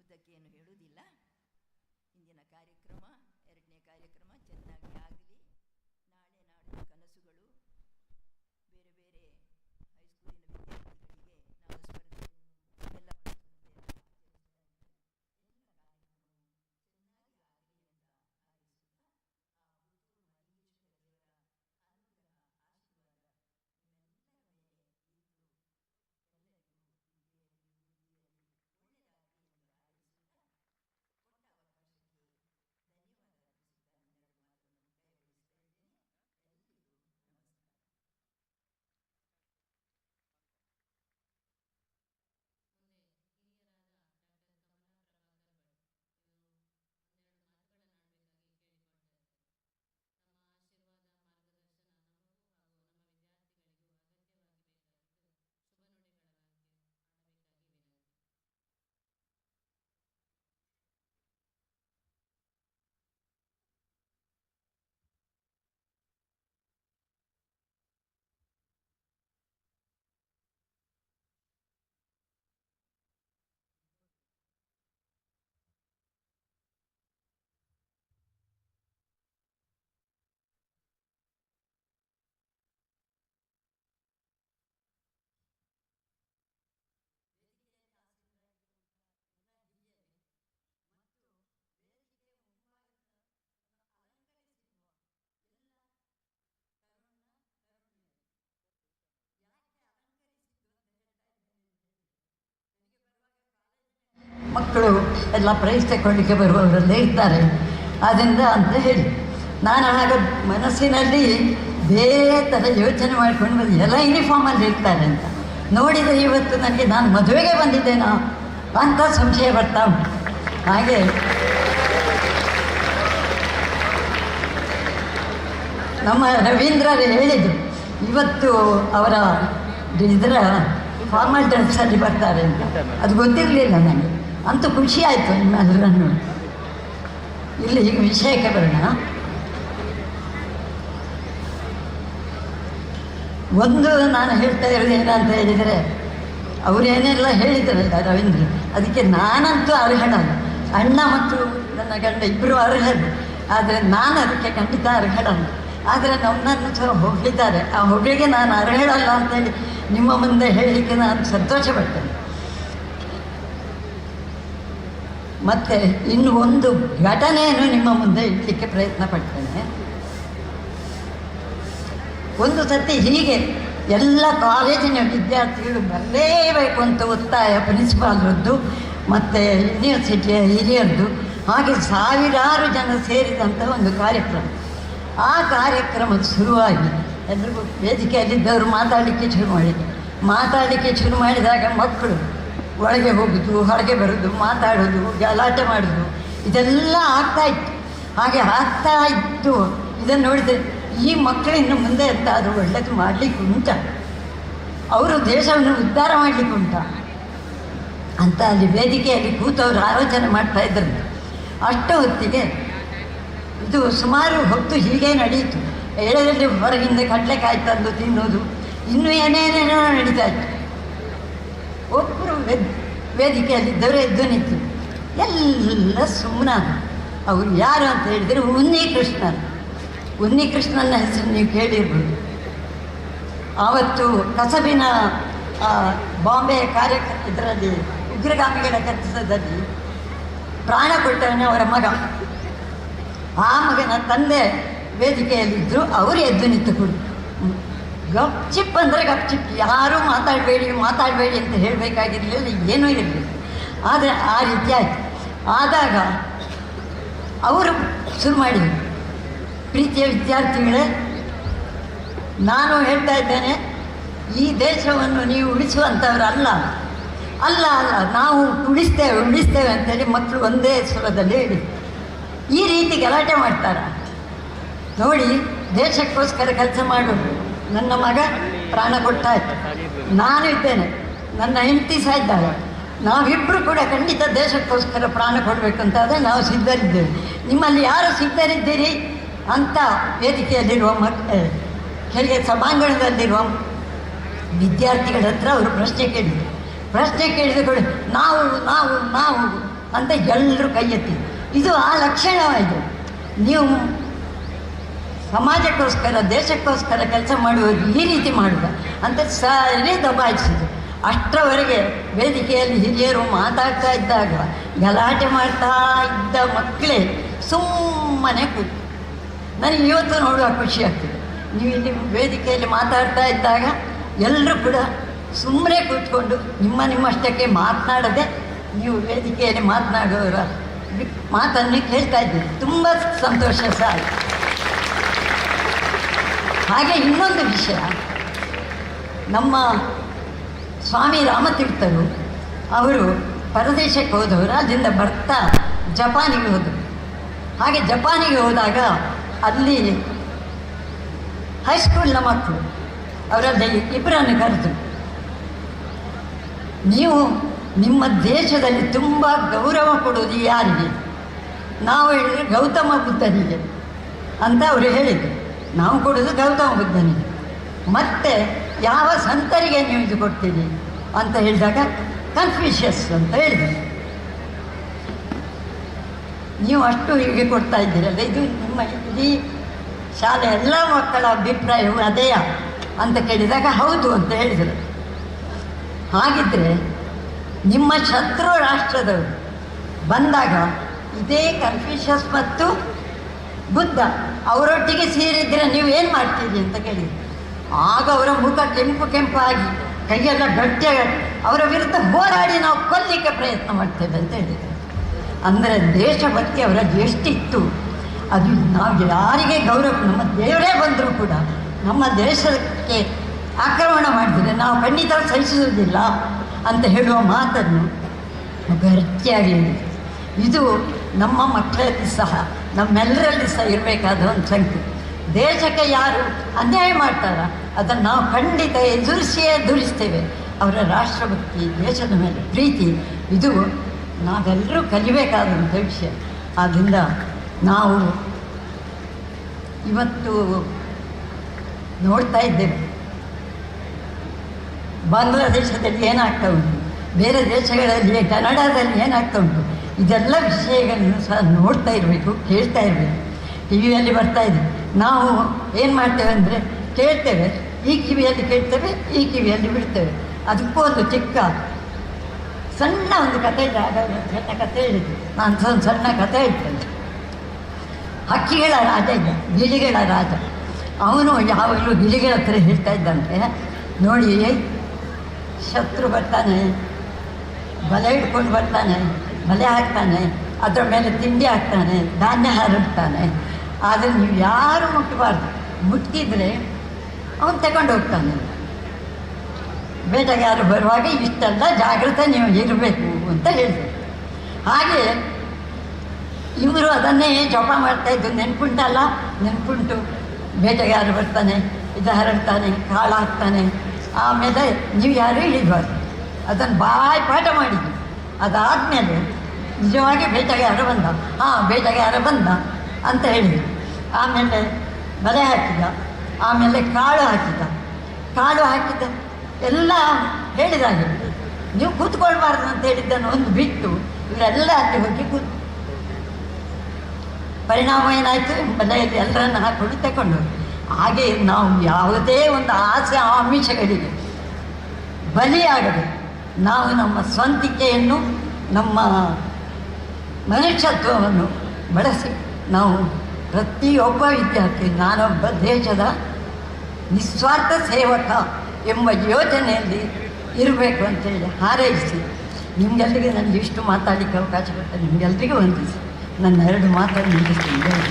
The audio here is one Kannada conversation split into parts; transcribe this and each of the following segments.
ಉದ್ದಕ್ಕೇನು ಹೇಳುವುದಿಲ್ಲ. ಇಂದಿನ ಕಾರ್ಯಕ್ರಮ, ಎರಡನೇ ಕಾರ್ಯಕ್ರಮ ಚೆನ್ನಾಗಿ ಆಗಲಿ. ನಾಳೆ ನಾಡಿನ ಕನಸುಗಳು ಬೇರೆ ಬೇರೆ ಹೈಸ್ಕೂಲಿನ ವಿದ್ಯಾರ್ಥಿಗಳಿಗೆ ನಾವು ಸ್ಪರ್ಧೆ ಎಲ್ಲ ಮಕ್ಕಳು ಎಲ್ಲ ಪ್ರೈಸ್ ತಗೊಳ್ಳಿಕ್ಕೆ ಬರುವವರಲ್ಲೇ ಇರ್ತಾರೆ. ಆದ್ದರಿಂದ ಅಂತ ಹೇಳಿ ನಾನು ಆಗ ಮನಸ್ಸಿನಲ್ಲಿ ಬೇರೆ ಥರ ಯೋಚನೆ ಮಾಡ್ಕೊಂಡು ಬಂದು ಎಲ್ಲ ಯೂನಿಫಾರ್ಮಲ್ಲಿ ಇರ್ತಾರೆ ಅಂತ ನೋಡಿದರೆ ಇವತ್ತು ನನಗೆ ನಾನು ಮದುವೆಗೆ ಬಂದಿದ್ದೇನಾ ಅಂತ ಸಂಶಯ ಬರ್ತಾ ಉಂಟು. ಹಾಗೆ ನಮ್ಮ ರವೀಂದ್ರರು ಹೇಳಿದರು ಇವತ್ತು ಅವರ ಇದರ ಫಾರ್ಮಲ್ ಡ್ರೆಸ್ಸಲ್ಲಿ ಬರ್ತಾರೆ ಅಂತ. ಅದು ಗೊತ್ತಿರಲಿಲ್ಲ ನನಗೆ, ಅಂತೂ ಖುಷಿ ಆಯಿತು ನಿಮ್ಮೆಲ್ಲರನ್ನು. ಇಲ್ಲಿ ಈಗ ವಿಷಯಕ್ಕೆ ಬರೋಣ. ಒಂದು ನಾನು ಹೇಳ್ತಾ ಇರೋದು ಏನಂತ ಹೇಳಿದರೆ, ಅವರೇನೆಲ್ಲ ಹೇಳಿದ್ರಲ್ಲ ರವೀಂದ್ರ, ಅದಕ್ಕೆ ನಾನಂತೂ ಅರ್ಹಳಲ್ಲ. ಅಣ್ಣ ಮತ್ತು ನನ್ನ ಗಂಡ ಇಬ್ಬರು ಅರ್ಹರು, ಆದರೆ ನಾನು ಅದಕ್ಕೆ ಖಂಡಿತ ಅರ್ಹಳಲ್ಲ. ಆದರೆ ನಮ್ಮನ್ನು ಸಹ ಹೊಗಳಿದ್ದಾರೆ. ಆ ಹೊಗಳಿಗೆ ನಾನು ಅರ್ಹಳಲ್ಲ ಅಂತೇಳಿ ನಿಮ್ಮ ಮುಂದೆ ಹೇಳಲಿಕ್ಕೆ ನಾನು ಸಂತೋಷ ಪಡ್ತೇನೆ. ಮತ್ತು ಇನ್ನು ಒಂದು ಘಟನೆಯನ್ನು ನಿಮ್ಮ ಮುಂದೆ ಇಡಲಿಕ್ಕೆ ಪ್ರಯತ್ನ ಪಡ್ತೇನೆ. ಒಂದು ಸತಿ ಹೀಗೆ ಎಲ್ಲ ಕಾಲೇಜಿನ ವಿದ್ಯಾರ್ಥಿಗಳು ಬರಲೇಬೇಕು ಅಂತ ಒತ್ತಾಯ ಪ್ರಿನ್ಸಿಪಾಲ್ರದ್ದು ಮತ್ತು ಯೂನಿವರ್ಸಿಟಿಯ ಹಿರಿಯರದ್ದು, ಹಾಗೆ ಸಾವಿರಾರು ಜನ ಸೇರಿದಂಥ ಒಂದು ಕಾರ್ಯಕ್ರಮ. ಆ ಕಾರ್ಯಕ್ರಮದ ಶುರುವಾಗಿ ಎಲ್ರಿಗೂ ವೇದಿಕೆಯಲ್ಲಿದ್ದವರು ಮಾತಾಡಲಿಕ್ಕೆ ಶುರು ಮಾಡಿದಾಗ ಮಕ್ಕಳು ಒಳಗೆ ಹೋಗೋದು, ಹೊರಗೆ ಬರೋದು, ಮಾತಾಡೋದು, ಗಲಾಟೆ ಮಾಡೋದು ಇದೆಲ್ಲ ಆಗ್ತಾಯಿತ್ತು. ಹಾಗೆ ಆಗ್ತಾ ಇತ್ತು. ಇದನ್ನು ನೋಡಿದರೆ ಈ ಮಕ್ಕಳಿನ್ನು ಮುಂದೆ ಎಂತಾದರೂ ಒಳ್ಳೆಯದು ಮಾಡಲಿಕ್ಕೆ ಉಂಟ, ಅವರು ದೇಶವನ್ನು ಉದ್ಧಾರ ಮಾಡಲಿಕ್ಕೆ ಉಂಟ ಅಂತ ಅಲ್ಲಿ ವೇದಿಕೆಯಲ್ಲಿ ಕೂತವರು ಆಲೋಚನೆ ಮಾಡ್ತಾಯಿದ್ರು. ಅಷ್ಟು ಹೊತ್ತಿಗೆ ಇದು ಸುಮಾರು ಹೊತ್ತು ಹೀಗೆ ನಡೆಯಿತು. ಎಳೆಯಲ್ಲಿ ಹೊರಗಿಂದ ಕಡಲೆಕಾಯಿ ತಂದು ತಿನ್ನೋದು, ಇನ್ನೂ ಏನೇನೇನೋ ನಡೀತಾ ಇತ್ತು. ಒಬ್ಬರು ವೇದಿಕೆಯಲ್ಲಿದ್ದವರು ಎದ್ದು ನಿಂತು ಎಲ್ಲ ಸುಮ್ಮನಾದ. ಅವರು ಯಾರು ಅಂತ ಹೇಳಿದರೆ ಉನ್ನಿಕೃಷ್ಣನ ಹೆಸರು ನೀವು ಕೇಳಿರ್ಬೋದು. ಆವತ್ತು ಕಸಬಿನ ಬಾಂಬೆ ಇದರಲ್ಲಿ ಉಗ್ರಗಾಮಿಗಳ ಕೆಲಸದಲ್ಲಿ ಪ್ರಾಣ ಕೊಟ್ಟವನೇ ಅವರ ಮಗ. ಆ ಮಗನ ತಂದೆ ವೇದಿಕೆಯಲ್ಲಿದ್ದರು. ಅವರು ಎದ್ದು ನಿಂತುಕೊಂಡು ಗಪ್ಚಿಪ್ ಅಂದರೆ ಗಪ್ಚಿಪ್, ಯಾರೂ ಮಾತಾಡಬೇಡಿ ಅಂತ ಹೇಳಬೇಕಾಗಿರಲಿಲ್ಲ, ಏನೂ ಇರಲಿಲ್ಲ. ಆದರೆ ಆ ರೀತಿ ಆಯಿತು. ಆದಾಗ ಅವರು ಶುರು ಮಾಡಿದರು, ಪ್ರೀತಿಯ ವಿದ್ಯಾರ್ಥಿಗಳೇ, ನಾನು ಹೇಳ್ತಾ ಇದ್ದೇನೆ, ಈ ದೇಶವನ್ನು ನೀವು ಉಳಿಸುವಂಥವ್ರು ಅಲ್ಲ, ನಾವು ಉಳಿಸ್ತೇವೆ ಅಂತೇಳಿ ಮಕ್ಕಳು ಒಂದೇ ಸ್ವರದಲ್ಲಿ ಹೇಳಿದರು. ಈ ರೀತಿ ಗಲಾಟೆ ಮಾಡ್ತಾರ ನೋಡಿ, ದೇಶಕ್ಕೋಸ್ಕರ ಕೆಲಸ ಮಾಡೋದು. ನನ್ನ ಮಗ ಪ್ರಾಣ ಕೊಟ್ಟಾಯಿತು, ನಾನು ಇದ್ದೇನೆ, ನನ್ನ ಹೆಂಡತಿ ಸಹ ಇದ್ದಾಳೆ. ನಾವಿಬ್ಬರು ಕೂಡ ಖಂಡಿತ ದೇಶಕ್ಕೋಸ್ಕರ ಪ್ರಾಣ ಕೊಡಬೇಕು ಅಂತಾದರೆ ನಾವು ಸಿದ್ಧರಿದ್ದೇವೆ. ನಿಮ್ಮಲ್ಲಿ ಯಾರು ಸಿದ್ಧರಿದ್ದೀರಿ ಅಂತ ವೇದಿಕೆಯಲ್ಲಿರುವ ಕೆಳಗೆ ಸಭಾಂಗಣದಲ್ಲಿರುವ ವಿದ್ಯಾರ್ಥಿಗಳ ಹತ್ರ ಅವರು ಪ್ರಶ್ನೆ ಕೇಳಿದರು. ಕೂಡ ನಾವು ಅಂತ ಎಲ್ಲರೂ ಕೈ ಎತ್ತಿ. ಇದು ಆ ಲಕ್ಷಣ. ಇದು ನೀವು ಸಮಾಜಕ್ಕೋಸ್ಕರ ದೇಶಕ್ಕೋಸ್ಕರ ಕೆಲಸ ಮಾಡುವವರು ಈ ರೀತಿ ಮಾಡುವ ಅಂತ ಸರಿ ದಬಾಯಿಸಿದ್ರು. ಅಷ್ಟರವರೆಗೆ ವೇದಿಕೆಯಲ್ಲಿ ಹಿರಿಯರು ಮಾತಾಡ್ತಾ ಇದ್ದಾಗ ಗಲಾಟೆ ಮಾಡ್ತಾ ಇದ್ದ ಮಕ್ಕಳೇ ಸುಮ್ಮನೆ ಕೂತು. ನನಗೆ ಇವತ್ತು ನೋಡುವ ಖುಷಿ ಆಗ್ತದೆ. ನೀವು ಇಲ್ಲಿ ವೇದಿಕೆಯಲ್ಲಿ ಮಾತಾಡ್ತಾ ಇದ್ದಾಗ ಎಲ್ಲರೂ ಕೂಡ ಸುಮ್ಮನೆ ಕೂತ್ಕೊಂಡು ನಿಮ್ಮಷ್ಟಕ್ಕೆ ಮಾತನಾಡದೆ ನೀವು ವೇದಿಕೆಯಲ್ಲಿ ಮಾತನಾಡುವವರ ಮಾತನ್ನು ಕೇಳ್ತಾ ಇದ್ದೀರಿ. ತುಂಬ ಸಂತೋಷ ಸಹ ಆಯಿತು. ಹಾಗೆ ಇನ್ನೊಂದು ವಿಷಯ, ನಮ್ಮ ಸ್ವಾಮಿ ರಾಮತೀರ್ಥರು ಅವರು ಪರದೇಶಕ್ಕೆ ಹೋದವರು. ಅಲ್ಲಿಂದ ಬರ್ತಾ ಜಪಾನಿಗೆ ಹೋದರು. ಹಾಗೆ ಜಪಾನಿಗೆ ಹೋದಾಗ ಅಲ್ಲಿ ಹೈಸ್ಕೂಲ್ನ ಮಕ್ಕಳು ಅವರಲ್ಲಿ ಇಬ್ಬರನ್ನು ಕರೆದು, ನೀವು ನಿಮ್ಮ ದೇಶದಲ್ಲಿ ತುಂಬ ಗೌರವ ಕೊಡೋದು ಯಾರಿಗೆ? ನಾವು ಹೇಳಿದರೆ ಗೌತಮ ಬುದ್ಧನಿಗೆ ಅಂತ ಅವರು ಹೇಳಿದರು. ನಾವು ಕೊಡೋದು ಗೌತಮ ಬುದ್ಧನಿಗೆ. ಮತ್ತೆ ಯಾವ ಸಂತರಿಗೆ ನೀವು ಇದು ಕೊಡ್ತೀರಿ ಅಂತ ಹೇಳಿದಾಗ ಕನ್ಫ್ಯೂಷಿಯಸ್ ಅಂತ ಹೇಳಿದರು. ನೀವು ಅಷ್ಟು ಹೀಗೆ ಕೊಡ್ತಾ ಇದ್ದೀರಲ್ಲ, ಇದು ನಿಮ್ಮ ಇಡೀ ಶಾಲೆ ಎಲ್ಲ ಮಕ್ಕಳ ಅಭಿಪ್ರಾಯವು ಅದೇ ಅಂತ ಕೇಳಿದಾಗ ಹೌದು ಅಂತ ಹೇಳಿದರು. ಹಾಗಿದ್ದರೆ ನಿಮ್ಮ ಶತ್ರು ರಾಷ್ಟ್ರದವರು ಬಂದಾಗ ಇದೇ ಕನ್ಫ್ಯೂಷಸ್ ಮತ್ತು ಬುದ್ಧ ಅವರೊಟ್ಟಿಗೆ ಸೇರಿದರೆ ನೀವು ಏನು ಮಾಡ್ತೀರಿ ಅಂತ ಕೇಳಿದರು. ಆಗ ಅವರ ಮುಖ ಕೆಂಪಾಗಿ ಕೈಯೆಲ್ಲ ಗಟ್ಟಿಯಾಗಿ ಅವರ ವಿರುದ್ಧ ಹೋರಾಡಿ ನಾವು ಕೊಲ್ಲಿಕ್ಕೆ ಪ್ರಯತ್ನ ಮಾಡ್ತೇವೆ ಅಂತ ಹೇಳಿದರು. ಅಂದರೆ ದೇಶಭಕ್ತಿ ಅವರಲ್ಲಿ ಎಷ್ಟಿತ್ತು. ಅದು ನಾವು ಯಾರಿಗೆ ಗೌರವ, ನಮ್ಮ ದೇವರೇ ಬಂದರೂ ಕೂಡ ನಮ್ಮ ದೇಶಕ್ಕೆ ಆಕ್ರಮಣ ಮಾಡಿದರೆ ನಾವು ಖಂಡಿತ ಸಹಿಸುವುದಿಲ್ಲ ಅಂತ ಹೇಳುವ ಮಾತನ್ನು ಗಟ್ಟಿಯಾಗಿ ಹೇಳಿದರು. ಇದು ನಮ್ಮ ಮಕ್ಕಳಲ್ಲಿ ಸಹ ನಮ್ಮೆಲ್ಲರಲ್ಲಿ ಸಹ ಇರಬೇಕಾದ ಒಂದು ಸಂಖ್ಯೆ. ದೇಶಕ್ಕೆ ಯಾರು ಅನ್ಯಾಯ ಮಾಡ್ತಾರ ಅದನ್ನು ನಾವು ಖಂಡಿತ ಎದುರಿಸ್ತೇವೆ. ಅವರ ರಾಷ್ಟ್ರಭಕ್ತಿ, ದೇಶದ ಮೇಲೆ ಪ್ರೀತಿ, ಇದು ನಾವೆಲ್ಲರೂ ಕಲಿಬೇಕಾದಂಥ ವಿಷಯ. ಆದ್ದರಿಂದ ನಾವು ಇವತ್ತು ನೋಡ್ತಾ ಇದ್ದೇವೆ ಬಾಂಗ್ಲಾದೇಶದಲ್ಲಿ ಏನಾಗ್ತಾ ಉಂಟು, ಬೇರೆ ದೇಶಗಳಲ್ಲಿ ಕನ್ನಡದಲ್ಲಿ ಏನಾಗ್ತಾ ಉಂಟು, ಇದೆಲ್ಲ ವಿಷಯಗಳನ್ನು ಸಹ ನೋಡ್ತಾ ಇರಬೇಕು, ಕೇಳ್ತಾ ಇರಬೇಕು. ಟಿ ವಿಯಲ್ಲಿ ಬರ್ತಾ ಇದೆ. ನಾವು ಏನು ಮಾಡ್ತೇವೆ ಅಂದರೆ ಕೇಳ್ತೇವೆ, ಈ ಕಿವಿಯಲ್ಲಿ ಕೇಳ್ತೇವೆ, ಈ ಕಿವಿಯಲ್ಲಿ ಬಿಡ್ತೇವೆ. ಅದಕ್ಕೂ ಒಂದು ಚಿಕ್ಕ ಸಣ್ಣ ಒಂದು ಕಥೆ ಇದೆ. ಆಗ ಸಣ್ಣ ಕಥೆ ಹೇಳಿದ್ದು, ನಾನು ಸಣ್ಣ ಕಥೆ ಹೇಳ್ತೇನೆ. ಹಕ್ಕಿಗಳ ರಾಜ ಇದ್ದ, ಗಿಳಿಗಳ ರಾಜ. ಅವನು ಯಾವಾಗಲೂ ಗಿಳಿಗಳ ಹತ್ರ ಹೇಳ್ತಾ ಇದ್ದಂತೆ, ನೋಡಿ ಶತ್ರು ಬರ್ತಾನೆ, ಬಲೆ ಹಿಡ್ಕೊಂಡು ಬರ್ತಾನೆ, ಬಲೆ ಹಾಕ್ತಾನೆ, ಅದರ ಮೇಲೆ ತಿಂಡಿ ಹಾಕ್ತಾನೆ, ಧಾನ್ಯ ಹರಡ್ತಾನೆ. ಆದರೆ ನೀವು ಯಾರು ಮುಟ್ಟಬಾರ್ದು, ಮುಟ್ಟಿದರೆ ಅವನು ತಗೊಂಡು ಹೋಗ್ತಾನೆ. ಬೇಟೆಗಾರರು ಬರುವಾಗ ಇಷ್ಟೆಲ್ಲ ಜಾಗ್ರತೆ ನೀವು ಇರಬೇಕು ಅಂತ ಹೇಳಿದರು. ಹಾಗೆ ಇವರು ಅದನ್ನೇ ಜಪ ಮಾಡ್ತಾಯಿದ್ದು. ನೆನ್ಪುಂಟಲ್ಲ, ನೆನ್ಪುಂಟು. ಬೇಟೆಗಾರರು ಬರ್ತಾನೆ, ಇದು ಹರಡ್ತಾನೆ, ಕಾಳು ಹಾಕ್ತಾನೆ, ಆಮೇಲೆ ನೀವು ಯಾರೂ ಇಳಿಬಾರ್ದು. ಅದನ್ನು ಬಾಯಿ ಪಾಠ ಮಾಡಿದ್ದು. ಅದಾದಮೇಲೆ ನಿಜವಾಗಿ ಬೇಟೆಗಾರ ಬಂದ, ಬೇಟೆಗಾರ ಬಂದ ಅಂತ ಹೇಳಿದರು. ಆಮೇಲೆ ಬಲೆ ಹಾಕಿದ, ಆಮೇಲೆ ಕಾಳು ಹಾಕಿದ ಎಲ್ಲ ಹೇಳಿದಾಗೆ. ನೀವು ಕೂತ್ಕೊಳ್ಬಾರ್ದು ಅಂತ ಹೇಳಿದ್ದನ್ನು ಒಂದು ಬಿಟ್ಟು ಇವರೆಲ್ಲ ಅಲ್ಲಿ ಹೋಗಿ ಕೂತು. ಪರಿಣಾಮ ಏನಾಯಿತು, ಬಲೆಯಲ್ಲಿ ಎಲ್ಲರನ್ನು ಹಾಕೊಂಡು ತಗೊಂಡು. ಹಾಗೆ ನಾವು ಯಾವುದೇ ಒಂದು ಆಸೆ ಆಮಿಷಗಳಿಗೆ ಬಲಿಯಾಗದೆ ನಾವು ನಮ್ಮ ಸ್ವಂತಿಕೆಯನ್ನು, ನಮ್ಮ ಮನುಷ್ಯತ್ವವನ್ನು ಬಳಸಿ ನಾವು ಪ್ರತಿಯೊಬ್ಬ ವಿದ್ಯಾರ್ಥಿ ನಾನೊಬ್ಬ ದೇಶದ ನಿಸ್ವಾರ್ಥ ಸೇವಕ ಎಂಬ ಯೋಜನೆಯಲ್ಲಿ ಇರಬೇಕು ಅಂತೇಳಿ ಹಾರೈಸಿ ನಿಮಗೆಲ್ಲರಿಗೆ ನನಗೆ ಇಷ್ಟು ಮಾತಾಡಲಿಕ್ಕೆ ಅವಕಾಶ ಕೊಟ್ಟೆ. ನಿಮಗೆಲ್ಲರಿಗೂ ವಂದಿಸಿ ನನ್ನ 2 ಮಾತನ್ನು ನಿಲ್ಲಿಸ್ತೀನಿ.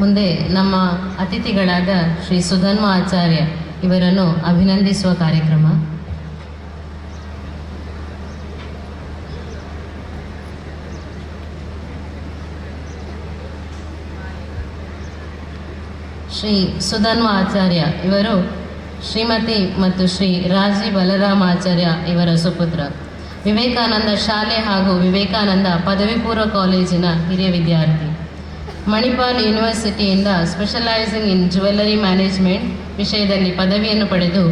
ಮುಂದೆ ನಮ್ಮ ಅತಿಥಿಗಳಾದ ಶ್ರೀ ಸುಧನ್ವ ಆಚಾರ್ಯ ಇವರನ್ನು ಅಭಿನಂದಿಸುವ ಕಾರ್ಯಕ್ರಮ. ಶ್ರೀ ಸುಧನ್ವ ಆಚಾರ್ಯ ಇವರು ಶ್ರೀಮತಿ ಮತ್ತು ಶ್ರೀ ರಾಜಿ ಬಲರಾಮ ಆಚಾರ್ಯ ಇವರ ಸುಪುತ್ರ. ವಿವೇಕಾನಂದ ಶಾಲೆ ಹಾಗೂ ವಿವೇಕಾನಂದ ಪದವಿ ಪೂರ್ವ ಕಾಲೇಜಿನ ಹಿರಿಯ ವಿದ್ಯಾರ್ಥಿ. ಮಣಿಪಾಲ್ ಯೂನಿವರ್ಸಿಟಿಯಿಂದ ಸ್ಪೆಷಲೈಸಿಂಗ್ ಇನ್ ಜ್ಯುವೆಲ್ಲರಿ ಮ್ಯಾನೇಜ್ಮೆಂಟ್ ವಿಷಯದಲ್ಲಿ ಪದವಿಯನ್ನು ಪಡೆದು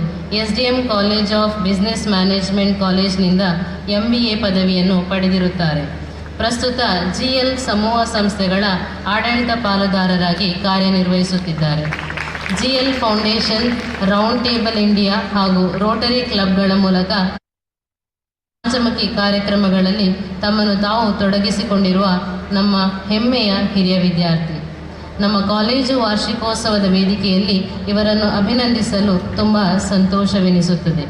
SDM college of business management ಕಾಲೇಜಿನಿಂದ MBA ಪದವಿಯನ್ನು ಪಡೆದಿರುತ್ತಾರೆ. ಪ್ರಸ್ತುತ GL ಸಮೂಹ ಸಂಸ್ಥೆಗಳ ಆಡಳಿತ ಪಾಲುದಾರರಾಗಿ ಕಾರ್ಯನಿರ್ವಹಿಸುತ್ತಿದ್ದಾರೆ. GL foundation, round table India ಹಾಗೂ ರೋಟರಿ ಕ್ಲಬ್ಗಳ ಮೂಲಕ ಪಂಚಮುಖಿ ಕಾರ್ಯಕ್ರಮಗಳಲ್ಲಿ ತಮ್ಮನ್ನು ತಾವು ತೊಡಗಿಸಿಕೊಂಡಿರುವ ನಮ್ಮ ಹೆಮ್ಮೆಯ ಹಿರಿಯ ವಿದ್ಯಾರ್ಥಿ. ನಮ್ಮ ಕಾಲೇಜು ವಾರ್ಷಿಕೋತ್ಸವದ ವೇದಿಕೆಯಲ್ಲಿ ಇವರನ್ನು ಅಭಿನಂದಿಸಲು ತುಂಬ ಸಂತೋಷವೆನಿಸುತ್ತದೆ.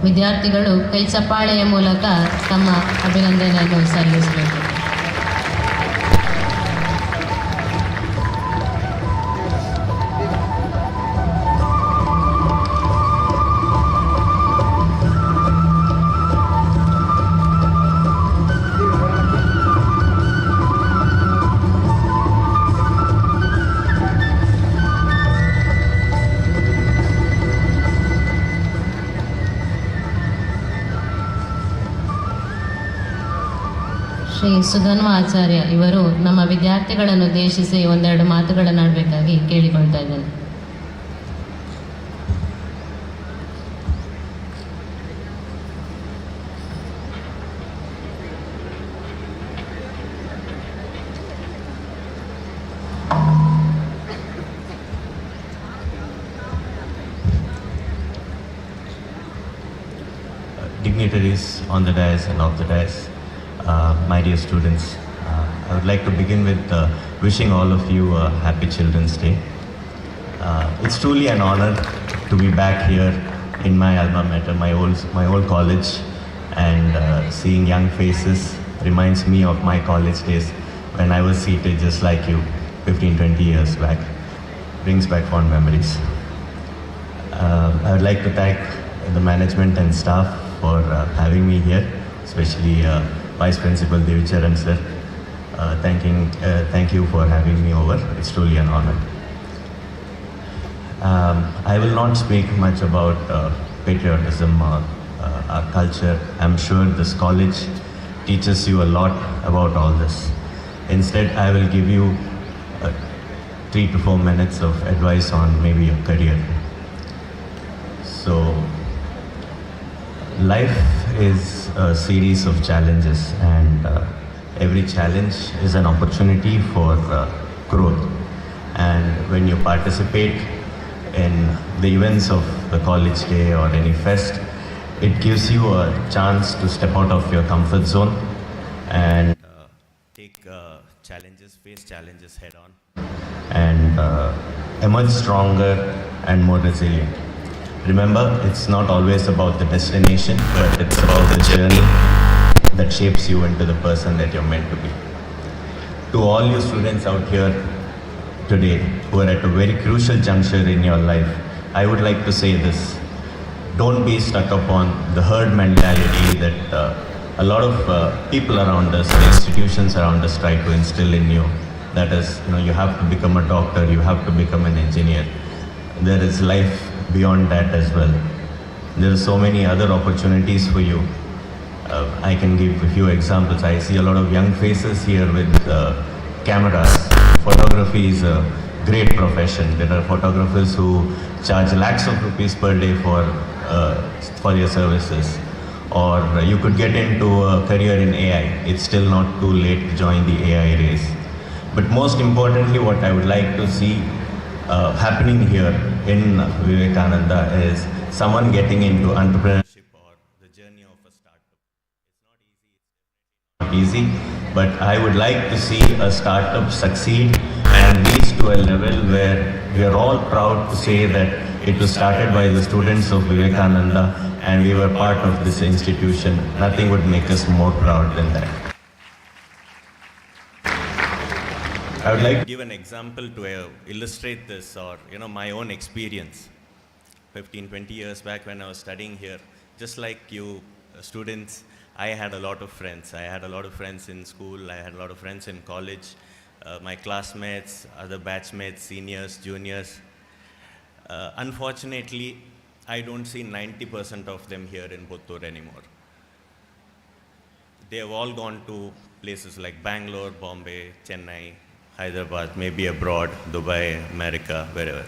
ವಿದ್ಯಾರ್ಥಿಗಳು ಕೈ ಚಪ್ಪಾಳೆಯ ಮೂಲಕ ತಮ್ಮ ಅಭಿನಂದನೆಯನ್ನು ಸಲ್ಲಿಸಬೇಕು. ಶ್ರೀ ಸುಧನ್ವ ಆಚಾರ್ಯ ಇವರು ನಮ್ಮ ವಿದ್ಯಾರ್ಥಿಗಳನ್ನು ಉದ್ದೇಶಿಸಿ ಒಂದೆರಡು ಮಾತುಗಳನ್ನಾಡಬೇಕಾಗಿ ಕೇಳಿಕೊಳ್ತಾ ಇದ್ದೇನೆ. Dignitaries on the dais and off the dais, my dear students, I would like to begin with wishing all of you a happy Children's Day. It's truly an honor to be back here in my alma mater, my old college, and seeing young faces reminds me of my college days when I was seated just like you 15-20 years back. Brings back fond memories. I would like to thank the management and staff for having me here, especially Vice Principal Devicharan sir. Thank you for having me over. It's truly an honor. I will not speak much about patriotism or our culture. I'm sure this college teaches you a lot about all this. Instead, I will give you 3 to 4 minutes of advice on maybe your career. So, life is a series of challenges, and every challenge is an opportunity for growth. And when you participate in the events of the college day or any fest, it gives you a chance to step out of your comfort zone and take challenges, face challenges head on, and emerge stronger and more resilient. Remember, it's not always about the destination, but it's about the journey that shapes you into the person that you're meant to be. To all you students out here today who are at a very crucial juncture in your life, I would like to say this. Don't be stuck upon the herd mentality that a lot of people around us, the institutions around us try to instill in you. That is, you have to become a doctor, you have to become an engineer. There is life beyond that as well. There are so many other opportunities for you. I can give a few examples. I see a lot of young faces here with cameras. Photography is a great profession. There are photographers who charge lakhs of rupees per day for their services. Or you could get into a career in AI. It's still not too late to join the AI race. But most importantly, what I would like to see happening here in Vivekananda is someone getting into entrepreneurship or the journey of a startup. It's not easy, but I would like to see a startup succeed and reach to a level where we are all proud to say that it was started by the students of Vivekananda and we were part of this institution. Nothing would make us more proud than that. I would like to give an example to illustrate this, or my own experience. 15-20 years back when I was studying here, just like you students, I had a lot of friends. I had a lot of friends in school, I had a lot of friends in college, my classmates, other batchmates, seniors, juniors. Unfortunately, I don't see 90% of them here in Puttur anymore. they have all gone to places like Bangalore, Bombay, Chennai, Hyderabad, maybe abroad, Dubai, America, wherever.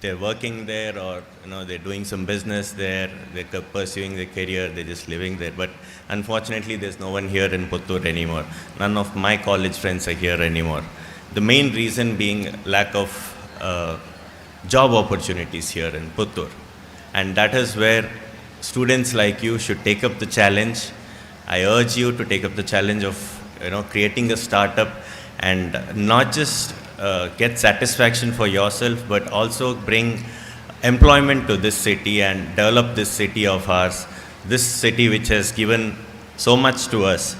They're working there, or they're doing some business there, they're pursuing their career, they're just living there. But unfortunately, there's no one here in Puttur anymore. None of my college friends are here anymore. The main reason being lack of job opportunities here in Puttur. And that is where students like you should take up the challenge. I urge you to take up the challenge of creating a startup, and not just get satisfaction for yourself, but also bring employment to this city and develop this city of ours, this city which has given so much to us,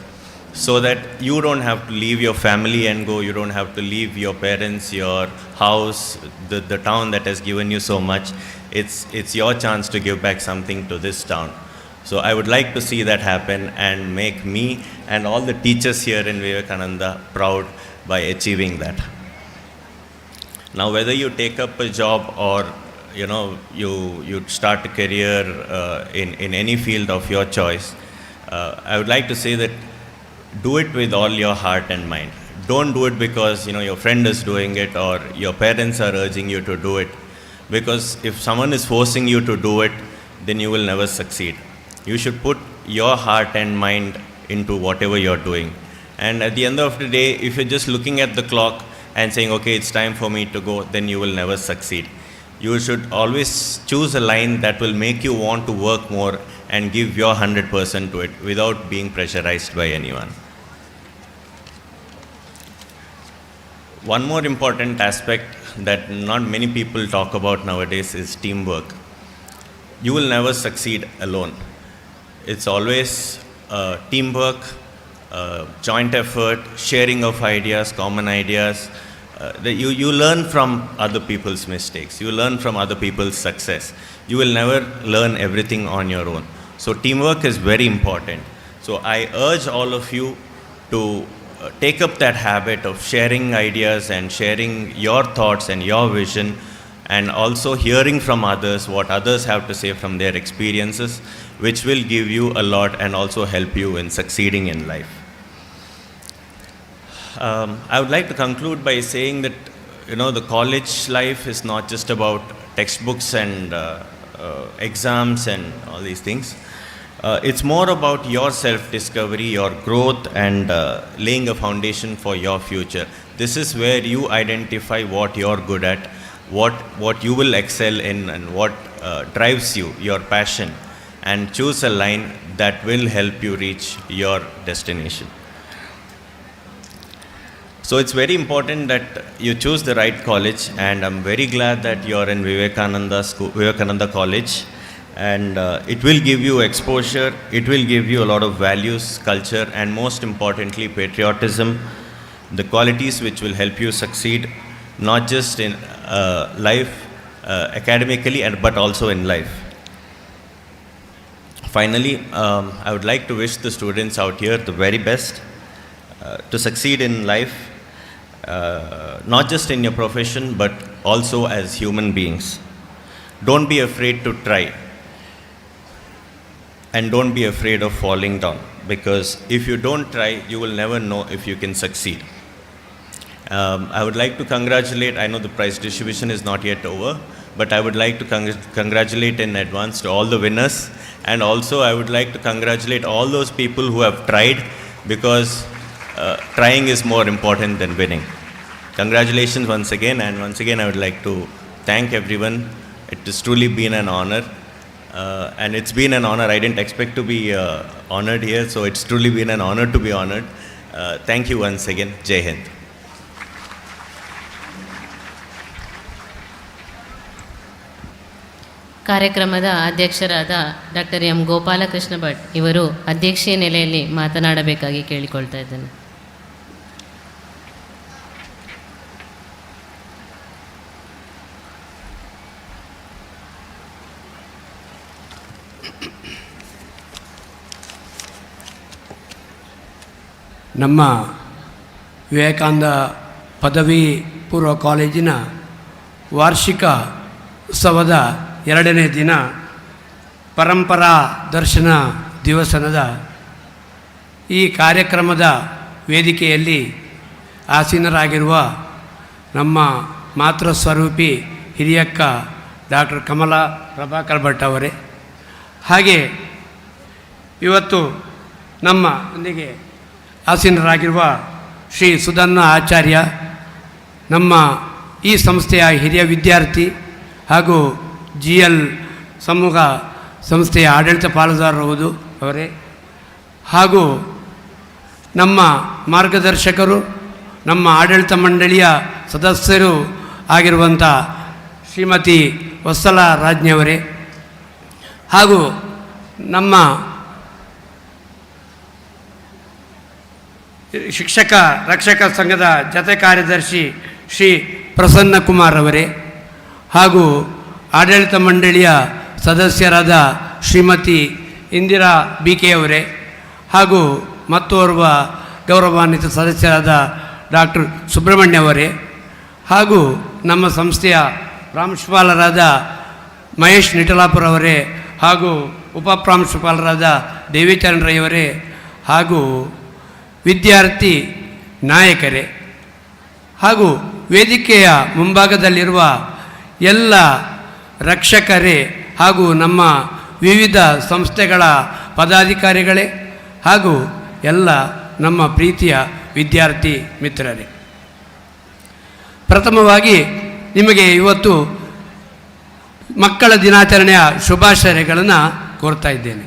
so that you don't have to leave your family and go, you don't have to leave your parents, your house, the town that has given you so much. It's your chance to give back something to this town. So I would like to see that happen and make me and all the teachers here in Vivekananda proud by achieving that. Now, whether you take up a job or you start a career in any field of your choice, I would like to say that do it with all your heart and mind. Don't do it because your friend is doing it or your parents are urging you to do it. Because if someone is forcing you to do it, then you will never succeed. You should put your heart and mind into whatever you're doing. And at the end of the day, if you're just looking at the clock and saying, okay, it's time for me to go, then you will never succeed. You should always choose a line that will make you want to work more and give your 100% to it without being pressurized by anyone. One more important aspect that not many people talk about nowadays is teamwork. You will never succeed alone. It's always teamwork, joint effort, sharing of ideas, common ideas. You learn from other people's mistakes. You learn from other people's success. You will never learn everything on your own. So teamwork is very important. So I urge all of you to take up that habit of sharing ideas and sharing your thoughts and your vision, and also hearing from others what others have to say from their experiences, which will give you a lot and also help you in succeeding in life. I would like to conclude by saying that the college life is not just about textbooks and exams and all these things. It's more about your self-discovery, your growth, and laying a foundation for your future. This is where you identify what you're good at, what you will excel in, and what drives you, your passion, and choose a line that will help you reach your destination. So it's very important that you choose the right college, and I'm very glad that you're in Vivekananda College. And it will give you exposure, it will give you a lot of values, culture, and most importantly, patriotism, the qualities which will help you succeed, not just in life, academically, but also in life. Finally, I would like to wish the students out here the very best to succeed in life, not just in your profession, but also as human beings. Don't be afraid to try. And don't be afraid of falling down, because if you don't try, you will never know if you can succeed. I would like to congratulate, I know the prize distribution is not yet over, but I would like to congratulate in advance to all the winners, and also I would like to congratulate all those people who have tried, because trying is more important than winning. Congratulations once again, and once again I would like to thank everyone. It has truly been an honor. And it's been an honor. I didn't expect to be honored here, so it's truly been an honor to be honored. Thank you once again. Jai Hind. ಕಾರ್ಯಕ್ರಮದ ಅಧ್ಯಕ್ಷರಾದ ಡಾಕ್ಟರ್ ಎಂ ಗೋಪಾಲಕೃಷ್ಣ ಭಟ್ ಇವರು ಅಧ್ಯಕ್ಷೀಯ ನೆಲೆಯಲ್ಲಿ ಮಾತನಾಡಬೇಕಾಗಿ ಕೇಳಿಕೊಳ್ತಾ ಇದ್ದೇನೆ. ನಮ್ಮ ವಿವೇಕಾನಂದ ಪದವಿ ಪೂರ್ವ ಕಾಲೇಜಿನ ವಾರ್ಷಿಕ ಉತ್ಸವದ 2ನೇ ದಿನ ಪರಂಪರಾ ದರ್ಶನ ದಿವಸದ ಈ ಕಾರ್ಯಕ್ರಮದ ವೇದಿಕೆಯಲ್ಲಿ ಆಸೀನರಾಗಿರುವ ನಮ್ಮ ಮಾತೃಸ್ವರೂಪಿ ಹಿರಿಯಕ್ಕ ಡಾಕ್ಟರ್ ಕಮಲಾ ಪ್ರಭಾಕರ್ ಭಟ್ ಅವರೇ, ಹಾಗೆ ಇವತ್ತು ನಮ್ಮೊಂದಿಗೆ ಆಸೀನರಾಗಿರುವ ಶ್ರೀ ಸುಧನ್ವ ಆಚಾರ್ಯ, ನಮ್ಮ ಈ ಸಂಸ್ಥೆಯ ಹಿರಿಯ ವಿದ್ಯಾರ್ಥಿ ಹಾಗೂ GL ಸಮೂಹ ಸಂಸ್ಥೆಯ ಆಡಳಿತ ಪಾಲುದಾರರು ಅವರೇ, ಹಾಗೂ ನಮ್ಮ ಮಾರ್ಗದರ್ಶಕರು, ನಮ್ಮ ಆಡಳಿತ ಮಂಡಳಿಯ ಸದಸ್ಯರು ಆಗಿರುವಂಥ ಶ್ರೀಮತಿ ವತ್ಸಲಾ ರಾಜ್ಞವರೇ, ಹಾಗೂ ನಮ್ಮ ಶಿಕ್ಷಕ ರಕ್ಷಕ ಸಂಘದ ಜತೆ ಕಾರ್ಯದರ್ಶಿ ಶ್ರೀ ಪ್ರಸನ್ನ ಕುಮಾರ್ ಅವರೇ, ಹಾಗೂ ಆಡಳಿತ ಮಂಡಳಿಯ ಸದಸ್ಯರಾದ ಶ್ರೀಮತಿ ಇಂದಿರಾ BK ಅವರೇ, ಹಾಗೂ ಮತ್ತೋರ್ವ ಗೌರವಾನ್ವಿತ ಸದಸ್ಯರಾದ ಡಾಕ್ಟರ್ ಸುಬ್ರಹ್ಮಣ್ಯ ಅವರೇ, ಹಾಗೂ ನಮ್ಮ ಸಂಸ್ಥೆಯ ಪ್ರಾಂಶುಪಾಲರಾದ ಮಹೇಶ್ ನಿಟಲಾಪುರ ಅವರೇ, ಹಾಗೂ ಉಪಪ್ರಾಂಶುಪಾಲರಾದ ದೇವಿಚರಣ್ ರೈ ಅವರೇ, ಹಾಗೂ ವಿದ್ಯಾರ್ಥಿ ನಾಯಕರೇ, ಹಾಗೂ ವೇದಿಕೆಯ ಮುಂಭಾಗದಲ್ಲಿರುವ ಎಲ್ಲ ರಕ್ಷಕರೇ, ಹಾಗೂ ನಮ್ಮ ವಿವಿಧ ಸಂಸ್ಥೆಗಳ ಪದಾಧಿಕಾರಿಗಳೇ, ಹಾಗೂ ಎಲ್ಲ ನಮ್ಮ ಪ್ರೀತಿಯ ವಿದ್ಯಾರ್ಥಿ ಮಿತ್ರರೇ, ಪ್ರಥಮವಾಗಿ ನಿಮಗೆ ಇವತ್ತು ಮಕ್ಕಳ ದಿನಾಚರಣೆಯ ಶುಭಾಶಯಗಳನ್ನು ಕೋರ್ತಾ ಇದ್ದೇನೆ.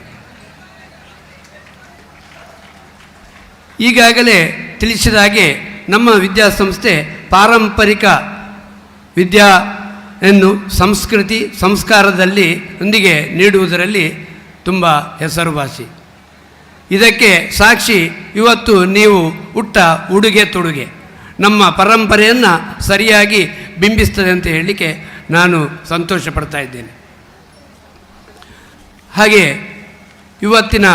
ಈಗಾಗಲೇ ತಿಳಿಸಿದ ಹಾಗೆ ನಮ್ಮ ವಿದ್ಯಾಸಂಸ್ಥೆ ಪಾರಂಪರಿಕ ವಿದ್ಯೆಯನ್ನು ಸಂಸ್ಕೃತಿ ಸಂಸ್ಕಾರದಲ್ಲಿ ಒಂದಿಗೆ ನೀಡುವುದರಲ್ಲಿ ತುಂಬ ಹೆಸರುವಾಸಿ. ಇದಕ್ಕೆ ಸಾಕ್ಷಿ ಇವತ್ತು ನೀವು ಉಟ್ಟ ಉಡುಗೆ ತೊಡುಗೆ ನಮ್ಮ ಪರಂಪರೆಯನ್ನು ಸರಿಯಾಗಿ ಬಿಂಬಿಸ್ತದೆ ಅಂತ ಹೇಳಲಿಕ್ಕೆ ನಾನು ಸಂತೋಷ ಪಡ್ತಾ ಇದ್ದೇನೆ. ಹಾಗೆ ಇವತ್ತಿನ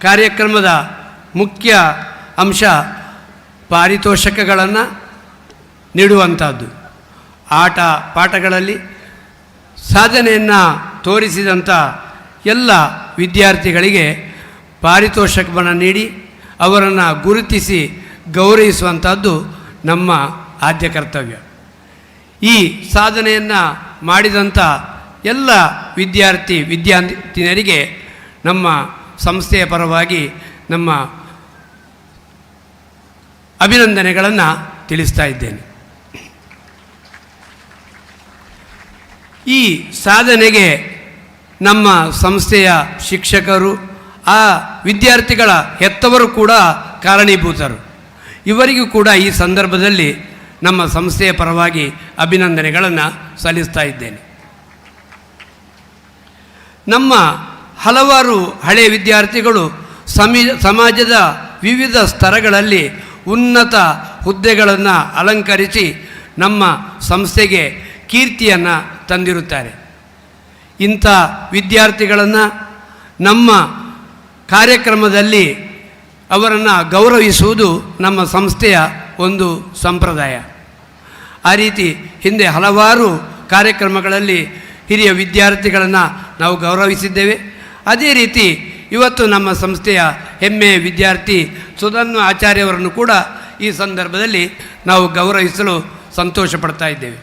ಕಾರ್ಯಕ್ರಮದ ಮುಖ್ಯ ಅಂಶ ಪಾರಿತೋಷಕಗಳನ್ನು ನೀಡುವಂಥದ್ದು. ಆಟ ಪಾಠಗಳಲ್ಲಿ ಸಾಧನೆಯನ್ನು ತೋರಿಸಿದಂಥ ಎಲ್ಲ ವಿದ್ಯಾರ್ಥಿಗಳಿಗೆ ಪಾರಿತೋಷಕವನ್ನು ನೀಡಿ ಅವರನ್ನು ಗುರುತಿಸಿ ಗೌರವಿಸುವಂಥದ್ದು ನಮ್ಮ ಆದ್ಯ ಕರ್ತವ್ಯ. ಈ ಸಾಧನೆಯನ್ನು ಮಾಡಿದಂಥ ಎಲ್ಲ ವಿದ್ಯಾರ್ಥಿನಿಯರಿಗೆ ನಮ್ಮ ಸಂಸ್ಥೆಯ ಪರವಾಗಿ ನಮ್ಮ ಅಭಿನಂದನೆಗಳನ್ನು ತಿಳಿಸ್ತಾ ಇದ್ದೇನೆ. ಈ ಸಾಧನೆಗೆ ನಮ್ಮ ಸಂಸ್ಥೆಯ ಶಿಕ್ಷಕರು, ಆ ವಿದ್ಯಾರ್ಥಿಗಳ ಹೆತ್ತವರು ಕೂಡ ಕಾರಣೀಭೂತರು. ಇವರಿಗೂ ಕೂಡ ಈ ಸಂದರ್ಭದಲ್ಲಿ ನಮ್ಮ ಸಂಸ್ಥೆಯ ಪರವಾಗಿ ಅಭಿನಂದನೆಗಳನ್ನು ಸಲ್ಲಿಸ್ತಾ ಇದ್ದೇನೆ. ನಮ್ಮ ಹಲವಾರು ಹಳೆಯ ವಿದ್ಯಾರ್ಥಿಗಳು ಸಮಾಜದ ವಿವಿಧ ಸ್ತರಗಳಲ್ಲಿ ಉನ್ನತ ಹುದ್ದೆಗಳನ್ನು ಅಲಂಕರಿಸಿ ನಮ್ಮ ಸಂಸ್ಥೆಗೆ ಕೀರ್ತಿಯನ್ನು ತಂದಿರುತ್ತಾರೆ. ಇಂಥ ವಿದ್ಯಾರ್ಥಿಗಳನ್ನು ನಮ್ಮ ಕಾರ್ಯಕ್ರಮದಲ್ಲಿ ಅವರನ್ನು ಗೌರವಿಸುವುದು ನಮ್ಮ ಸಂಸ್ಥೆಯ ಒಂದು ಸಂಪ್ರದಾಯ. ಆ ರೀತಿ ಹಿಂದೆ ಹಲವಾರು ಕಾರ್ಯಕ್ರಮಗಳಲ್ಲಿ ಹಿರಿಯ ವಿದ್ಯಾರ್ಥಿಗಳನ್ನು ನಾವು ಗೌರವಿಸಿದ್ದೇವೆ. ಅದೇ ರೀತಿ ಇವತ್ತು ನಮ್ಮ ಸಂಸ್ಥೆಯ ಹೆಮ್ಮೆಯ ವಿದ್ಯಾರ್ಥಿ ಸುಧನ್ವ ಆಚಾರ್ಯವರನ್ನು ಕೂಡ ಈ ಸಂದರ್ಭದಲ್ಲಿ ನಾವು ಗೌರವಿಸಲು ಸಂತೋಷ ಪಡ್ತಾ ಇದ್ದೇವೆ.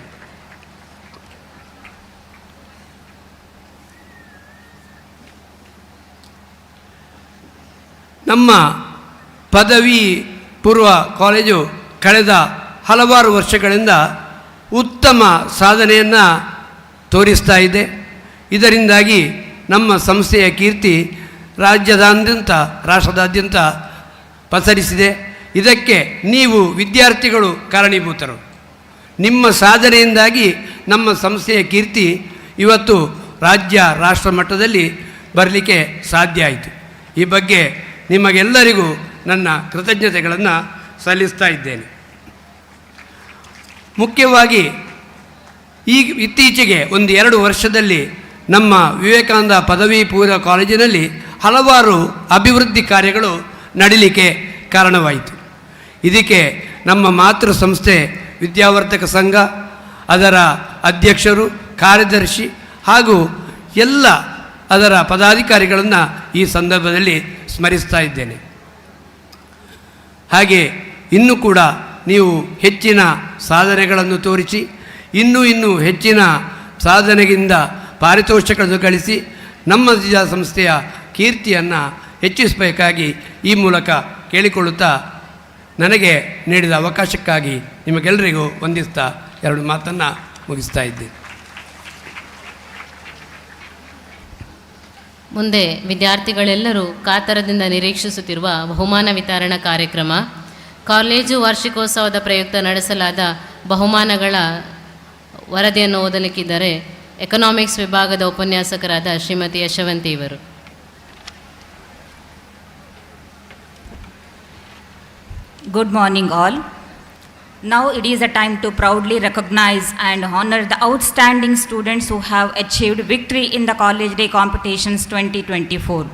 ನಮ್ಮ ಪದವಿ ಪೂರ್ವ ಕಾಲೇಜು ಕಳೆದ ಹಲವಾರು ವರ್ಷಗಳಿಂದ ಉತ್ತಮ ಸಾಧನೆಯನ್ನು ತೋರಿಸ್ತಾ ಇದೆ. ಇದರಿಂದಾಗಿ ನಮ್ಮ ಸಂಸ್ಥೆಯ ಕೀರ್ತಿ ರಾಜ್ಯದಾದ್ಯಂತ ರಾಷ್ಟ್ರದಾದ್ಯಂತ ಪಸರಿಸಿದೆ. ಇದಕ್ಕೆ ನೀವು ವಿದ್ಯಾರ್ಥಿಗಳು ಕಾರಣೀಭೂತರು. ನಿಮ್ಮ ಸಾಧನೆಯಿಂದಾಗಿ ನಮ್ಮ ಸಂಸ್ಥೆಯ ಕೀರ್ತಿ ಇವತ್ತು ರಾಜ್ಯ ರಾಷ್ಟ್ರ ಮಟ್ಟದಲ್ಲಿ ಬರಲಿಕ್ಕೆ ಸಾಧ್ಯ ಆಯಿತು. ಈ ಬಗ್ಗೆ ನಿಮಗೆಲ್ಲರಿಗೂ ನನ್ನ ಕೃತಜ್ಞತೆಗಳನ್ನು ಸಲ್ಲಿಸ್ತಾ ಇದ್ದೇನೆ. ಮುಖ್ಯವಾಗಿ ಇತ್ತೀಚೆಗೆ 1-2 ವರ್ಷದಲ್ಲಿ ನಮ್ಮ ವಿವೇಕಾನಂದ ಪದವಿ ಪೂರ್ವ ಕಾಲೇಜಿನಲ್ಲಿ ಹಲವಾರು ಅಭಿವೃದ್ಧಿ ಕಾರ್ಯಗಳು ನಡೀಲಿಕ್ಕೆ ಕಾರಣವಾಯಿತು. ಇದಕ್ಕೆ ನಮ್ಮ ಮಾತೃ ಸಂಸ್ಥೆ ವಿದ್ಯಾವರ್ಧಕ ಸಂಘ, ಅದರ ಅಧ್ಯಕ್ಷರು, ಕಾರ್ಯದರ್ಶಿ ಹಾಗೂ ಎಲ್ಲ ಅದರ ಪದಾಧಿಕಾರಿಗಳನ್ನು ಈ ಸಂದರ್ಭದಲ್ಲಿ ಸ್ಮರಿಸ್ತಾ ಇದ್ದೇನೆ. ಹಾಗೆ ಇನ್ನೂ ಕೂಡ ನೀವು ಹೆಚ್ಚಿನ ಸಾಧನೆಗಳನ್ನು ತೋರಿಸಿ ಇನ್ನೂ ಹೆಚ್ಚಿನ ಸಾಧನೆಗಿಂದ ಪಾರಿತೋಷಕಗಳನ್ನು ಗಳಿಸಿ ನಮ್ಮ ಸಂಸ್ಥೆಯ ಕೀರ್ತಿಯನ್ನು ಹೆಚ್ಚಿಸಬೇಕಾಗಿ ಈ ಮೂಲಕ ಕೇಳಿಕೊಳ್ಳುತ್ತಾ ನನಗೆ ನೀಡಿದ ಅವಕಾಶಕ್ಕಾಗಿ ನಿಮಗೆಲ್ಲರಿಗೂ ವಂದಿಸ್ತಾ 2 ಮಾತನ್ನು ಮುಗಿಸ್ತಾ ಇದ್ದೇನೆ. ಮುಂದೆ ವಿದ್ಯಾರ್ಥಿಗಳೆಲ್ಲರೂ ಕಾತರದಿಂದ ನಿರೀಕ್ಷಿಸುತ್ತಿರುವ ಬಹುಮಾನ ವಿತರಣಾ ಕಾರ್ಯಕ್ರಮ. ಕಾಲೇಜು ವಾರ್ಷಿಕೋತ್ಸವದ ಪ್ರಯುಕ್ತ ನಡೆಸಲಾದ ಬಹುಮಾನಗಳ ವರದಿಯನ್ನು ಓದಲಿಕ್ಕಿದ್ದಾರೆ ಎಕನಾಮಿಕ್ಸ್ ವಿಭಾಗದ ಉಪನ್ಯಾಸಕರಾದ ಶ್ರೀಮತಿ ಯಶವಂತಿ ಇವರು. Good morning all. Now it is a time to proudly recognize and honor the outstanding students who have achieved victory in the College Day Competitions 2024.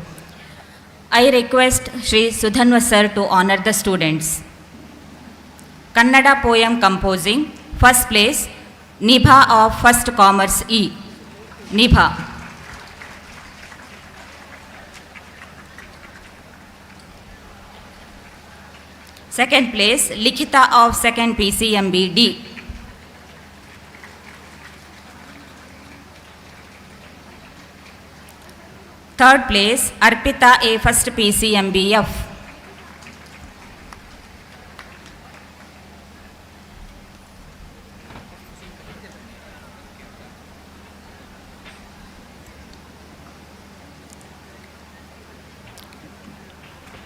I request Shri Sudhanva sir to honor the students. Kannada poem composing, first place, Nibha of First Commerce E. Nibha. Second place, Likhita of second PCMB D. Third place, Arpita A first PCMB F.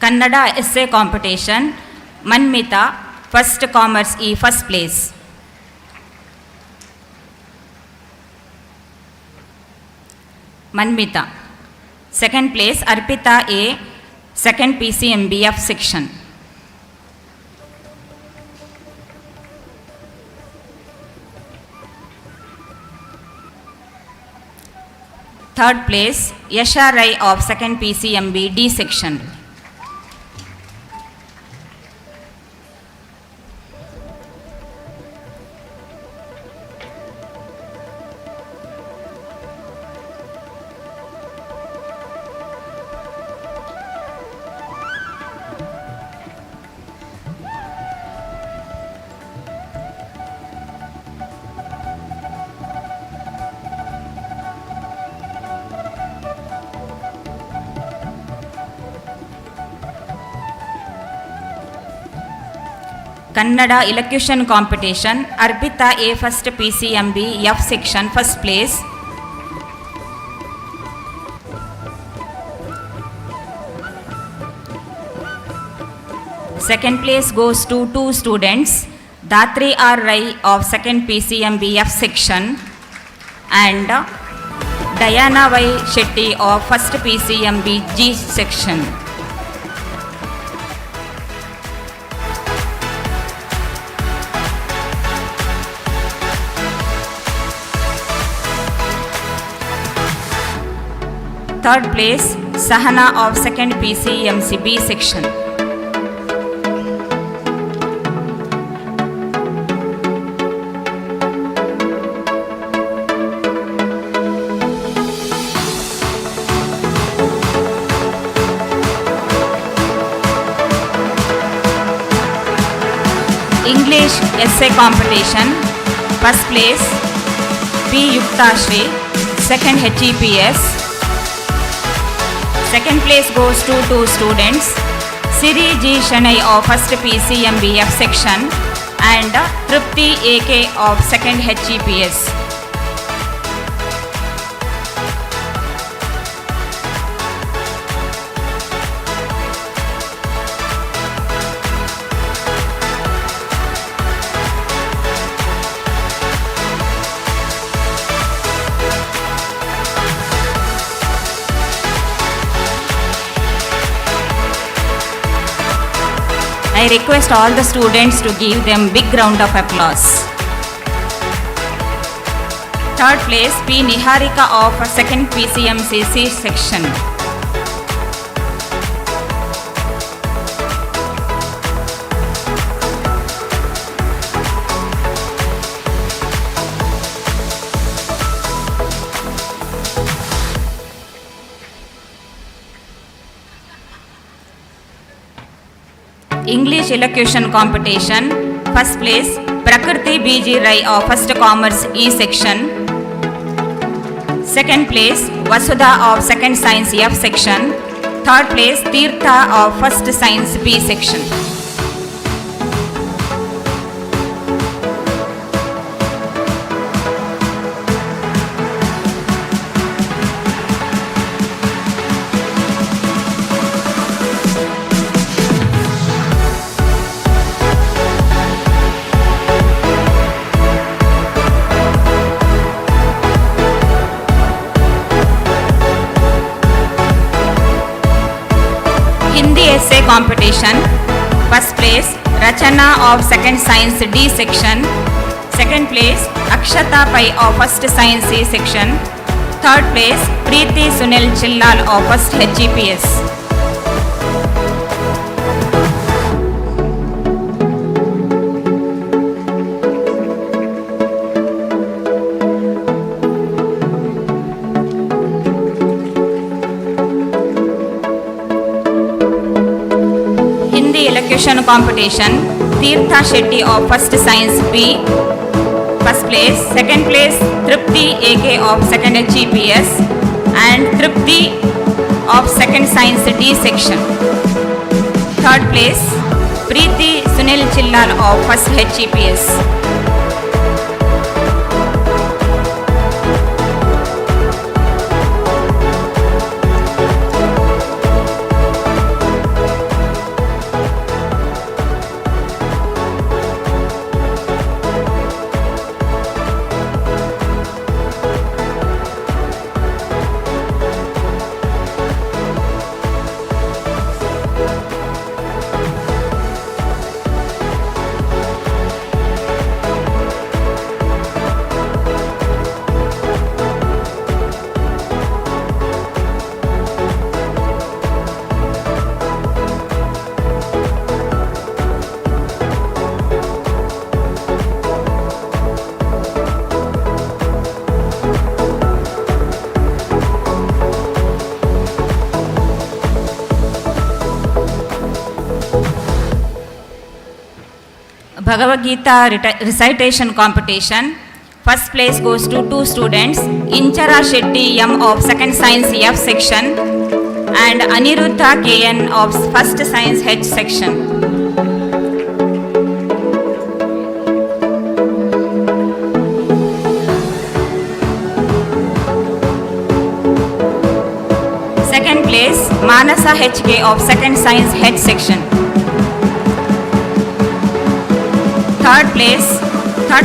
Kannada essay competition, Manmita, first Commerce E, first place. Manmita. Second place, Arpita A, second PCMBF section. Third place, Yasha Rai of second PCMB D section. Kannada elocution competition, Arpita A first PCMB F section, first place. Second place goes to 2 students, Datri R Rai of second PCMB F section and Diana Y Shetty of first PCMB G section. Third place, Sahana of second PCMC B section. English essay competition, first place, P. Yukta Shri, second HEPS. Second place goes to 2 students, Siri G. Shanai of first PCMBF section and Trupti AK of second HEPS. I request all the students to give them big round of applause. Third place, P. Niharika of second PCMCC section. English elocution competition. First place, Prakriti B.G. Rai of First Commerce E section. Second place, Vasudha of Second Science F section. Third place, Tirtha of First Science B section. Hindi essay competition. First place, Rachana of Second Science D section. Second place, Akshata Pai of First Science C section. Third place, Preeti Sunil Chillal of First HGPS. Hindi elocution competition. Tirtha Shetty of First Science B, first place. Second place, Tripti AK of Second HGPS and Tripti of Second Science D section. Third place, Preeti Sunil Chillal of First HGPS. Bhagavad Gita recitation competition. First place goes to two students, Inchara Shetty M of Second Science F section and Aniruddha KN of First Science H section. Second place, Manasa HK of Second Science H section. Third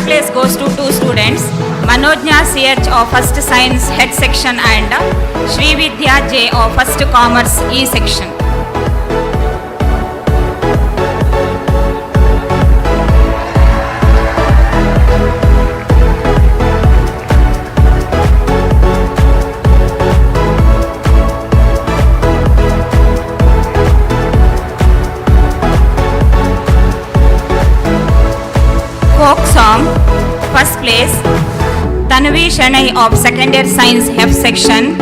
place goes to two students, Manojna CH of First Science Head section and Srividya J of First Commerce E section. Folk song. First place, Tanvi Shanai of Second Year Science F section.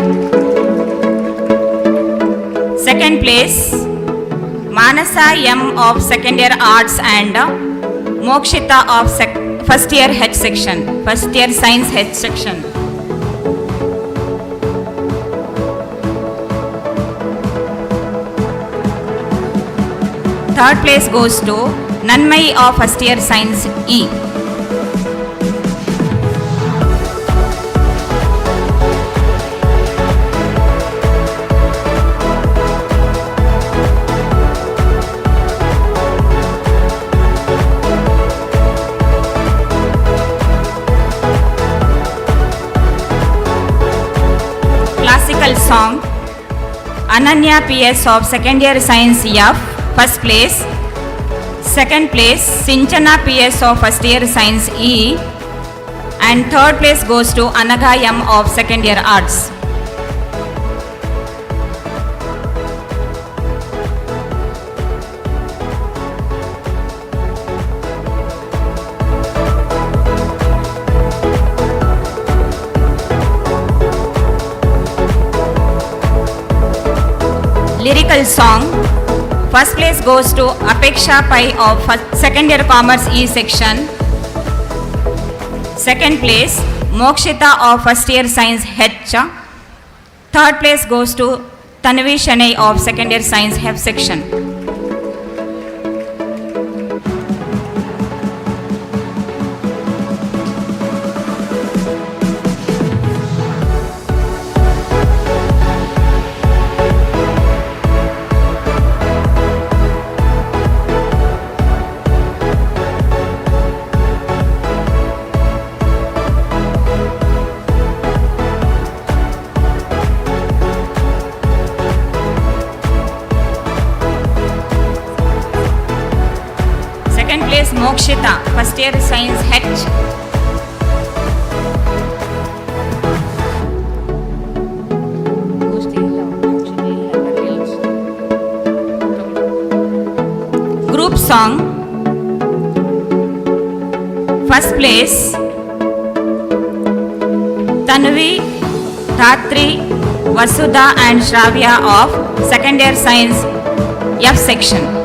Second place, Manasa M of Second Year Arts and Mokshita of First Year H section, First Year Science H section. Third place goes to Nanmai of First Year Science E. Classical song, Ananya PS of Second Year Science F, first place. Second place, Sinchana PS of First Year Science E. And third place goes to Anaga M of Second Year Arts. Lyrical song, First place goes to Apeksha Pai of second year commerce E section. Second place Mokshita of first year science H. Third place goes to Tanvi Shanai of second year science F section. Second place Mokshita, first year science H. Group song. First place Tanvi, Dhatri, Vasudha and Shravya of second year science F section.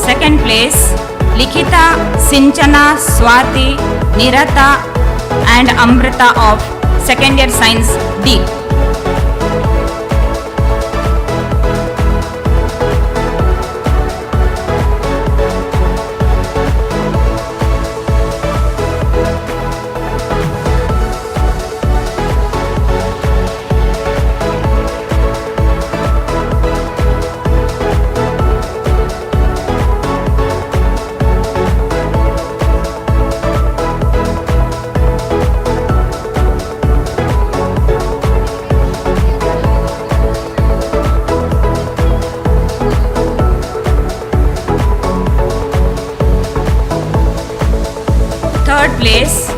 Second place Likhita, Sinchana, Swati, Nirata and Amrita of second year science D. Third place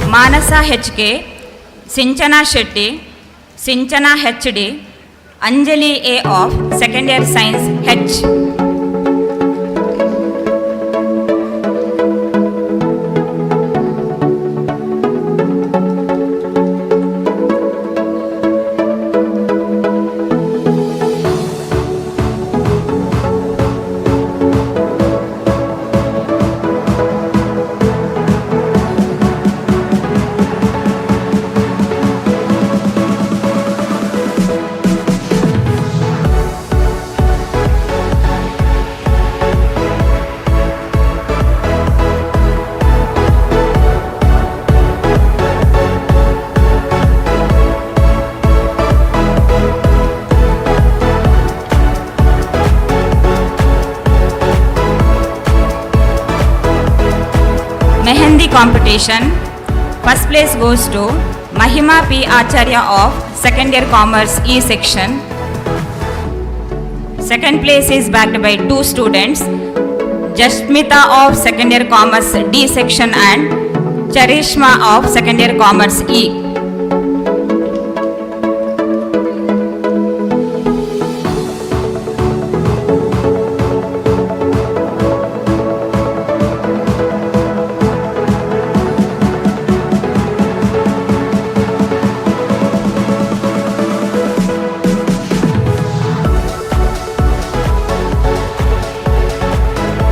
Manasa HK, Sinchana Shetty, Sinchana HD, Anjali A of second year science H. Mehendi competition. First place goes to Mahima P. Acharya of second year commerce E section. Second place is backed by two students, Jasmita of second year commerce D section and Charishma of second year commerce E.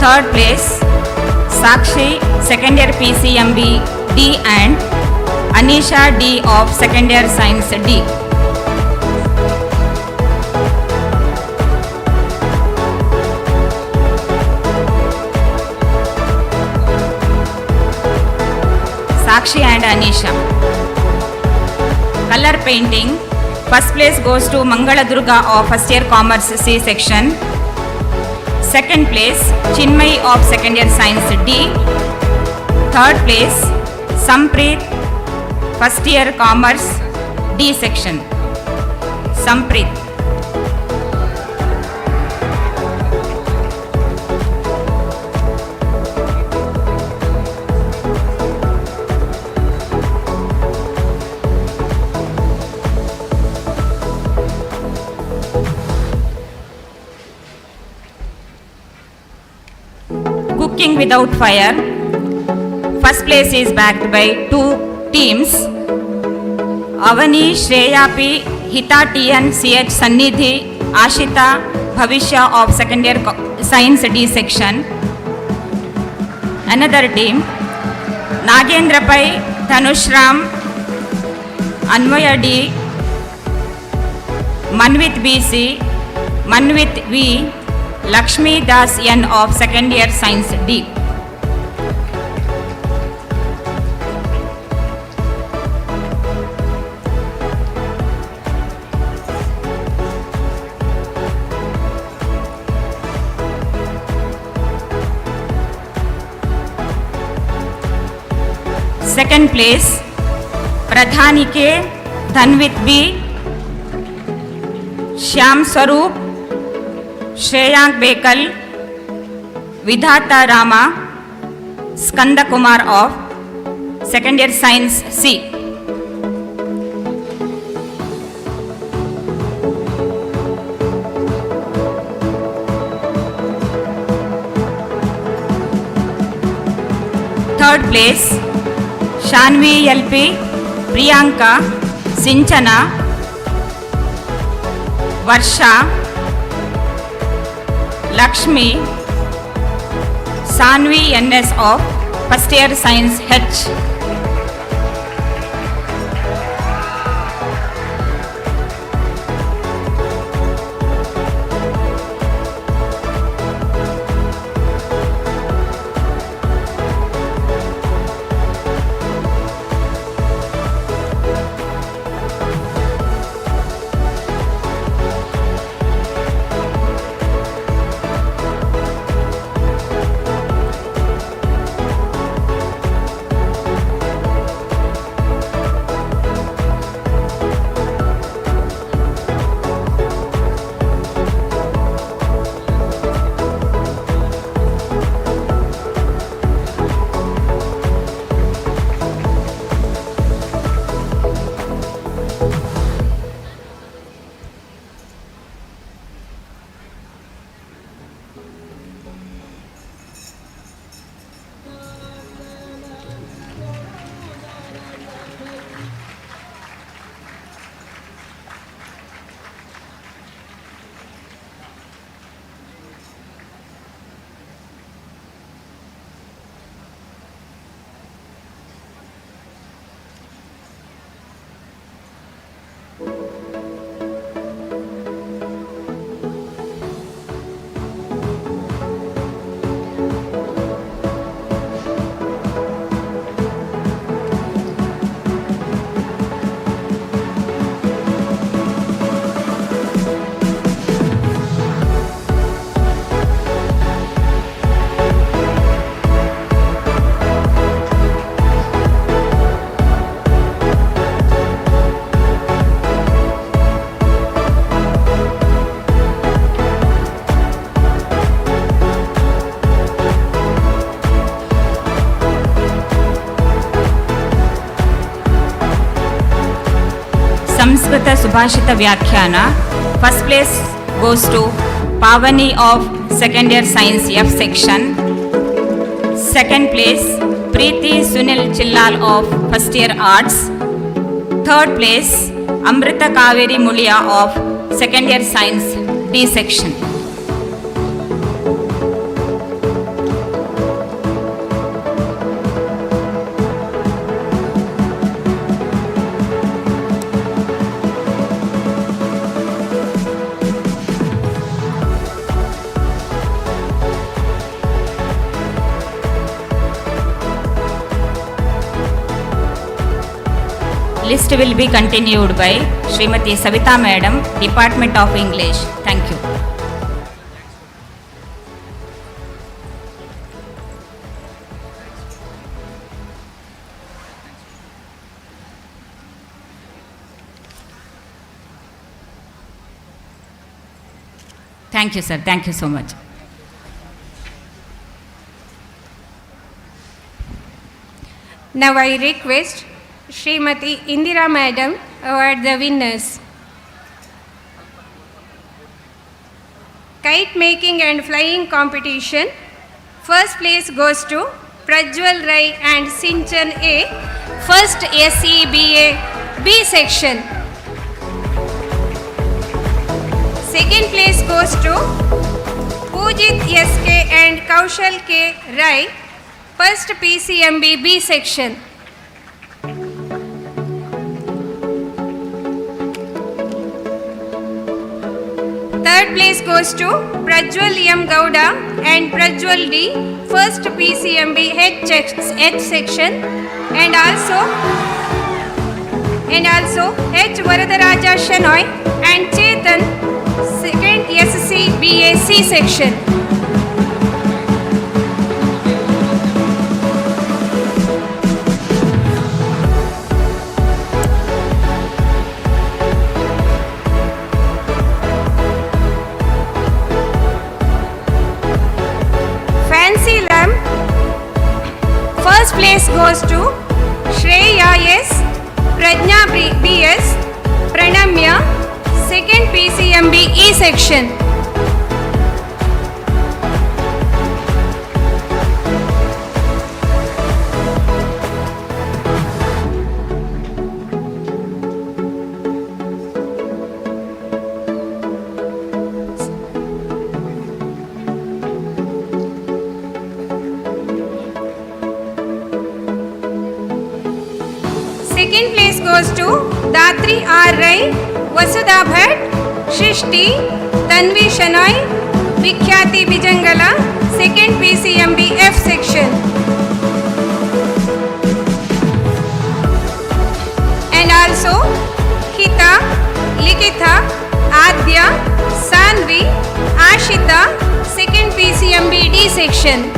Third place Sakshi, second year PCMB D and Anisha D of second year science D. Sakshi and Anisha. Color painting. First place goes to Mangala Durga of first year commerce C section. Second place Chinmay of second year science D. Third place Sampreet, first year commerce D section. Sampreet. Cooking without fire. First place is backed by 2 teams. Avani, Shreya P, Hita TN, CH Sannidhi, Ashita, Bhavishya of second year science D section. Another team, Nagendra Pai, Dhanushram, Anvaya D, Manvit BC, Manvit V, Lakshmi Das N of second year science D. Second place, Pradhani K, Dhanvit B, Shyam Swaroop, Shreyank Bekal, Vidhata Rama, Skanda Kumar of second year science C. Third place, Shanvi LP, Priyanka, Sinchana, Varsha, Lakshmi, Sanvi NS of first year science H. Sanskrit ಸುಭಾಷಿತ ವ್ಯಾಖ್ಯಾನ. First place goes to Pavani of second year science F section. Second place Preethi Sunil Chillal of first year arts. Third place Amrutha Kaveri Muliya of second year science D section. List will be continued by Srimati Savita Madam, Department of English. Thank you. Thank you, sir. Thank you so much. Now I request Srimati Indira Madam award the winners. Kite making and flying competition, First place goes to Prajwal Rai and Sinchan A, first SEBA B section. Second place goes to Pujit SK and Kaushal K Rai, first PCMB B section. Third place goes to Prajwal M Gowda and Prajwal D, first PCMB H section, and also H Varadaraja Shenoy and Chetan, second SC BA C section. Fancy Lamb, first place goes to Shreya S, Prajna BS, Pranamya, second PCMB E section. Second place goes to Datri R. Rai, Vasudha Bhatt, Shrishti, Tanvi Shanoy, Vikhyati Bijangala, second PCMB F section. And also Hita, Likitha, Adya, Sanvi, Ashita, second PCMB D section.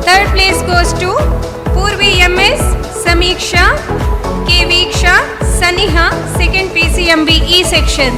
Third place goes to Purvi MS, Samiksha, K. Viksha, Saniha, second PCMB E section.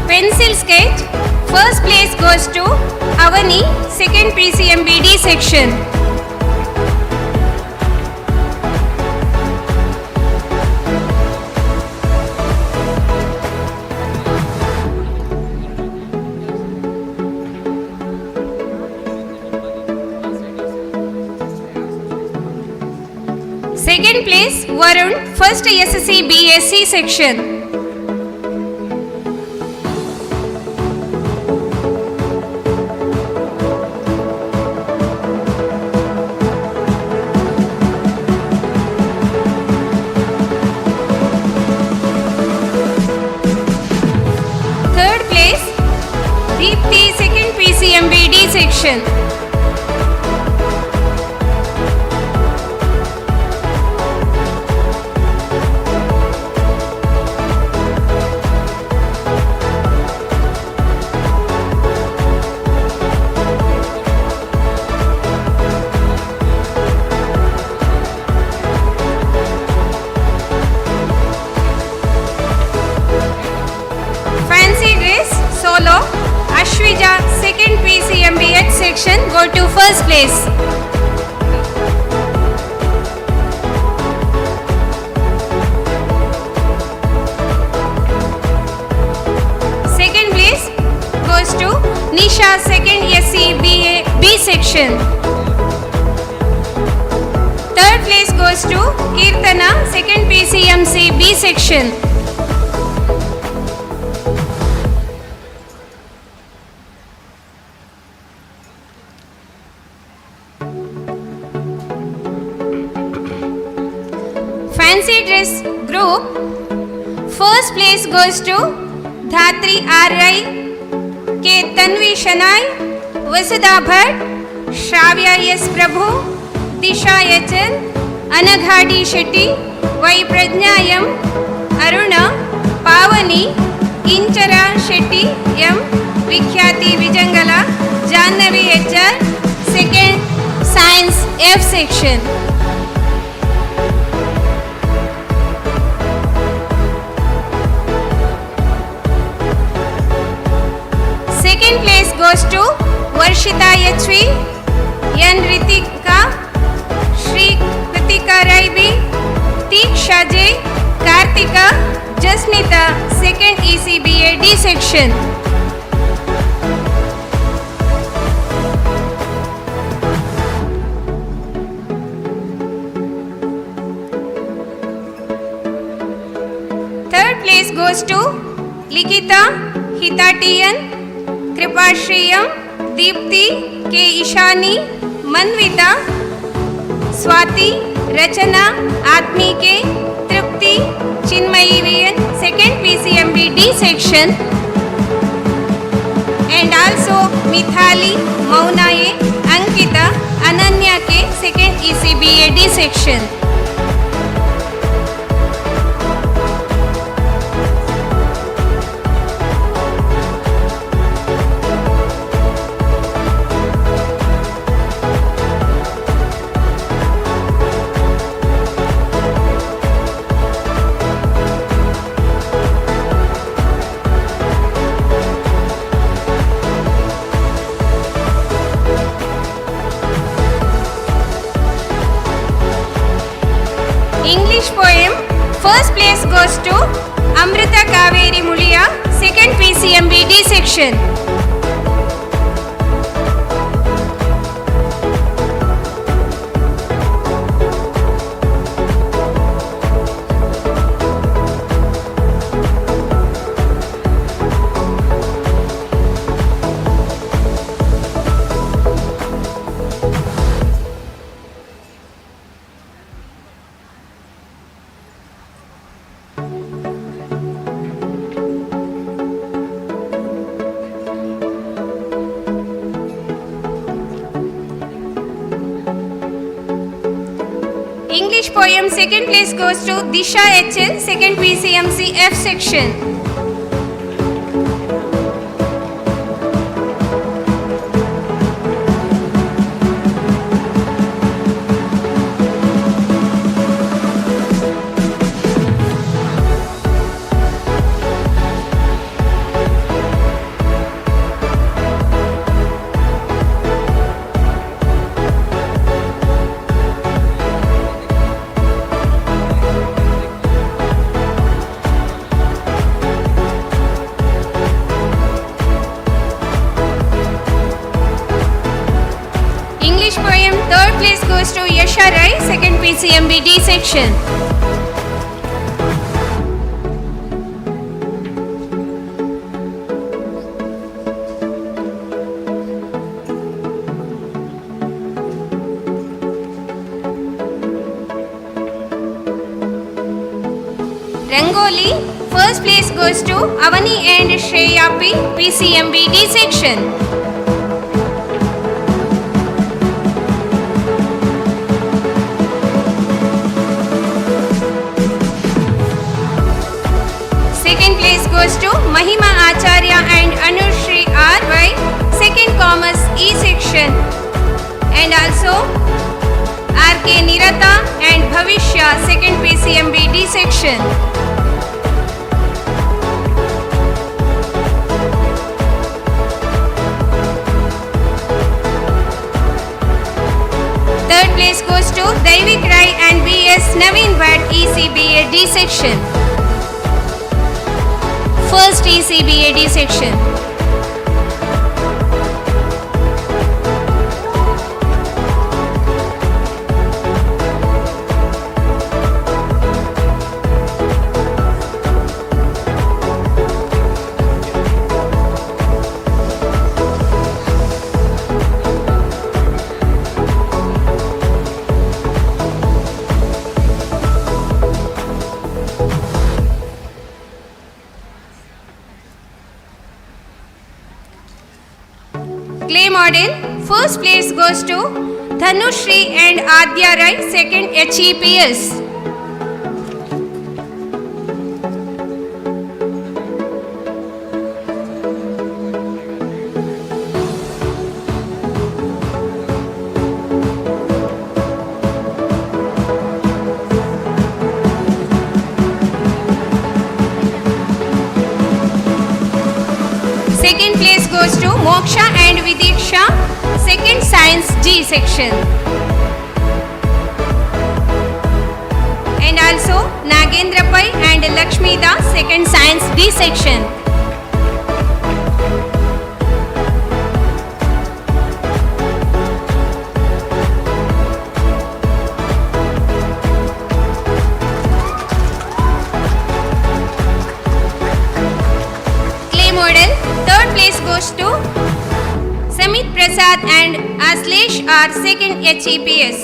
Pencil sketch, first place goes to Avani, second PCMB D section. Second place Varun, first SSC BSc section. Third place Deepthi, second PCMB D section. go to first place. Second place goes to Nisha, second SC BA B section. Third place goes to Kirtana, second PCMC B section. Fancy dress group, first place goes to Dhatri R.I., K. Tanvi Shanai, Vasudha Bhatt, Shravya S. Prabhu, Disha H.L., Anaghadi Shetty, Y. Prajna M., Aruna, Pavani, Inchara Shetty M., Vikhyati Vijangala, Jannavi H.R., second Science F section. Second place goes to Varshita H.V., N. Ritika, Shri Kritika Raibi, Tiksha J, Kartika, Jasnita, second ECBA D section. Third place goes to Likita, Hita T.N., Kripa Shriyam, Deepti, K. Ishani, Manvita, Swati, Rachana, Atmi K, Tripti, Chinmayi VN, second PCMB D section, and also Mithali, Mauna A, Ankita, Ananya K, second ECBA D section. English poem, first place goes to Amrita Kaveri Mulia, second PCMB D section. English poem, second place goes to Disha H.L., second PCMC F section. English poem, third place goes to Yasha Rai, second PCMB D section. Rangoli, first place goes to Avani and Shreya P, PCMB D section. Second place goes to Mahima Acharya and Anushri R.Y, second Commerce E section, and also R.K. Nirata and Bhavishya, second PCMB D section. section. First ECBAD section. Clay model, first place goes to Dhanushri and Adya Rai, second HEPS. Second place goes to Moksha and Vidiksha, second Science G section. And also Nagendra Pai and Lakshmi Das, second Science D section. Third place goes to Samit Prasad and Aslesh R, second HEPS.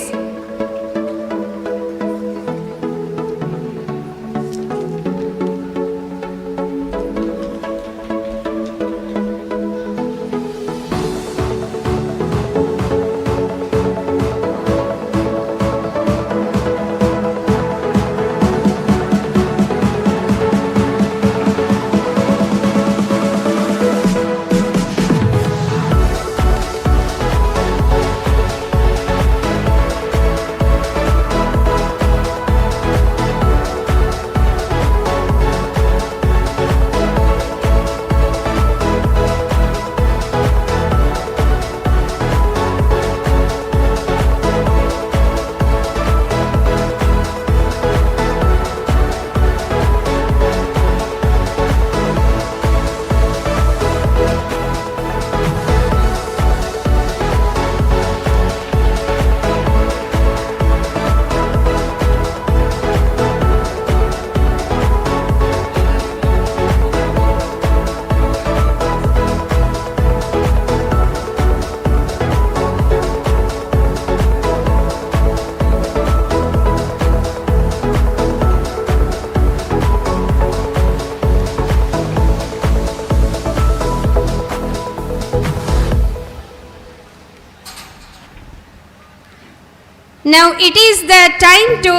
Now it is the time to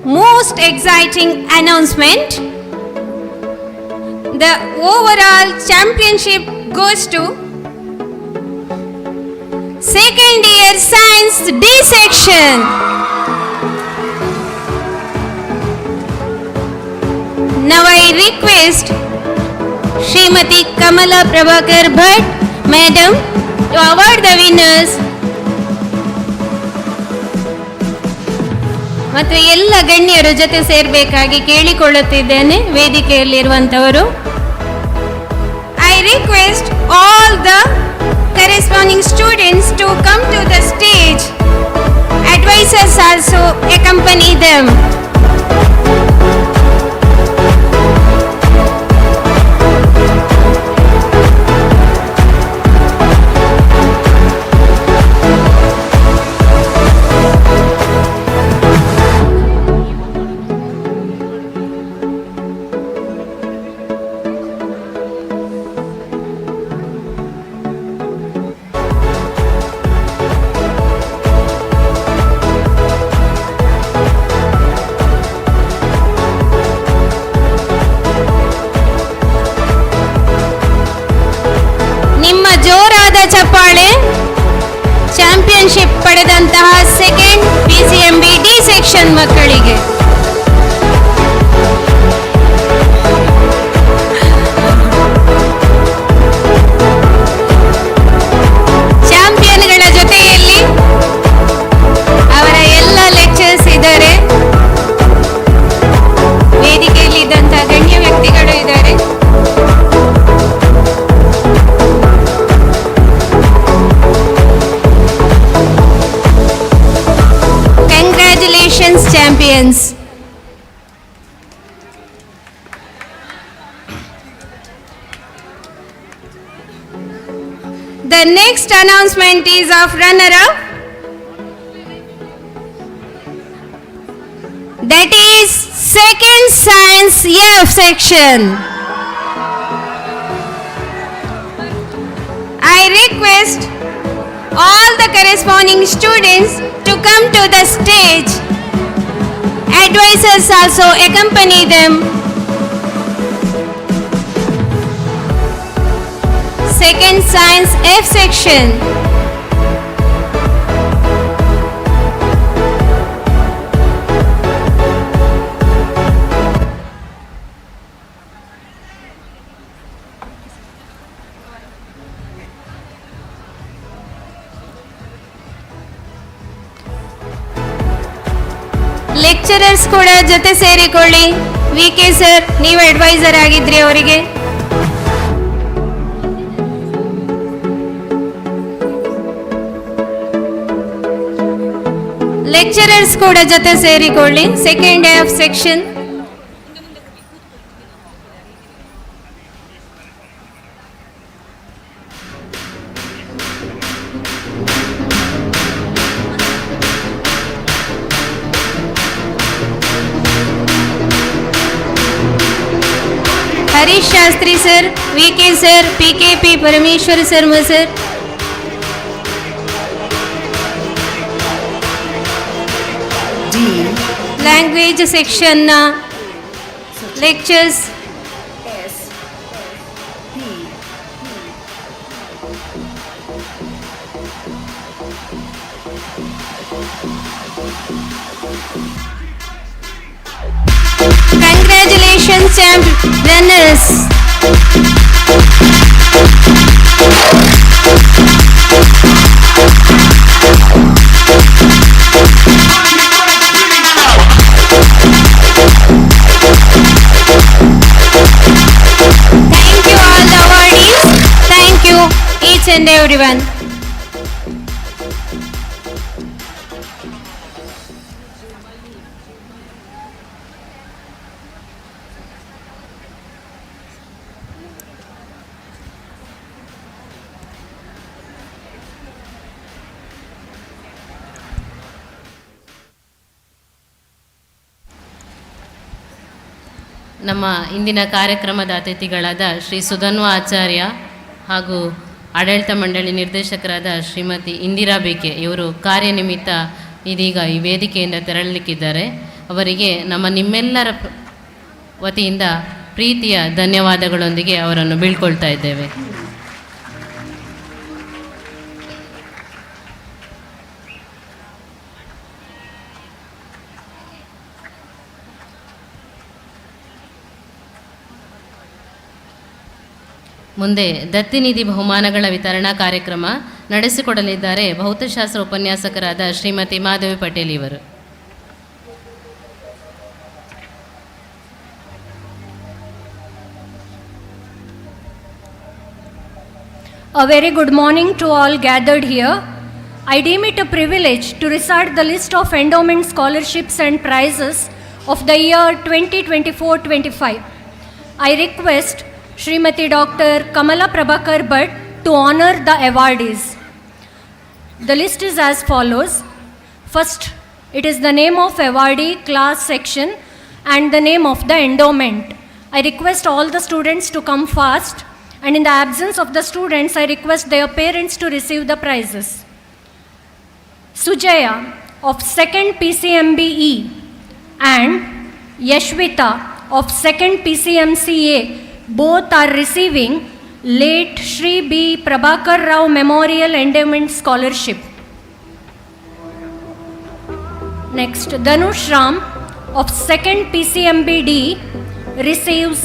most exciting announcement. The overall championship goes to second year Science D section. Now I request Srimati Kamala Prabhakar Bhatt, Madam, to award the winners. ಮತ್ತು ಎಲ್ಲ ಗಣ್ಯರ ಜೊತೆ ಸೇರಬೇಕಾಗಿ ಕೇಳಿಕೊಳ್ಳುತ್ತಿದ್ದೇನೆ ವೇದಿಕೆಯಲ್ಲಿರುವಂತವರು. I request all the corresponding students to come to the stage. Advisors also accompany them. The next announcement is of runner-up. That is second science F section. I request all the corresponding students to come to the stage. Advisors also accompany them. Second science F section. Lecturers ಕೂಡ ಜೊತೆ ಸೇರಿಕೊಳ್ಳಿ. VK ಸರ್, ನೀವು ಅಡ್ವೈಸರ್ ಆಗಿದ್ರಿ ಅವರಿಗೆ. ಲೆಕ್ಚರರ್ಸ್ ಕೂಡ ಜೊತೆ ಸೇರಿಕೊಳ್ಳಿ. Second F section. Harish Shastri sir, VK sir, PKP Parameshwar Sharma sir. Language section na lectures. Congratulations, champ runners. Thank you all the awardees. Thank you each and everyone. ನಮ್ಮ ಇಂದಿನ ಕಾರ್ಯಕ್ರಮದ ಅತಿಥಿಗಳಾದ ಶ್ರೀ ಸುಧನ್ವ ಆಚಾರ್ಯ ಹಾಗೂ ಆಡಳಿತ ಮಂಡಳಿ ನಿರ್ದೇಶಕರಾದ ಶ್ರೀಮತಿ ಇಂದಿರಾ ಬೇಕೆ ಇವರು ಕಾರ್ಯನಿಮಿತ್ತ ಇದೀಗ ಈ ವೇದಿಕೆಯಿಂದ ತೆರಳಲಿಕ್ಕಿದ್ದಾರೆ. ಅವರಿಗೆ ನಿಮ್ಮೆಲ್ಲರ ವತಿಯಿಂದ ಪ್ರೀತಿಯ ಧನ್ಯವಾದಗಳೊಂದಿಗೆ ಅವರನ್ನು ಬೀಳ್ಕೊಳ್ತಾ ಇದ್ದೇವೆ. ಮುಂದೆ ದತ್ತಿನಿಧಿ ಬಹುಮಾನಗಳ ವಿತರಣಾ ಕಾರ್ಯಕ್ರಮ ನಡೆಸಿಕೊಡಲಿದ್ದಾರೆ ಭೌತಶಾಸ್ತ್ರ ಉಪನ್ಯಾಸಕರಾದ ಶ್ರೀಮತಿ ಮಾಧವಿ ಪಟೇಲ್ ಇವರು. A very good morning to all gathered here. I deem it a privilege to recite the list of endowment scholarships and prizes of the year 2024-25. I request Srimati Dr. Kamala Prabhakar Bhatt to honor the awardees. The list is as follows. First, it is the name of awardee, class, section and the name of the endowment. I request all the students to come fast, and in the absence of the students, I request their parents to receive the prizes. Sujaya of 2nd PCMBE and Yashvita of 2nd PCMCA both are receiving late Shri B. Prabhakar Rao Memorial Endowment Scholarship. Next, Dhanush Ram of 2nd PCMBD receives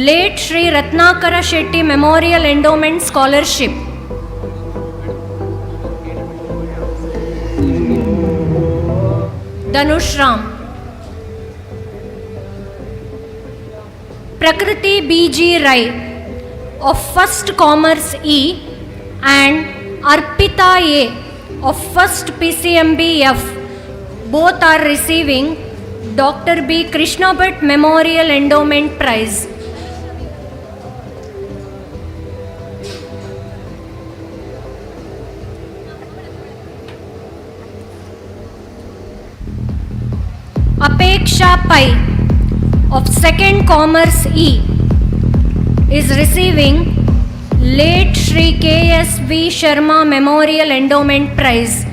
late Shri Ratnakara Shetty Memorial Endowment Scholarship. Dhanush Ram. Prakriti B.G. Rai of 1st Commerce E and Arpita A of 1st PCMB-F both are receiving Dr. B. Krishna Bhatt Memorial Endowment Prize. Apeksha Pai of 2nd Commerce E is receiving late Shri K.S.V. Sharma Memorial Endowment Prize.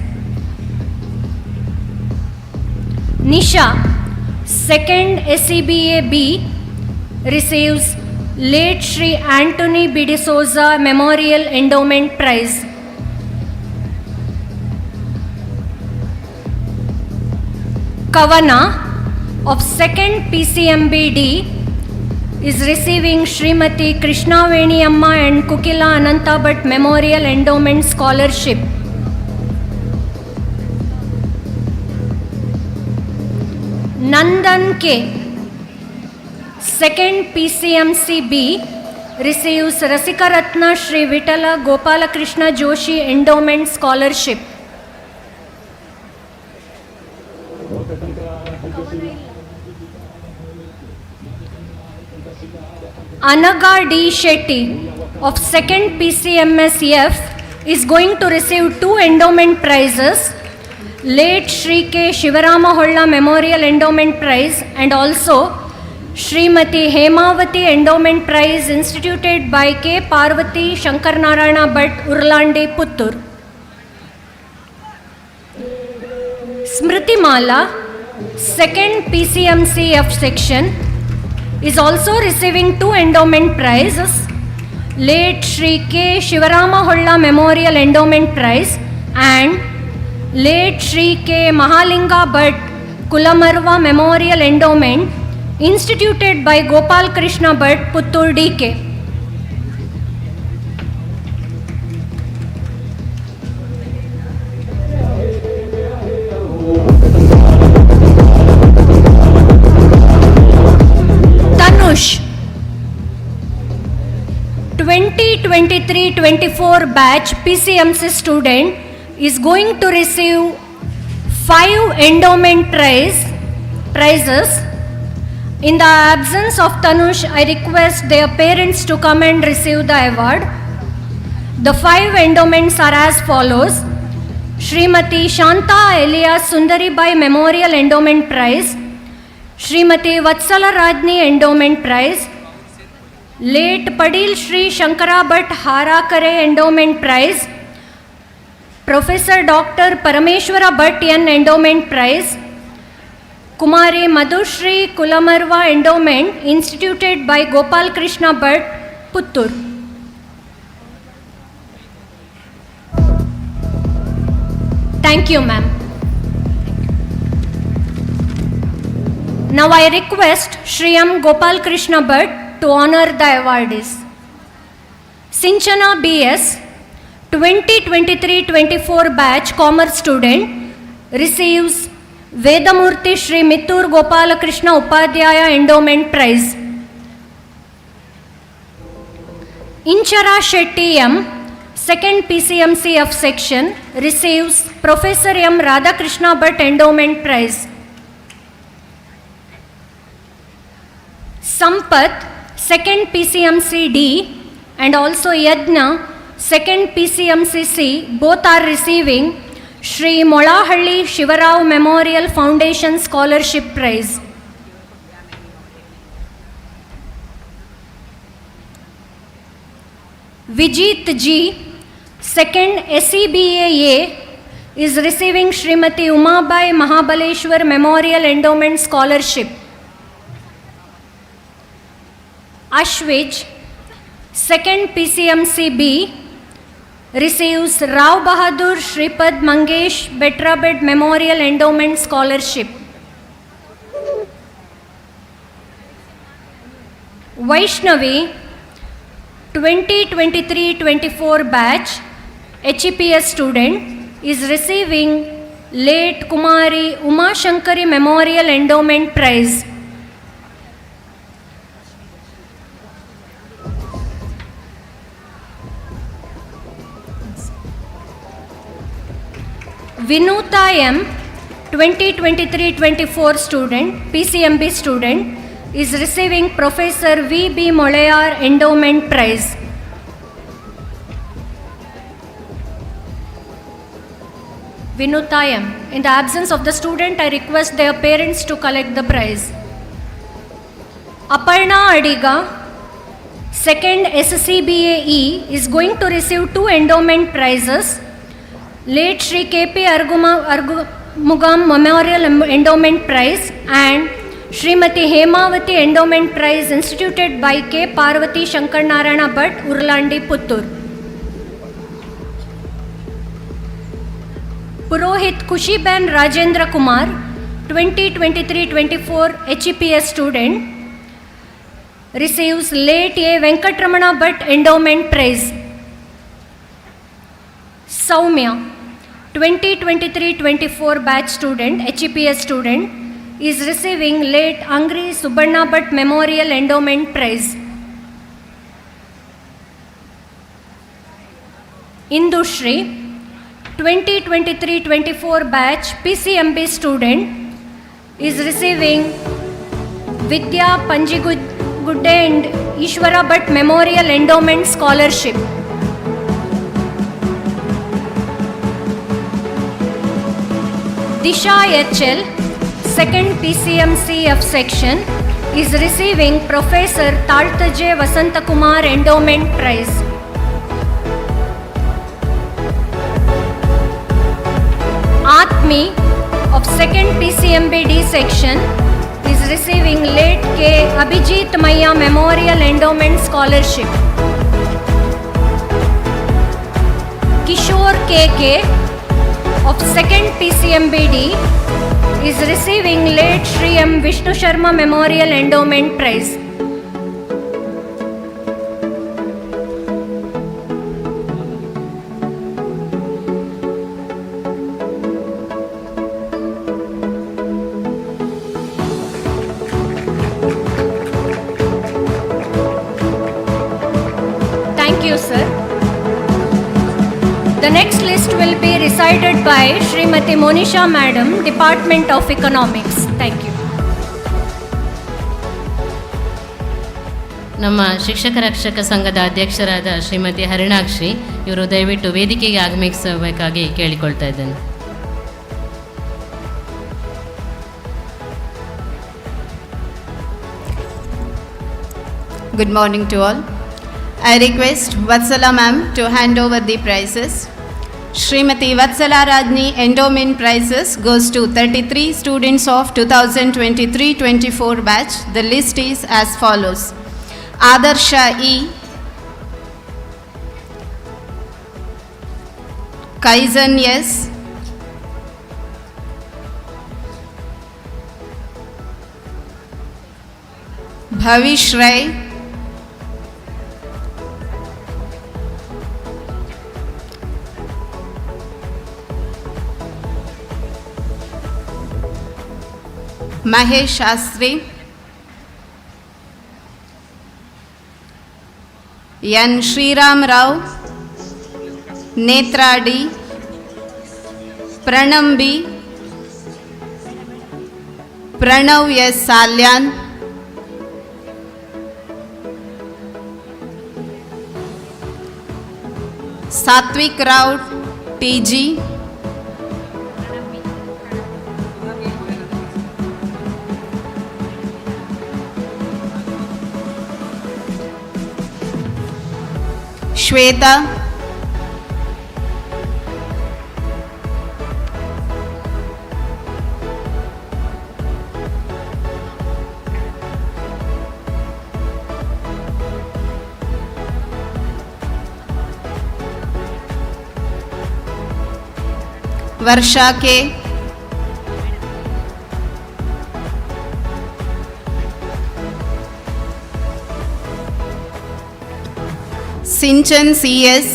Nisha, 2nd SCBA B, receives late Shri Anthony B. D'Souza Memorial Endowment Prize. Kavana of 2nd PCMBD is receiving Srimati Krishnaveni Amma and Kukila Ananta Bhatt Memorial Endowment Scholarship. Nandan K, 2nd PCMC B, receives Rasikaratna Shri Vitala Gopalakrishna Joshi Endowment Scholarship. Anaga D. Shetty of 2nd PCMSF is going to receive 2 endowment prizes, late Shri K. Shivarama Holla Memorial Endowment Prize and also Srimati Hemavati Endowment Prize instituted by K. Parvati Shankarnarayana Bhatt Urlande Puttur. Smriti Mala, 2nd PCMCF section, is also receiving 2 endowment prizes, late Shri K. Shivarama Holla Memorial Endowment Prize and late Shri K. Mahalinga Bhatt Kulamarva Memorial Endowment instituted by Gopal Krishna Bhatt Puttur DK. Tanush, 2023-24 batch PCMC student, is going to receive 5 endowment prizes. In the absence of Tanush, I request their parents to come and receive the award. The 5 endowments are as follows: Srimati Shanta Elias Sundaribai Memorial Endowment Prize, Srimati Vatsala Rajni Endowment Prize, late Padil Shri Shankara Bhatt Harakare Endowment Prize, Professor Dr. Parameshwara Bhatt N Endowment Prize, Kumari Madhushri Kulamarva Endowment instituted by Gopal Krishna Bhatt Puttur. Thank you, ma'am. Now I request Shri M. Gopal Krishna Bhatt to honor the awardees. Sinchana BS, 2023-24 batch commerce student, receives Vedamurti Shri Mittur Gopalakrishna Upadhyaya Endowment Prize. Inchara Shetty M, 2nd PCMCF section, receives Professor M. Radhakrishna Bhatt Endowment Prize. Sampath, 2nd PCMC D, and also Yadna, 2nd PCMCC, both are receiving Shri Molahalli Shivarao Memorial Foundation Scholarship Prize. Vijit G, 2nd SCBA is receiving Srimati Umabai Mahabaleshwar Memorial Endowment Scholarship. Ashwij, 2nd PCMC B, receives Rao Bahadur Shripad Mangesh Betrabed Memorial Endowment Scholarship. Vaishnavi, 2023-24 batch HEPS student, is receiving late Kumari Uma Shankari Memorial Endowment Prize. Vinuta M, 2023-24 student, PCMB student, is receiving Professor V.B. Molayar Endowment Prize. Vinuta M. In the absence of the student, I request their parents to collect the prize. Aparna Adiga, 2nd SCBAE, is going to receive 2 endowment prizes. Late Shri KP Argumugam Memorial Endowment Prize and Srimati Hemavati Endowment Prize instituted by K. Parvati Shankar Narayana Bhatt, Urlandi, Puttur. Purohit Kushiben Rajendra Kumar, 2023-24 HEPS student, receives late A. Venkatramana Bhatt Endowment Prize. Saumya, 2023-24 batch student, HEPS student, is receiving late Angri Subarna Bhatt Memorial Endowment Prize. Indushri, 2023-24 batch PCMB student, is receiving Vidya Panjigudde and Ishwara Bhatt Memorial Endowment Scholarship. Disha HL, 2nd PCMCF section, is receiving Professor Taltaje Vasantakumar Endowment Prize. Atmi of 2nd PCMBD section is receiving late K. Abhijit Maya Memorial Endowment Scholarship. Kishore KK of 2nd PCMBD is receiving late Shri M. Vishnu Sharma Memorial Endowment Prize. Thank you, sir. The next list will be recited by Srimati Monisha Madam, Department of Economics. Thank you. ನಮ್ಮ ಶಿಕ್ಷಕ ರಕ್ಷಕ ಸಂಘದ ಅಧ್ಯಕ್ಷರಾದ ಶ್ರೀಮತಿ ಹರಿಣಾಕ್ಷಿ ಇವರು ದಯವಿಟ್ಟು ವೇದಿಕೆಗೆ ಆಗಮಿಸಬೇಕಾಗಿ ಕೇಳಿಕೊಳ್ತಾ ಇದ್ದೇನೆ. Good morning to all. I request Vatsala ma'am to hand over the prizes. Srimati Vatsala Rajni Endowment Prizes goes to 33 students of 2023-24 batch. The list is as follows. Adarsha E, Kaizan S, Bhavish Rai, Mahesh Shastri, Yan Shriram Rao, Netra D, Pranam B, Pranav S. Salyan, Satvik Rao TG, Shweta, Varsha K, Sinchan CS,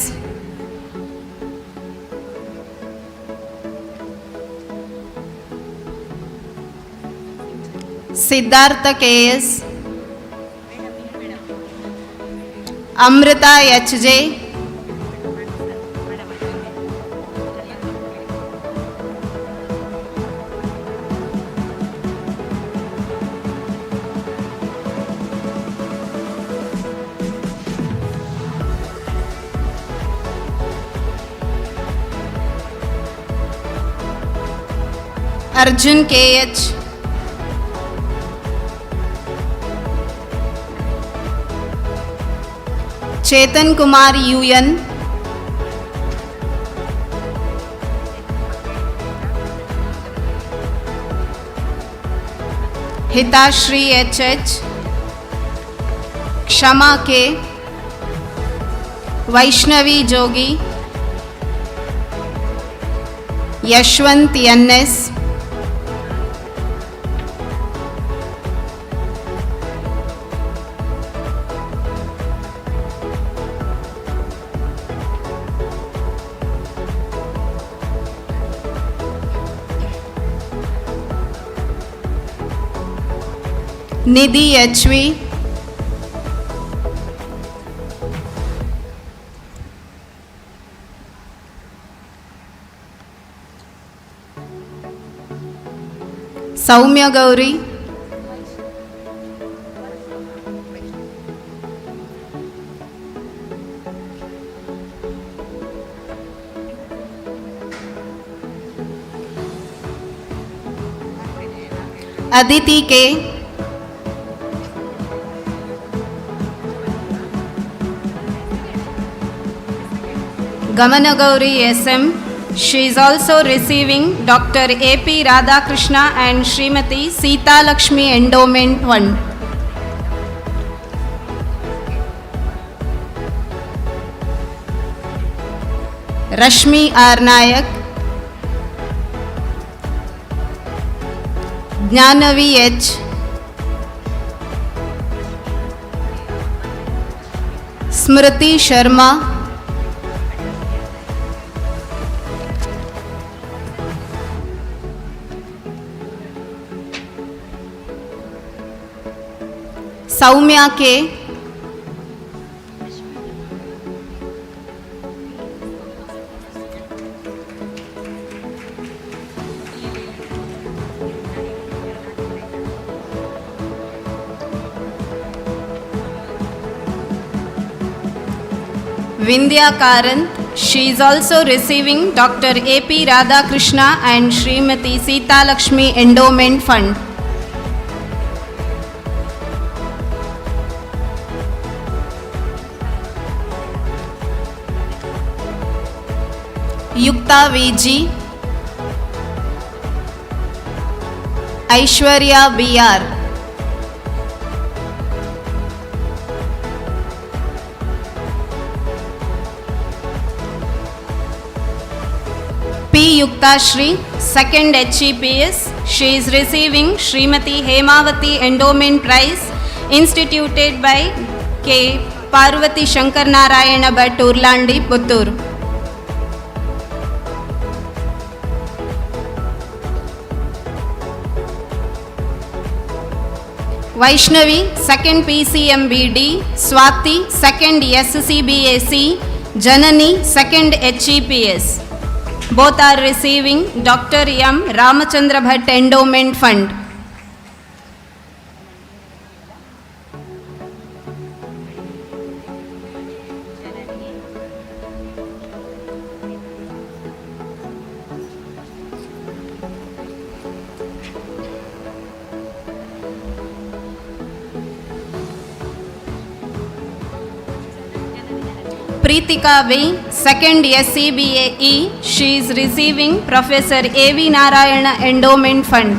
Siddhartha KS, Amrita HJ, Arjun KH, Chetan Kumar UN, Hitashri HH, Kshama K, Vaishnavi Jogi, Yashwant NS, Nidhi HV, Saumya Gauri, Aditi K, Gamanagauri SM. She is also receiving Dr. A.P. Radhakrishna and Srimati Sita Lakshmi Endowment Fund. Rashmi R. Nayak, Jnanavi H, Smriti Sharma, Saumya K, Vindhya Karanth. She is also receiving Dr. A.P. Radhakrishna and Srimati Sita Lakshmi Endowment Fund. Yukta VG, Aishwarya BR, P. Yuktashri, 2nd HEPS. She is receiving Srimati Hemavati Endowment Prize instituted by K. Parvati Shankar Narayana Bhatt Urlandi, Puttur. Vaishnavi, 2nd PCMBD, Swati, 2nd SCBAC, Janani, 2nd HEPS. Both are receiving Dr. M. Ramachandra Bhatt Endowment Fund. Preetika V, 2nd SCBAE. She is receiving Professor A.V. Narayana Endowment Fund.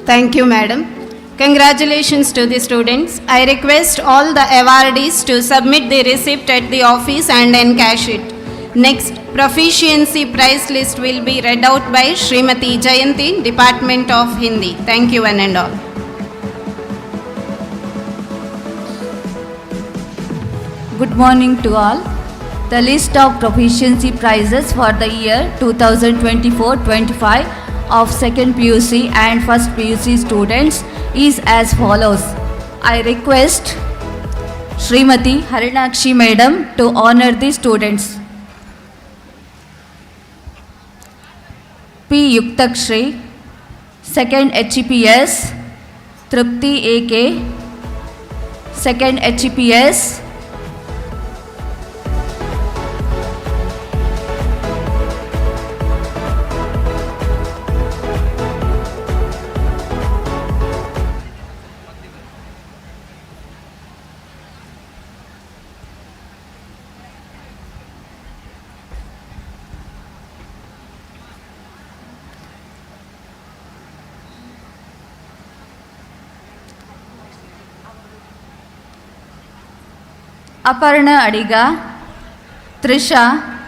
Thank you, madam. Congratulations to the students. I request all the awardees to submit the receipt at the office and encash it. Next, proficiency prize list will be read out by Srimati Jayanti, Department of Hindi. Thank you one and all. Good morning to all. The list of proficiency prizes for the year 2024-25 of second PUC and first PUC students is as follows. I request Srimati Harinakshi Madam to honor the students. P. Yuktakshri, second HEPS, Trupti AK, second HEPS, Aparna Adiga, Trisha,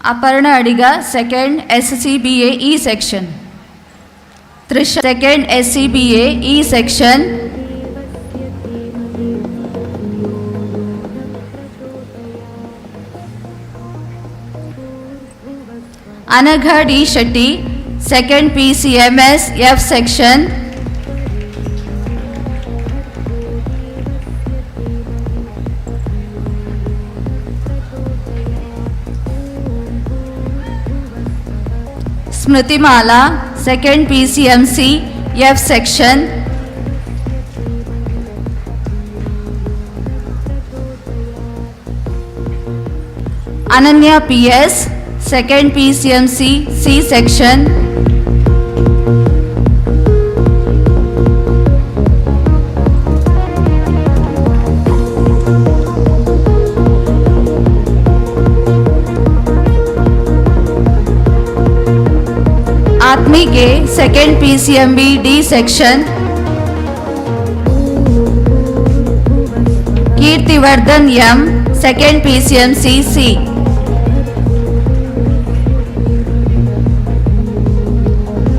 Aparna Adiga, second SCBA E section. Trisha, second SCBA E section. Anagha D. Shetty, second PCMS F section. Smriti Mala, second PCMC F section. Ananya PS, second PCMC C section. Atmi K, second PCMB D section. Kirtivardhan M, second PCMC C.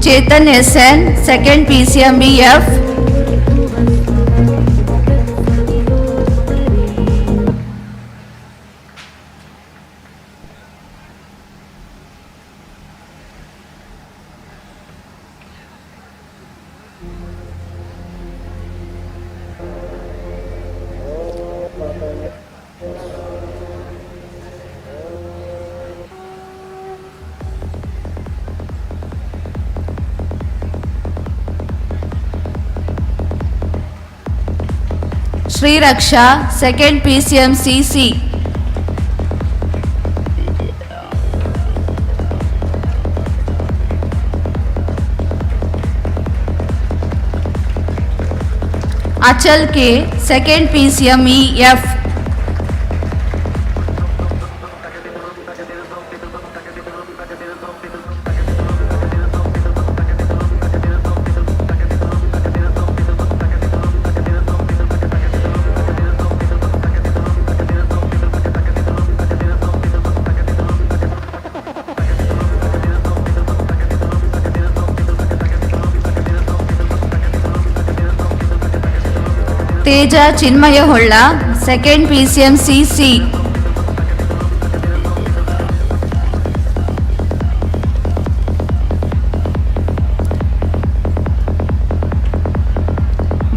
Chetan SN, second PCMB F. Sri Raksha, second PCMC C. Achal K, second PCME F. Teja Chinmaya Holla, second PCMC C.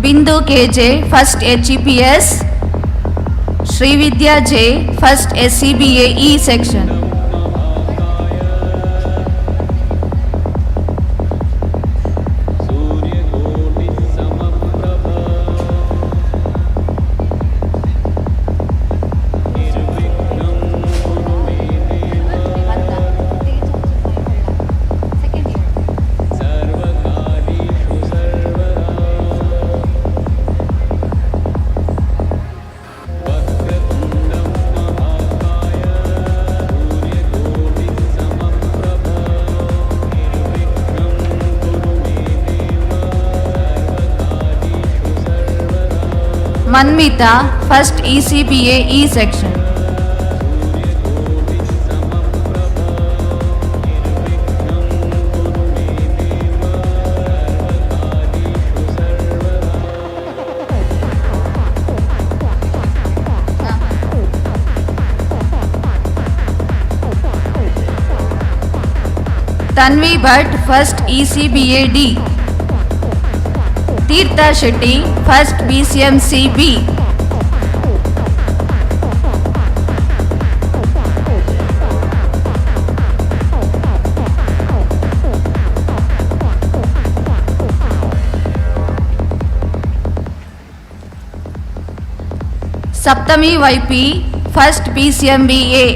Bindu KJ, first HEPS. Srividya J, first SCBA E section. Manmita, first ECBA E section. Tanvi Bhatt, first ECBAD. Tirtha Shetty, first BCMCB. Saptami YP, first PCMBA.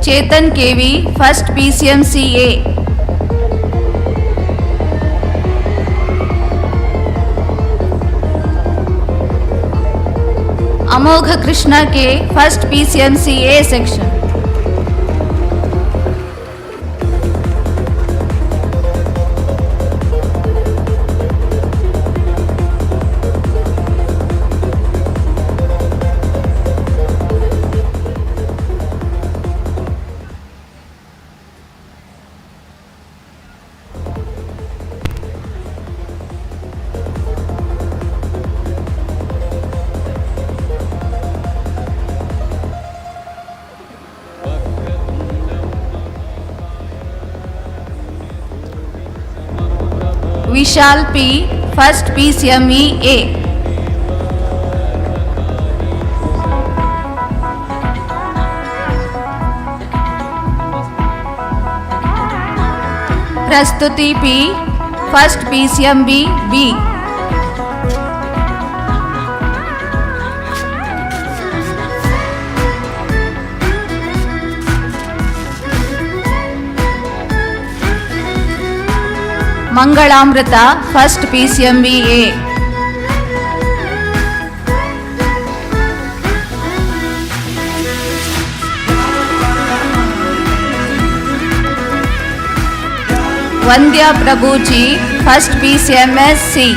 Chetan KV, first PCMCA. Amogha Krishna K, first PCMCA section. Vishal P, first PCME A. Prastuti P, first PCMB B. Mangalamrita, first PCMB A. Vandya Prabhuji, first PCMS C.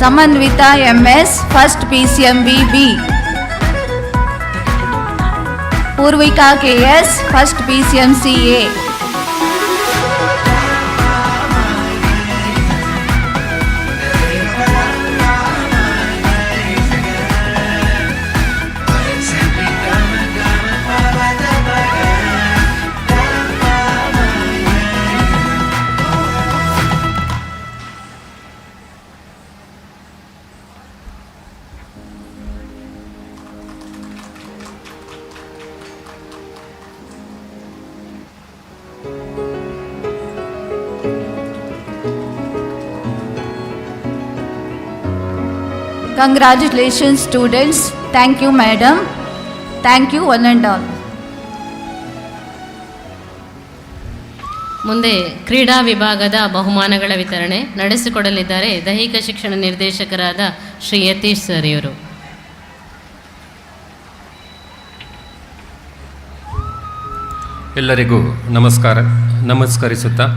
Samanvita MS, first PCMB B. Purvika KS, first PCMC A. Congratulations students. Thank you madam. Thank you one and all. ಮುಂದೆ ಕ್ರೀಡಾ ವಿಭಾಗದ ಬಹುಮಾನಗಳ ವಿತರಣೆ ನಡೆಸಿಕೊಡಲಿದ್ದಾರೆ ದೈಹಿಕ ಶಿಕ್ಷಣ ನಿರ್ದೇಶಕರಾದ ಶ್ರೀ ಯತೀಶ್ ಸರ್ ಇವರು. ಎಲ್ಲರಿಗೂ ನಮಸ್ಕರಿಸುತ್ತಾ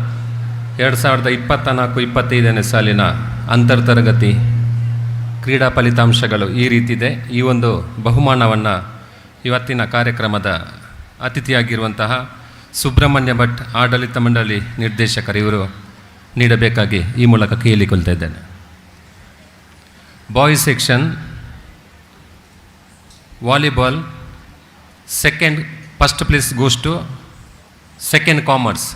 2024-25ನೇ ಸಾಲಿನ ಅಂತರ್ತರಗತಿ ಕ್ರೀಡಾ ಫಲಿತಾಂಶಗಳು ಈ ರೀತಿದೆ. ಈ ಒಂದು ಬಹುಮಾನವನ್ನು ಇವತ್ತಿನ ಕಾರ್ಯಕ್ರಮದ ಅತಿಥಿಯಾಗಿರುವಂತಹ ಸುಬ್ರಹ್ಮಣ್ಯ ಭಟ್ ಆಡಳಿತ ಮಂಡಳಿ ನಿರ್ದೇಶಕರು ಇವರು ನೀಡಬೇಕಾಗಿ ಈ ಮೂಲಕ ಕೇಳಿಕೊಳ್ತಾ ಇದ್ದೇನೆ. Boys section volleyball first place goes to second commerce.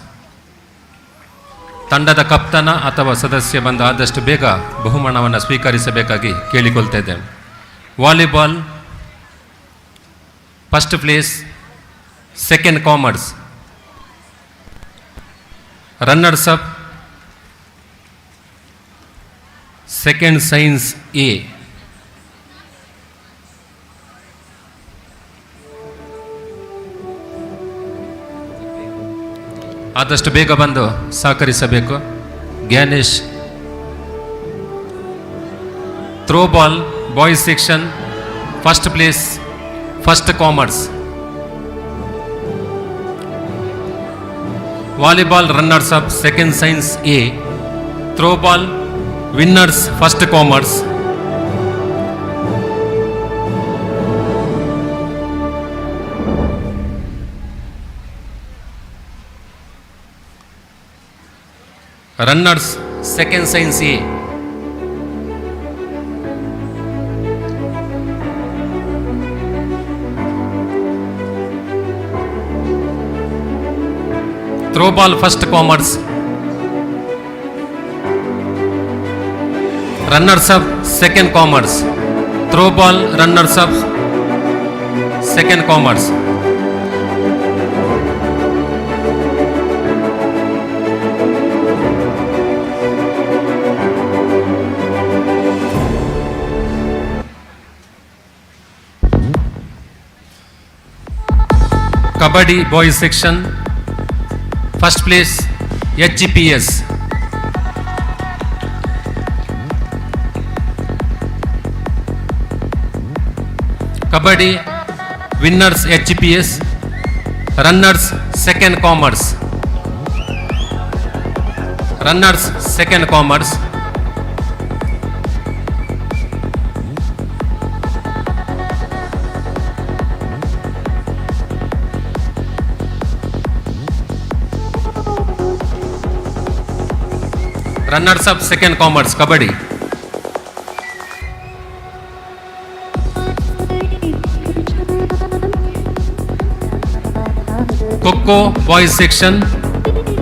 ತಂಡದ ಕಪ್ತಾನ ಅಥವಾ ಸದಸ್ಯ ಬಂದು ಆದಷ್ಟು ಬೇಗ ಬಹುಮಾನವನ್ನು ಸ್ವೀಕರಿಸಬೇಕಾಗಿ ಕೇಳಿಕೊಳ್ತಾ ಇದ್ದೇನೆ. Volleyball first place second commerce. Runners up second science A. ಆದಷ್ಟು ಬೇಗ ಬಂದು ಸಹಕರಿಸಬೇಕು. Gyanesh throwball boys section, first place, first commerce. Volleyball runners up, second science A. Throw ball winners, first commerce. Runners, second science A. Throw ball, first commerce. Runners up, second commerce. Throw ball, runners up, second commerce. Kabaddi boys section, first place HGPS. Kabaddi winners HGPS, runners second commerce. Runners second commerce. Runners up, second commerce, Kabaddi. Kho-Kho boys section,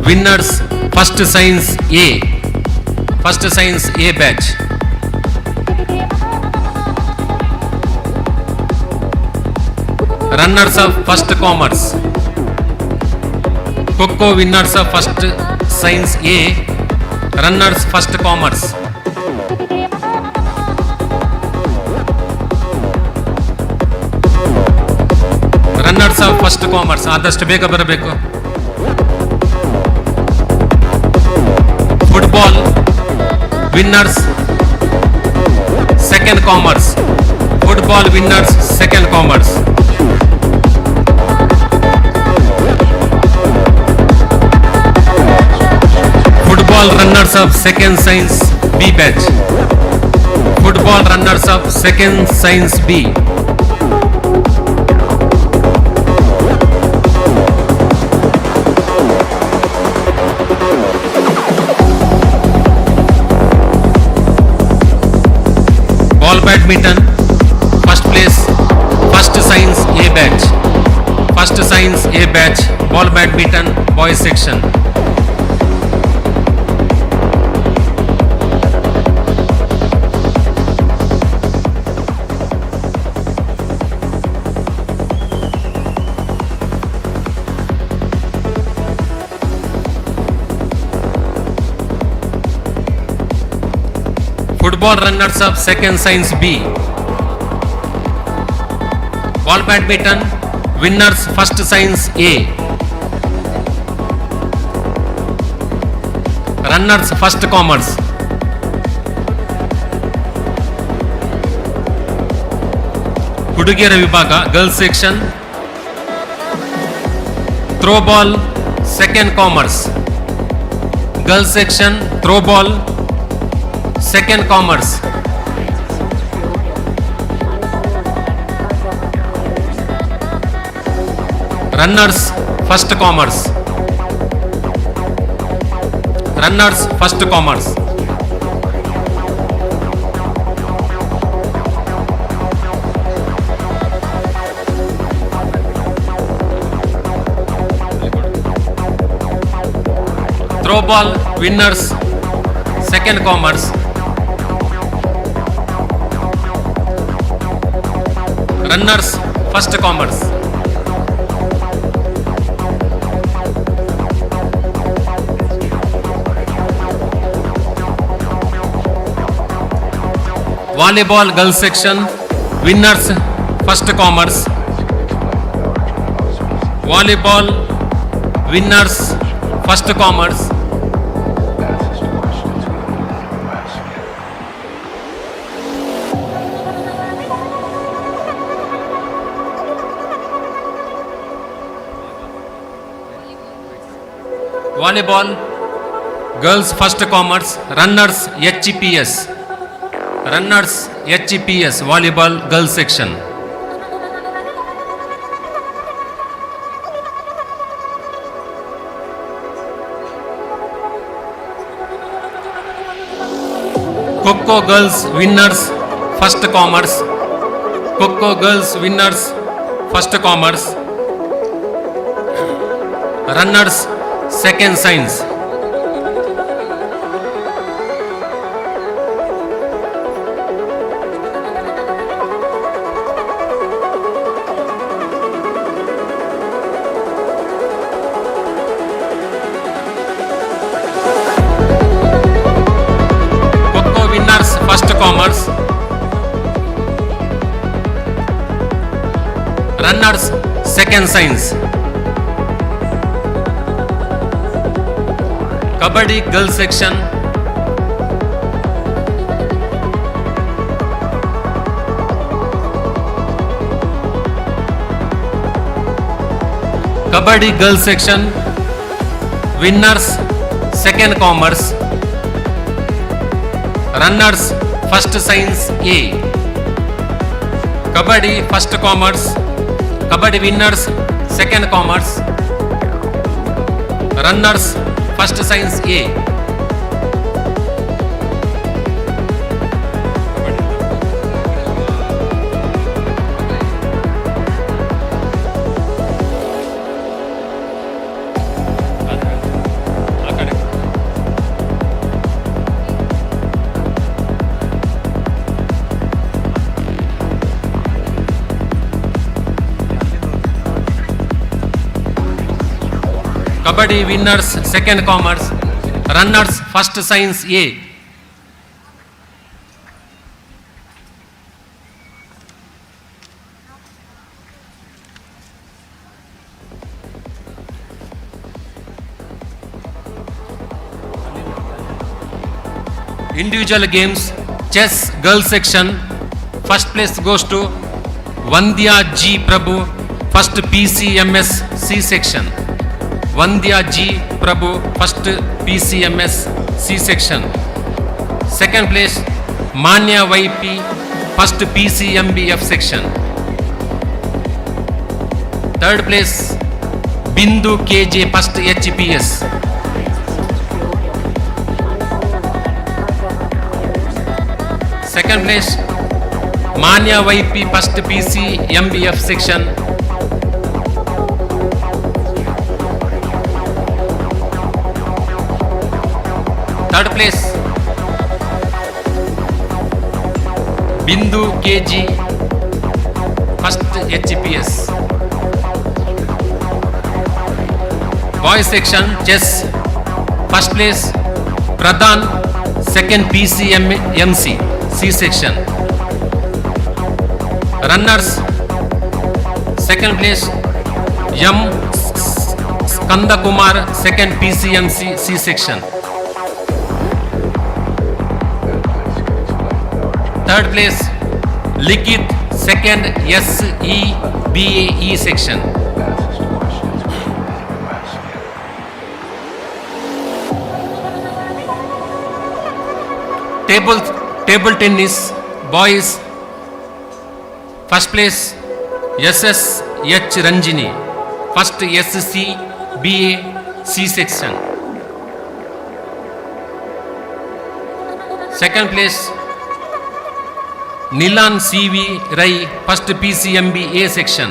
winners first science A. First science A batch. Runners up, first commerce. Kho-Kho winners of first science A. Runners first commerce. Runners of first commerce, ಆದಷ್ಟು ಬೇಗ ಬರಬೇಕು. Football winners second commerce. Football winners second commerce. Football runners up, second science B batch. Football runners up, second science B. Ball badminton, first place, first science A batch. First science A batch, ball badminton boys section. Football runners up, second science B. Ball badminton winners first science A. Runners first commerce. ಹುಡುಗಿಯರ ವಿಭಾಗ girls section, throw ball second commerce. Girls section throw ball second commerce. Runners first commerce. Runners first commerce. Throw ball winners second commerce. Runners first commerce. Volleyball girls section, winners first commerce. Volleyball winners first commerce. Volleyball, girls first commerce, runners HEPS. Runners HEPS, volleyball girls section. Kho girls winners first commerce. Kho girls winners first commerce. Runners second science. Kho winners first commerce. Runners second science. Kabaddi girls section. Kabaddi girls section. Winners second commerce. Runners first science A. Kabaddi first commerce. Kabaddi winners second commerce. Runners first science A. Kabaddi winners second commerce, runners first science A. Individual games, chess girls section, first place goes to Vandya G Prabhu, first PCMS C section. Vandya G Prabhu, first PCMS C section. Second place Manya YP, first PCMBF section. Third place Bindu KJ, first HPS. Second place Manya YP, first PCMBF section. Third place Bindu KG, first HPS. Boys section chess, first place Pradhan, second PCMC C section. Runners second place M Skanda Kumar, second PCMC C section. Third place Likit, second SEBAE section. Table tennis boys, first place SSH Ranjini, first SCBA C section. Second place Nilan CV Rai, first PCMB A section.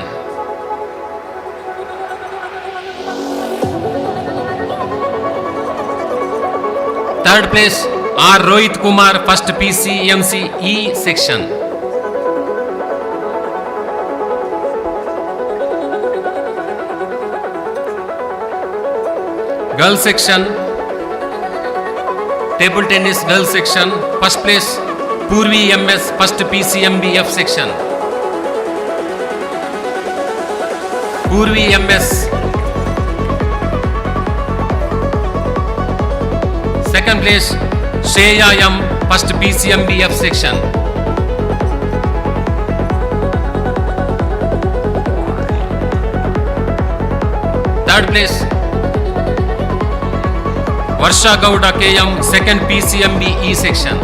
Third place R Rohit Kumar, first PCMC E section. Girls section, table tennis girls section, first place Purvi MS, first PCMBF section. Purvi MS. Second place Shreya M, first PCMBF section. Third place Varsha Gowda KM, second PCMB E section.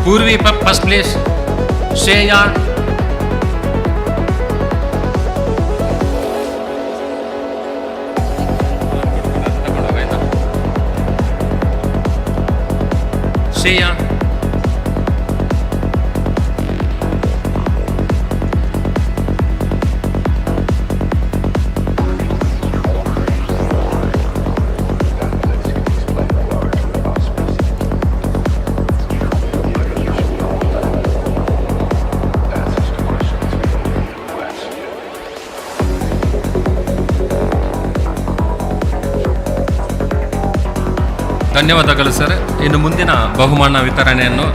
Purvi first place, Shreya, ಧನ್ಯವಾದಗಳು ಸರ್. ಇನ್ನು ಮುಂದಿನ ಬಹುಮಾನ ವಿತರಣೆಯನ್ನು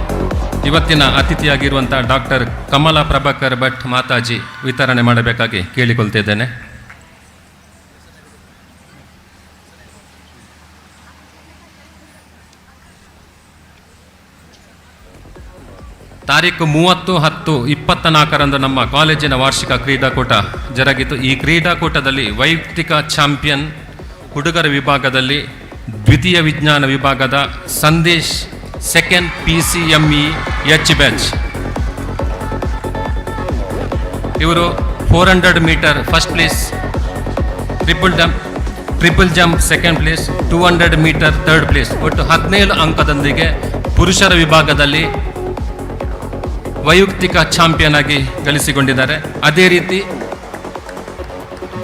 ಇವತ್ತಿನ ಅತಿಥಿಯಾಗಿರುವಂಥ ಡಾಕ್ಟರ್ ಕಮಲಾ ಪ್ರಭಾಕರ್ ಭಟ್ ಮಾತಾಜಿ ವಿತರಣೆ ಮಾಡಬೇಕಾಗಿ ಕೇಳಿಕೊಳ್ತಿದ್ದೇನೆ. ತಾರೀಕು 30/10/24 ನಮ್ಮ ಕಾಲೇಜಿನ ವಾರ್ಷಿಕ ಕ್ರೀಡಾಕೂಟ ಜರುಗಿತು. ಈ ಕ್ರೀಡಾಕೂಟದಲ್ಲಿ ವೈಯಕ್ತಿಕ ಚಾಂಪಿಯನ್ ಹುಡುಗರ ವಿಭಾಗದಲ್ಲಿ ದ್ವಿತೀಯ ವಿಜ್ಞಾನ ವಿಭಾಗದ Sandesh, second PCME H batch, ಇವರು 400 metre first place, triple jump second place, 200 metre third place, ಒಟ್ಟು 17 ಅಂಕದೊಂದಿಗೆ ಪುರುಷರ ವಿಭಾಗದಲ್ಲಿ ವೈಯಕ್ತಿಕ ಚಾಂಪಿಯನ್ ಆಗಿ ಗಳಿಸಿಕೊಂಡಿದ್ದಾರೆ. ಅದೇ ರೀತಿ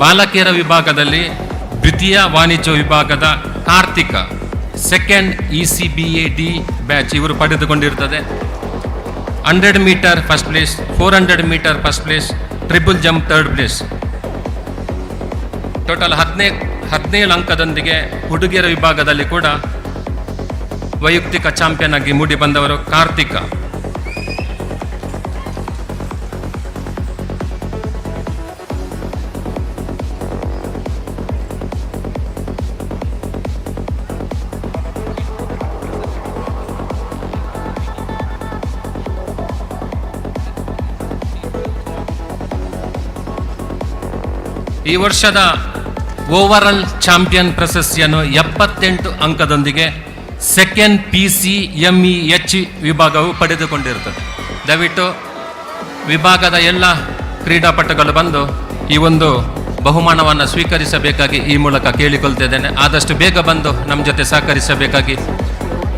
ಬಾಲಕಿಯರ ವಿಭಾಗದಲ್ಲಿ ದ್ವಿತೀಯ ವಾಣಿಜ್ಯ ವಿಭಾಗದ ಕಾರ್ತಿಕ, ಸೆಕೆಂಡ್ ECBAD ಬ್ಯಾಚ್ ಇವರು ಪಡೆದುಕೊಂಡಿರುತ್ತದೆ. 100 metre first place, 400 metre first place, triple jump third place, total 17 ಅಂಕದೊಂದಿಗೆ ಹುಡುಗಿಯರ ವಿಭಾಗದಲ್ಲಿ ಕೂಡ ವೈಯಕ್ತಿಕ ಚಾಂಪಿಯನ್ ಆಗಿ ಮೂಡಿ ಬಂದವರು ಕಾರ್ತಿಕ. ಈ ವರ್ಷದ ಓವರಾಲ್ ಚಾಂಪಿಯನ್ ಪ್ರಶಸ್ತಿಯನ್ನು 78 ಅಂಕದೊಂದಿಗೆ ಸೆಕೆಂಡ್ PCME H ವಿಭಾಗವು ಪಡೆದುಕೊಂಡಿರುತ್ತದೆ. ದಯವಿಟ್ಟು ವಿಭಾಗದ ಎಲ್ಲ ಕ್ರೀಡಾಪಟುಗಳು ಬಂದು ಈ ಒಂದು ಬಹುಮಾನವನ್ನು ಸ್ವೀಕರಿಸಬೇಕಾಗಿ ಈ ಮೂಲಕ ಕೇಳಿಕೊಳ್ತಿದ್ದೇನೆ. ಆದಷ್ಟು ಬೇಗ ಬಂದು ನಮ್ಮ ಜೊತೆ ಸಹಕರಿಸಬೇಕಾಗಿ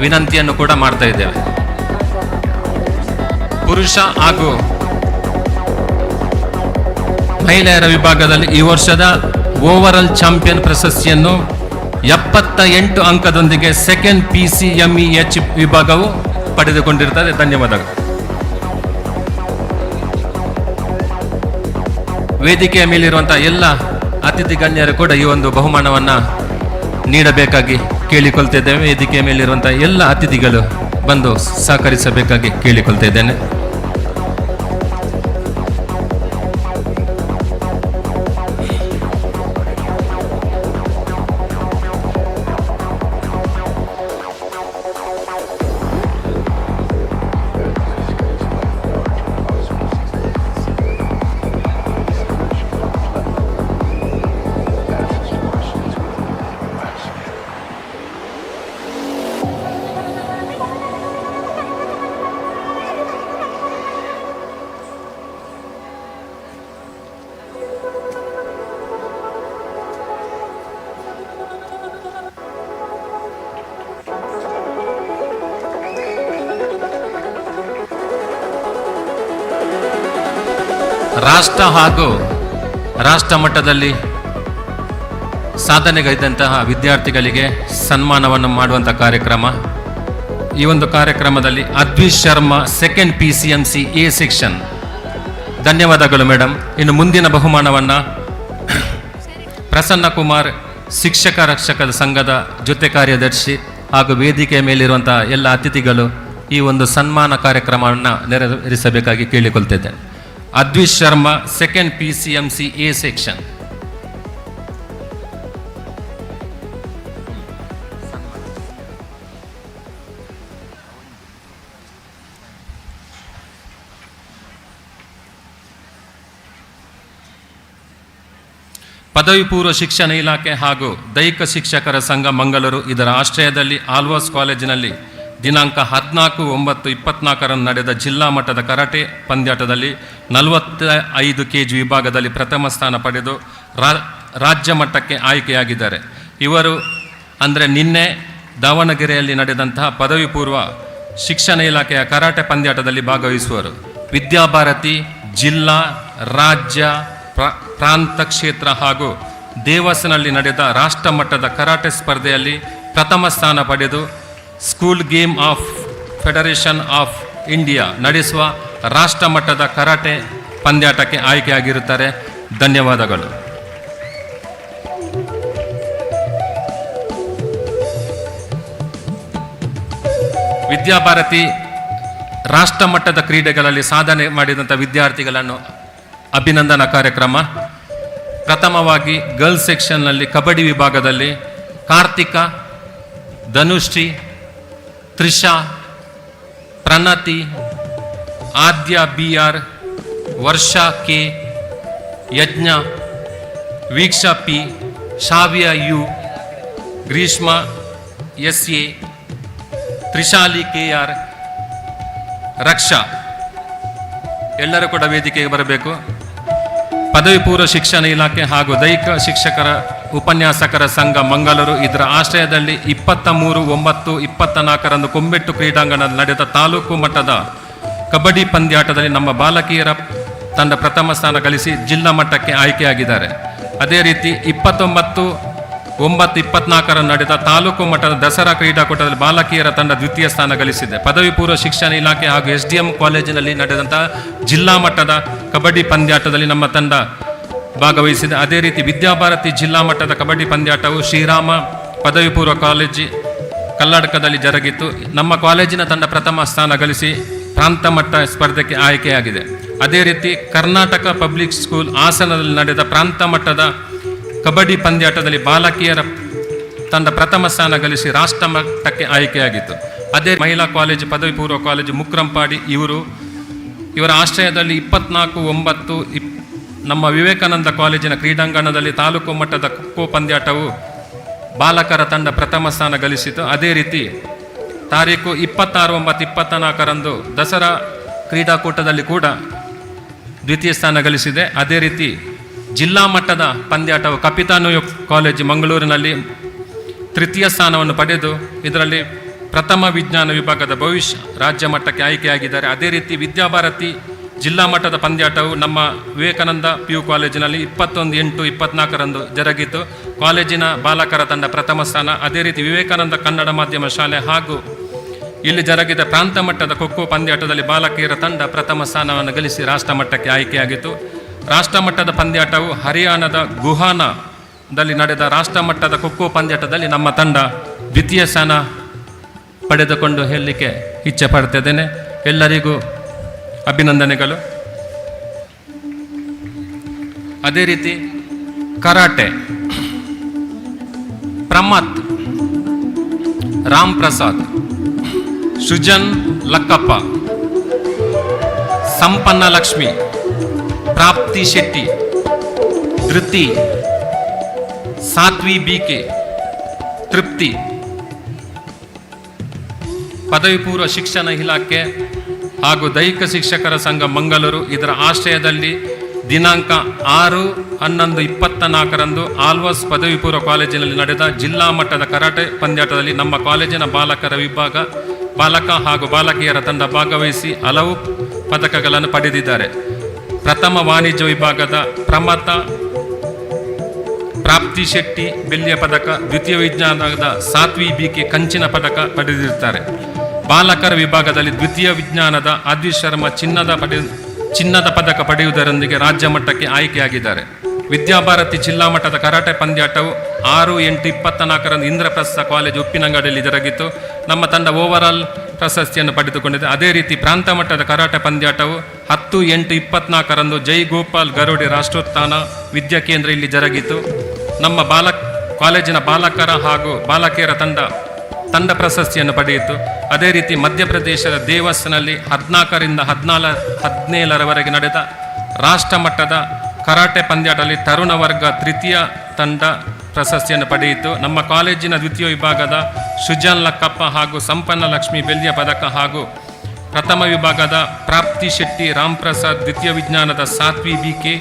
ವಿನಂತಿಯನ್ನು ಕೂಡ ಮಾಡ್ತಾ ಇದ್ದೇವೆ. ಪುರುಷ ಹಾಗೂ ಮಹಿಳೆಯರ ವಿಭಾಗದಲ್ಲಿ ಈ ವರ್ಷದ ಓವರಾಲ್ ಚಾಂಪಿಯನ್ ಪ್ರಶಸ್ತಿಯನ್ನು 78 ಅಂಕದೊಂದಿಗೆ ಸೆಕೆಂಡ್ PCME H ವಿಭಾಗವು ಪಡೆದುಕೊಂಡಿರುತ್ತದೆ. ಧನ್ಯವಾದಗಳು. ವೇದಿಕೆಯ ಮೇಲಿರುವಂತಹ ಎಲ್ಲ ಅತಿಥಿ ಗಣ್ಯರು ಕೂಡ ಈ ಒಂದು ಬಹುಮಾನವನ್ನು ನೀಡಬೇಕಾಗಿ ಕೇಳಿಕೊಳ್ತಿದ್ದೇವೆ. ವೇದಿಕೆಯ ಮೇಲಿರುವಂತಹ ಎಲ್ಲ ಅತಿಥಿಗಳು ಬಂದು ಸಹಕರಿಸಬೇಕಾಗಿ ಕೇಳಿಕೊಳ್ತಿದ್ದೇನೆ. ರಾಷ್ಟ್ರ ಹಾಗೂ ರಾಷ್ಟ್ರ ಮಟ್ಟದಲ್ಲಿ ಸಾಧನೆಗೈದಂತಹ ವಿದ್ಯಾರ್ಥಿಗಳಿಗೆ ಸನ್ಮಾನವನ್ನು ಮಾಡುವಂಥ ಕಾರ್ಯಕ್ರಮ. ಈ ಒಂದು ಕಾರ್ಯಕ್ರಮದಲ್ಲಿ Advish Sharma, second PCMC A section. ಧನ್ಯವಾದಗಳು ಮೇಡಮ್. ಇನ್ನು ಮುಂದಿನ ಬಹುಮಾನವನ್ನು ಪ್ರಸನ್ನ ಕುಮಾರ್, ಶಿಕ್ಷಕ ರಕ್ಷಕರ ಸಂಘದ ಜೊತೆ ಕಾರ್ಯದರ್ಶಿ ಹಾಗೂ ವೇದಿಕೆಯ ಮೇಲಿರುವಂತಹ ಎಲ್ಲ ಅತಿಥಿಗಳು ಈ ಒಂದು ಸನ್ಮಾನ ಕಾರ್ಯಕ್ರಮವನ್ನು ನೆರವೇರಿಸಬೇಕಾಗಿ ಕೇಳಿಕೊಳ್ತಿದ್ದೇನೆ. Advish Sharma, second PCMC A section. ಪದವಿ ಪೂರ್ವ ಶಿಕ್ಷಣ ಇಲಾಖೆ ಹಾಗೂ ದೈಹಿಕ ಶಿಕ್ಷಕರ ಸಂಘ ಮಂಗಳೂರು ಇದರ ಆಶ್ರಯದಲ್ಲಿ ಆಲ್ವಾಸ್ ಕಾಲೇಜಿನಲ್ಲಿ ದಿನಾಂಕ 14/9/24 ನಡೆದ ಜಿಲ್ಲಾ ಮಟ್ಟದ ಕರಾಟೆ ಪಂದ್ಯಾಟದಲ್ಲಿ 45 kg ವಿಭಾಗದಲ್ಲಿ ಪ್ರಥಮ ಸ್ಥಾನ ಪಡೆದು ರಾಜ್ಯ ಮಟ್ಟಕ್ಕೆ ಆಯ್ಕೆಯಾಗಿದ್ದಾರೆ. ಇವರು ಅಂದರೆ ನಿನ್ನೆ ದಾವಣಗೆರೆಯಲ್ಲಿ ನಡೆದಂತಹ ಪದವಿ ಪೂರ್ವ ಶಿಕ್ಷಣ ಇಲಾಖೆಯ ಕರಾಟೆ ಪಂದ್ಯಾಟದಲ್ಲಿ ಭಾಗವಹಿಸುವರು. ವಿದ್ಯಾಭಾರತಿ ಜಿಲ್ಲಾ, ರಾಜ್ಯ, ಪ್ರಾಂತ ಕ್ಷೇತ್ರ ಹಾಗೂ ದೇವಸನಲ್ಲಿ ನಡೆದ ರಾಷ್ಟ್ರ ಮಟ್ಟದ ಕರಾಟೆ ಸ್ಪರ್ಧೆಯಲ್ಲಿ ಪ್ರಥಮ ಸ್ಥಾನ ಪಡೆದು school game of federation of India ನಡೆಸುವ ರಾಷ್ಟ್ರ ಮಟ್ಟದ ಕರಾಟೆ ಪಂದ್ಯಾಟಕ್ಕೆ ಆಯ್ಕೆಯಾಗಿರುತ್ತಾರೆ. ಧನ್ಯವಾದಗಳು. ವಿದ್ಯಾಭಾರತಿ ರಾಷ್ಟ್ರ ಮಟ್ಟದ ಕ್ರೀಡೆಗಳಲ್ಲಿ ಸಾಧನೆ ಮಾಡಿದಂಥ ವಿದ್ಯಾರ್ಥಿಗಳನ್ನು ಅಭಿನಂದನಾ ಕಾರ್ಯಕ್ರಮ. ಪ್ರಥಮವಾಗಿ ಗರ್ಲ್ಸ್ ಸೆಕ್ಷನ್ನಲ್ಲಿ ಕಬಡ್ಡಿ ವಿಭಾಗದಲ್ಲಿ ಕಾರ್ತಿಕ, ಧನುಶ್ರೀ, ತ್ರಿಷಾ, ಪ್ರಣತಿ, ಆದ್ಯ BR, ವರ್ಷಾ K, ಯಜ್ಞ, Veeksha P, ಶಾವ್ಯ U, Greeshma SA, ತ್ರಿಶಾಲಿ KR, ರಕ್ಷಾ ಎಲ್ಲರೂ ಕೂಡ ವೇದಿಕೆಗೆ ಬರಬೇಕು. ಪದವಿ ಪೂರ್ವ ಶಿಕ್ಷಣ ಇಲಾಖೆ ಹಾಗೂ ದೈಹಿಕ ಶಿಕ್ಷಕರ ಉಪನ್ಯಾಸಕರ ಸಂಘ ಮಂಗಳೂರು ಇದರ ಆಶ್ರಯದಲ್ಲಿ 23/9/24 ಕೊಂಬೆಟ್ಟು ಕ್ರೀಡಾಂಗಣದಲ್ಲಿ ನಡೆದ ತಾಲೂಕು ಮಟ್ಟದ ಕಬಡ್ಡಿ ಪಂದ್ಯಾಟದಲ್ಲಿ ನಮ್ಮ ಬಾಲಕಿಯರ ತಂಡ ಪ್ರಥಮ ಸ್ಥಾನ ಗಳಿಸಿ ಜಿಲ್ಲಾ ಮಟ್ಟಕ್ಕೆ ಆಯ್ಕೆಯಾಗಿದ್ದಾರೆ. ಅದೇ ರೀತಿ 29/9/24 ನಡೆದ ತಾಲೂಕು ಮಟ್ಟದ ದಸರಾ ಕ್ರೀಡಾಕೂಟದಲ್ಲಿ ಬಾಲಕಿಯರ ತಂಡ ದ್ವಿತೀಯ ಸ್ಥಾನ ಗಳಿಸಿದೆ. ಪದವಿ ಪೂರ್ವ ಶಿಕ್ಷಣ ಇಲಾಖೆ ಹಾಗೂ SDM ಕಾಲೇಜಿನಲ್ಲಿ ನಡೆದಂತಹ ಜಿಲ್ಲಾ ಮಟ್ಟದ ಕಬಡ್ಡಿ ಪಂದ್ಯಾಟದಲ್ಲಿ ನಮ್ಮ ತಂಡ ಭಾಗವಹಿಸಿದೆ. ಅದೇ ರೀತಿ ವಿದ್ಯಾಭಾರತಿ ಜಿಲ್ಲಾ ಮಟ್ಟದ ಕಬಡ್ಡಿ ಪಂದ್ಯಾಟವು ಶ್ರೀರಾಮ ಪದವಿ ಪೂರ್ವ ಕಾಲೇಜು ಕಲ್ಲಡ್ಕದಲ್ಲಿ ಜರುಗಿತು. ನಮ್ಮ ಕಾಲೇಜಿನ ತಂಡ ಪ್ರಥಮ ಸ್ಥಾನ ಗಳಿಸಿ ಪ್ರಾಂತ ಮಟ್ಟ ಸ್ಪರ್ಧೆಗೆ ಆಯ್ಕೆಯಾಗಿದೆ. ಅದೇ ರೀತಿ ಕರ್ನಾಟಕ ಪಬ್ಲಿಕ್ ಸ್ಕೂಲ್ ಹಾಸನದಲ್ಲಿ ನಡೆದ ಪ್ರಾಂತ ಮಟ್ಟದ ಕಬಡ್ಡಿ ಪಂದ್ಯಾಟದಲ್ಲಿ ಬಾಲಕಿಯರ ತಂಡ ಪ್ರಥಮ ಸ್ಥಾನ ಗಳಿಸಿ ರಾಷ್ಟ್ರ ಮಟ್ಟಕ್ಕೆ ಆಯ್ಕೆಯಾಗಿತ್ತು. ಅದೇ ಮಹಿಳಾ ಕಾಲೇಜು ಪದವಿ ಪೂರ್ವ ಕಾಲೇಜು ಮುಕ್ರಂಪಾಡಿ ಇವರ ಆಶ್ರಯದಲ್ಲಿ 24/9 ನಮ್ಮ ವಿವೇಕಾನಂದ ಕಾಲೇಜಿನ ಕ್ರೀಡಾಂಗಣದಲ್ಲಿ ತಾಲೂಕು ಮಟ್ಟದ ಖೋ ಪಂದ್ಯಾಟವು ಬಾಲಕರ ತಂಡ ಪ್ರಥಮ ಸ್ಥಾನ ಗಳಿಸಿತು. ಅದೇ ರೀತಿ ತಾರೀಕು 26/9/24 ದಸರಾ ಕ್ರೀಡಾಕೂಟದಲ್ಲಿ ಕೂಡ ದ್ವಿತೀಯ ಸ್ಥಾನ ಗಳಿಸಿದೆ. ಅದೇ ರೀತಿ ಜಿಲ್ಲಾ ಮಟ್ಟದ ಪಂದ್ಯಾಟವು ಕಪಿತಾನು ಕಾಲೇಜು ಮಂಗಳೂರಿನಲ್ಲಿ ತೃತೀಯ ಸ್ಥಾನವನ್ನು ಪಡೆದು ಇದರಲ್ಲಿ ಪ್ರಥಮ ವಿಜ್ಞಾನ ವಿಭಾಗದ ಭವಿಷ್ಯ ರಾಜ್ಯ ಮಟ್ಟಕ್ಕೆ ಆಯ್ಕೆಯಾಗಿದ್ದಾರೆ. ಅದೇ ರೀತಿ ವಿದ್ಯಾಭಾರತಿ ಜಿಲ್ಲಾ ಮಟ್ಟದ ಪಂದ್ಯಾಟವು ನಮ್ಮ ವಿವೇಕಾನಂದ PU ಕಾಲೇಜಿನಲ್ಲಿ 21/8/24 ಜರುಗಿತು. ಕಾಲೇಜಿನ ಬಾಲಕರ ತಂಡ ಪ್ರಥಮ ಸ್ಥಾನ. ಅದೇ ರೀತಿ ವಿವೇಕಾನಂದ ಕನ್ನಡ ಮಾಧ್ಯಮ ಶಾಲೆ ಹಾಗೂ ಇಲ್ಲಿ ಜರುಗಿದ ಪ್ರಾಂತ ಮಟ್ಟದ ಖೋ ಪಂದ್ಯಾಟದಲ್ಲಿ ಬಾಲಕಿಯರ ತಂಡ ಪ್ರಥಮ ಸ್ಥಾನವನ್ನು ಗಳಿಸಿ ರಾಷ್ಟ್ರ ಮಟ್ಟಕ್ಕೆ ಆಯ್ಕೆಯಾಗಿತ್ತು. ರಾಷ್ಟ್ರ ಮಟ್ಟದ ಪಂದ್ಯಾಟವು ಹರಿಯಾಣದ ಗುಹಾನದಲ್ಲಿ ನಡೆದ ರಾಷ್ಟ್ರ ಮಟ್ಟದ ಖೋ ಪಂದ್ಯಾಟದಲ್ಲಿ ನಮ್ಮ ತಂಡ ದ್ವಿತೀಯ ಸ್ಥಾನ ಪಡೆದುಕೊಂಡು ಹೇಳಲಿಕ್ಕೆ ಇಚ್ಛೆ ಪಡ್ತಿದ್ದೇನೆ. ಎಲ್ಲರಿಗೂ ಅಭಿನಂದನೆಗಳು. ಅದೇ ರೀತಿ ಕರಾಟೆ ಪ್ರಮತ್, ರಾಮ್ ಪ್ರಸಾದ್, ಸೃಜನ್ ಲಕ್ಕಪ್ಪ, ಸಂಪನ್ನ ಲಕ್ಷ್ಮಿ, ಪ್ರಾಪ್ತಿ ಶೆಟ್ಟಿ, ಧೃತಿ, ಸಾತ್ವಿ BK, ತೃಪ್ತಿ. ಪದವಿ ಪೂರ್ವ ಶಿಕ್ಷಣ ಇಲಾಖೆ ಹಾಗೂ ದೈಹಿಕ ಶಿಕ್ಷಕರ ಸಂಘ ಮಂಗಳೂರು ಇದರ ಆಶ್ರಯದಲ್ಲಿ ದಿನಾಂಕ 6/11/24 ಆಲ್ವಾಸ್ ಪದವಿ ಪೂರ್ವ ಕಾಲೇಜಿನಲ್ಲಿ ನಡೆದ ಜಿಲ್ಲಾ ಮಟ್ಟದ ಕರಾಟೆ ಪಂದ್ಯಾಟದಲ್ಲಿ ನಮ್ಮ ಕಾಲೇಜಿನ ಬಾಲಕ ಹಾಗೂ ಬಾಲಕಿಯರ ತಂಡ ಭಾಗವಹಿಸಿ ಹಲವು ಪದಕಗಳನ್ನು ಪಡೆದಿದ್ದಾರೆ. ಪ್ರಥಮ ವಾಣಿಜ್ಯ ವಿಭಾಗದ ಪ್ರಮತ ಪ್ರಾಪ್ತಿ ಶೆಟ್ಟಿ ಬೆಳ್ಳಿಯ ಪದಕ, ದ್ವಿತೀಯ ವಿಜ್ಞಾನದ ಸಾತ್ವಿ BK ಕಂಚಿನ ಪದಕ ಪಡೆದಿರುತ್ತಾರೆ. ಬಾಲಕರ ವಿಭಾಗದಲ್ಲಿ ದ್ವಿತೀಯ ವಿಜ್ಞಾನದ ಅದ್ವಿಶ್ ಶರ್ಮಾ ಚಿನ್ನದ ಪದಕ ಪಡೆಯುವುದರೊಂದಿಗೆ ರಾಜ್ಯ ಮಟ್ಟಕ್ಕೆ ಆಯ್ಕೆಯಾಗಿದ್ದಾರೆ. ವಿದ್ಯಾಭಾರತಿ ಜಿಲ್ಲಾ ಮಟ್ಟದ ಕರಾಟೆ ಪಂದ್ಯಾಟವು 6-8-24 ಇಂದ್ರಪ್ರಸ್ಥ ಕಾಲೇಜು ಉಪ್ಪಿನಂಗಡಿಯಲ್ಲಿ ಜರುಗಿತು. ನಮ್ಮ ತಂಡ ಓವರಾಲ್ ಪ್ರಶಸ್ತಿಯನ್ನು ಪಡೆದುಕೊಂಡಿದೆ. ಅದೇ ರೀತಿ ಪ್ರಾಂತ ಮಟ್ಟದ ಕರಾಟೆ ಪಂದ್ಯಾಟವು 10-8-24 ಜೈ ಗೋಪಾಲ್ ಗರುಡಿ ರಾಷ್ಟ್ರೋತ್ಥಾನ ವಿದ್ಯಾಕೇಂದ್ರ ಇಲ್ಲಿ ಜರುಗಿತು. ನಮ್ಮ ಕಾಲೇಜಿನ ಬಾಲಕರ ಹಾಗೂ ಬಾಲಕಿಯರ ತಂಡ ಪ್ರಶಸ್ತಿಯನ್ನು ಪಡೆಯಿತು. ಅದೇ ರೀತಿ ಮಧ್ಯಪ್ರದೇಶದ ದೇವಸ್ನಲ್ಲಿ 14-17 ನಡೆದ ರಾಷ್ಟ್ರ ಮಟ್ಟದ ಕರಾಟೆ ಪಂದ್ಯಾಟದಲ್ಲಿ ತರುಣ ವರ್ಗ ತೃತೀಯ ತಂಡ ಪ್ರಶಸ್ತಿಯನ್ನು ಪಡೆಯಿತು. ನಮ್ಮ ಕಾಲೇಜಿನ ದ್ವಿತೀಯ ವಿಭಾಗದ ಸೃಜನ್ ಲಕ್ಕಪ್ಪ ಹಾಗೂ ಸಂಪನ್ನ ಲಕ್ಷ್ಮಿ ಬೆಳ್ಳಿಯ ಪದಕ ಹಾಗೂ ಪ್ರಥಮ ವಿಭಾಗದ ಪ್ರಾಪ್ತಿ ಶೆಟ್ಟಿ ರಾಮ್ ಪ್ರಸಾದ್, ದ್ವಿತೀಯ ವಿಜ್ಞಾನದ ಸಾತ್ವಿ ಬಿಕೆ,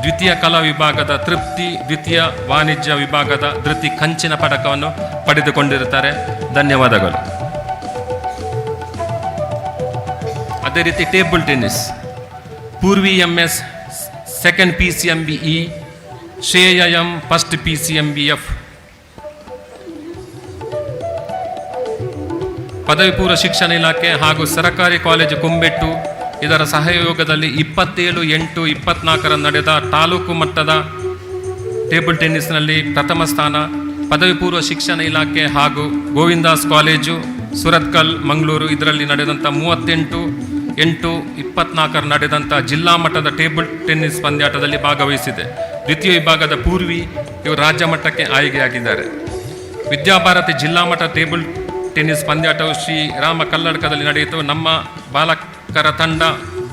ದ್ವಿತೀಯ ಕಲಾ ವಿಭಾಗದ ತೃಪ್ತಿ, ದ್ವಿತೀಯ ವಾಣಿಜ್ಯ ವಿಭಾಗದ ಧೃತಿ ಕಂಚಿನ ಪದಕವನ್ನು ಪಡೆದುಕೊಂಡಿರುತ್ತಾರೆ. ಧನ್ಯವಾದಗಳು. ಅದೇ ರೀತಿ table tennis Purvi MS second PCMBE, Shreya M first PCMBF. ಪದವಿ ಪೂರ್ವ ಶಿಕ್ಷಣ ಇಲಾಖೆ ಹಾಗೂ ಸರಕಾರಿ ಕಾಲೇಜು ಕುಂಬೆಟ್ಟು ಇದರ ಸಹಯೋಗದಲ್ಲಿ 27-8-24 ನಡೆದ ತಾಲೂಕು ಮಟ್ಟದ ಟೇಬಲ್ ಟೆನ್ನಿಸ್ನಲ್ಲಿ ಪ್ರಥಮ ಸ್ಥಾನ. ಪದವಿ ಪೂರ್ವ ಶಿಕ್ಷಣ ಇಲಾಖೆ ಹಾಗೂ ಗೋವಿಂದಾಸ್ ಕಾಲೇಜು ಸುರತ್ಕಲ್ ಮಂಗಳೂರು ಇದರಲ್ಲಿ ನಡೆದಂಥ 38-8-24 ನಡೆದಂಥ ಜಿಲ್ಲಾ ಮಟ್ಟದ ಟೇಬಲ್ ಟೆನ್ನಿಸ್ ಪಂದ್ಯಾಟದಲ್ಲಿ ಭಾಗವಹಿಸಿದೆ. ದ್ವಿತೀಯ ವಿಭಾಗದ ಪೂರ್ವಿ ಇವರು ರಾಜ್ಯ ಮಟ್ಟಕ್ಕೆ ಆಯ್ಕೆಯಾಗಿದ್ದಾರೆ. ವಿದ್ಯಾಭಾರತಿ ಜಿಲ್ಲಾ ಮಟ್ಟ ಟೇಬಲ್ ಟೆನ್ನಿಸ್ ಪಂದ್ಯಾಟವು ಶ್ರೀರಾಮ ಕಲ್ಲಡ್ಕದಲ್ಲಿ ನಡೆಯಿತು. ನಮ್ಮ ಬಾಲಕರ ತಂಡ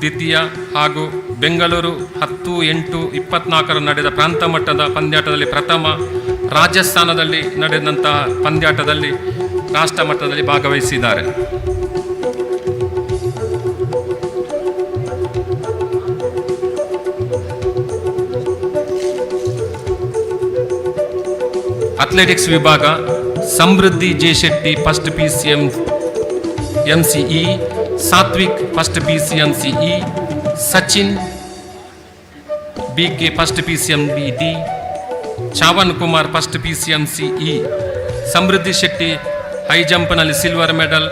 ದ್ವಿತೀಯ ಹಾಗೂ ಬೆಂಗಳೂರು 10-8-24 ನಡೆದ ಪ್ರಾಂತ ಮಟ್ಟದ ಪಂದ್ಯಾಟದಲ್ಲಿ ಪ್ರಥಮ. ರಾಜಸ್ಥಾನದಲ್ಲಿ ನಡೆದಂತಹ ಪಂದ್ಯಾಟದಲ್ಲಿ ರಾಷ್ಟ್ರ ಮಟ್ಟದಲ್ಲಿ ಭಾಗವಹಿಸಿದ್ದಾರೆ. ಅಥ್ಲೆಟಿಕ್ಸ್ ವಿಭಾಗ Samruddhi J Shetty first PCMCE, Satvik first PCMCE, Sachin BK first PCMBD, Chavan Kumar first PCMCE. Samruddhi Shetty high ಜಂಪ್ನಲ್ಲಿ silver medal,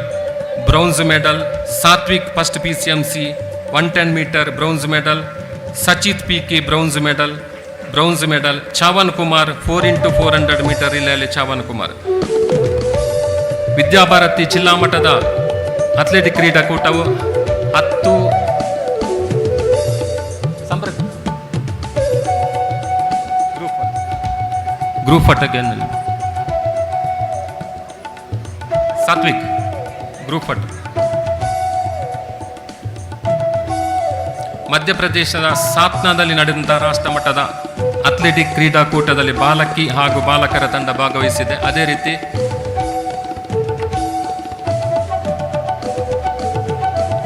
bronze medal. Satvik first PCMC 110 metre bronze medal. Sachith PK bronze medal. Chavan Kumar 4x400 metre ರಿಲೇಯಲ್ಲಿ ಚಾವನ್ ಕುಮಾರ್. ವಿದ್ಯಾಭಾರತಿ ಜಿಲ್ಲಾ ಮಟ್ಟದ ಅಥ್ಲೆಟಿಕ್ ಕ್ರೀಡಾಕೂಟವು 10 ಗ್ರೂಪ್ ಪಟಕನಲ್ಲಿ ಸಾತ್ವಿಕ್ ಗ್ರೂಪ್ ಪಟ. ಮಧ್ಯಪ್ರದೇಶದ ಸಾತ್ನಾದಲ್ಲಿ ನಡೆದಂತಹ ರಾಷ್ಟ್ರ ಮಟ್ಟದ ಅಥ್ಲೆಟಿಕ್ ಕ್ರೀಡಾಕೂಟದಲ್ಲಿ ಬಾಲಕಿ ಹಾಗೂ ಬಾಲಕರ ತಂಡ ಭಾಗವಹಿಸಿದೆ. ಅದೇ ರೀತಿ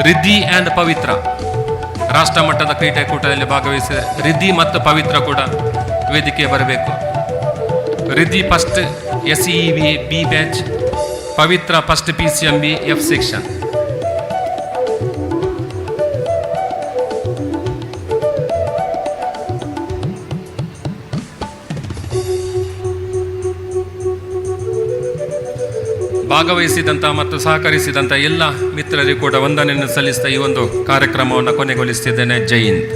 ರಿದ್ದಿ ಆ್ಯಂಡ್ ಪವಿತ್ರ ರಾಷ್ಟ್ರ ಮಟ್ಟದ ಕ್ರೀಡಾಕೂಟದಲ್ಲಿ ಭಾಗವಹಿಸಿದೆ. ರಿದ್ದಿ ಮತ್ತು ಪವಿತ್ರ ಕೂಡ ವೇದಿಕೆ ಬರಬೇಕು. Riddhi first SEEB B batch, Pavithra first PCMB F section. ಭಾಗವಹಿಸಿದಂಥ ಮತ್ತು ಸಹಕರಿಸಿದಂಥ ಎಲ್ಲ ಮಿತ್ರರಿಗೂ ಕೂಡ ವಂದನೆಯನ್ನು ಸಲ್ಲಿಸ್ತಾ ಈ ಒಂದು ಕಾರ್ಯಕ್ರಮವನ್ನು ಕೊನೆಗೊಳಿಸುತ್ತಿದ್ದೇನೆ. ಜೈ ಹಿಂದ್.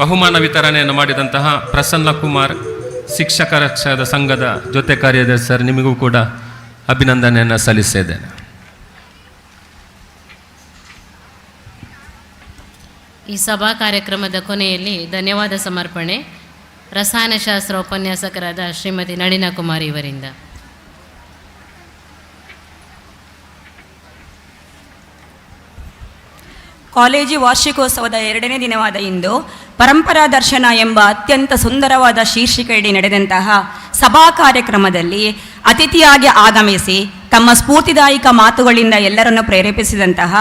ಬಹುಮಾನ ವಿತರಣೆಯನ್ನು ಮಾಡಿದಂತಹ ಪ್ರಸನ್ನ ಕುಮಾರ್ ಶಿಕ್ಷಕರ ಸಂಘದ ಜೊತೆ ಕಾರ್ಯದರ್ಶಿ ಸರ್, ನಿಮಗೂ ಕೂಡ ಅಭಿನಂದನೆಯನ್ನು ಸಲ್ಲಿಸಿದ್ದೇನೆ. ಈ ಸಭಾ ಕಾರ್ಯಕ್ರಮದ ಕೊನೆಯಲ್ಲಿ ಧನ್ಯವಾದ ಸಮರ್ಪಣೆ ರಸಾಯನಶಾಸ್ತ್ರ ಉಪನ್ಯಾಸಕರಾದ ಶ್ರೀಮತಿ ನಳಿನಾ ಕುಮಾರಿ ಇವರಿಂದ. ಕಾಲೇಜು ವಾರ್ಷಿಕೋತ್ಸವದ 2ನೇ ದಿನವಾದ ಇಂದು ಪರಂಪರಾ ದರ್ಶನ ಎಂಬ ಅತ್ಯಂತ ಸುಂದರವಾದ ಶೀರ್ಷಿಕೆಯಡಿ ನಡೆದಂತಹ ಸಭಾ ಕಾರ್ಯಕ್ರಮದಲ್ಲಿ ಅತಿಥಿಯಾಗಿ ಆಗಮಿಸಿ ತಮ್ಮ ಸ್ಫೂರ್ತಿದಾಯಕ ಮಾತುಗಳಿಂದ ಎಲ್ಲರನ್ನು ಪ್ರೇರೇಪಿಸಿದಂತಹ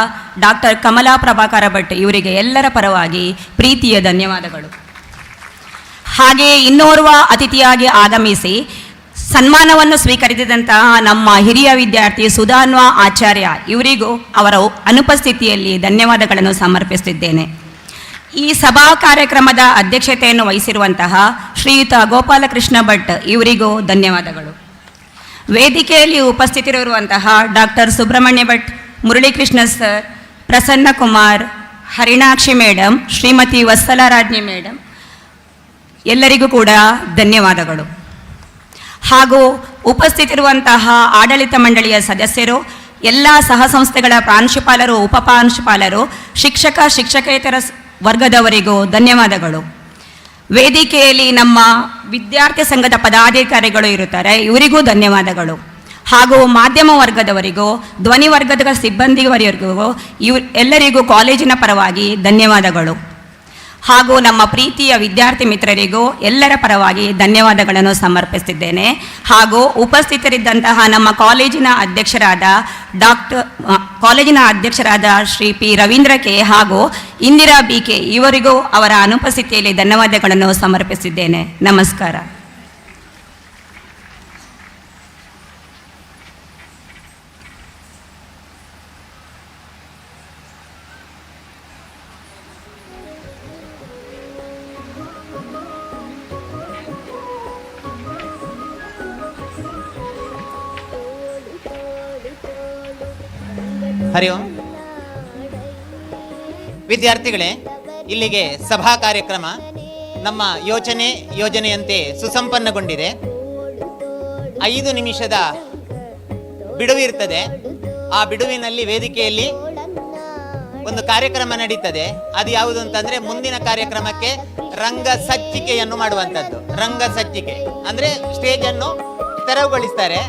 ಡಾಕ್ಟರ್ ಕಮಲಾ ಪ್ರಭಾಕರ ಭಟ್ ಇವರಿಗೆ ಎಲ್ಲರ ಪರವಾಗಿ ಪ್ರೀತಿಯ ಧನ್ಯವಾದಗಳು. ಹಾಗೆಯೇ ಇನ್ನೋರ್ವ ಅತಿಥಿಯಾಗಿ ಆಗಮಿಸಿ ಸನ್ಮಾನವನ್ನು ಸ್ವೀಕರಿಸಿದಂತಹ ನಮ್ಮ ಹಿರಿಯ ವಿದ್ಯಾರ್ಥಿ ಸುಧಾನ್ವ ಆಚಾರ್ಯ ಇವರಿಗೂ ಅವರ ಅನುಪಸ್ಥಿತಿಯಲ್ಲಿ ಧನ್ಯವಾದಗಳನ್ನು ಸಮರ್ಪಿಸುತ್ತಿದ್ದೇನೆ. ಈ ಸಭಾ ಕಾರ್ಯಕ್ರಮದ ಅಧ್ಯಕ್ಷತೆಯನ್ನು ವಹಿಸಿರುವಂತಹ ಶ್ರೀಯುತ ಗೋಪಾಲಕೃಷ್ಣ ಭಟ್ ಇವರಿಗೂ ಧನ್ಯವಾದಗಳು. ವೇದಿಕೆಯಲ್ಲಿ ಉಪಸ್ಥಿತರಿರುವಂತಹ doctor Subrahmanya Bhat, Muralikrishna sir, Prasanna Kumar Harinakshi madam, Shrimati Vatsalarajni madam, ಎಲ್ಲರಿಗೂ ಕೂಡ ಧನ್ಯವಾದಗಳು. ಹಾಗೂ ಉಪಸ್ಥಿತಿರುವಂತಹ ಆಡಳಿತ ಮಂಡಳಿಯ ಸದಸ್ಯರು, ಎಲ್ಲ ಸಹ ಸಂಸ್ಥೆಗಳ ಪ್ರಾಂಶುಪಾಲರು, ಉಪಪ್ರಾಂಶುಪಾಲರು, ಶಿಕ್ಷಕೇತರ ವರ್ಗದವರಿಗೂ ಧನ್ಯವಾದಗಳು. ವೇದಿಕೆಯಲ್ಲಿ ನಮ್ಮ ವಿದ್ಯಾರ್ಥಿ ಸಂಘದ ಪದಾಧಿಕಾರಿಗಳು ಇರುತ್ತಾರೆ, ಇವರಿಗೂ ಧನ್ಯವಾದಗಳು. ಹಾಗೂ ಮಾಧ್ಯಮ ವರ್ಗದವರಿಗೂ, ಧ್ವನಿ ವರ್ಗದ ಸಿಬ್ಬಂದಿವರಿಗೂ ಎಲ್ಲರಿಗೂ ಕಾಲೇಜಿನ ಪರವಾಗಿ ಧನ್ಯವಾದಗಳು. ಹಾಗೂ ನಮ್ಮ ಪ್ರೀತಿಯ ವಿದ್ಯಾರ್ಥಿ ಮಿತ್ರರಿಗೂ ಎಲ್ಲರ ಪರವಾಗಿ ಧನ್ಯವಾದಗಳನ್ನು ಸಮರ್ಪಿಸುತ್ತಿದ್ದೇನೆ. ಹಾಗೂ ಉಪಸ್ಥಿತರಿದ್ದಂತಹ ನಮ್ಮ ಕಾಲೇಜಿನ ಅಧ್ಯಕ್ಷರಾದ ಶ್ರೀ ಪಿ ರವೀಂದ್ರ ಕೆ ಹಾಗೂ ಇಂದಿರಾ ಬಿ ಕೆ ಇವರಿಗೂ ಅವರ ಅನುಪಸ್ಥಿತಿಯಲ್ಲಿ ಧನ್ಯವಾದಗಳನ್ನು ಸಮರ್ಪಿಸಿದ್ದೇನೆ. ನಮಸ್ಕಾರ. ಹರಿ ಓಂ. ವಿದ್ಯಾರ್ಥಿಗಳೇ, ಇಲ್ಲಿಗೆ ಸಭಾ ಕಾರ್ಯಕ್ರಮ ನಮ್ಮ ಯೋಜನೆಯಂತೆ ಸುಸಂಪನ್ನಗೊಂಡಿದೆ. 5 ನಿಮಿಷದ ಬಿಡುವು ಇರ್ತದೆ. ಆ ಬಿಡುವಿನಲ್ಲಿ ವೇದಿಕೆಯಲ್ಲಿ ಒಂದು ಕಾರ್ಯಕ್ರಮ ನಡೀತದೆ. ಅದು ಯಾವುದು ಅಂತಂದ್ರೆ, ಮುಂದಿನ ಕಾರ್ಯಕ್ರಮಕ್ಕೆ ರಂಗ ಸಜ್ಜಿಕೆಯನ್ನು ಮಾಡುವಂಥದ್ದು. ರಂಗ ಸಜ್ಜಿಕೆ ಅಂದ್ರೆ ಸ್ಟೇಜ್ ಅನ್ನು ತೆರವುಗೊಳಿಸ್ತಾರೆ,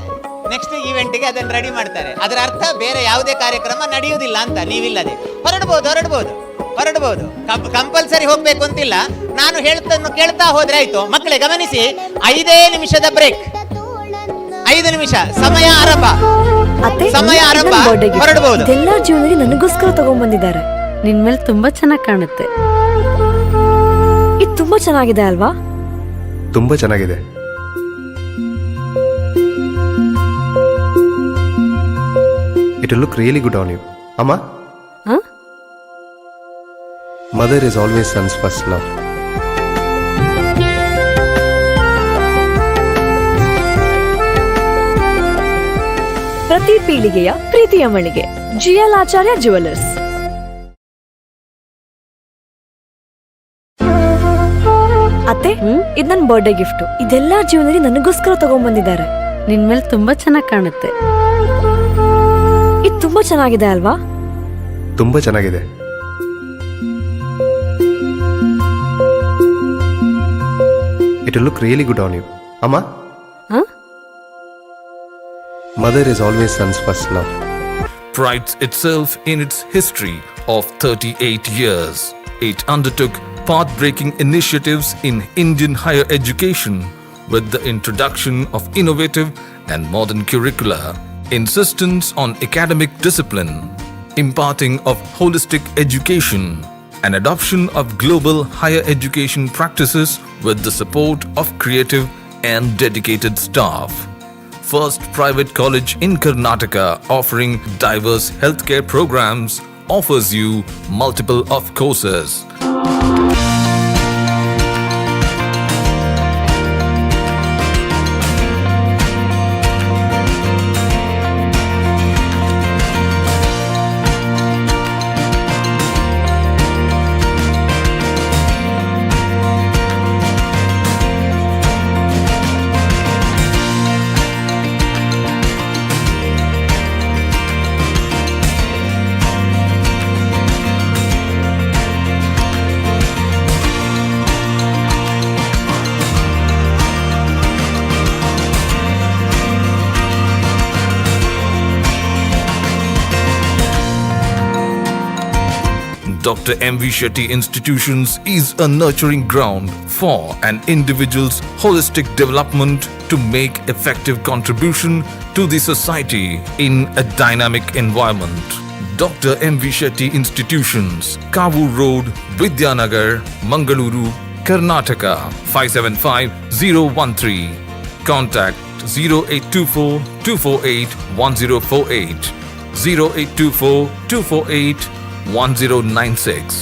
ನೆಕ್ಸ್ಟ್ ಈವೆಂಟ್ಗೆ ಅದನ್ನು ರೆಡಿ ಮಾಡ್ತಾರೆ. ಅದರ ಅರ್ಥ ಬೇರೆ ಯಾವುದೇ ಕಾರ್ಯಕ್ರಮ ನಡೆಯುವುದಿಲ್ಲ ಅಂತ. ನೀವಿಲ್ಲದೆ ಹೊರಡ್ಬೋದು. ಕಂಪಲ್ಸರಿ ಹೋಗ್ಬೇಕು ಅಂತಿಲ್ಲ. ನಾನು ಕೇಳ್ತಾ ಹೋದ್ರೆ ಆಯ್ತು. ಮಕ್ಕಳೇ ಗಮನಿಸಿ, 5 ನಿಮಿಷದ ಬ್ರೇಕ್. 5 ನಿಮಿಷ ಸಮಯ ಆರಂಭ. ಹೊರಡಬಹುದು. ಎಲ್ಲ ಜೀವನದಲ್ಲಿ ನನಗೋಸ್ಕರ ತಗೊಂಡ್ಬಂದಿದ್ದಾರೆ. ನಿನ್ ಮೇಲೆ ತುಂಬಾ ಚೆನ್ನಾಗಿ ಕಾಣುತ್ತೆ. ಇದು ತುಂಬಾ ಚೆನ್ನಾಗಿದೆ ಅಲ್ವಾ? ತುಂಬಾ ಚೆನ್ನಾಗಿದೆ. It will look really good on you. Amma? Huh? Mother is always son's first love. ಪ್ರತಿ ಪೀಳಿಗೆಯ ಪ್ರೀತಿಯ ಮಳಿಗೆ GL ಆಚಾರ್ಯ ಜ್ಯುವೆಲರ್ಸ್. ಅತ್ತೆ, ಇದು ನನ್ನ ಬರ್ಡೇ ಗಿಫ್ಟ್. ಇದೆಲ್ಲ ಜೀವನದಲ್ಲಿ ನನಗೋಸ್ಕರ ತಗೊಂಡ್ಬಂದಿದ್ದಾರೆ. ನಿನ್ ಮೇಲೆ ತುಂಬಾ ಚೆನ್ನಾಗಿ ಕಾಣುತ್ತೆ. ಇದು ತುಂಬಾ ಚೆನ್ನಾಗಿದೆ ಅಲ್ವಾ? ತುಂಬಾ ಚೆನ್ನಾಗಿದೆ. It will look really good on you. Amma? Huh? Mother is always son's first love. Prides itself in its history of 38 years. It undertook path-breaking initiatives in Indian higher education with the introduction of innovative and modern curricula, insistence on academic discipline, imparting of holistic education, and adoption of global higher education practices with the support of creative and dedicated staff. First private college in Karnataka offering diverse healthcare programs offers you multiple of courses. Dr. M.V. Shetty Institutions is a nurturing ground for an individual's holistic development to make effective contribution to the society in a dynamic environment. Dr. M.V. Shetty Institutions, Kavu Road, Vidyanagar, Mangaluru, Karnataka, 575013. Contact 0824-248-1048, 0824-248-1096.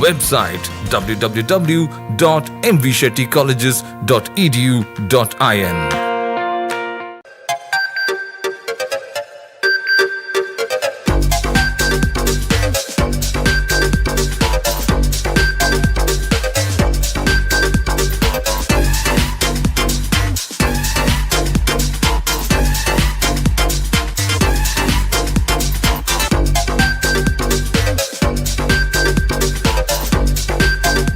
Website www.mvshettycolleges.edu.in.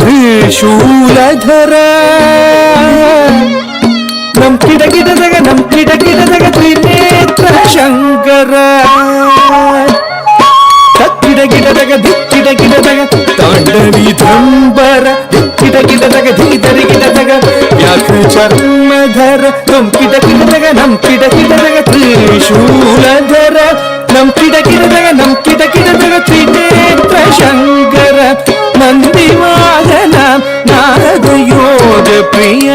ತ್ರಿಶೂಲಧರ ನಮ್ ಕಿಡ ಕಿಡದಾಗ ತ್ರಿನೇತ್ರ ಶಂಕರ ಕಿಡ ಗಿಡದಾಗ ತಾಂಡವಿ ಧಂಬರ ಗಿಡದಾಗ ಧೀಧರಿ ಗಿಡದಾಗ ವ್ಯಾಘ್ರ ಚರ್ಮಧರ ನಮ್ ಕಿಡದಾಗ ತ್ರಿಶೂಲಧರ ನಮ್ ಕಿಡದಾಗ ತ್ರಿನೇತ್ರ ಶಂಕರ ನಂದಿವಾಹನ ನಾರದ ಯೋಗ ಪ್ರಿಯ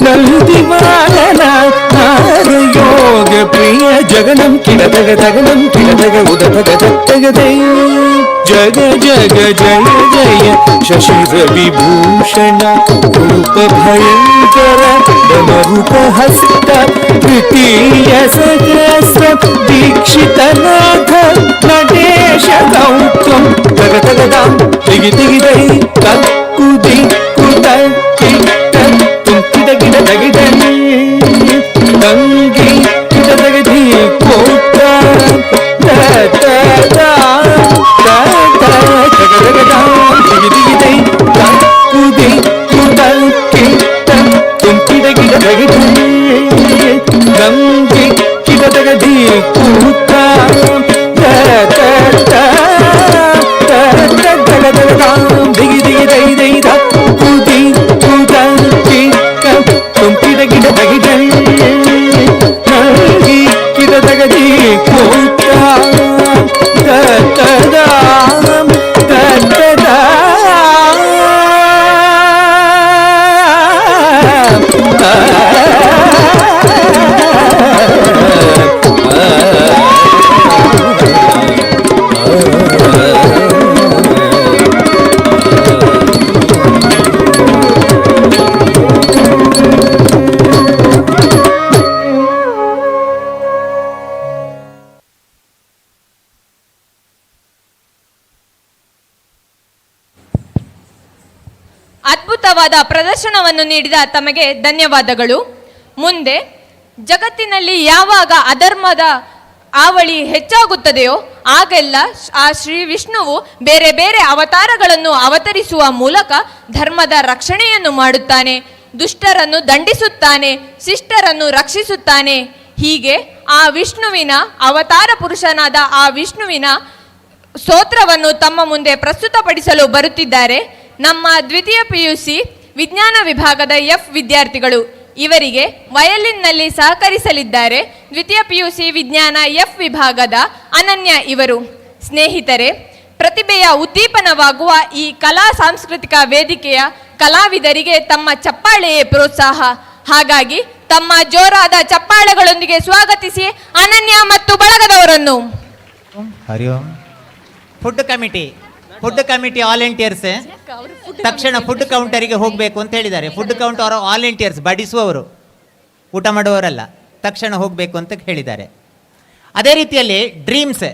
ನಂದಿವಾಹನ ನಾರದ ಯೋಗ ಪ್ರಿಯ ಜಗನಂ ಕಿಡದಾಗ ಉದಪಗ ಜಗದೈ ಜಗ ಜಗ ಜಯ ಜಯ ಶಶಿರ ವಿಭೂಷಣ ರೂಪ ಭಯಂಕರ ರೂಪ ಹಸ್ತ ತೃತೀಯ ಸಹಸ್ರ ದೀಕ್ಷಿತನಾಥ ನಟೇಶ ಗೌತಮ್ ತಗದಾಂ ದಿಗಿದೈ ಕಕ್ಕುದಿ ಕುದ ಕಿಟ್ಟ ತುಂಕಿದ ಗಿಡದಗಿದೈ ತಂಗಿ ಗಿಡದಗದಿ ಕೋಟ ದಿಗಿದೈ ಕಕ್ಕುದಿ ಕುದ ಕಿಟ್ಟ ತುಂಕಿದ ಗಿಡದಗಿದೈ ತಂಗಿ ಗಿಡದಗದಿ ಕೂತ ಅದ್ಭುತವಾದ ಪ್ರದರ್ಶನವನ್ನು ನೀಡಿದ ತಮಗೆ ಧನ್ಯವಾದಗಳು. ಮುಂದೆ ಜಗತ್ತಿನಲ್ಲಿ ಯಾವಾಗ ಅಧರ್ಮದ ಆವಳಿ ಹೆಚ್ಚಾಗುತ್ತದೆಯೋ ಆಗೆಲ್ಲ ಆ ಶ್ರೀ ವಿಷ್ಣುವು ಬೇರೆ ಬೇರೆ ಅವತಾರಗಳನ್ನು ಅವತರಿಸುವ ಮೂಲಕ ಧರ್ಮದ ರಕ್ಷಣೆಯನ್ನು ಮಾಡುತ್ತಾನೆ, ದುಷ್ಟರನ್ನು ದಂಡಿಸುತ್ತಾನೆ, ಶಿಷ್ಟರನ್ನು ರಕ್ಷಿಸುತ್ತಾನೆ. ಹೀಗೆ ಆ ವಿಷ್ಣುವಿನ ಅವತಾರ ಪುರುಷನಾದ ಆ ವಿಷ್ಣುವಿನ ಸ್ತೋತ್ರವನ್ನು ತಮ್ಮ ಮುಂದೆ ಪ್ರಸ್ತುತಪಡಿಸಲು ಬರುತ್ತಿದ್ದಾರೆ ನಮ್ಮ ದ್ವಿತೀಯ PUC ವಿಜ್ಞಾನ ವಿಭಾಗದ F ವಿದ್ಯಾರ್ಥಿಗಳು. ಇವರಿಗೆ ವಯಲಿನ್ನಲ್ಲಿ ಸಹಕರಿಸಲಿದ್ದಾರೆ ದ್ವಿತೀಯ PUC ವಿಜ್ಞಾನ F ವಿಭಾಗದ ಅನನ್ಯ ಇವರು. ಸ್ನೇಹಿತರೆ, ಪ್ರತಿಭೆಯ ಉದ್ದೀಪನವಾಗುವ ಈ ಕಲಾ ಸಾಂಸ್ಕೃತಿಕ ವೇದಿಕೆಯ ಕಲಾವಿದರಿಗೆ ತಮ್ಮ ಚಪ್ಪಾಳೆಯೇ ಪ್ರೋತ್ಸಾಹ. ಹಾಗಾಗಿ ತಮ್ಮ ಜೋರಾದ ಚಪ್ಪಾಳೆಗಳೊಂದಿಗೆ ಸ್ವಾಗತಿಸಿ ಅನನ್ಯ ಮತ್ತು ಬಳಗದವರನ್ನು. ಹರಿ ಓಂ. ಫುಡ್ ಕಮಿಟಿ ವಾಲಂಟಿಯರ್ಸ್ ತಕ್ಷಣ ಫುಡ್ ಕೌಂಟರಿಗೆ ಹೋಗಬೇಕು ಅಂತ ಹೇಳಿದ್ದಾರೆ. ಫುಡ್ ಕೌಂಟರ್ ವಾಲಂಟಿಯರ್ಸ್, ಬಡಿಸುವವರು, ಊಟ ಮಾಡುವವರಲ್ಲ, ತಕ್ಷಣ ಹೋಗಬೇಕು ಅಂತ ಹೇಳಿದ್ದಾರೆ. ಅದೇ ರೀತಿಯಲ್ಲಿ ಡ್ರೀಮ್ಸ್,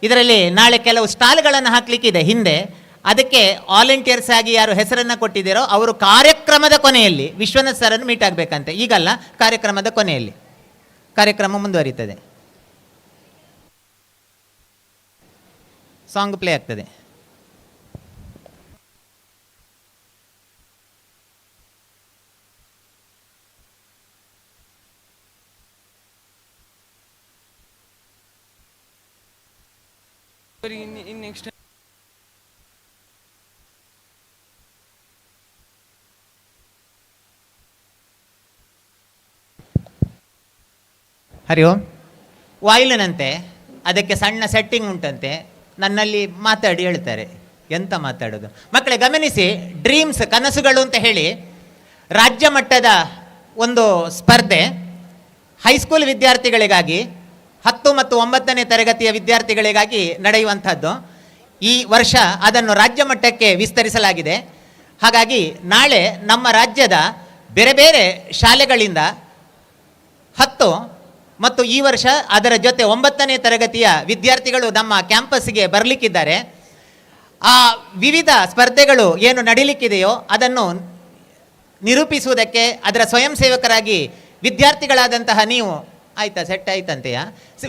ಇದರಲ್ಲಿ ನಾಳೆ ಕೆಲವು ಸ್ಟಾಲ್ಗಳನ್ನು ಹಾಕಲಿಕ್ಕಿದೆ ಹಿಂದೆ. ಅದಕ್ಕೆ ವಾಲಂಟಿಯರ್ಸ್ ಆಗಿ ಯಾರು ಹೆಸರನ್ನು ಕೊಟ್ಟಿದ್ದೀರೋ ಅವರು ಕಾರ್ಯಕ್ರಮದ ಕೊನೆಯಲ್ಲಿ ವಿಶ್ವನಾಥ್ ಸರನ್ನು ಮೀಟ್ ಆಗಬೇಕಂತೆ. ಈಗಲ್ಲ, ಕಾರ್ಯಕ್ರಮದ ಕೊನೆಯಲ್ಲಿ ಕಾರ್ಯಕ್ರಮ ಮುಂದುವರಿತದೆ. ಸಾಂಗ್ ಪ್ಲೇ ಆಗ್ತದೆ. ಹರಿ ಓಂ. ವಾಯಿಲಿನಂತೆ ಅದಕ್ಕೆ ಸಣ್ಣ ಸೆಟ್ಟಿಂಗ್ ಉಂಟಂತೆ. ನನ್ನಲ್ಲಿ ಮಾತಾಡಿ ಹೇಳ್ತಾರೆ. ಎಂತ ಮಾತಾಡೋದು ಮಕ್ಕಳೇ, ಗಮನಿಸಿ. ಡ್ರೀಮ್ಸ್, ಕನಸುಗಳು ಅಂತ ಹೇಳಿ ರಾಜ್ಯ ಮಟ್ಟದ ಒಂದು ಸ್ಪರ್ಧೆ ಹೈಸ್ಕೂಲ್ ವಿದ್ಯಾರ್ಥಿಗಳಿಗಾಗಿ 10 ಮತ್ತು 9ನೇ ತರಗತಿಯ ವಿದ್ಯಾರ್ಥಿಗಳಿಗಾಗಿ ನಡೆಯುವಂಥದ್ದು. ಈ ವರ್ಷ ಅದನ್ನು ರಾಜ್ಯ ಮಟ್ಟಕ್ಕೆ ವಿಸ್ತರಿಸಲಾಗಿದೆ. ಹಾಗಾಗಿ ನಾಳೆ ನಮ್ಮ ರಾಜ್ಯದ ಬೇರೆ ಬೇರೆ ಶಾಲೆಗಳಿಂದ 10 ಮತ್ತು ಈ ವರ್ಷ ಅದರ ಜೊತೆ 9ನೇ ತರಗತಿಯ ವಿದ್ಯಾರ್ಥಿಗಳು ನಮ್ಮ ಕ್ಯಾಂಪಸ್ಗೆ ಬರಲಿಕ್ಕಿದ್ದಾರೆ. ಆ ವಿವಿಧ ಸ್ಪರ್ಧೆಗಳು ಏನು ನಡೀಲಿಕ್ಕಿದೆಯೋ ಅದನ್ನು ನಿರೂಪಿಸುವುದಕ್ಕೆ ಅದರ ಸ್ವಯಂ ಸೇವಕರಾಗಿ ವಿದ್ಯಾರ್ಥಿಗಳಾದಂತಹ ನೀವು ಆಯ್ತಾ, ಸೆಟ್ ಆಯ್ತಂತೆಯ.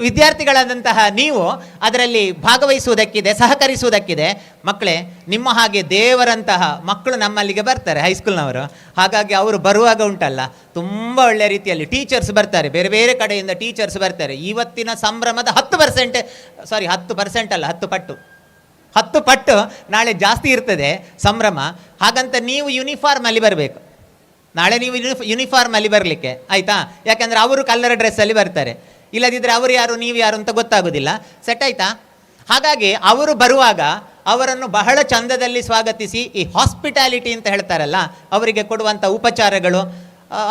ವಿದ್ಯಾರ್ಥಿಗಳಾದಂತಹ ನೀವು ಅದರಲ್ಲಿ ಭಾಗವಹಿಸುವುದಕ್ಕಿದೆ, ಸಹಕರಿಸುವುದಕ್ಕಿದೆ. ಮಕ್ಕಳೇ, ನಿಮ್ಮ ಹಾಗೆ ದೇವರಂತಹ ಮಕ್ಕಳು ನಮ್ಮಲ್ಲಿಗೆ ಬರ್ತಾರೆ, ಹೈಸ್ಕೂಲ್ನವರು. ಹಾಗಾಗಿ ಅವರು ಬರುವಾಗ ಉಂಟಲ್ಲ, ತುಂಬ ಒಳ್ಳೆಯ ರೀತಿಯಲ್ಲಿ ಟೀಚರ್ಸ್ ಬರ್ತಾರೆ, ಬೇರೆ ಬೇರೆ ಕಡೆಯಿಂದ ಟೀಚರ್ಸ್ ಬರ್ತಾರೆ. ಇವತ್ತಿನ ಸಂಭ್ರಮದ 10% ಅಲ್ಲ, 10 ಪಟ್ಟು ನಾಳೆ ಜಾಸ್ತಿ ಇರ್ತದೆ ಸಂಭ್ರಮ. ಹಾಗಂತ ನೀವು ಯೂನಿಫಾರ್ಮಲ್ಲಿ ಬರಬೇಕು. ನಾಳೆ ನೀವು ಯೂನಿಫಾರ್ಮಲ್ಲಿ ಬರಲಿಕ್ಕೆ ಆಯಿತಾ, ಯಾಕೆಂದರೆ ಅವರು ಕಲ್ಲರ್ ಡ್ರೆಸ್ಸಲ್ಲಿ ಬರ್ತಾರೆ. ಇಲ್ಲದಿದ್ದರೆ ಅವರು ಯಾರು ನೀವು ಯಾರು ಅಂತ ಗೊತ್ತಾಗೋದಿಲ್ಲ. ಸೆಟ್ ಆಯಿತಾ? ಹಾಗಾಗಿ ಅವರು ಬರುವಾಗ ಅವರನ್ನು ಬಹಳ ಚಂದದಲ್ಲಿ ಸ್ವಾಗತಿಸಿ, ಈ ಹಾಸ್ಪಿಟಾಲಿಟಿ ಅಂತ ಹೇಳ್ತಾರಲ್ಲ, ಅವರಿಗೆ ಕೊಡುವಂಥ ಉಪಚಾರಗಳು,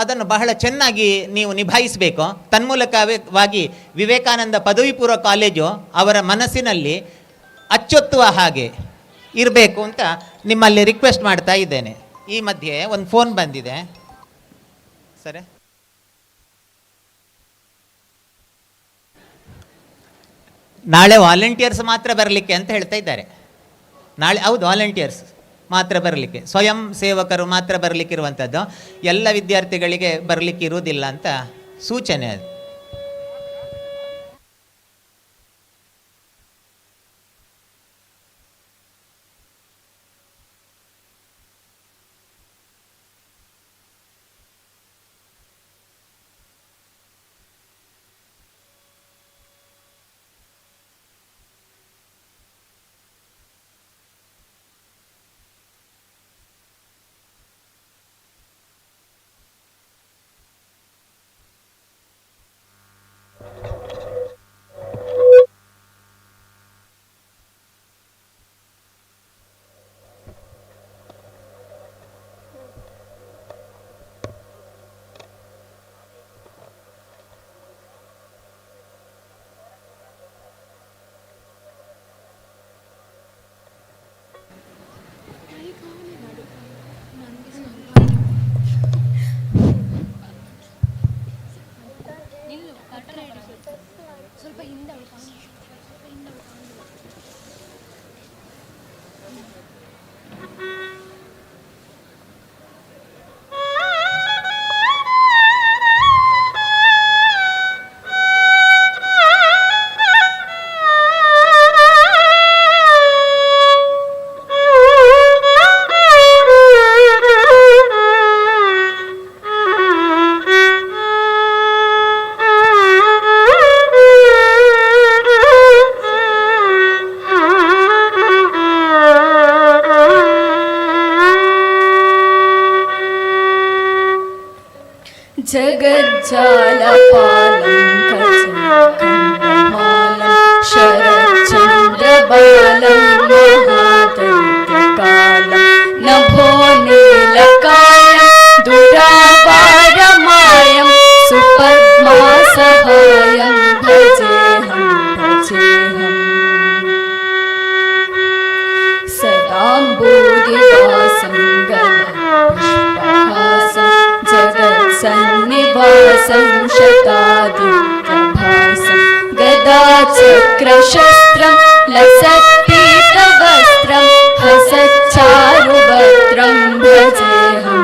ಅದನ್ನು ಬಹಳ ಚೆನ್ನಾಗಿ ನೀವು ನಿಭಾಯಿಸಬೇಕು. ತನ್ಮೂಲಕವಾಗಿ ವಿವೇಕಾನಂದ ಪದವಿ ಪೂರ್ವ ಕಾಲೇಜು ಅವರ ಮನಸ್ಸಿನಲ್ಲಿ ಅಚ್ಚೊತ್ತುವ ಹಾಗೆ ಇರಬೇಕು ಅಂತ ನಿಮ್ಮಲ್ಲಿ ರಿಕ್ವೆಸ್ಟ್ ಮಾಡ್ತಾ ಇದ್ದೇನೆ. ಈ ಮಧ್ಯೆ ಒಂದು ಫೋನ್ ಬಂದಿದೆ ಸರಿ. ನಾಳೆ ವಾಲಂಟಿಯರ್ಸ್ ಮಾತ್ರ ಬರಲಿಕ್ಕೆ ಅಂತ ಹೇಳ್ತಾ ಇದ್ದಾರೆ. ನಾಳೆ ಹೌದು, ವಾಲಂಟಿಯರ್ಸ್ ಮಾತ್ರ ಬರಲಿಕ್ಕೆ, ಸ್ವಯಂ ಸೇವಕರು ಮಾತ್ರ ಬರಲಿಕ್ಕಿರುವಂಥದ್ದು. ಎಲ್ಲ ವಿದ್ಯಾರ್ಥಿಗಳಿಗೆ ಬರಲಿಕ್ಕೆ ಇರುವುದಿಲ್ಲ ಅಂತ ಸೂಚನೆ ಅದು. जगज्जालपालं कचकण्डमालं शरच्चन्द्रबालं महादैत्यकालं नभोनीलकायं दुरावारमायं सुपद्मासहायं भजेऽहं सदाम्बुदिवासं गलपुष्पहासं जगत्सन्निवासं शतादित्यभासं गदाचक्रशस्त्रं लसत्पीतवस्त्रं हसच्चारुवक्त्रं भजेऽहं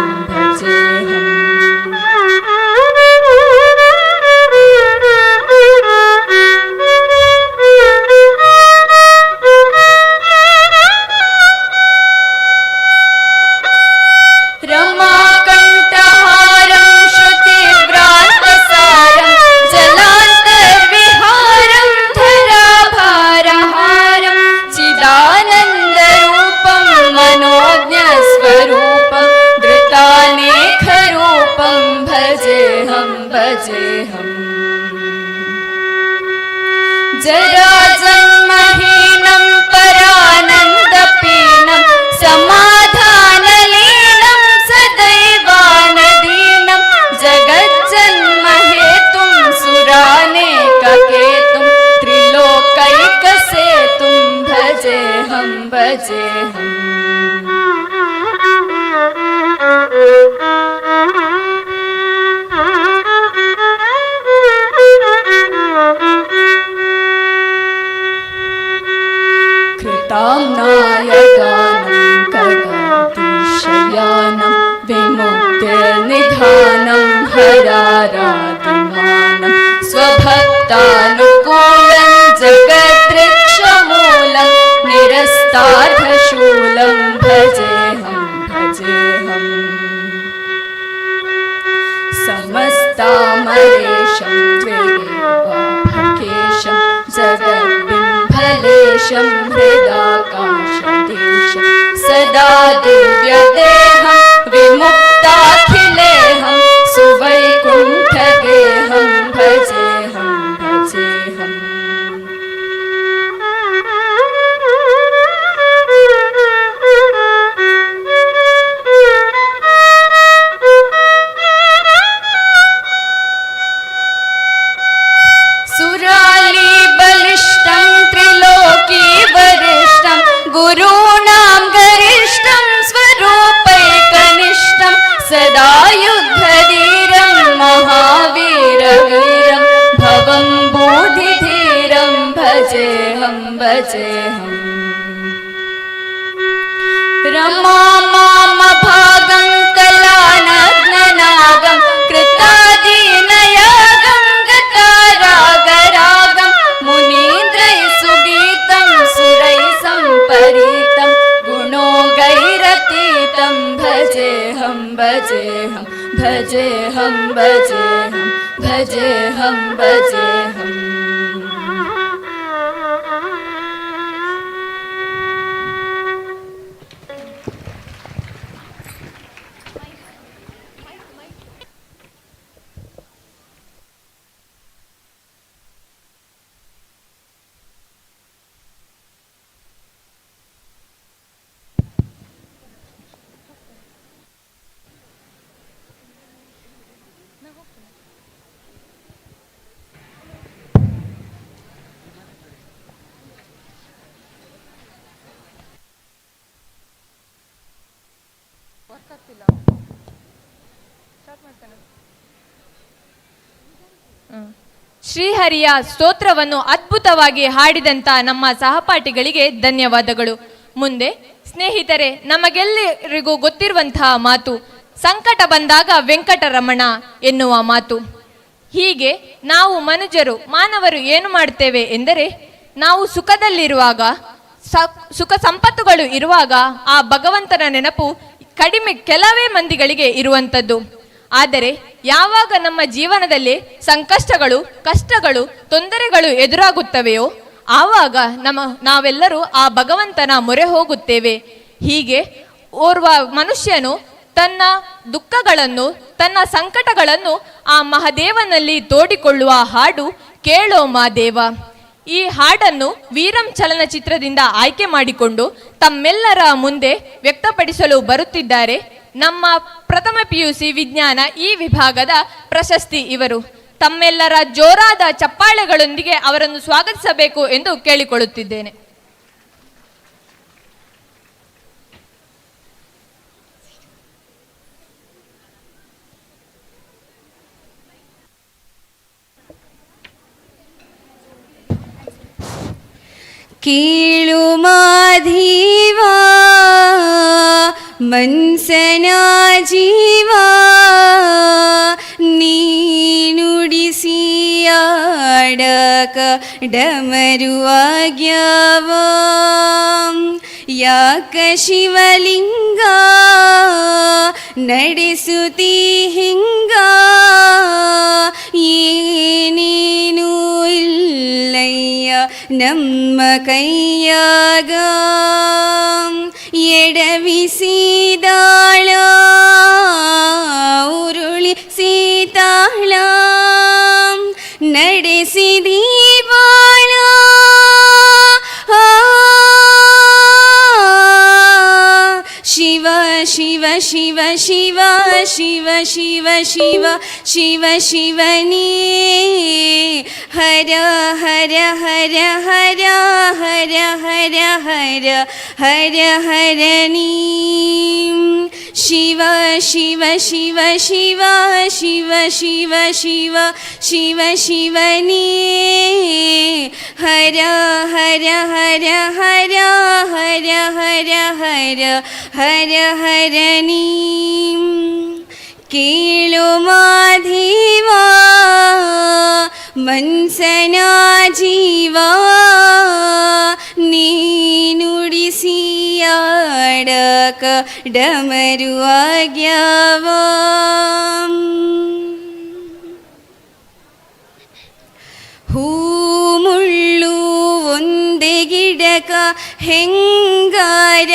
रमाकण्ठहारं श्रुतिभ्रान्तसारं जलान्तर्विहारं धराभारहारं चिदानन्दरूपं मनोज्ञस्वरूपं धृतानेकरूपं भजेऽहं जराजन्महीनं परानन्दपीनं समाधानलीनं सदैवानदीनं जगज्जन्महेतुं सुरानेककेतुं त्रिलोकैकसेतुं भजेऽहं कृताम्नायगानं खगातिशयानं विमुक्तिर्निधानं हराराधिमानं समस्तार्थशूलं भजेऽहं भजेऽहम् समस्तामरेशं द्विदेवाभकेशं जगद्बिम्बलेशं हृदाकाशदेशं सदा दिव्यदेहं विमुक्ताखिलेऽहं सुवैकुण्ठगेहं भजेऽहं भजेऽहम् सुरालीबलिष्ठं त्रिलोकीवरिष्ठं गुरूणां गरिष्ठं स्वरूपैकनिष्ठं सदा युद्धधीरं महावीरवीरं भवं बोधिधीरं भजेऽहं भजेऽहम् रमामामभागं कलानग्ननागं कृतादीनयागं गतारागरागं मुनीन्द्रैः सुगीतं सुरैः सम्परीतं गुणोगैरतीतं भजेऽहं भजेऽहं भजेऽहं भजेऽहं भजेऽहं भजेऽहम् ಶ್ರೀಹರಿಯ ಸ್ತೋತ್ರವನ್ನು ಅದ್ಭುತವಾಗಿ ಹಾಡಿದಂಥ ನಮ್ಮ ಸಹಪಾಠಿಗಳಿಗೆ ಧನ್ಯವಾದಗಳು. ಮುಂದೆ ಸ್ನೇಹಿತರೆ, ನಮಗೆಲ್ಲರಿಗೂ ಗೊತ್ತಿರುವಂತಹ ಮಾತು ಸಂಕಟ ಬಂದಾಗ ವೆಂಕಟರಮಣ ಎನ್ನುವ ಮಾತು. ಹೀಗೆ ನಾವು ಮನುಜರು ಮಾನವರು ಏನು ಮಾಡ್ತೇವೆ ಎಂದರೆ, ನಾವು ಸುಖದಲ್ಲಿರುವಾಗ ಸುಖ ಸಂಪತ್ತುಗಳು ಇರುವಾಗ ಆ ಭಗವಂತನ ನೆನಪು ಕೆಲವೇ ಮಂದಿಗಳಿಗೆ ಇರುವಂಥದ್ದು. ಆದರೆ ಯಾವಾಗ ನಮ್ಮ ಜೀವನದಲ್ಲಿ ಸಂಕಷ್ಟಗಳು, ಕಷ್ಟಗಳು, ತೊಂದರೆಗಳು ಎದುರಾಗುತ್ತವೆಯೋ ಆವಾಗ ನಾವೆಲ್ಲರೂ ಆ ಭಗವಂತನ ಮೊರೆ ಹೋಗುತ್ತೇವೆ. ಹೀಗೆ ಓರ್ವ ಮನುಷ್ಯನು ತನ್ನ ದುಃಖಗಳನ್ನು, ತನ್ನ ಸಂಕಟಗಳನ್ನು ಆ ಮಹಾದೇವನಲ್ಲಿ ತೋಡಿಕೊಳ್ಳುವ ಹಾಡು ಕೇಳೋ ಮಾದೇವ. ಈ ಹಾಡನ್ನು ವೀರಂ ಚಲನಚಿತ್ರದಿಂದ ಆಯ್ಕೆ ಮಾಡಿಕೊಂಡು ತಮ್ಮೆಲ್ಲರ ಮುಂದೆ ವ್ಯಕ್ತಪಡಿಸಲು ಬರುತ್ತಿದ್ದಾರೆ ನಮ್ಮ ಪ್ರಥಮ PUC ವಿಜ್ಞಾನ ಈ ವಿಭಾಗದ ಪ್ರಶಸ್ತಿ ಇವರು. ತಮ್ಮೆಲ್ಲರ ಜೋರಾದ ಚಪ್ಪಾಳೆಗಳೊಂದಿಗೆ ಅವರನ್ನು ಸ್ವಾಗತಿಸಬೇಕು ಎಂದು ಕೇಳಿಕೊಳ್ಳುತ್ತಿದ್ದೇನೆ. ಕೇಳು ಮಾಧೀವಾ ಮನ್ಸನ ಜೀವ ನೀನುಡಿಸಿಯಾಡಕ ಡಮರುವಾಗ್ಯವ ಯಾಕ ಶಿವಲಿಂಗ ನಡೆಸುತ್ತಿ ಹಿಂಗ ಏನೇನು ಇಲ್ಲಯ್ಯ ನಮ್ಮ ಕೈಯಾಗ ಎಡವಿಸಿದಾಳ ಉರುಳಿಸಿದಾಳ ನಡೆಸಿದಿ ಬಾಳ ಶಿವ ಶಿವ ಶಿವ ಶಿವ ಶಿವ ಶಿವ ಶಿವ ಶಿವ ಶಿವನೇ ಹರ ಹರ ಹರ ಹರ ಹರ ಹರ ಹರ ಹರ ಹರಣೀ ಶಿವ ಶಿವ ಶಿವ ಶಿವ ಶಿವ ಶಿವ ಶಿವ ಶಿವ ಶಿವನೇ ಹರ ಹರ ಹರ ಹರ ಹರ ಹರ ಹರ ಹರ ಹರಣೀ ಕೇಳು ಮಾಧೀವ ಮನ್ಸನ ಜೀವ ನೀನುಡಿಸಿ ಡಮರು ಆಗ್ಯಾವ. ಹೂ ಮುಳ್ಳು ಒಂದೇ ಗಿಡಕ ಹೆಂಗಾರ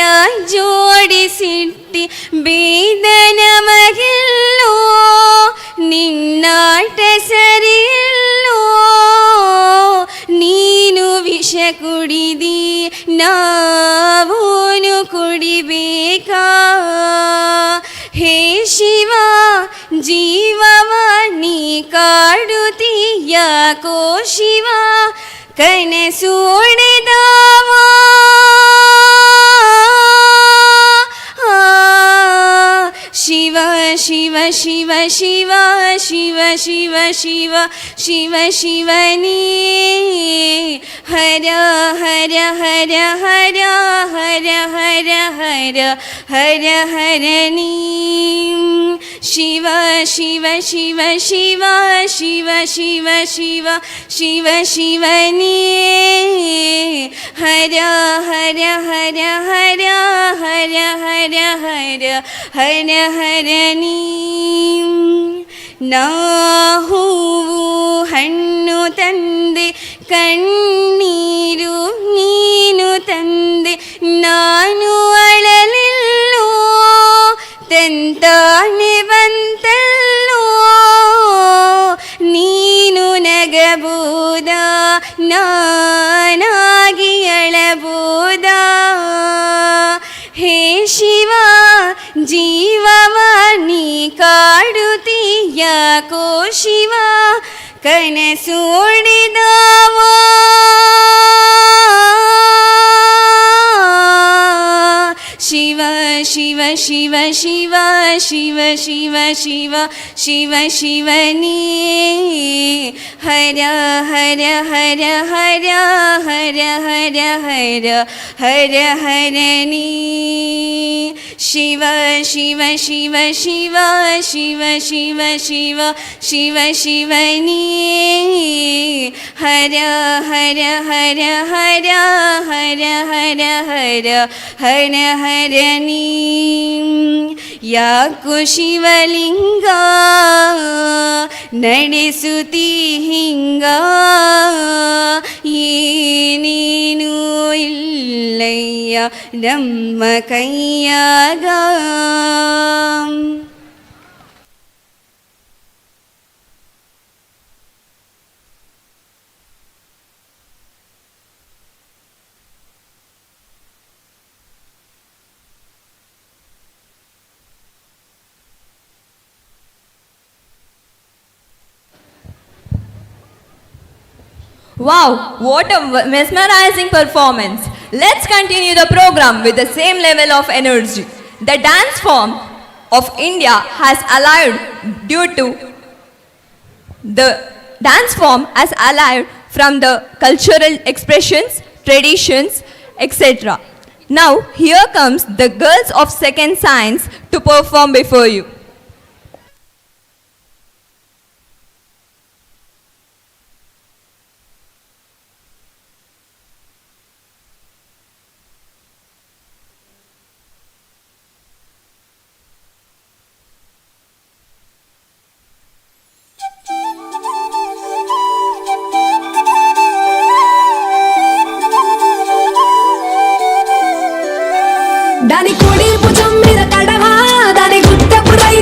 ಜೋಡಿಸಿಟ್ಟಿ ಬೇದ ನಮಗೆಲ್ಲೋ ನಿನ್ನಾಟ ಸರಿಯಲ್ಲೋ. ನೀನು ವಿಷ ಕುಡಿದಿ ನಾವೂನು ಕುಡಿಬೇಕಾ. ಹೇ ಶಿವ ಜೀವವ ನೀ ಕಾಡುತ್ತೀಯಾಕೋ ಶಿವ ಕನಸು ಒಡೆದಾವ. ಶಿವ ಶಿವ ಶಿವ ಶಿವ ಶಿವ ಶಿವ ಶಿವ ಶಿವ ಶಿವನೇ ಹರ ಹರ ಹರ ಹರ ಹರ ಹರ ಹರ ಹರ ಹರನೇ. ಶಿವ ಶಿವ ಶಿವ ಶಿವ ಶಿವ ಶಿವ ಶಿವ ಶಿವ ಶಿವನೇ ಹರ ಹರ ಹರ ಹರ ಹರ ಹರ ಹರ ಹರ ಹರನೇ. ನಾ ಹೂವು ಹಣ್ಣು ತಂದೆ ಕಣ್ಣೀರು ನೀನು ತಂದೆ ನಾನು ಅಳಲಿಲ್ಲೋ ತಂತಾನೆ ಬಂತಲ್ಲೋ. ನೀನು ನಗಬಹುದಾ ನಾನಾಗಿ ಅಳಬಹುದಾ. ಹೇ ಶಿವ ಜೀವವ ನೀ ಕಾಡುತ್ತೀಯಾಕೋ ಶಿವ ಕನಸು ಒಡೆದಾವ. ಶಿವ ಶಿವ ಶಿವ ಶಿವ ಶಿವ ಶಿವ ಶಿವ ಶಿವ ಶಿವನೇ ಹರ ಹರ ಹರ ಹರ ಹರ ಹರ ಹರ ಹರ ಹರನೇ. ಶಿವ ಶಿವ ಶಿವ ಶಿವ ಶಿವ ಶಿವ ಶಿವ ಶಿವ ಶಿವನೇ ಹರ ಹರ ಹರ ಹರ ಹರ ಹರ ಹರ ಹರ ಹರನೇ. ಯಾಕೋ ಶಿವಲಿಂಗ ನಡೆಸುತ್ತೀ ಹಿಂಗ ಏನೇನೂ ಇಲ್ಲಯ್ಯ ನಮ್ಮ ಕೈಯಾಗ. Wow, what a mesmerizing performance. Let's continue the program with the same level of energy. The dance form of India has allied due to the dance form has allied from the cultural expressions, traditions, etc. Now here comes the girls of second science to perform before you. దాని కుడి భుజం మీద కడవ దాని Gutte పుడై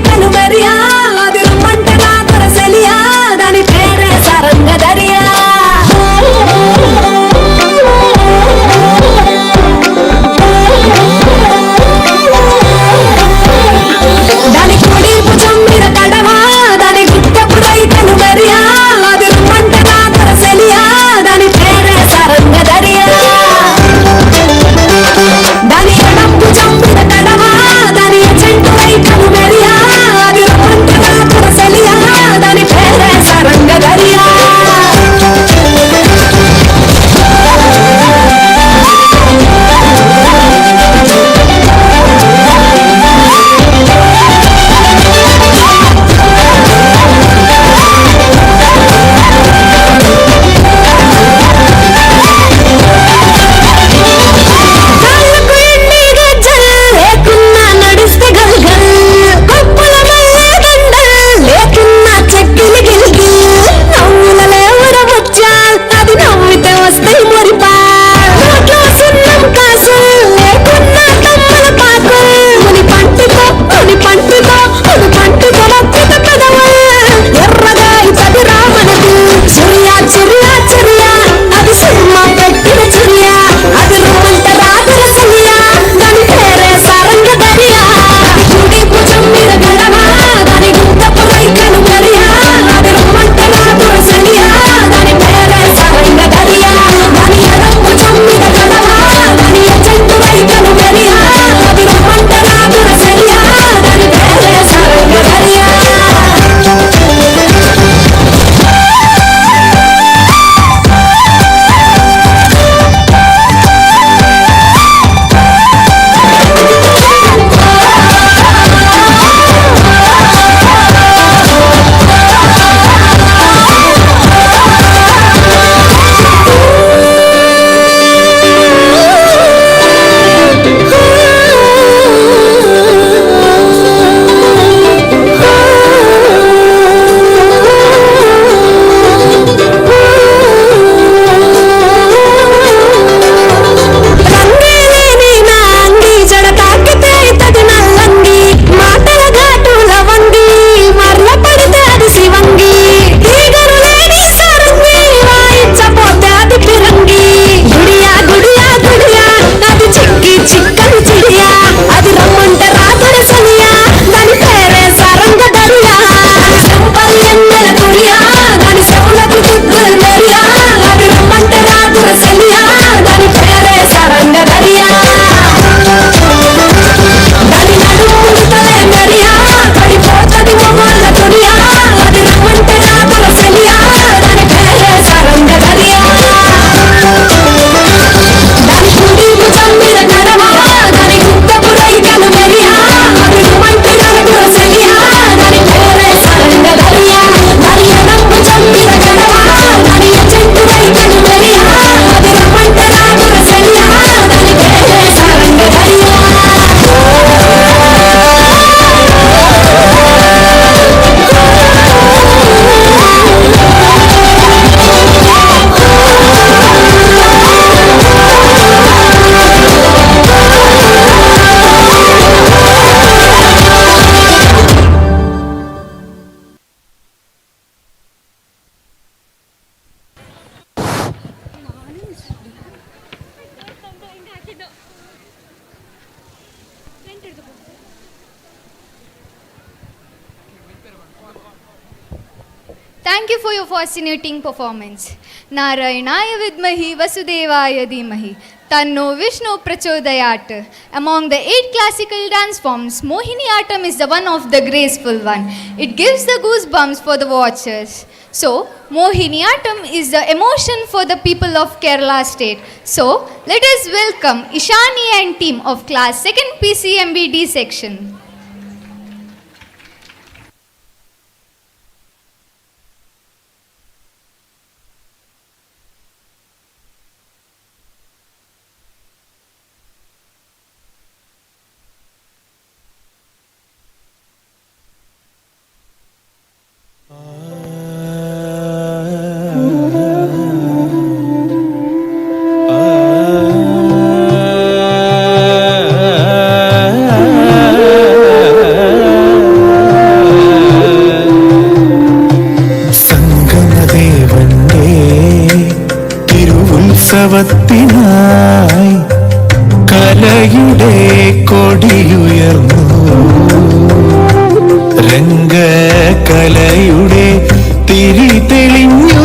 Thank you for your fascinating performance. Narayanaya vidmahi vasudevaya dhimahi tanno Vishnu prachodayat. Among the 8 classical dance forms, Mohiniyattam is the one of the graceful one. It gives the goosebumps for the watchers. So, Mohiniyattam is the emotion for the people of Kerala state. So, let us welcome Ishani and team of class 2nd PCMBD section. ഉത്സവത്തിനായി കലയുടെ കൊടിയുയർന്നു രംഗകലയുടെ തിരി തെളിഞ്ഞു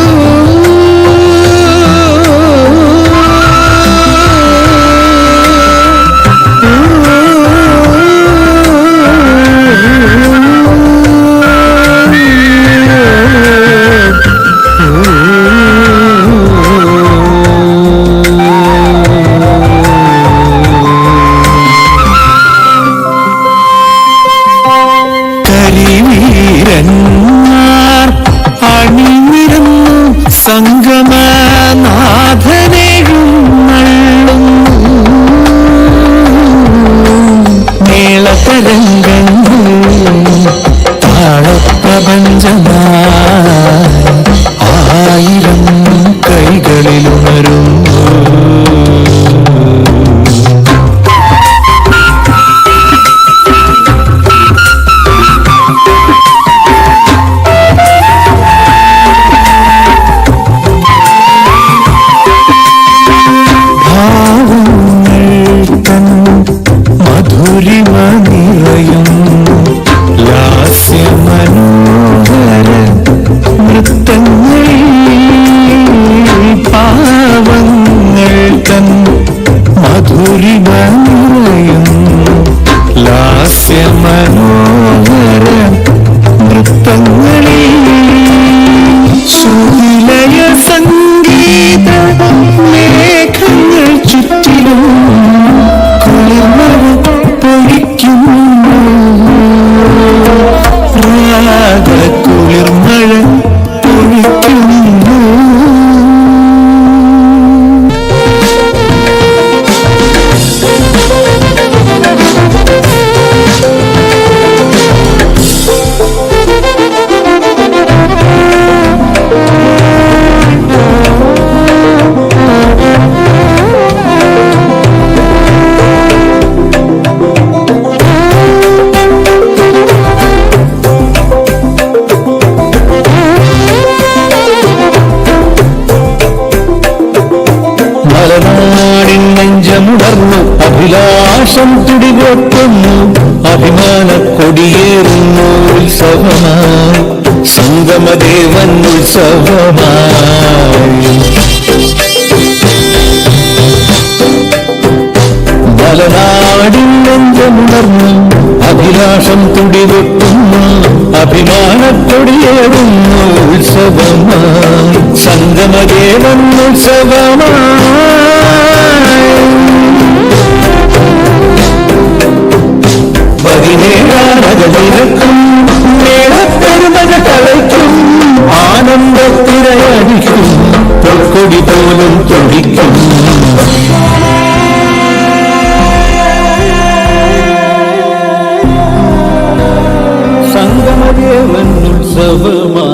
അഭിലാഷം തുടികൊട്ടുന്നു അഭിമാന കൊടിയേറുന്നു ഉത്സവമായി സംഗമദേവൻ ഉത്സവമായി മലനാടിൻ നെഞ്ചമുണർന്നു അഭിലാഷം തുടികൊട്ടുന്നു അഭിമാന കൊടിയേറുന്നു ഉത്സവമായി സംഗമദേവൻ ഉത്സവമായി പതിനേഴാനകളിലക്കും മേളപ്പെരുമഴ കളയ്ക്കും ആനന്ദത്തിരയടിക്കും പൊക്കൊടി പോലും തുടിക്കും സംഗമദേവൻ ഉത്സവമാ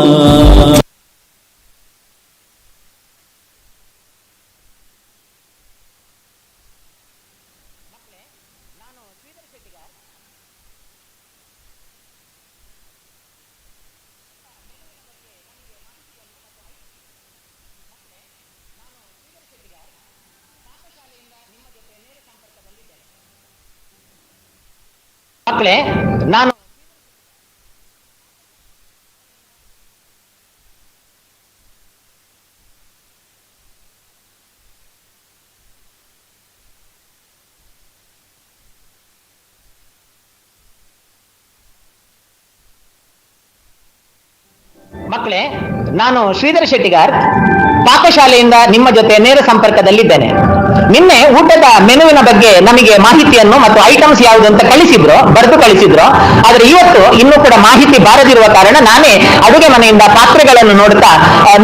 ಮಕ್ಕಳೇ ನಾನು ಮಕ್ಕಳೇ, ನಾನು ಶ್ರೀಧರ ಶೆಟ್ಟಿಗಾರ್ ಪಾಕಶಾಲೆಯಿಂದ ನಿಮ್ಮ ಜೊತೆ ನೇರ ಸಂಪರ್ಕದಲ್ಲಿದ್ದೇನೆ. ನಿನ್ನೆ ಊಟದ ಮೆನುವಿನ ಬಗ್ಗೆ ನಮಗೆ ಮಾಹಿತಿಯನ್ನು ಮತ್ತು ಐಟಮ್ಸ್ ಯಾವುದು ಅಂತ ಬರೆದು ಕಳಿಸಿದ್ರು. ಆದ್ರೆ ಇವತ್ತು ಇನ್ನೂ ಕೂಡ ಮಾಹಿತಿ ಬಾರದಿರುವ ಕಾರಣ ನಾನೇ ಅಡುಗೆ ಮನೆಯಿಂದ ಪಾತ್ರೆಗಳನ್ನು ನೋಡ್ತಾ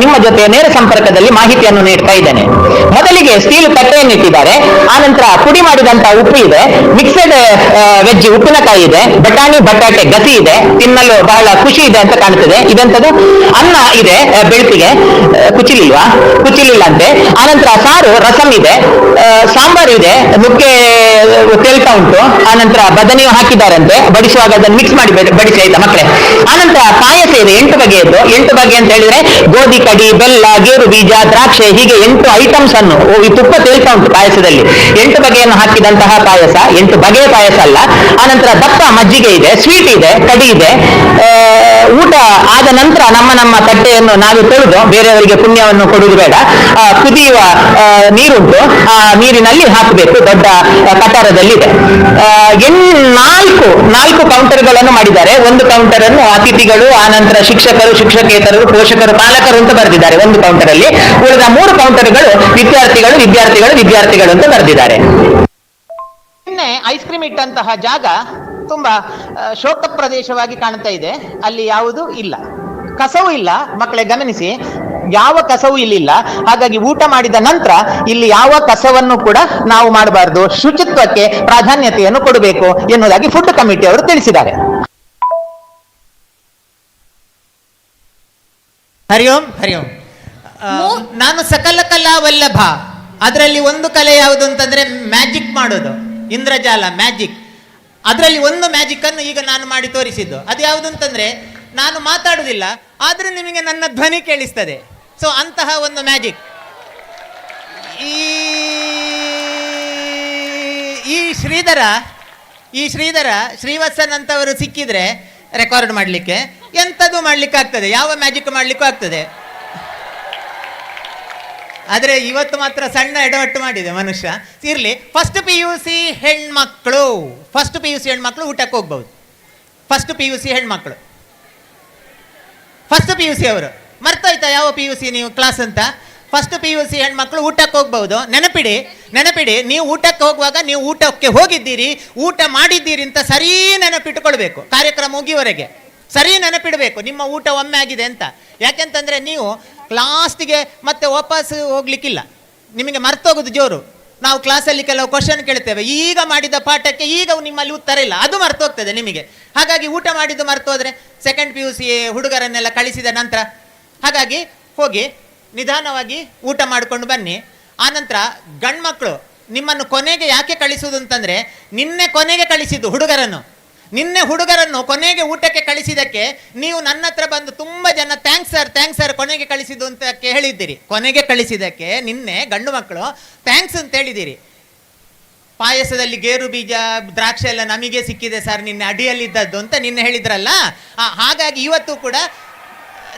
ನಿಮ್ಮ ಜೊತೆ ನೇರ ಸಂಪರ್ಕದಲ್ಲಿ ಮಾಹಿತಿಯನ್ನು ನೀಡ್ತಾ ಇದ್ದೇನೆ. ಮೊದಲಿಗೆ ಸ್ಟೀಲ್ ತಟ್ಟೆಯನ್ನು ಇಟ್ಟಿದ್ದಾರೆ. ಆನಂತರ ಪುಡಿ ಮಾಡಿದಂತ ಉಪ್ಪು ಇದೆ, ಮಿಕ್ಸೆಡ್ ವೆಜ್ ಉಪ್ಪಿನಕಾಯಿ ಇದೆ, ಬಟಾಣಿ ಬಟಾಟೆ ಗಸಿ ಇದೆ, ತಿನ್ನಲು ಬಹಳ ಖುಷಿ ಇದೆ ಅಂತ ಕಾಣ್ತದೆ. ಇದಂತದ್ದು ಅನ್ನ ಇದೆ, ಬೆಳ್ತಿಗೆ ಕುಚಿಲಿಲ್ಲ ಅಂತೆ. ಆನಂತರ ಸಾರು, ರಸಂ ಇದೆ, ಸಾಂಬಾರು ಇದೆ, ನುಗ್ಗೆ ತೇಲ್ತಾ ಉಂಟು. ಆನಂತರ ಬದನೆಯು ಹಾಕಿದ್ದಾರಂತೆ, ಬಡಿಸುವಾಗ ಅದನ್ನು ಮಿಕ್ಸ್ ಮಾಡಿ ಬಡಿಸಿ, ಆಯ್ತಾ ಮಕ್ಕಳೇ. ಆನಂತರ ಪಾಯಸ ಇದೆ, 8 ಬಗೆಯದ್ದು. 8 ಬಗೆ ಅಂತ ಹೇಳಿದ್ರೆ ಗೋಧಿ ಕಡಿ, ಬೆಲ್ಲ, ಗೇರು ಬೀಜ, ದ್ರಾಕ್ಷೆ, ಹೀಗೆ 8 ಐಟಮ್ಸ್ ಅನ್ನು, ಈ ತುಪ್ಪ ತೇಲ್ತಾ ಉಂಟು ಪಾಯಸದಲ್ಲಿ. 8 ಬಗೆಯನ್ನು ಹಾಕಿದಂತಹ ಪಾಯಸ, 8 ಬಗೆಯ ಪಾಯಸ ಅಲ್ಲ. ಆನಂತರ ದಪ್ಪ ಮಜ್ಜಿಗೆ ಇದೆ, ಸ್ವೀಟ್ ಇದೆ, ಕಡಿ ಇದೆ. ಊಟ ಆದ ನಂತರ ನಮ್ಮ ತಟ್ಟೆಯನ್ನು ನಾವು ತೊಳೆದು ಬೇರೆಯವರಿಗೆ ಪುಣ್ಯವನ್ನು ಕೊಡುವುದು ಬೇಡ. ಕುದಿಯುವ ನೀರುಂಟು, ಆ ನೀರಿನಲ್ಲಿ ಹಾಕಬೇಕು, ದೊಡ್ಡ ಕಟಾರದಲ್ಲಿದೆ. 4 ಕೌಂಟರ್ಗಳನ್ನು ಮಾಡಿದ್ದಾರೆ. ಒಂದು ಕೌಂಟರ್ ಅನ್ನು ಅತಿಥಿಗಳು, ಆನಂತರ ಶಿಕ್ಷಕರು, ಶಿಕ್ಷಕೇತರರು, ಪೋಷಕರು, ಪಾಲಕರು ಅಂತ ಬರೆದಿದ್ದಾರೆ ಒಂದು ಕೌಂಟರ್ ಅಲ್ಲಿ. ಉಳಿದ 3 ಕೌಂಟರ್ಗಳು ವಿದ್ಯಾರ್ಥಿಗಳು ಅಂತ ಬರೆದಿದ್ದಾರೆ. ನಿನ್ನೆ ಐಸ್ ಕ್ರೀಮ್ ಇಟ್ಟಂತಹ ಜಾಗ ತುಂಬಾ ಶೋಕ ಪ್ರದೇಶವಾಗಿ ಕಾಣ್ತಾ ಇದೆ. ಅಲ್ಲಿ ಯಾವುದೂ ಇಲ್ಲ, ಕಸವೂ ಇಲ್ಲ. ಮಕ್ಕಳೇ ಗಮನಿಸಿ, ಯಾವ ಕಸವೂ ಇಲ್ಲಿಲ್ಲ. ಹಾಗಾಗಿ ಊಟ ಮಾಡಿದ ನಂತರ ಇಲ್ಲಿ ಯಾವ ಕಸವನ್ನು ಕೂಡ ನಾವು ಮಾಡಬಾರ್ದು, ಶುಚಿತ್ವಕ್ಕೆ ಪ್ರಾಧಾನ್ಯತೆಯನ್ನು ಕೊಡಬೇಕು ಎನ್ನುವುದಾಗಿ ಫುಡ್ ಕಮಿಟಿ ಅವರು ತಿಳಿಸಿದ್ದಾರೆ. ಹರಿ ಓಂ. ನಾನು ಸಕಲ ಕಲಾ ವಲ್ಲಭ. ಅದರಲ್ಲಿ ಒಂದು ಕಲೆ ಯಾವುದು ಅಂತಂದ್ರೆ ಮ್ಯಾಜಿಕ್ ಮಾಡೋದು, ಇಂದ್ರಜಾಲ, ಮ್ಯಾಜಿಕ್. ಅದರಲ್ಲಿ ಒಂದು ಮ್ಯಾಜಿಕ್ ಅನ್ನು ಈಗ ನಾನು ಮಾಡಿ ತೋರಿಸಿದ್ದು. ಅದು ಯಾವುದು ಅಂತಂದ್ರೆ, ನಾನು ಮಾತಾಡುವುದಿಲ್ಲ, ಆದ್ರೂ ನಿಮಗೆ ನನ್ನ ಧ್ವನಿ ಕೇಳಿಸ್ತದೆ. ಸೊ ಅಂತಹ ಒಂದು ಮ್ಯಾಜಿಕ್. ಈ ಶ್ರೀಧರ ಶ್ರೀವತ್ಸನ್ ಅಂತವರು ಸಿಕ್ಕಿದ್ರೆ ರೆಕಾರ್ಡ್ ಮಾಡಲಿಕ್ಕೆ ಎಂಥದ್ದು ಮಾಡ್ಲಿಕ್ಕೆ ಆಗ್ತದೆ, ಯಾವ ಮ್ಯಾಜಿಕ್ ಮಾಡ್ಲಿಕ್ಕೂ ಆಗ್ತದೆ. ಆದರೆ ಇವತ್ತು ಮಾತ್ರ ಸಣ್ಣ ಎಡವಟ್ಟು ಮಾಡಿದೆ ಮನುಷ್ಯ. ಇರಲಿ. ಫಸ್ಟ್ PUC ಹೆಣ್ಮಕ್ಳು ಊಟಕ್ಕೆ ಹೋಗ್ಬಹುದು. ಫಸ್ಟ್ PUC ಹೆಣ್ಮಕ್ಳು, ಫಸ್ಟ್ PUC ಅವರು ಮರ್ತೋಯ್ತಾ ಯಾವ PUC ನೀವು ಕ್ಲಾಸ್ ಅಂತ? ಫಸ್ಟ್ PUC ಹೆಣ್ಮಕ್ಳು ಊಟಕ್ಕೆ ಹೋಗ್ಬಹುದು. ನೆನಪಿಡಿ, ನೀವು ಊಟಕ್ಕೆ ಹೋಗುವಾಗ ನೀವು ಊಟಕ್ಕೆ ಹೋಗಿದ್ದೀರಿ, ಊಟ ಮಾಡಿದ್ದೀರಿ ಅಂತ ಸರಿ ನೆನಪಿಟ್ಟುಕೊಳ್ಬೇಕು. ಕಾರ್ಯಕ್ರಮ ಮುಗಿಯುವವರೆಗೆ ಸರಿ ನೆನಪಿಡಬೇಕು ನಿಮ್ಮ ಊಟ ಒಮ್ಮೆ ಆಗಿದೆ ಅಂತ. ಯಾಕೆಂತಂದ್ರೆ ನೀವು ಕ್ಲಾಸ್ಗೆ ಮತ್ತೆ ವಾಪಸ್ ಹೋಗ್ಲಿಕ್ಕಿಲ್ಲ, ನಿಮಗೆ ಮರ್ತೋಗೋದು ಜೋರು. ನಾವು ಕ್ಲಾಸಲ್ಲಿ ಕೆಲವು ಕ್ವಶನ್ ಕೇಳ್ತೇವೆ, ಈಗ ಮಾಡಿದ ಪಾಠಕ್ಕೆ ಈಗ ನಿಮ್ಮಲ್ಲಿ ಉತ್ತರ ಇಲ್ಲ, ಅದು ಮರ್ತೋಗ್ತದೆ ನಿಮಗೆ. ಹಾಗಾಗಿ ಊಟ ಮಾಡಿದ್ದು ಮರ್ತೋದ್ರೆ ಸೆಕೆಂಡ್ PUC ಹುಡುಗರನ್ನೆಲ್ಲ ಕಳಿಸಿದ ನಂತರ, ಹಾಗಾಗಿ ಹೋಗಿ ನಿಧಾನವಾಗಿ ಊಟ ಮಾಡಿಕೊಂಡು ಬನ್ನಿ. ಆನಂತರ ಗಂಡ್ಮಕ್ಳು ನಿಮ್ಮನ್ನು ಕೊನೆಗೆ ಯಾಕೆ ಕಳಿಸುವುದು ಅಂತಂದ್ರೆ, ನಿನ್ನೆ ಕೊನೆಗೆ ಕಳಿಸಿದ್ದು ಹುಡುಗರನ್ನು ಕೊನೆಗೆ ಊಟಕ್ಕೆ ಕಳಿಸಿದಕ್ಕೆ ನೀವು ನನ್ನ ಹತ್ರ ಬಂದು ತುಂಬಾ ಜನ ಥ್ಯಾಂಕ್ಸ್ ಸರ್ ಕೊನೆಗೆ ಕಳಿಸಿದ್ದು ಅಂತ ಹೇಳಿದ್ದೀರಿ. ಕೊನೆಗೆ ಕಳಿಸಿದಕ್ಕೆ ನಿನ್ನೆ ಗಂಡು ಮಕ್ಕಳು ಥ್ಯಾಂಕ್ಸ್ ಅಂತ ಹೇಳಿದ್ದೀರಿ. ಪಾಯಸದಲ್ಲಿ ಗೇರು ಬೀಜ, ದ್ರಾಕ್ಷಿ ಎಲ್ಲ ನಮಗೆ ಸಿಕ್ಕಿದೆ ಸರ್ ನಿನ್ನೆ ಅಡಿಯಲ್ಲಿದ್ದದ್ದು ಅಂತ ನಿನ್ನೆ ಹೇಳಿದ್ರಲ್ಲ. ಹಾಗಾಗಿ ಇವತ್ತು ಕೂಡ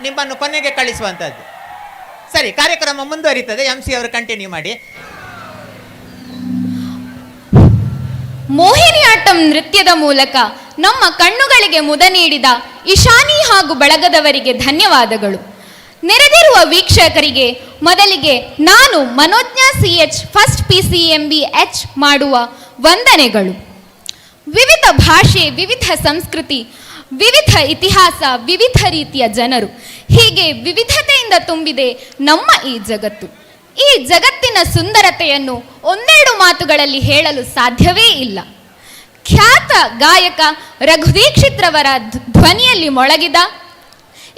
ನಿಮ್ಮನ್ನು ಕೊನೆಗೆ ಕಳಿಸುವಂಥದ್ದು. ಸರಿ, ಕಾರ್ಯಕ್ರಮ ಮುಂದುವರಿತದೆ. MC ಅವರು ಕಂಟಿನ್ಯೂ ಮಾಡಿ. ಮೋಹಿನಿಯಾಟ್ಟಂ ನೃತ್ಯದ ಮೂಲಕ ನಮ್ಮ ಕಣ್ಣುಗಳಿಗೆ ಮುದ ನೀಡಿದ ಇಶಾನಿ ಹಾಗೂ ಬಳಗದವರಿಗೆ ಧನ್ಯವಾದಗಳು. ನೆರೆದಿರುವ ವೀಕ್ಷಕರಿಗೆ ಮೊದಲಿಗೆ ನಾನು ಮನೋಜ್ಞಾ CH ಫಸ್ಟ್ PCMB H ಮಾಡುವ ವಂದನೆಗಳು. ವಿವಿಧ ಭಾಷೆ, ವಿವಿಧ ಸಂಸ್ಕೃತಿ, ವಿವಿಧ ಇತಿಹಾಸ, ವಿವಿಧ ರೀತಿಯ ಜನರು, ಹೀಗೆ ವಿವಿಧತೆಯಿಂದ ತುಂಬಿದೆ ನಮ್ಮ ಈ ಜಗತ್ತು. ಈ ಜಗತ್ತಿನ ಸುಂದರತೆಯನ್ನು ಒಂದೆರಡು ಮಾತುಗಳಲ್ಲಿ ಹೇಳಲು ಸಾಧ್ಯವೇ ಇಲ್ಲ. ಖ್ಯಾತ ಗಾಯಕ ರಘುದೀಕ್ಷಿತ್ರವರ ಧ್ವನಿಯಲ್ಲಿ ಮೊಳಗಿದ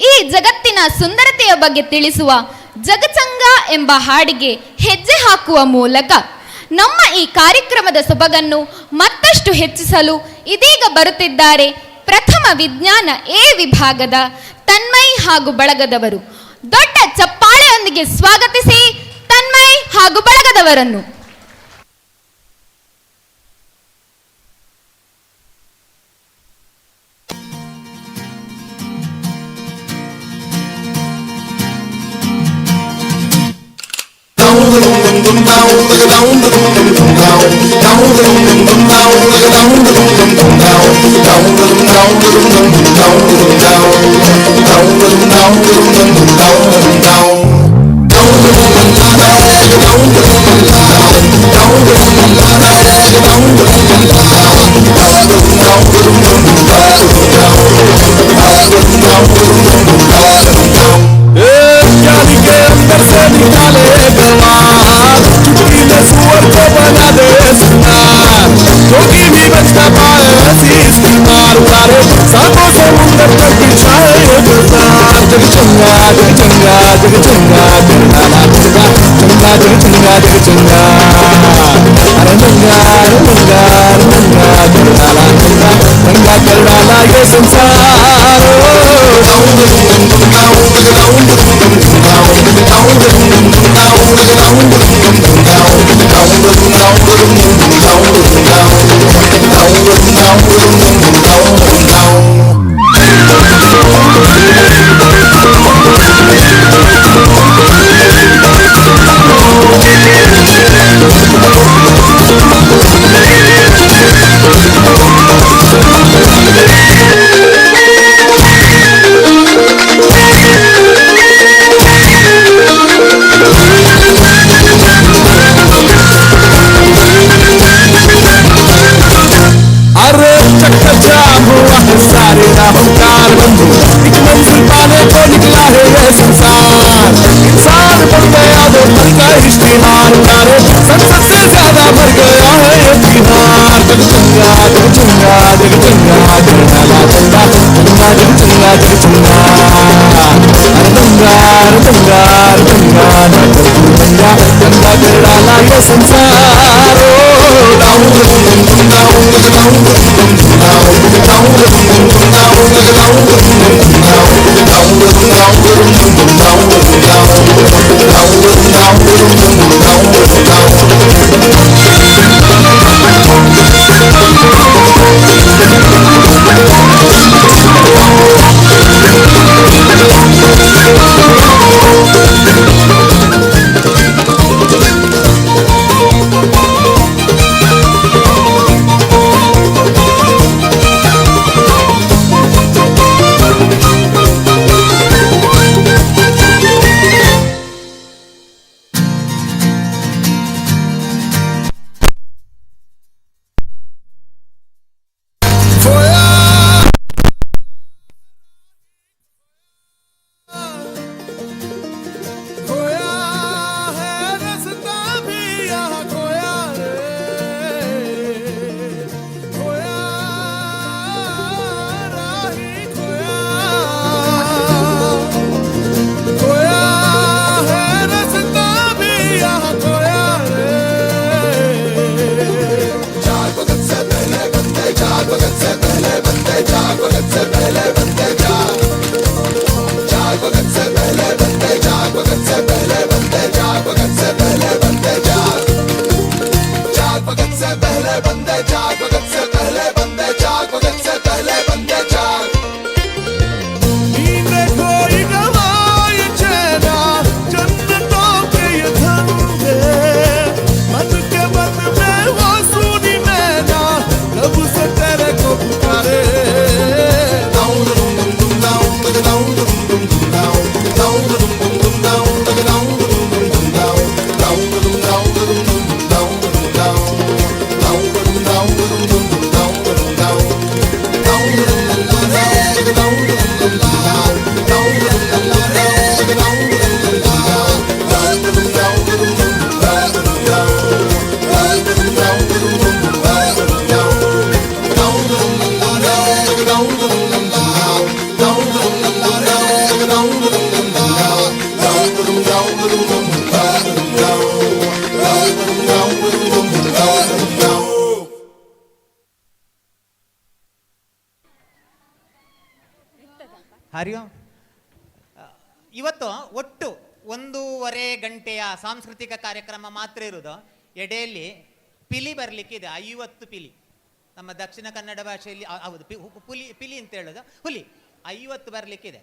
ಈ ಜಗತ್ತಿನ ಸುಂದರತೆಯ ಬಗ್ಗೆ ತಿಳಿಸುವ ಜಗಚಂಗ ಎಂಬ ಹಾಡಿಗೆ ಹೆಜ್ಜೆ ಹಾಕುವ ಮೂಲಕ ನಮ್ಮ ಈ ಕಾರ್ಯಕ್ರಮದ ಸೊಬಗನ್ನು ಮತ್ತಷ್ಟು ಹೆಚ್ಚಿಸಲು ಇದೀಗ ಬರುತ್ತಿದ್ದಾರೆ ಪ್ರಥಮ ವಿಜ್ಞಾನ A ವಿಭಾಗದ ತನ್ಮಯ್ ಹಾಗೂ ಬಳಗದವರು. ದೊಡ್ಡ ಚಪ್ಪಾಳೆಯೊಂದಿಗೆ ಸ್ವಾಗತಿಸಿ ತನ್ಮಯ್ ಹಾಗೂ ಬಳಗದವರನ್ನು. down रे सातों समुंदर तक छाए गुलजार जग चंगा जग चंगा जग चंगा जग लाला चंगा चंगा जग चंगा जग चंगा अरे नंगा अरे नंगा अरे नंगा जग लाला चंगा नंगा कर डाला ये संसार अरे चक्कर जाम हुआ है सारे राहकार बंधु एक मंजिल पाने को निकला है यह संसार इंसान बढ़ गया वो पल का इश्तिहार तारे संसद से ज्यादा बढ़ गया है ये बिहार जग चंगा जग चंगा जग चंगा जग लाला चंगा चंगा जग चंगा जग चंगा अरे गंगा अरे गंगा अरे गंगा ना कर तू गंगा गंगा कर डाला ये संसार ಹರಿಯೋ ಇವತ್ತು ಒಟ್ಟು 1.5 ಗಂಟೆಯ ಸಾಂಸ್ಕೃತಿಕ ಕಾರ್ಯಕ್ರಮ ಮಾತ್ರ ಇರೋದು. ಎಡೆಯಲ್ಲಿ ಪಿಲಿ ಬರಲಿಕ್ಕಿದೆ, 50 ಪಿಲಿ. ನಮ್ಮ ದಕ್ಷಿಣ ಕನ್ನಡ ಭಾಷೆಯಲ್ಲಿ ಹೌದು ಪಿಲಿ ಅಂತ ಹೇಳೋದು, ಹುಲಿ 50 ಬರಲಿಕ್ಕಿದೆ.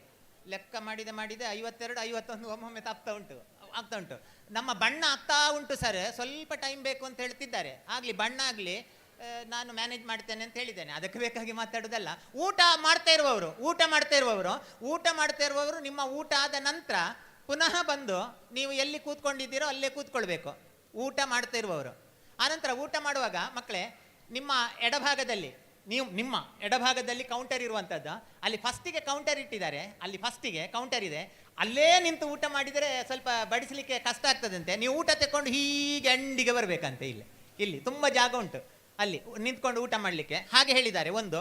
ಲೆಕ್ಕ ಮಾಡಿದೆ 52 51 ಒಮ್ಮೊಮ್ಮೆ ಆಗ್ತಾ ಉಂಟು. ನಮ್ಮ ಬಣ್ಣ ಆಗ್ತಾ ಉಂಟು ಸರ್, ಸ್ವಲ್ಪ ಟೈಮ್ ಬೇಕು ಅಂತ ಹೇಳ್ತಿದ್ದಾರೆ. ಆಗಲಿ ಬಣ್ಣ ಆಗಲಿ, ನಾನು ಮ್ಯಾನೇಜ್ ಮಾಡ್ತೇನೆ ಅಂತ ಹೇಳಿದ್ದೇನೆ. ಅದಕ್ಕೆ ಬೇಕಾಗಿ ಮಾತಾಡೋದಲ್ಲ. ಊಟ ಮಾಡ್ತಾ ಇರುವವರು ನಿಮ್ಮ ಊಟ ಆದ ನಂತರ ಪುನಃ ಬಂದು ನೀವು ಎಲ್ಲಿ ಕೂತ್ಕೊಂಡಿದ್ದೀರೋ ಅಲ್ಲೇ ಕೂತ್ಕೊಳ್ಬೇಕು, ಊಟ ಮಾಡ್ತಾ ಇರುವವರು. ಆನಂತರ ಊಟ ಮಾಡುವಾಗ ಮಕ್ಕಳೇ, ನಿಮ್ಮ ಎಡಭಾಗದಲ್ಲಿ ಕೌಂಟರ್ ಇರುವಂಥದ್ದು, ಅಲ್ಲಿ ಫಸ್ಟಿಗೆ ಕೌಂಟರ್ ಇಟ್ಟಿದ್ದಾರೆ, ಅಲ್ಲಿ ಫಸ್ಟಿಗೆ ಕೌಂಟರ್ ಇದೆ, ಅಲ್ಲೇ ನಿಂತು ಊಟ ಮಾಡಿದರೆ ಸ್ವಲ್ಪ ಬಡಿಸಲಿಕ್ಕೆ ಕಷ್ಟ ಆಗ್ತದಂತೆ. ನೀವು ಊಟ ತೆಕ್ಕೊಂಡು ಹೀಗೆ ಎಂಡಿಗೆ ಬರಬೇಕಂತೆ. ಇಲ್ಲಿ ತುಂಬ ಜಾಗ ಉಂಟು ಅಲ್ಲಿ ನಿಂತ್ಕೊಂಡು ಊಟ ಮಾಡಲಿಕ್ಕೆ. ಹಾಗೆ ಹೇಳಿದ್ದಾರೆ. ಒಂದು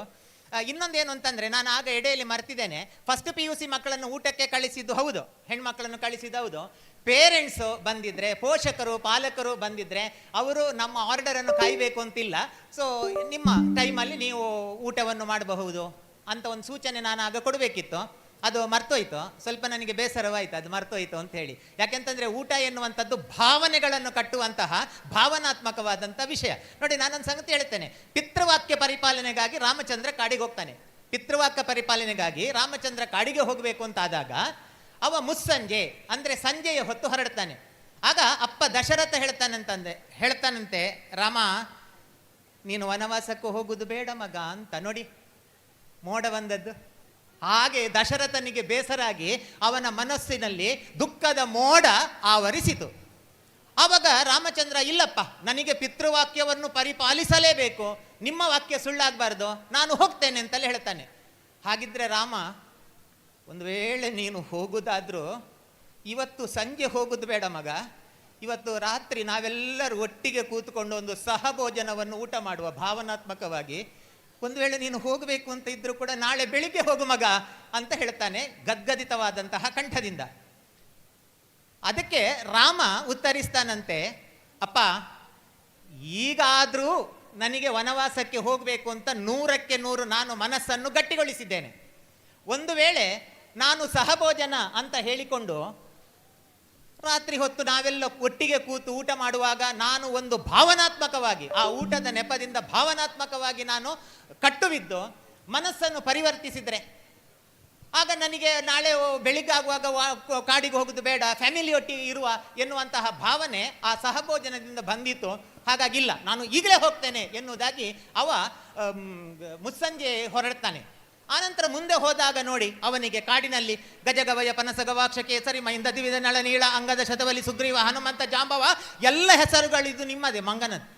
ಇನ್ನೊಂದೇನು ಅಂತಂದರೆ, ನಾನು ಆಗ ಎಡೆಯಲ್ಲಿ ಮರ್ತಿದ್ದೇನೆ, ಫಸ್ಟ್ PUC ಮಕ್ಕಳನ್ನು ಊಟಕ್ಕೆ ಕಳಿಸಿದ್ದು ಹೌದು, ಹೆಣ್ಮಕ್ಕಳನ್ನು ಕಳಿಸಿದ್ದು ಹೌದು. ಪೇರೆಂಟ್ಸು ಬಂದಿದ್ದರೆ, ಪೋಷಕರು ಪಾಲಕರು ಬಂದಿದ್ದರೆ ಅವರು ನಮ್ಮ ಆರ್ಡರನ್ನು ಕಾಯಬೇಕು ಅಂತಿಲ್ಲ, ಸೊ ನಿಮ್ಮ ಟೈಮಲ್ಲಿ ನೀವು ಊಟವನ್ನು ಮಾಡಬಹುದು ಅಂತ ಒಂದು ಸೂಚನೆ ನಾನು ಆಗ ಕೊಡಬೇಕಿತ್ತು. ಅದು ಮರ್ತೋಯ್ತು. ಸ್ವಲ್ಪ ನನಗೆ ಬೇಸರವಾಯಿತು ಅದು ಮರ್ತೋಯ್ತು ಅಂತ ಹೇಳಿ. ಯಾಕೆಂತಂದರೆ ಊಟ ಎನ್ನುವಂಥದ್ದು ಭಾವನೆಗಳನ್ನು ಕಟ್ಟುವಂತಹ ಭಾವನಾತ್ಮಕವಾದಂಥ ವಿಷಯ. ನೋಡಿ, ನಾನೊಂದು ಸಂಗತಿ ಹೇಳ್ತೇನೆ. ಪಿತೃವಾಕ್ಯ ಪರಿಪಾಲನೆಗಾಗಿ ರಾಮಚಂದ್ರ ಕಾಡಿಗೆ ಹೋಗ್ತಾನೆ. ಪಿತೃವಾಕ್ಯ ಪರಿಪಾಲನೆಗಾಗಿ ರಾಮಚಂದ್ರ ಕಾಡಿಗೆ ಹೋಗಬೇಕು ಅಂತಾದಾಗ ಅವ ಮುಸ್ಸಂಜೆ ಅಂದರೆ ಸಂಜೆಯ ಹೊತ್ತು ಹೊರಡ್ತಾನೆ. ಆಗ ಅಪ್ಪ ದಶರಥ ಹೇಳ್ತಾನಂತೆ, ರಾಮ ನೀನು ವನವಾಸಕ್ಕೂ ಹೋಗುದು ಬೇಡ ಮಗ ಅಂತ. ನೋಡಿ, ಮೋಡ ಬಂದದ್ದು. ಹಾಗೆ ದಶರಥನಿಗೆ ಬೇಸರಾಗಿ ಅವನ ಮನಸ್ಸಿನಲ್ಲಿ ದುಃಖದ ಮೋಡ ಆವರಿಸಿತು. ಆವಾಗ ರಾಮಚಂದ್ರ, ಇಲ್ಲಪ್ಪ, ನನಗೆ ಪಿತೃವಾಕ್ಯವನ್ನು ಪರಿಪಾಲಿಸಲೇಬೇಕು, ನಿಮ್ಮ ವಾಕ್ಯ ಸುಳ್ಳಾಗಬಾರ್ದು, ನಾನು ಹೋಗ್ತೇನೆ ಅಂತಲೇ ಹೇಳ್ತಾನೆ. ಹಾಗಿದ್ರೆ ರಾಮ, ಒಂದು ವೇಳೆ ನೀನು ಹೋಗುದಾದ್ರೂ ಇವತ್ತು ಸಂಜೆ ಹೋಗುದು ಬೇಡ ಮಗ, ಇವತ್ತು ರಾತ್ರಿ ನಾವೆಲ್ಲರೂ ಒಟ್ಟಿಗೆ ಕೂತ್ಕೊಂಡು ಒಂದು ಸಹಭೋಜನವನ್ನು ಊಟ ಮಾಡುವ ಭಾವನಾತ್ಮಕವಾಗಿ. ಒಂದು ವೇಳೆ ನೀನು ಹೋಗಬೇಕು ಅಂತ ಇದ್ರೂ ಕೂಡ ನಾಳೆ ಬೆಳಿಗ್ಗೆ ಹೋಗು ಮಗ ಅಂತ ಹೇಳ್ತಾನೆ ಗದ್ಗದಿತವಾದಂತಹ ಕಂಠದಿಂದ. ಅದಕ್ಕೆ ರಾಮ ಉತ್ತರಿಸ್ತಾನಂತೆ, ಅಪ್ಪ, ಈಗಾದರೂ ನನಗೆ ವನವಾಸಕ್ಕೆ ಹೋಗಬೇಕು ಅಂತ 100ಕ್ಕೆ 100 ನಾನು ಮನಸ್ಸನ್ನು ಗಟ್ಟಿಗೊಳಿಸಿದ್ದೇನೆ. ಒಂದು ವೇಳೆ ನಾನು ಸಹಭೋಜನ ಅಂತ ಹೇಳಿಕೊಂಡು ರಾತ್ರಿ ಹೊತ್ತು ನಾವೆಲ್ಲ ಒಟ್ಟಿಗೆ ಕೂತು ಊಟ ಮಾಡುವಾಗ ನಾನು ಒಂದು ಭಾವನಾತ್ಮಕವಾಗಿ ಆ ಊಟದ ನೆಪದಿಂದ ಭಾವನಾತ್ಮಕವಾಗಿ ನಾನು ಕಟ್ಟುಬಿದ್ದು ಮನಸ್ಸನ್ನು ಪರಿವರ್ತಿಸಿದರೆ, ಆಗ ನನಗೆ ನಾಳೆ ಬೆಳಿಗ್ಗಾಗುವಾಗ ಕಾಡಿಗೆ ಹೋಗೋದು ಬೇಡ, ಫ್ಯಾಮಿಲಿ ಒಟ್ಟಿಗೆ ಇರುವ ಎನ್ನುವಂತಹ ಭಾವನೆ ಆ ಸಹಭೋಜನದಿಂದ ಬಂದಿತ್ತು. ಹಾಗಾಗಿಲ್ಲ, ನಾನು ಈಗಲೇ ಹೋಗ್ತೇನೆ ಎನ್ನುವುದಾಗಿ ಅವ ಮುಸ್ಸಂಜೆ ಹೊರಡ್ತಾನೆ. ಆನಂತರ ಮುಂದೆ ಹೋದಾಗ ನೋಡಿ, ಅವನಿಗೆ ಕಾಡಿನಲ್ಲಿ ಗಜಗವಯ ಪನಸಗವಾಕ್ಷ ಕೇಸರಿ ಮೈಂದ ದಿವಿದ ನಳ ನೀಳ ಅಂಗದ ಶತವಲಿ ಸುಗ್ರೀವ ಹನುಮಂತ ಜಾಂಬವ ಎಲ್ಲ ಹೆಸರುಗಳಿದು ನಿಮ್ಮದೇ ಮಂಗನದ್ದು,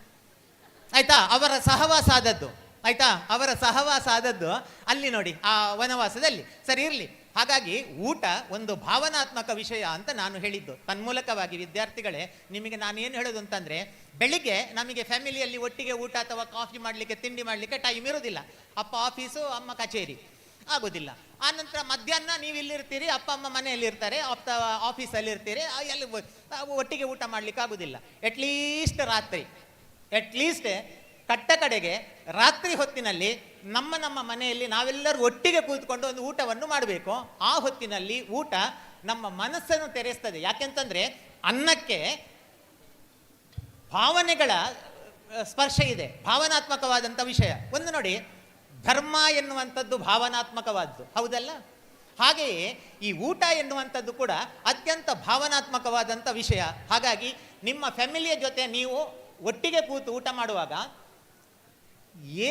ಆಯ್ತಾ? ಅವರ ಸಹವಾಸ ಆದದ್ದು, ಆಯ್ತಾ? ಅವರ ಸಹವಾಸ ಆದದ್ದು ಅಲ್ಲಿ ನೋಡಿ, ಆ ವನವಾಸದಲ್ಲಿ. ಸರಿ, ಇರಲಿ. ಹಾಗಾಗಿ ಊಟ ಒಂದು ಭಾವನಾತ್ಮಕ ವಿಷಯ ಅಂತ ನಾನು ಹೇಳಿದ್ದು. ತನ್ಮೂಲಕವಾಗಿ ವಿದ್ಯಾರ್ಥಿಗಳೇ, ನಿಮಗೆ ನಾನು ಏನು ಹೇಳೋದು ಅಂತಂದರೆ, ಬೆಳಿಗ್ಗೆ ನಮಗೆ ಫ್ಯಾಮಿಲಿಯಲ್ಲಿ ಒಟ್ಟಿಗೆ ಊಟ ಅಥವಾ ಕಾಫಿ ಮಾಡಲಿಕ್ಕೆ, ತಿಂಡಿ ಮಾಡಲಿಕ್ಕೆ ಟೈಮ್ ಇರೋದಿಲ್ಲ. ಅಪ್ಪ ಆಫೀಸು, ಅಮ್ಮ ಕಚೇರಿ, ಆಗೋದಿಲ್ಲ. ಆನಂತರ ಮಧ್ಯಾಹ್ನ ನೀವು ಇಲ್ಲಿರ್ತೀರಿ, ಅಪ್ಪ ಅಮ್ಮ ಮನೆಯಲ್ಲಿ ಇರ್ತಾರೆ, ಆಫೀಸಲ್ಲಿ ಇರ್ತೀರಿ, ಎಲ್ಲಿ ಒಟ್ಟಿಗೆ ಊಟ ಮಾಡಲಿಕ್ಕೆ ಆಗೋದಿಲ್ಲ. ಅಟ್ಲೀಸ್ಟ್ ರಾತ್ರಿ, ಅಟ್ಲೀಸ್ಟ್ ಕಟ್ಟ ಕಡೆಗೆ ರಾತ್ರಿ ಹೊತ್ತಿನಲ್ಲಿ ನಮ್ಮ ಮನೆಯಲ್ಲಿ ನಾವೆಲ್ಲರೂ ಒಟ್ಟಿಗೆ ಕೂತ್ಕೊಂಡು ಒಂದು ಊಟವನ್ನು ಮಾಡಬೇಕು. ಆ ಹೊತ್ತಿನಲ್ಲಿ ಊಟ ನಮ್ಮ ಮನಸ್ಸನ್ನು ತೆರೆಸ್ತದೆ. ಯಾಕೆಂತಂದರೆ ಅನ್ನಕ್ಕೆ ಭಾವನೆಗಳ ಸ್ಪರ್ಶ ಇದೆ, ಭಾವನಾತ್ಮಕವಾದಂಥ ವಿಷಯ. ಒಂದು ನೋಡಿ, ಧರ್ಮ ಎನ್ನುವಂಥದ್ದು ಭಾವನಾತ್ಮಕವಾದ್ದು, ಹೌದಲ್ಲ? ಹಾಗೆಯೇ ಈ ಊಟ ಎನ್ನುವಂಥದ್ದು ಕೂಡ ಅತ್ಯಂತ ಭಾವನಾತ್ಮಕವಾದಂಥ ವಿಷಯ. ಹಾಗಾಗಿ ನಿಮ್ಮ ಫ್ಯಾಮಿಲಿಯ ಜೊತೆ ನೀವು ಒಟ್ಟಿಗೆ ಕೂತು ಊಟ ಮಾಡುವಾಗ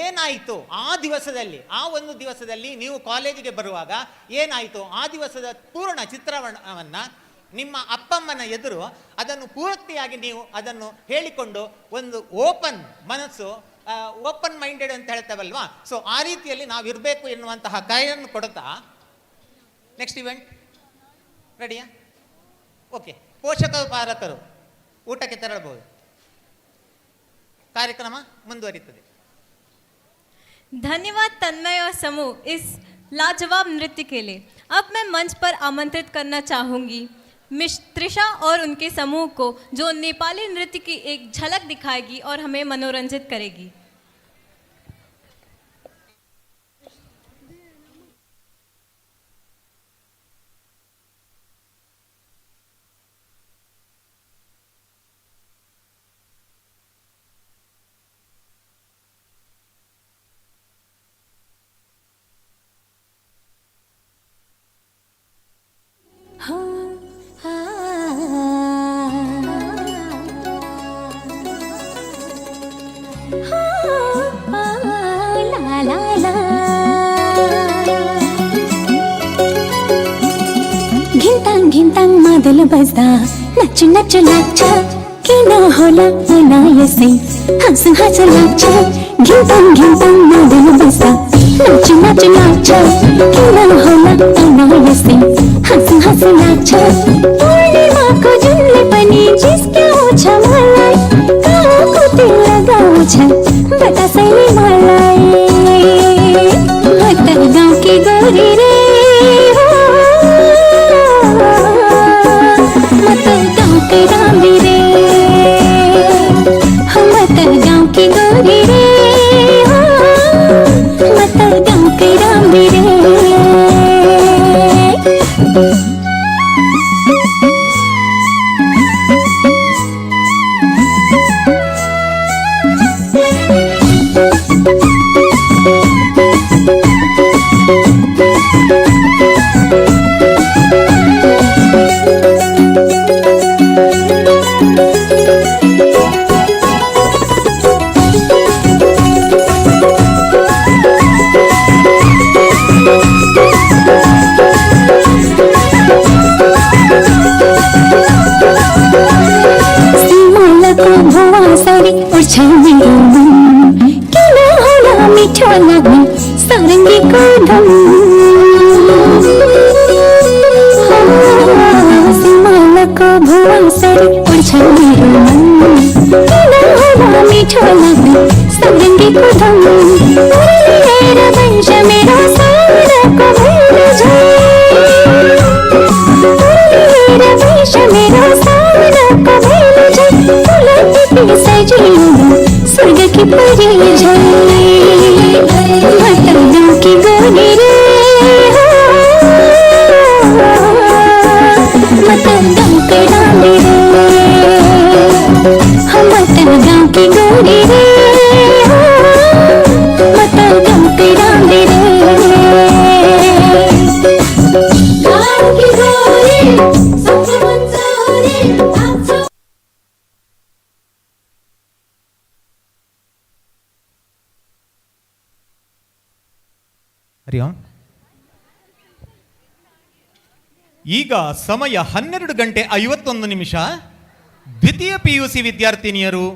ಏನಾಯಿತು ಆ ದಿವಸದಲ್ಲಿ, ಆ ಒಂದು ದಿವಸದಲ್ಲಿ ನೀವು ಕಾಲೇಜಿಗೆ ಬರುವಾಗ ಏನಾಯಿತು ಆ ದಿವಸದ ಪೂರ್ಣ ಚಿತ್ರಣವನ್ನು ನಿಮ್ಮ ಅಪ್ಪಮ್ಮನ ಎದುರು ಅದನ್ನು ಪೂರ್ತಿಯಾಗಿ ನೀವು ಅದನ್ನು ಹೇಳಿಕೊಂಡು ಒಂದು ಓಪನ್ ಮನಸ್ಸು, ಓಪನ್ ಮೈಂಡೆಡ್ ಅಂತ ಹೇಳ್ತೇವಲ್ವಾ, ಸೊ ಆ ರೀತಿಯಲ್ಲಿ ನಾವು ಇರಬೇಕು ಎನ್ನುವಂತಹ ಕರೆಯನ್ನು ಕೊಡುತ್ತಾ, ನೆಕ್ಸ್ಟ್ ಇವೆಂಟ್ ರೆಡಿಯಾ? ಓಕೆ, ಪೋಷಕರು ಪಾಲಕರು ಊಟಕ್ಕೆ ತೆರಳಬಹುದು. ಕಾರ್ಯಕ್ರಮ ಮುಂದುವರಿಯುತ್ತದೆ. धन्यवाद तन्मय और समूह इस लाजवाब नृत्य के लिए. अब मैं मंच पर आमंत्रित करना चाहूँगी मिस त्रिशा और उनके समूह को, जो नेपाली नृत्य की एक झलक दिखाएगी और हमें मनोरंजित करेगी. घिंतांग मादल बजदा नच नच नाच की ना होला अनायसे हंस हंस नाच घिंतांग मादल बजदा नच नच नाच की ना होला अनायसे हंस हंस नाच पूर्णिमा को जुल्ले बनी जिसके ओछा मलाई काओ को तिल लगा ओछा बता सैली मलाई कुदम सिमाला को भुवन सरी उड़छल मेरो मन किना हवा मीठा लगे सगंगी कुदम मेरा वंश मेरा सारा को भूल जाए मेरा वंश मेरा सारा को भूल जाए फूलों सजी स्वर्ग की परी जाए मतंगों की गोरी रे मतंगों के डाले रे हम मतंगों की गोरी रे मतंगों के डाले रे गाँव की गोरी ಹರಿಯೋ ಈಗ ಸಮಯ 12:51 ದ್ವಿತೀಯ PUC ವಿದ್ಯಾರ್ಥಿನಿಯರು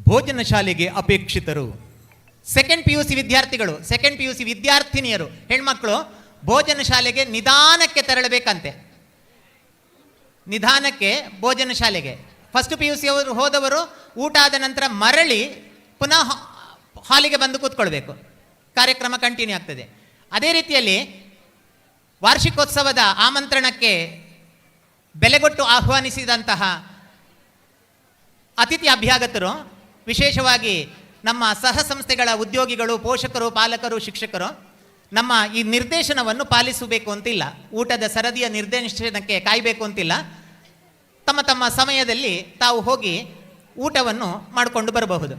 ಭೋಜನ ಶಾಲೆಗೆ ಅಪೇಕ್ಷಿತರು. ಸೆಕೆಂಡ್ PUC ವಿದ್ಯಾರ್ಥಿಗಳು, ಸೆಕೆಂಡ್ PUC ವಿದ್ಯಾರ್ಥಿನಿಯರು ಹೆಣ್ಮಕ್ಳು ಭೋಜನ ಶಾಲೆಗೆ ನಿಧಾನಕ್ಕೆ ತೆರಳಬೇಕಂತೆ. ನಿಧಾನಕ್ಕೆ ಭೋಜನ ಶಾಲೆಗೆ. ಫಸ್ಟ್ PUC ಅವರು ಹೋದವರು ಊಟ ಆದ ನಂತರ ಮರಳಿ ಪುನಃ ಹಾಲಿಗೆ ಬಂದು ಕೂತ್ಕೊಳ್ಬೇಕು. ಕಾರ್ಯಕ್ರಮ ಕಂಟಿನ್ಯೂ ಆಗ್ತದೆ. ಅದೇ ರೀತಿಯಲ್ಲಿ ವಾರ್ಷಿಕೋತ್ಸವದ ಆಮಂತ್ರಣಕ್ಕೆ ಬೆಲೆಗೊಟ್ಟು ಆಹ್ವಾನಿಸಿದಂತಹ ಅತಿಥಿ ಅಭ್ಯಾಗತರು, ವಿಶೇಷವಾಗಿ ನಮ್ಮ ಸಹ ಸಂಸ್ಥೆಗಳ ಉದ್ಯೋಗಿಗಳು, ಪೋಷಕರು, ಪಾಲಕರು, ಶಿಕ್ಷಕರು ನಮ್ಮ ಈ ನಿರ್ದೇಶನವನ್ನು ಪಾಲಿಸಬೇಕು ಅಂತಿಲ್ಲ. ಊಟದ ಸರದಿಯ ನಿರ್ದೇಶನಕ್ಕೆ ಕಾಯಬೇಕು ಅಂತಿಲ್ಲ. ತಮ್ಮ ತಮ್ಮ ಸಮಯದಲ್ಲಿ ತಾವು ಹೋಗಿ ಊಟವನ್ನು ಮಾಡಿಕೊಂಡು ಬರಬಹುದು.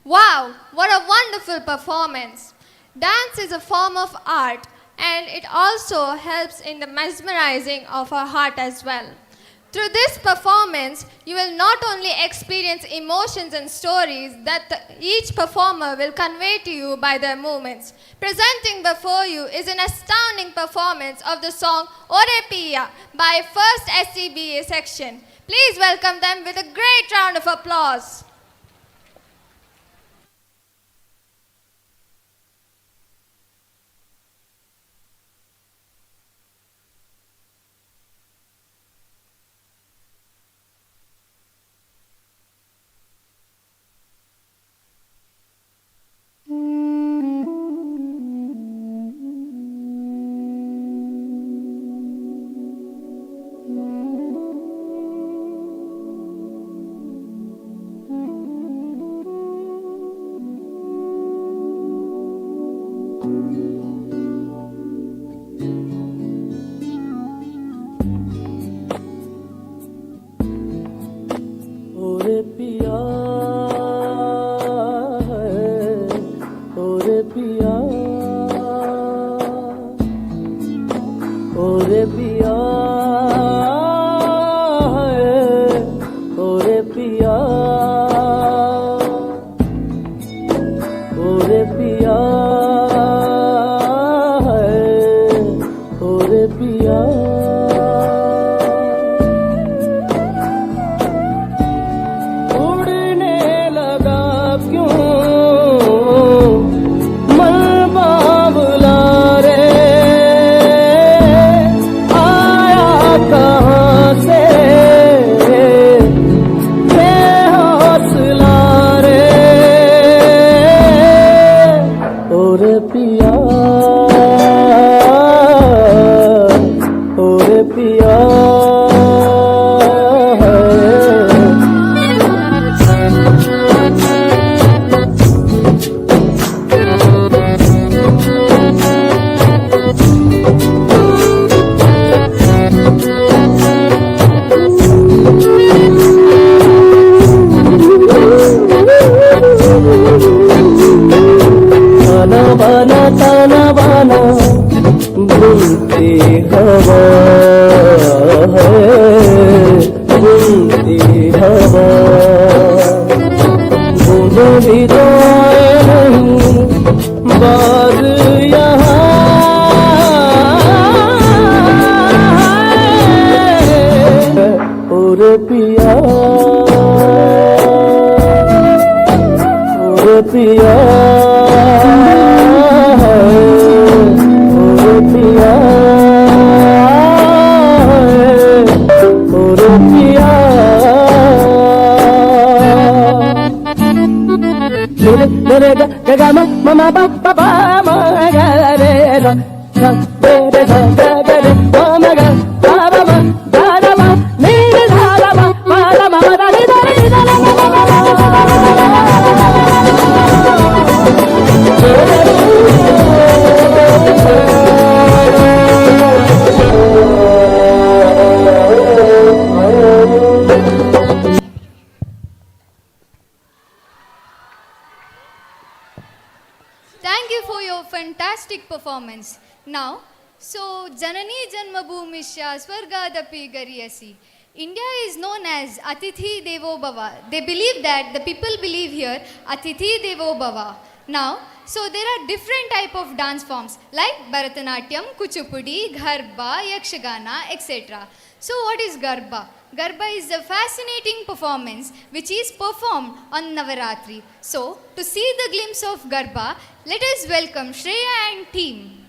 Wow, what a wonderful performance. Dance is a form of art and it also helps in the mesmerizing of our heart as well. Through this performance, you will not only experience emotions and stories that each performer will convey to you by their movements. Presenting before you is an astounding performance of the song Ore Piya by 1st SCBA section. Please welcome them with a great round of applause. ga ma ma ma ba ba ba ma ga re ga ga re re ga ga ga re ma ma ga ba ba ma ga da ma ni re da da ma ma da ma da ni da ni da la ma ma ma Thank you for your fantastic performance. Now, so Janani Janmabhumisya Swargadapi Gariyasi. India is known as Atithi Devo Bhava. They believe that, the people believe here, Atithi Devo Bhava. Now, so there are different type of dance forms like Bharatanatyam, Kuchipudi, Garba, Yakshagana, etc. So what is Garba? Garba is a fascinating performance which is performed on Navaratri. So, to see the glimpse of Garba, let us welcome Shreya and team.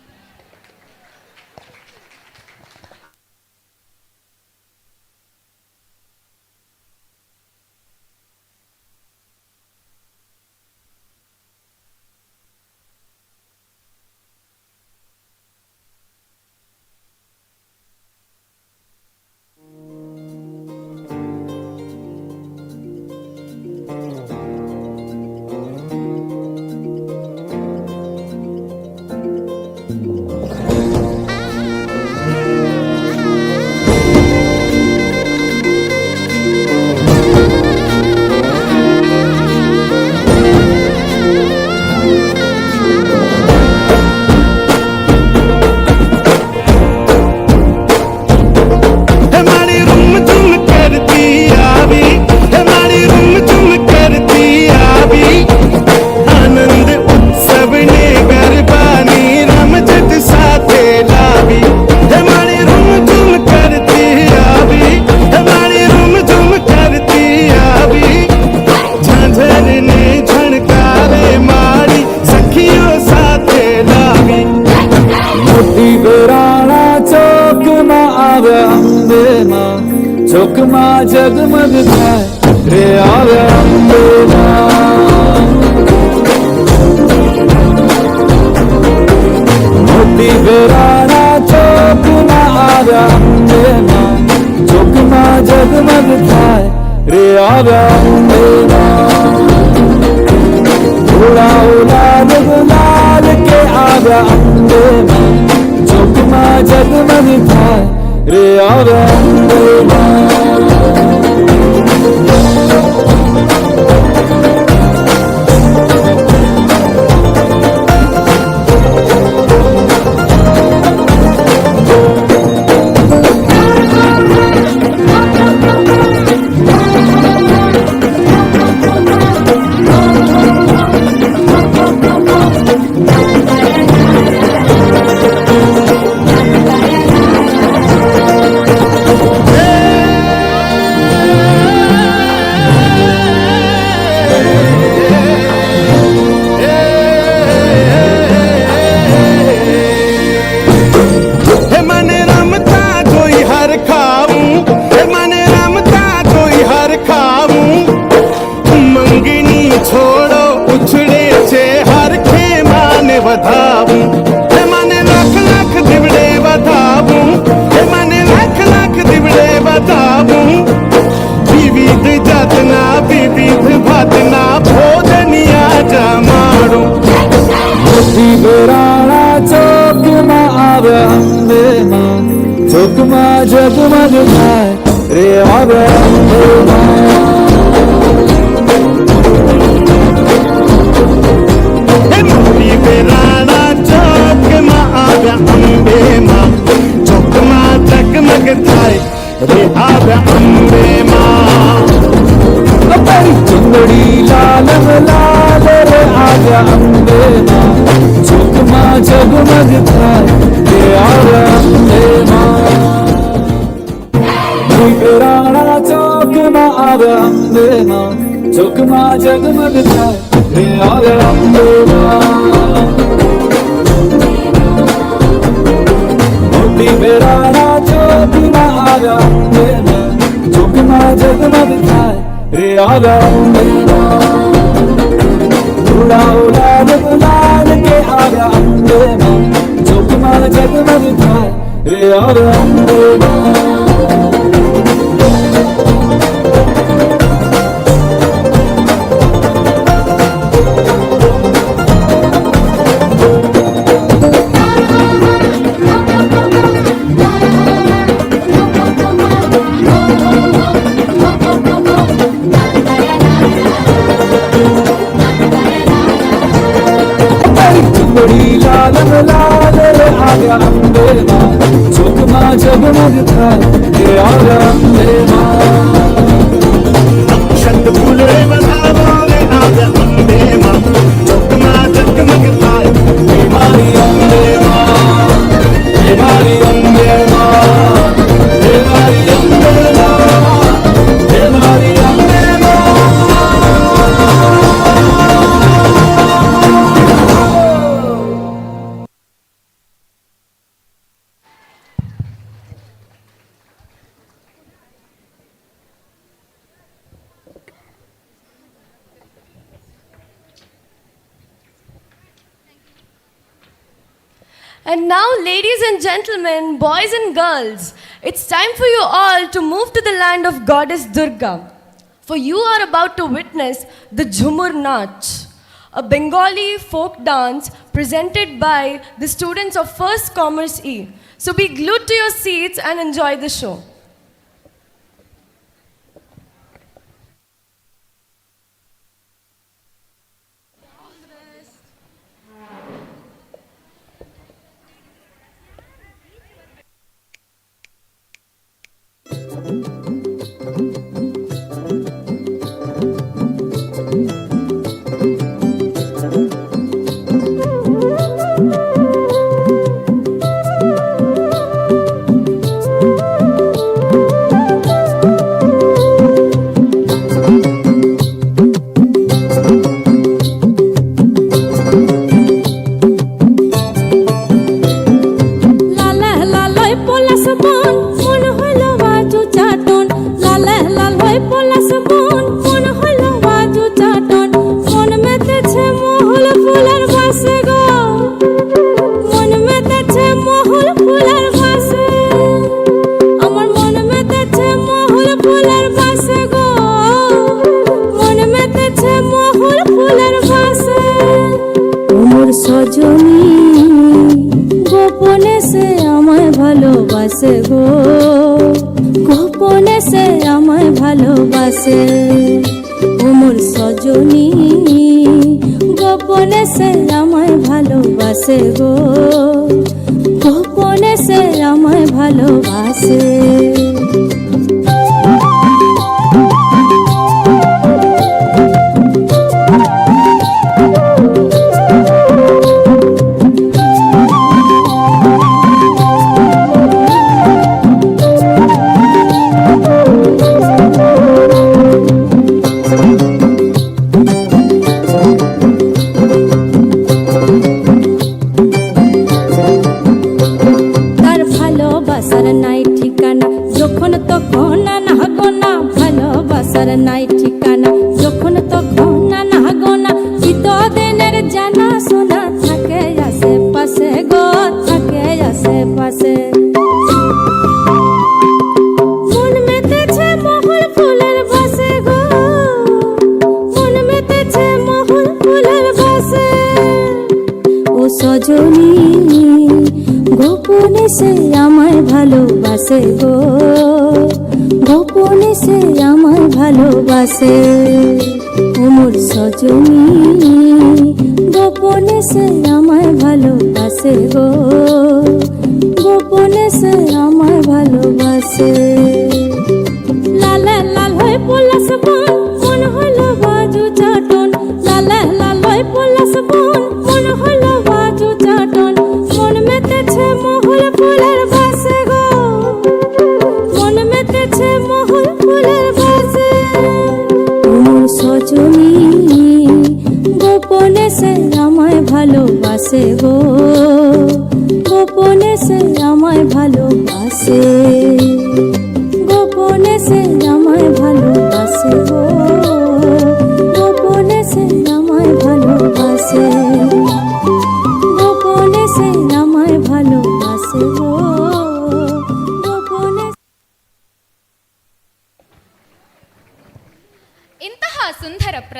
चौकमा जगमग थाय रे आवे अम्बे मोती बेराना चौकमा आवे अम्बे चौकमा जगमग थाय रे आवे अम्बे थोड़ा लाल गुलाल के आवे अम्बे चौकमा जगमग थाय रे आवे अम्बे चौकमा जगमग थाय रे आवे अम्बे मोती बेराना चौकमा आवे अम्बे मां चौकमा जगमग थाय रे आवे अम्बे मां अपनी चुंदड़ी लाल लाल रे आवे अम्बे मां चौकमा जगमग थाय रे आवे अम्बे मां राणा चौकमा आवे अम्बे मां चौकमा जगमग थाय रे आवे अम्बे मां मोती बेराना चौकमा आवे अम्बे मां चौकमा जगमग थाय रे आवे अम्बे मां थोड़ा लाल लाल के आया अम्बे माँ जोगमा जगमग थाए रे और अम्बे माँ बड़ी लाल लाल रे आया अम्बे माँ जोगमा जगमग थाए रे और अम्बे माँ शंख फूल रे बधावा रे आजा अम्बे माँ जोगमा जगमग थाए हे मारी अम्बे माँ हे मारी अम्बे माँ हे मारी अम्बे माँ हे मारी अम्बे माँ And now, ladies and gentlemen, boys and girls, it's time for you all to move to the land of Goddess Durga. For you are about to witness the Jhumur Nach, a Bengali folk dance presented by the students of First Commerce E. So be glued to your seats and enjoy the show. ভালোবাসে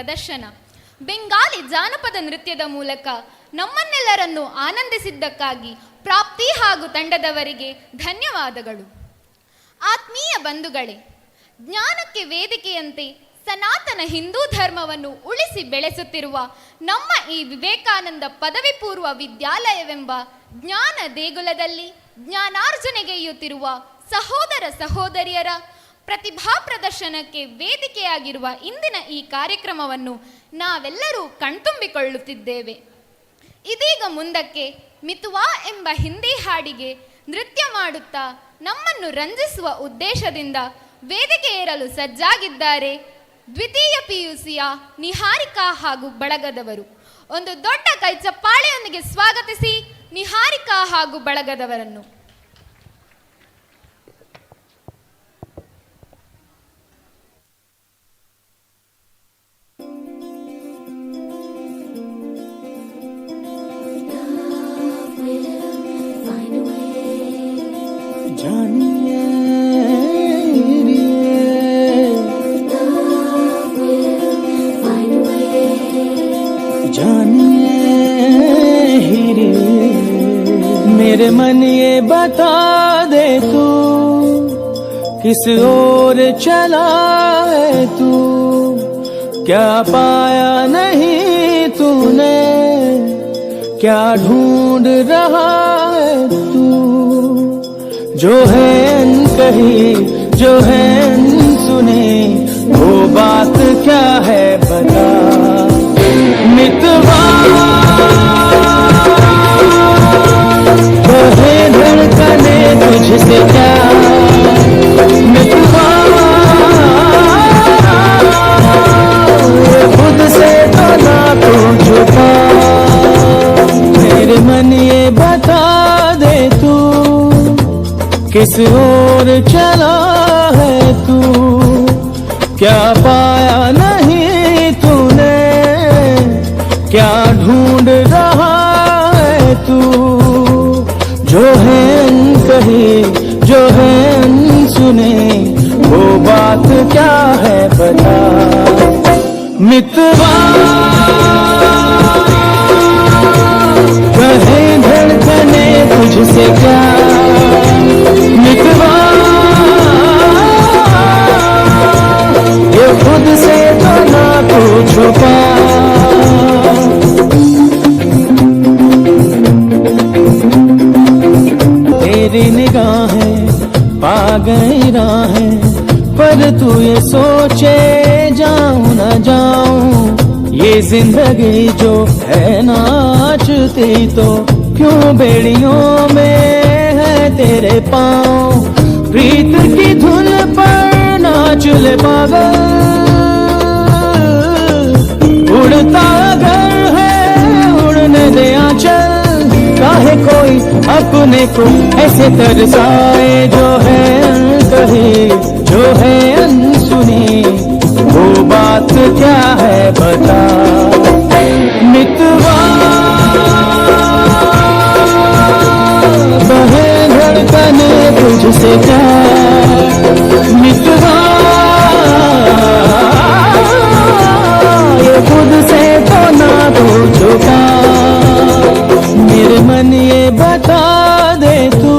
ಪ್ರದರ್ಶನ, ಬೆಂಗಾಲಿ ಜಾನಪದ ನೃತ್ಯದ ಮೂಲಕ ನಮ್ಮನ್ನೆಲ್ಲರನ್ನು ಆನಂದಿಸಿದ್ದಕ್ಕಾಗಿ ಪ್ರಾಪ್ತಿ ಹಾಗೂ ತಂಡದವರಿಗೆ ಧನ್ಯವಾದಗಳು. ಆತ್ಮೀಯ ಬಂಧುಗಳೇ, ಜ್ಞಾನಕ್ಕೆ ವೇದಿಕೆಯಂತೆ ಸನಾತನ ಹಿಂದೂ ಧರ್ಮವನ್ನು ಉಳಿಸಿ ಬೆಳೆಸುತ್ತಿರುವ ನಮ್ಮ ಈ ವಿವೇಕಾನಂದ ಪದವಿ ಪೂರ್ವ ವಿದ್ಯಾಲಯವೆಂಬ ಜ್ಞಾನ ದೇಗುಲದಲ್ಲಿ ಜ್ಞಾನಾರ್ಜನೆಗೈಯುತ್ತಿರುವ ಸಹೋದರ ಸಹೋದರಿಯರ ಪ್ರತಿಭಾ ಪ್ರದರ್ಶನಕ್ಕೆ ವೇದಿಕೆಯಾಗಿರುವ ಇಂದಿನ ಈ ಕಾರ್ಯಕ್ರಮವನ್ನು ನಾವೆಲ್ಲರೂ ಕಣ್ತುಂಬಿಕೊಳ್ಳುತ್ತಿದ್ದೇವೆ. ಇದೀಗ ಮುಂದಕ್ಕೆ ಮಿತುವಾ ಎಂಬ ಹಿಂದಿ ಹಾಡಿಗೆ ನೃತ್ಯ ಮಾಡುತ್ತಾ ನಮ್ಮನ್ನು ರಂಜಿಸುವ ಉದ್ದೇಶದಿಂದ ವೇದಿಕೆ ಏರಲು ಸಜ್ಜಾಗಿದ್ದಾರೆ ದ್ವಿತೀಯ PUCಯ ನಿಹಾರಿಕಾ ಹಾಗೂ ಬಳಗದವರು. ಒಂದು ದೊಡ್ಡ ಕೈ ಚಪ್ಪಾಳೆಯೊಂದಿಗೆ ಸ್ವಾಗತಿಸಿ ನಿಹಾರಿಕಾ ಹಾಗೂ ಬಳಗದವರನ್ನು. मेरे मन ये बता दे तू किस ओर चला है तू, क्या पाया नहीं तूने, क्या ढूंढ रहा है तू। जो है अनकही, जो है अनसुनी, वो बात क्या है बता। मितवा कहे धड़कने तुझसे क्या, मितवा खुद से तो ना तू छुपा। मेरे मन ये बता दे तू किस ओर चला है तू, क्या पाया नहीं तूने, क्या ढूंढ रहा है तू। जो है अनकही, जो है अनसुनी, वो बात क्या है बता। मितवा कहे धड़कने तुझसे क्या, मितवा ये खुद से तो ना तू छुपा। तेरी निगाहें पा गई राहें, पर तू ये सोचे जाऊं ना जाऊं। ये जिंदगी जो है नाचती तो क्यों बेड़ियों में है तेरे पाँव। प्रीत की धुन पर नाच ले पागल, उड़ता घर है उड़ने दे आंचल। काहे कोई अपने को ऐसे तरसाए, जो है अनकही, जो है अनसुनी, वो बात क्या है बता। मितवा कहे धड़कने तुझसे क्या, मितवा ये खुद से तो ना तू छुपा। मेरे मन ये बता दे तू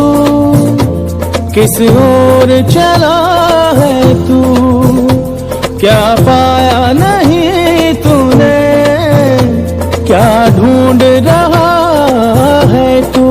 किस ओर चला है तू, क्या पाया नहीं तूने, क्या ढूंढ रहा है तू।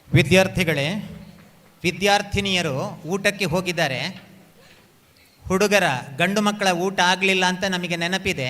ವಿದ್ಯಾರ್ಥಿಗಳೇ, ವಿದ್ಯಾರ್ಥಿನಿಯರು ಊಟಕ್ಕೆ ಹೋಗಿದ್ದಾರೆ. ಹುಡುಗರ ಗಂಡು ಮಕ್ಕಳ ಊಟ ಆಗಲಿಲ್ಲ ಅಂತ ನಮಗೆ ನೆನಪಿದೆ.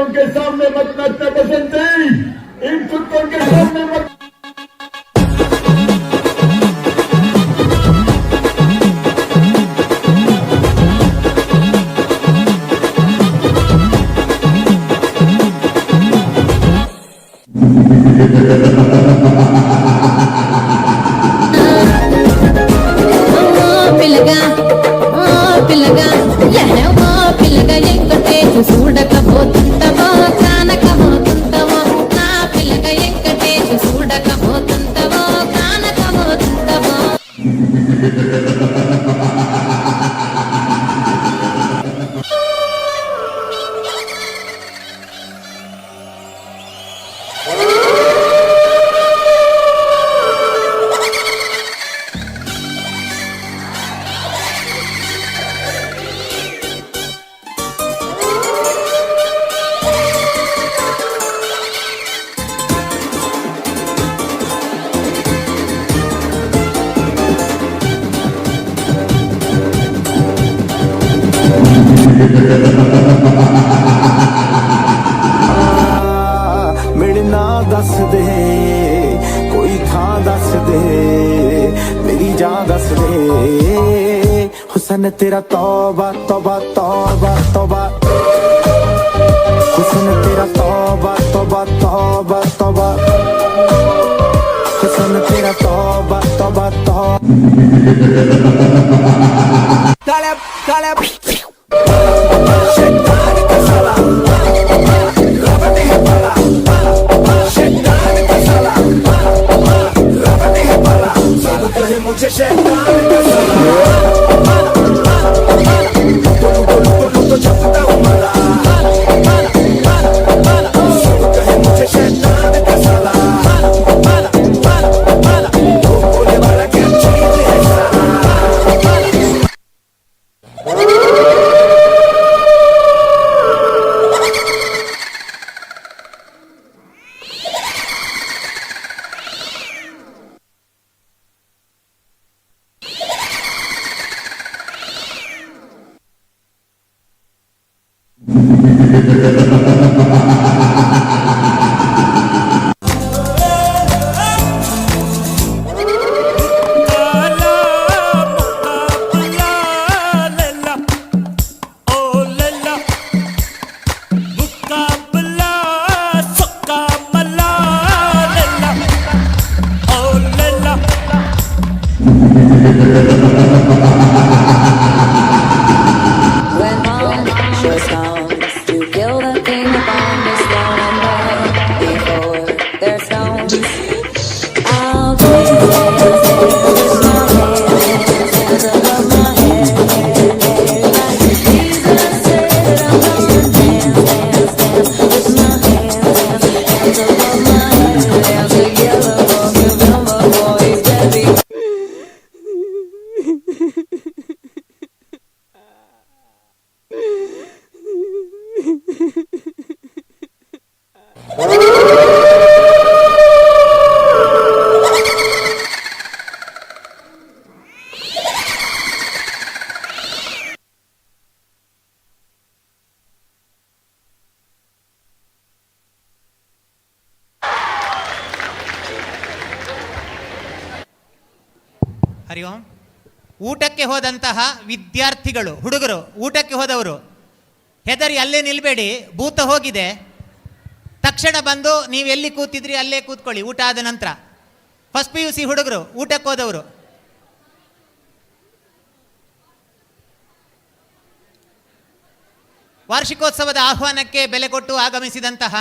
कुत्तों के सामने मत नाचना बसंती, इन कुत्तों के सामने मत। పిల్లగా పిల్లగా ఎక్కటే చూడకపోతుంటావా కానకపోతుంటావా నా పిల్లగా ఎక్కటే చూడకపోతుంటావా కానకపోతుంటావా मेरे ना दस दे कोई था दस दे मेरी जा दस दे हुसन तेरा तौबा तौबा तौबा तौबा हुसन तेरा तौबा तौबा तौबा तौबा हुसन तेरा तौबा तौबा मुझे शैतान का तो छपता हूँ मला सब कहे मुझे शैतान का साला बोले वाला क्या चीज है साला ಹರಿ ಓಂ. ಊಟಕ್ಕೆ ಹೋದಂತಹ ವಿದ್ಯಾರ್ಥಿಗಳು, ಹುಡುಗರು, ಊಟಕ್ಕೆ ಹೋದವರು ಹೆದರಿ ಅಲ್ಲೇ ನಿಲ್ಬೇಡಿ, ಭೂತ ಹೋಗಿದೆ. ತಕ್ಷಣ ಬಂದು ನೀವು ಎಲ್ಲಿ ಕೂತಿದ್ರಿ ಅಲ್ಲೇ ಕೂತ್ಕೊಳ್ಳಿ ಊಟ ಆದ ನಂತರ. ಫಸ್ಟ್ PUC ಹುಡುಗರು, ಊಟಕ್ಕೆ ಹೋದವರು. ವಾರ್ಷಿಕೋತ್ಸವದ ಆಹ್ವಾನಕ್ಕೆ ಬೆಲೆ ಕೊಟ್ಟು ಆಗಮಿಸಿದಂತಹ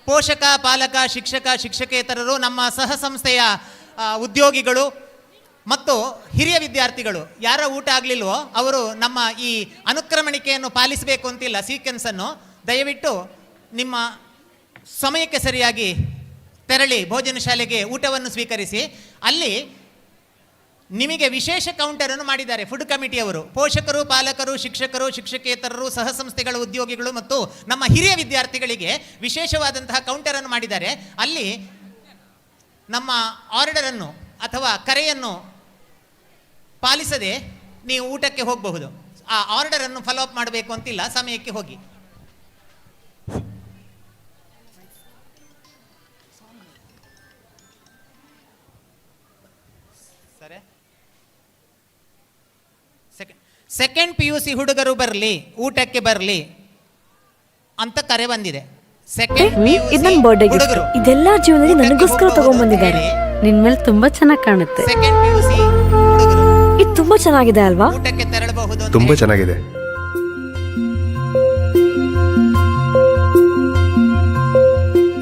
ಪೋಷಕ, ಪಾಲಕ, ಶಿಕ್ಷಕ, ಶಿಕ್ಷಕೇತರರು, ನಮ್ಮ ಸಹ ಸಂಸ್ಥೆಯ ಉದ್ಯೋಗಿಗಳು ಮತ್ತು ಹಿರಿಯ ವಿದ್ಯಾರ್ಥಿಗಳು, ಯಾರ ಊಟ ಆಗಲಿಲ್ವೋ ಅವರು ನಮ್ಮ ಈ ಅನುಕ್ರಮಣಿಕೆಯನ್ನು ಪಾಲಿಸಬೇಕು ಅಂತಿಲ್ಲ, ಸೀಕ್ವೆನ್ಸನ್ನು. ದಯವಿಟ್ಟು ನಿಮ್ಮ ಸಮಯಕ್ಕೆ ಸರಿಯಾಗಿ ತೆರಳಿ ಭೋಜನ ಶಾಲೆಗೆ ಊಟವನ್ನು ಸ್ವೀಕರಿಸಿ. ಅಲ್ಲಿ ನಿಮಗೆ ವಿಶೇಷ ಕೌಂಟರನ್ನು ಮಾಡಿದ್ದಾರೆ ಫುಡ್ ಕಮಿಟಿಯವರು. ಪೋಷಕರು, ಪಾಲಕರು, ಶಿಕ್ಷಕರು, ಶಿಕ್ಷಕೇತರರು, ಸಹ ಸಂಸ್ಥೆಗಳ ಉದ್ಯೋಗಿಗಳು ಮತ್ತು ನಮ್ಮ ಹಿರಿಯ ವಿದ್ಯಾರ್ಥಿಗಳಿಗೆ ವಿಶೇಷವಾದಂತಹ ಕೌಂಟರನ್ನು ಮಾಡಿದ್ದಾರೆ. ಅಲ್ಲಿ ನಮ್ಮ ಆರ್ಡರನ್ನು ಅಥವಾ ಕರೆಯನ್ನು ಪಾಲಿಸದೆ ನೀವು ಊಟಕ್ಕೆ ಹೋಗಬಹುದು. ಆ ಆರ್ಡರನ್ನು ಫಾಲೋ ಅಪ್ ಮಾಡಬೇಕು ಅಂತಿಲ್ಲ, ಸಮಯಕ್ಕೆ ಹೋಗಿ. ಸೆಕೆಂಡ್ PUC ಹುಡುಗರು ಬರಲಿ, ಊಟಕ್ಕೆ ಬರಲಿ ಅಂತ ಕರೆ ಬಂದಿದೆ. ಸೆಕೆಂಡ್ ಇದು ನನ್ನ ಬರ್ಡೇ ಗಿಫ್ಟ್. ಇದೆಲ್ಲ ಜೀವನದಲ್ಲಿ ನನಗೋಸ್ಕರ ತಗೊಂಡ್ಬಂದಿದ್ದಾರೆ. ನಿನ್ ಮೇಲೆ ತುಂಬಾ ಚೆನ್ನಾಗಿ ಕಾಣುತ್ತೆ. ಸೆಕೆಂಡ್ PUC ಹುಡುಗರು ಇದು ತುಂಬಾ ಚೆನ್ನಾಗಿದೆ ಅಲ್ವಾ? ಊಟಕ್ಕೆ ತೆರಳಬಹುದು. ತುಂಬಾ ಚೆನ್ನಾಗಿದೆ.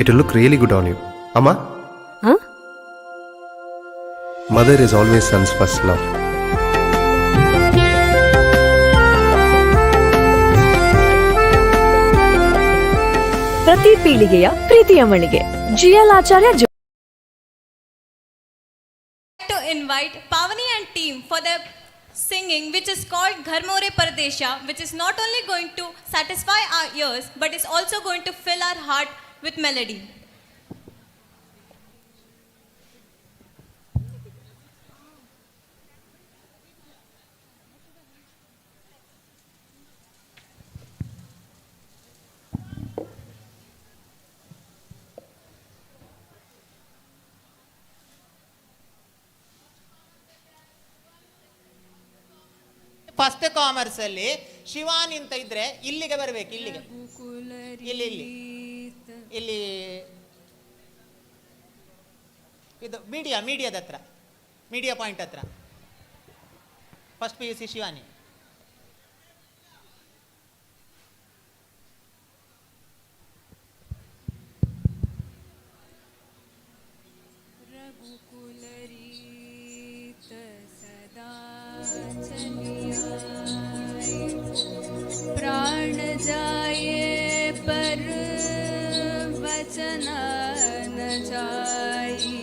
It will look really good on you. Amma? Huh? Mother is always son's first love. ಪ್ರತಿ ಪೀಳಿಗೆಯ ಪ್ರೀತಿಯ ಮಳಿಗೆ GL Acharya. To invite Pavani and team for their singing, which is called Ghar More Pardesha, which is not only going to satisfy our ears but is also going to fill our heart with melody. First commerce ಅಲ್ಲಿ ಶಿವಾನಿ ಅಂತ ಇದ್ರೆ ಇಲ್ಲಿಗೆ ಬರಬೇಕು. ಇಲ್ಲಿಗೆ ಇಲ್ಲಿ ಇಲ್ಲಿ ಇಲ್ಲಿ ಇದು ಮೀಡಿಯಾದ ಹತ್ರ, ಮೀಡಿಯಾ ಪಾಯಿಂಟ್ ಹತ್ರ ಫಸ್ಟ್ PUC ಶಿವಾನಿ. प्राण जाए पर वचन न जाई,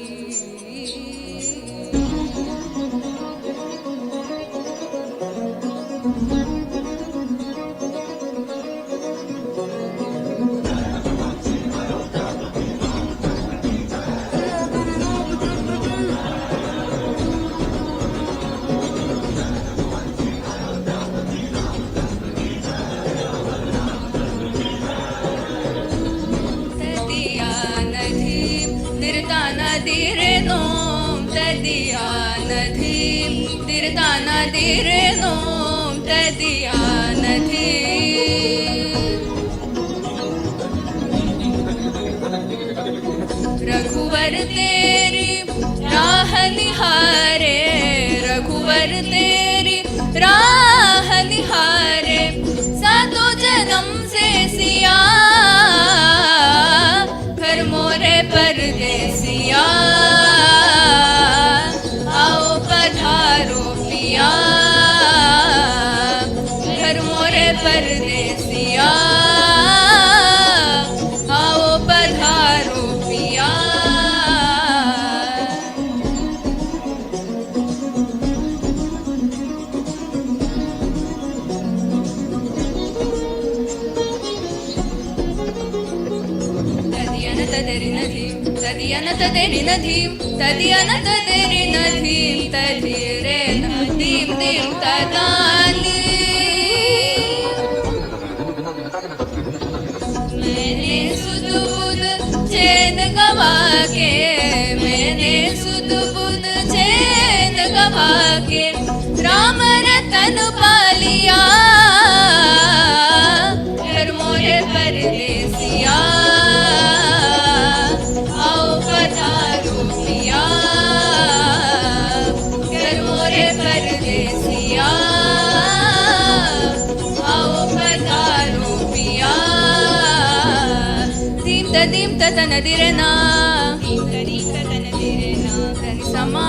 रे नोम तदिया नधी, दिरता नदी रे नोम तदिया नधी. रघुवर तेरी राह निहारे, रघुवर तेरी राह निहारे, सातों जन्म से सिया घर मोरे परदेसिया, आओ पधारो पिया घर मोरे परदेसिया, आओ पधारो पिया. तदियन तदेरि नधीम, तदियन तदेरि नधीम, तधिरे नधीम दीम तदानी. मैंने सुध बुध चैन गवा के, मैंने सुध बुध चैन गवा के, राम रतन पालिया घर मोरे परदेसिया, दीम ततन दिरना, दीम ततन दिरना, धन समा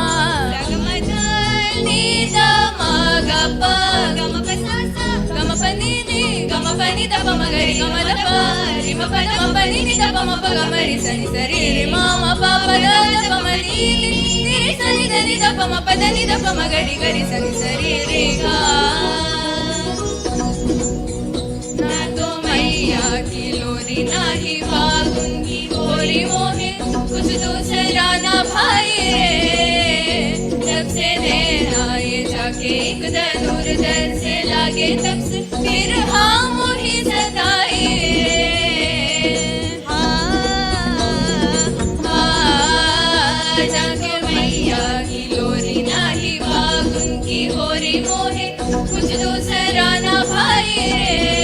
गमनी दमगप, गमपसा गमपनी नी, गमपनी दप मगरि गमदप, रिम पद मपनी नी दप मप गमरि सनि सरि रि मम पप दप मनि नी सनि धनि दप मप धनि दप मगरि गरि सनि सरि रि गा. ना तो मैया की लोरी नाही बागुंगी होरी मोहे, कुछ दूसरा ना भाई रे, जब से नैना ये जाके एक दूर दर से लागे, तब से फिर हाँ मोही सताई रे. जाके मैया की लोरी नाही बागुंगी होरी मोहे, कुछ दूसरा सराना भाई रे,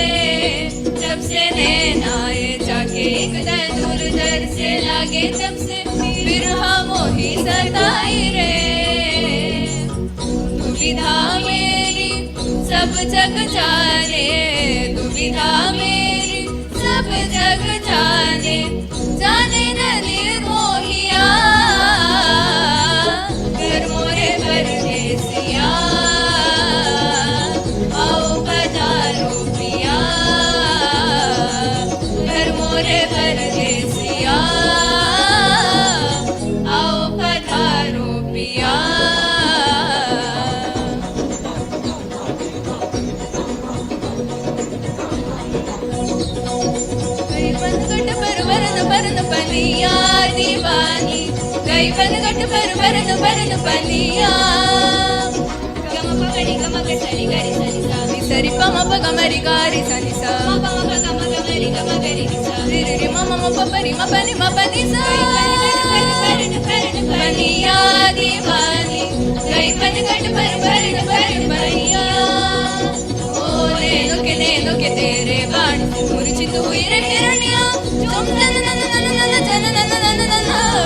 जब से नैना ये जाके एक दर दूर दर से लागे, तब से बिरहा मोही सताई रे। दुविधा मेरी सब जग जाने, दुविधा मेरी सब जग जाने, जाने न निर्मोहिया घर मोरे परदेसिया, आओ पधारो पिया घर मोरे परदेसिया, आओ पधारो पिया। बरन बनिया दीवानी, गई बनगट बरन बनिया, गम पगड़ी गम गरी गरी सनी सा, सरी पम पग मरी गारी सनी सा, पम पग मरी गम गरी सा, रे रे मम म परी म बनी सा, बनिया दीवानी, गई बनगट बरन बनिया। ओ लेनो के तेरे बाण मुरझित हुई रे हिरण्या, तुम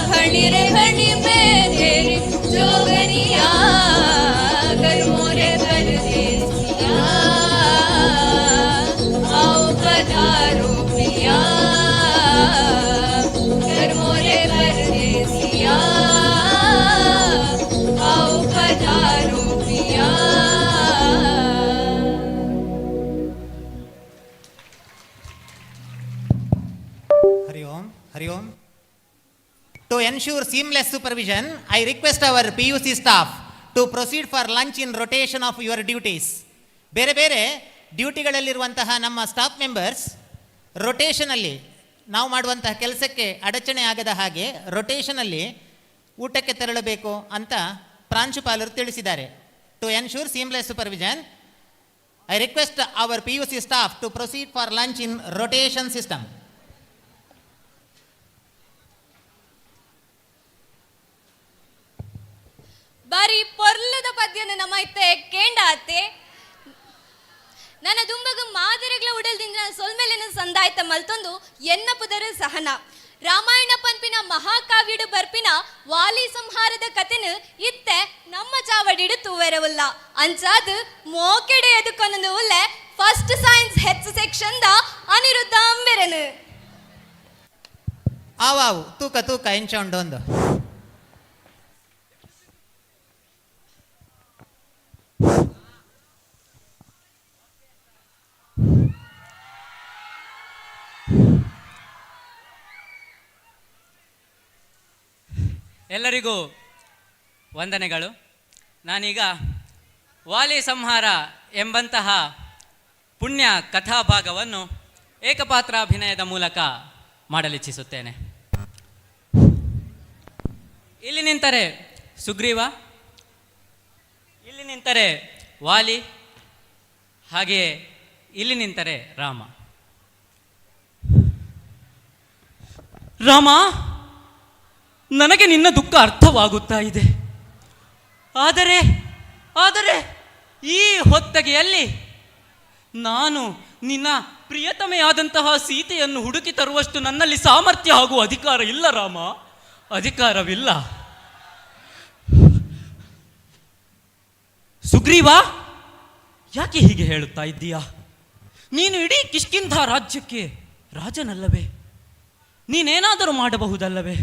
भणी रे भणी में तेरी जोगनिया, कर मोरे परदेसिया, आओ पधारो पिया कर मोरे परदेसिया, आओ पधारो पिया। Hari Om. To ensure seamless supervision, I request our PUC staff to proceed for lunch in rotation of your duties. ಬೇರೆ ಬೇರೆ ಡ್ಯೂಟಿಗಳಲ್ಲಿರುವಂತಹ ನಮ್ಮ ಸ್ಟಾಫ್ ಮೆಂಬರ್ಸ್ ರೊಟೇಷನಲ್ಲಿ ನಾವು ಮಾಡುವಂತಹ ಕೆಲಸಕ್ಕೆ ಅಡಚಣೆ ಆಗದ ಹಾಗೆ ರೊಟೇಷನಲ್ಲಿ ಊಟಕ್ಕೆ ತೆರಳಬೇಕು ಅಂತ ಪ್ರಾಂಶುಪಾಲರು ತಿಳಿಸಿದ್ದಾರೆ. To ensure seamless supervision, I request our PUC staff to proceed for lunch in rotation system. ಬಾರಿ ಪೊರ್ಲದ ಪದ್ಯನ ನಮೈತೆ ಕೇಂಡಾತೆ ನನ್ನ ದುಂಬಗ ಮಾದರಿಗಳ ಉಡಲ್ದಿಂದ ಸೊಲ್ಮೆಲೆನ ಸಂದಾಯ್ತ ಮಲ್ತೊಂದು ಎನ್ನ ಪುದರ ಸಹನ ರಾಮಾಯಣ ಪಂಪಿನ ಮಹಾಕಾವ್ಯಡು ಬರ್ಪಿನ ವಾಲಿ ಸಂಹಾರದ ಕಥೆನು ಇತ್ತೆ ನಮ್ಮ ಚಾವಡಿಡು ತೂವೆರವುಲ್ಲ ಅಂಚಾದು ಮೋಕೆಡೆ ಎದುಕೊನದು ಉಲ್ಲೆ ಫಸ್ಟ್ ಸೈನ್ಸ್ ಹೆಚ್ ಸೆಕ್ಷನ್ ದ ಅನಿರುದ್ಧ ಅಂಬೆರನು ಆವಾವು ತೂಕ ತೂಕ ಎಂಚೊಂಡೊಂದು ಎಲ್ಲರಿಗೂ ವಂದನೆಗಳು. ನಾನೀಗ ವಾಲಿ ಸಂಹಾರ ಎಂಬಂತಹ ಪುಣ್ಯ ಕಥಾಭಾಗವನ್ನು ಏಕಪಾತ್ರಾಭಿನಯದ ಮೂಲಕ ಮಾಡಲಿಚ್ಛಿಸುತ್ತೇನೆ. ಇಲ್ಲಿ ನಿಂತರೆ ಸುಗ್ರೀವ, ಇಲ್ಲಿ ನಿಂತರೆ ವಾಲಿ, ಹಾಗೆಯೇ ಇಲ್ಲಿ ನಿಂತರೆ ರಾಮ. ರಾಮ, ನನಗೆ ನಿನ್ನ ದುಃಖ ಅರ್ಥವಾಗುತ್ತಾ ಇದೆ. ಆದರೆ ಈ ಹೊತ್ತಗೆಯಲ್ಲಿ ನಾನು ನಿನ್ನ ಪ್ರಿಯತಮೆಯಾದಂತಹ ಸೀತೆಯನ್ನು ಹುಡುಕಿ ತರುವಷ್ಟು ನನ್ನಲ್ಲಿ ಸಾಮರ್ಥ್ಯ ಹಾಗೂ ಅಧಿಕಾರ ಇಲ್ಲ ರಾಮ, ಅಧಿಕಾರವಿಲ್ಲ. ಸುಗ್ರೀವ, ಯಾಕೆ ಹೀಗೆ ಹೇಳುತ್ತಾ ಇದ್ದೀಯಾ? ನೀನು ಇಡೀ ಕಿಷ್ಕಿಂಧ ರಾಜ್ಯಕ್ಕೆ ರಾಜನಲ್ಲವೇ? ನೀನೇನಾದರೂ ಮಾಡಬಹುದಲ್ಲವೇ?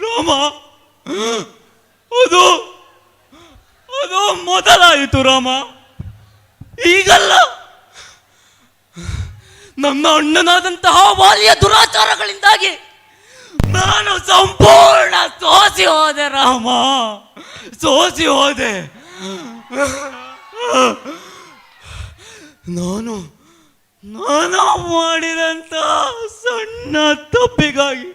ರಾಮ, ಅದು ಮೊದಲಾಯಿತು ರಾಮ, ಈಗಲ್ಲ. ನಮ್ಮ ಅಣ್ಣನಾದಂತಹ ವಾಲಿಯ ದುರಾಚಾರಗಳಿಂದಾಗಿ ನಾನು ಸಂಪೂರ್ಣ ಸೋಸಿ ಹೋದೆ ರಾಮ, ಸೋಸಿ ಹೋದೆ. ನಾನು ಮಾಡಿದಂತ ಸಣ್ಣ ತಪ್ಪಿಗಾಗಿ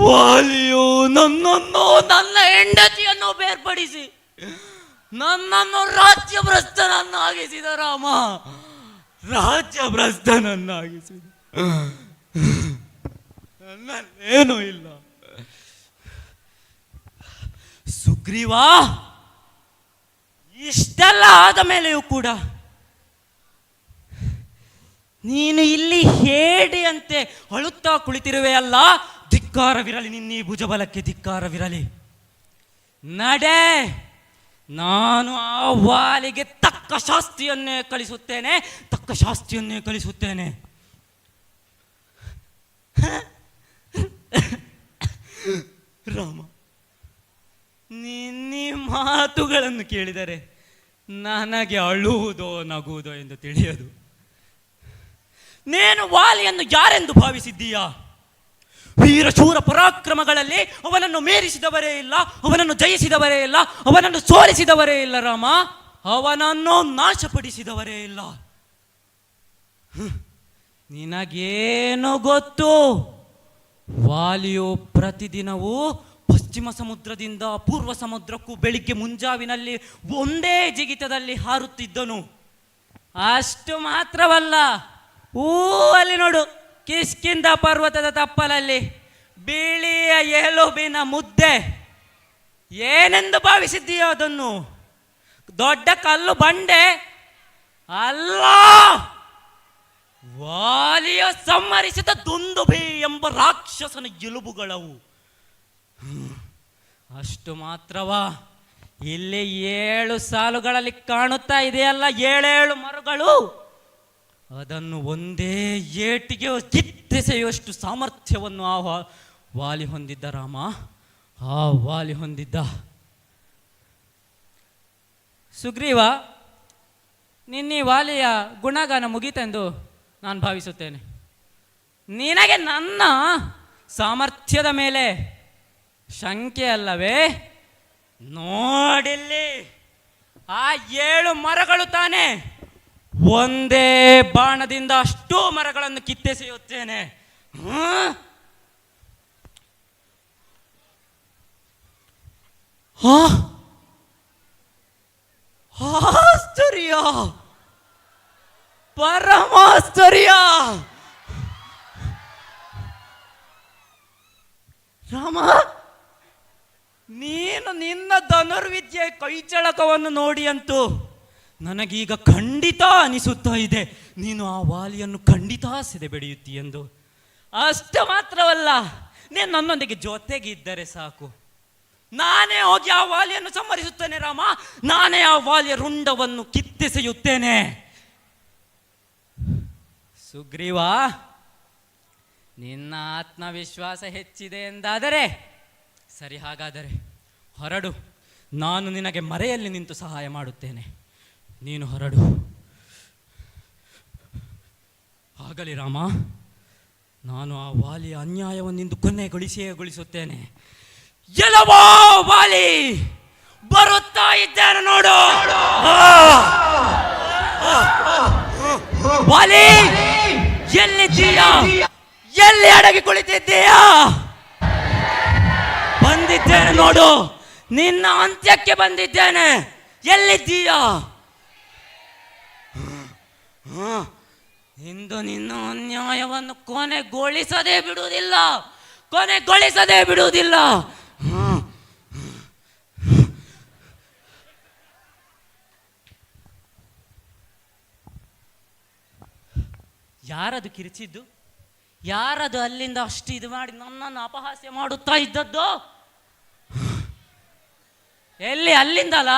ವಾಲಿಯು ನನ್ನನ್ನು, ನನ್ನ ಹೆಂಡತಿಯನ್ನು ಬೇರ್ಪಡಿಸಿ ನನ್ನನ್ನು ರಾಜ್ಯಭ್ರಷ್ಟನನ್ನಾಗಿಸಿದ ರಾಮ, ರಾಜ್ಯಭ್ರಷ್ಟನನ್ನಾಗಿಸಿದ. ನನ್ನಲ್ಲೇನೂ ಇಲ್ಲ. ಸುಗ್ರೀವ, ಇಷ್ಟೆಲ್ಲ ಆದ ಮೇಲೆಯೂ ಕೂಡ ನೀನು ಇಲ್ಲಿ ಹೇಡಿಯಂತೆ ಅಳುತ್ತಾ ಕುಳಿತಿರುವೆ ಅಲ್ಲ. ಧಿಕ್ಕಾರವಿರಲಿ ನಿನ್ನೀ ಭುಜಬಲಕ್ಕೆ, ಧಿಕ್ಕಾರವಿರಲಿ. ನಡೆ, ನಾನು ಆ ವಾಲಿಗೆ ತಕ್ಕ ಶಾಸ್ತಿಯನ್ನೇ ಕಳಿಸುತ್ತೇನೆ, ತಕ್ಕ ಶಾಸ್ತಿಯನ್ನೇ ಕಳಿಸುತ್ತೇನೆ. ರಾಮ, ನಿನ್ನಿ ಮಾತುಗಳನ್ನು ಕೇಳಿದರೆ ನನಗೆ ಅಳುವುದೋ ನಗುವುದೋ ಎಂದು ತಿಳಿಯದು. ನೀನು ವಾಲಿಯನ್ನು ಯಾರೆಂದು ಭಾವಿಸಿದ್ದೀಯಾ? ವೀರಶೂರ ಪರಾಕ್ರಮಗಳಲ್ಲಿ ಅವನನ್ನು ಮೀರಿಸಿದವರೇ ಇಲ್ಲ, ಅವನನ್ನು ಜಯಿಸಿದವರೇ ಇಲ್ಲ, ಅವನನ್ನು ಸೋಲಿಸಿದವರೇ ಇಲ್ಲ ರಾಮ, ಅವನನ್ನು ನಾಶಪಡಿಸಿದವರೇ ಇಲ್ಲ. ನಿನಗೇನು ಗೊತ್ತು? ವಾಲಿಯು ಪ್ರತಿದಿನವೂ ಪಶ್ಚಿಮ ಸಮುದ್ರದಿಂದ ಪೂರ್ವ ಸಮುದ್ರಕ್ಕೂ ಬೆಳಿಗ್ಗೆ ಮುಂಜಾವಿನಲ್ಲಿ ಒಂದೇ ಜಿಗಿತದಲ್ಲಿ ಹಾರುತ್ತಿದ್ದನು. ಅಷ್ಟು ಮಾತ್ರವಲ್ಲ, ಅಲ್ಲಿ ನೋಡು, ಕಿಷ್ಕಿಂಧ ಪರ್ವತದ ತಪ್ಪಲಲ್ಲಿ ಬಿಳಿಯ ಎಲುಬಿನ ಮುದ್ದೆ. ಏನೆಂದು ಭಾವಿಸಿದ್ದೀಯೋ ಅದನ್ನು? ದೊಡ್ಡ ಕಲ್ಲು ಬಂಡೆ ಅಲ್ಲ, ವಾಲಿಯ ಸಂಹರಿಸಿದ ದುಂದುಭಿ ಎಂಬ ರಾಕ್ಷಸನ ಎಲುಬುಗಳವು. ಅಷ್ಟು ಮಾತ್ರವಾ, ಇಲ್ಲಿ 7 ಸಾಲುಗಳಲ್ಲಿ ಕಾಣುತ್ತಾ ಇದೆಯಲ್ಲ 7 ಮರಗಳು, ಅದನ್ನು ಒಂದೇ ಏಟಿಗೆ ಕಿತ್ತೆಸೆಯುವಷ್ಟು ಸಾಮರ್ಥ್ಯವನ್ನು ಆ ವಾಲಿ ಹೊಂದಿದ್ದ ರಾಮ, ಆ ವಾಲಿ ಹೊಂದಿದ್ದ. ಸುಗ್ರೀವ, ನಿನ್ನೆ ವಾಲಿಯ ಗುಣಗಾನ ಮುಗಿತೆಂದು ನಾನು ಭಾವಿಸುತ್ತೇನೆ. ನಿನಗೆ ನನ್ನ ಸಾಮರ್ಥ್ಯದ ಮೇಲೆ ಶಂಕೆ ಅಲ್ಲವೇ? ನೋಡಿಲ್ಲಿ, ಆ 7 ಮರಗಳು ತಾನೇ, ಒಂದೇ ಬಾಣದಿಂದ ಅಷ್ಟೂ ಮರಗಳನ್ನು ಕಿತ್ತೆಸೆಯುತ್ತೇನೆ. ಆಶ್ಚರ್ಯ, ಪರಮಾಶ್ಚರ್ಯ. ರಾಮ, ನೀನು ನಿನ್ನ ಧನುರ್ವಿದ್ಯೆ ಕೈಚಳಕವನ್ನು ನೋಡಿ ಅಂತೂ ನನಗೀಗ ಖಂಡಿತ ಅನಿಸುತ್ತಾ ಇದೆ, ನೀನು ಆ ವಾಲಿಯನ್ನು ಖಂಡಿತ ಸೆದೆ ಬೆಳೆಯುತ್ತೀಯೆಂದು. ಅಷ್ಟು ಮಾತ್ರವಲ್ಲ, ನೀನು ನನ್ನೊಂದಿಗೆ ಜೊತೆಗಿದ್ದರೆ ಸಾಕು, ನಾನೇ ಹೋಗಿ ಆ ವಾಲಿಯನ್ನು ಸಂಹರಿಸುತ್ತೇನೆ ರಾಮ, ನಾನೇ ಆ ವಾಲಿಯ ರುಂಡವನ್ನು ಕಿತ್ತೆಸೆಯುತ್ತೇನೆ. ಸುಗ್ರೀವ, ನಿನ್ನ ಆತ್ಮವಿಶ್ವಾಸ ಹೆಚ್ಚಿದೆ ಎಂದಾದರೆ ಸರಿ, ಹಾಗಾದರೆ ಹೊರಡು, ನಾನು ನಿನಗೆ ಮರೆಯಲ್ಲಿ ನಿಂತು ಸಹಾಯ ಮಾಡುತ್ತೇನೆ, ನೀನು ಹೊರಡು. ಆಗಲಿ ರಾಮ, ನಾನು ಆ ವಾಲಿಯ ಅನ್ಯಾಯವನ್ನಿಂದು ಕೊನೆಗೊಳಿಸುತ್ತೇನೆ. ಎಲ್ಲವೋ ವಾಲಿ, ಬರುತ್ತಾ ಇದ್ದೇನೆ ನೋಡು. ವಾಲಿ, ಎಲ್ಲಿದ್ದೀಯಾ? ಎಲ್ಲಿ ಅಡಗಿ ಕುಳಿತಿದ್ದೀಯಾ? ಬಂದಿದ್ದೇನೆ ನೋಡು, ನಿನ್ನ ಅಂತ್ಯಕ್ಕೆ ಬಂದಿದ್ದೇನೆ. ಎಲ್ಲಿದ್ದೀಯಾ? ಇಂದು ನಿನ್ನ ಅನ್ಯಾಯವನ್ನು ಕೊನೆಗೊಳಿಸದೇ ಬಿಡುವುದಿಲ್ಲ, ಕೊನೆಗೊಳಿಸದೇ ಬಿಡುವುದಿಲ್ಲ. ಯಾರದು ಕಿರಿಚಿದ್ದು? ಯಾರದು ಅಲ್ಲಿಂದ ಅಷ್ಟು ಇದು ಮಾಡಿ ನನ್ನನ್ನು ಅಪಹಾಸ್ಯ ಮಾಡುತ್ತಾ ಇದ್ದದ್ದು? ಎಲ್ಲಿ? ಅಲ್ಲಿಂದಲ್ಲ,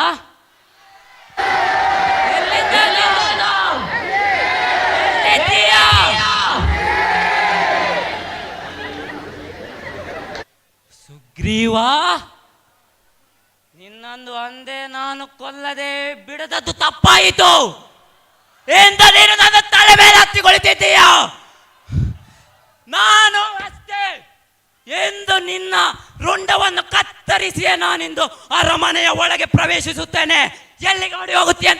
ಸುಗ್ರೀವ, ನಿನ್ನೊಂದು ಅಂದೆ ನಾನು ಕೊಲ್ಲದೆ ಬಿಡದದ್ದು ತಪ್ಪಾಯಿತು ಎಂದ ನೀನು ನನ್ನ ತಲೆ ಮೇಲೆ ಹತ್ತಿಕೊಳ್ತಿದ್ದೀಯ. ನಾನು ಅಷ್ಟೇ ಎಂದು ನಿನ್ನ ರುಂಡವನ್ನು ಕತ್ತರಿಸಿಯೇ ನಾನಿಂದು ಅರಮನೆಯ ಒಳಗೆ ಪ್ರವೇಶಿಸುತ್ತೇನೆ. ಎಲ್ಲಿಗೆ ಓಡಿ ಹೋಗುತ್ತೀಯ?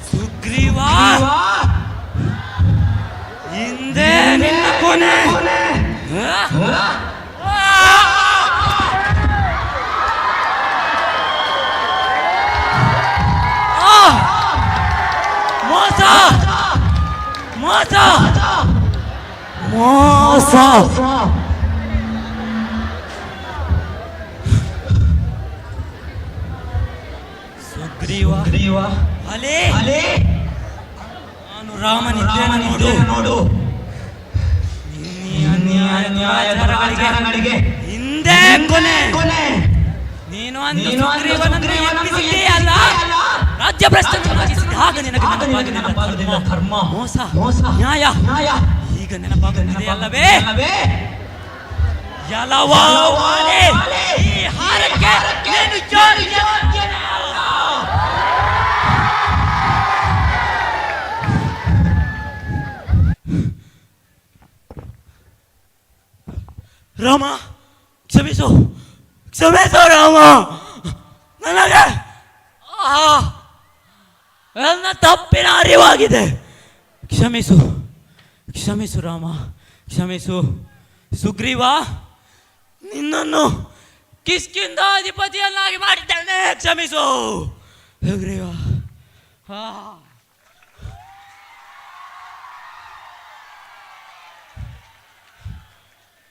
ಸುಗ್ರೀವ, ಹಿಂದೆ ನಿನ್ನ ಕೊನೆ. ಮೋಸ ಮೋಸ ಮೋಸ. ಸುಗ್ರೀವ, ಅಲೇ ನಾನು ರಾಮನಿದ್ದೇನೆ ನೋಡು. ಅನ್ಯಾಯಗಳಿಗೆ ಹಿಂದೆ ಕೊನೆ. ನೀನು ಅಂದು ಸುಗ್ರೀವನನ್ನು ಎಬ್ಬಿಸಿದ್ದೀಯಲ್ಲ, ರಾಜ್ಯ ಭ್ರಷ್ಟನಾಗಿಸಿದ ಆಗ ನಿನಗೆ ನೆನಪಾಗಲಿಲ್ಲ ಧರ್ಮ, ಮೋಸ, ನ್ಯಾಯ. ಈಗ ನೆನಪಾಗುತ್ತಿದೆ ಅಲ್ಲವೇ? ಯಲವಾಲೆ, ಈ ಹಾರಕ್ಕೆ ನೀನು ಯೋಗ್ಯನೇ ಅಲ್ಲ. ರಾಮ, ಕ್ಷಮಿಸು ರಾಮ. ನನಗೆ ನನ್ನ ತಪ್ಪಿನ ಅರಿವಾಗಿದೆ. ಕ್ಷಮಿಸು ರಾಮ, ಕ್ಷಮಿಸು. ಸುಗ್ರೀವ, ನಿನ್ನನ್ನು ಕಿಷ್ಕಿಂಧಾಧಿಪತಿಯನ್ನಾಗಿ ಮಾಡಿದ್ದೇನೆ, ಕ್ಷಮಿಸು ಸುಗ್ರೀವ.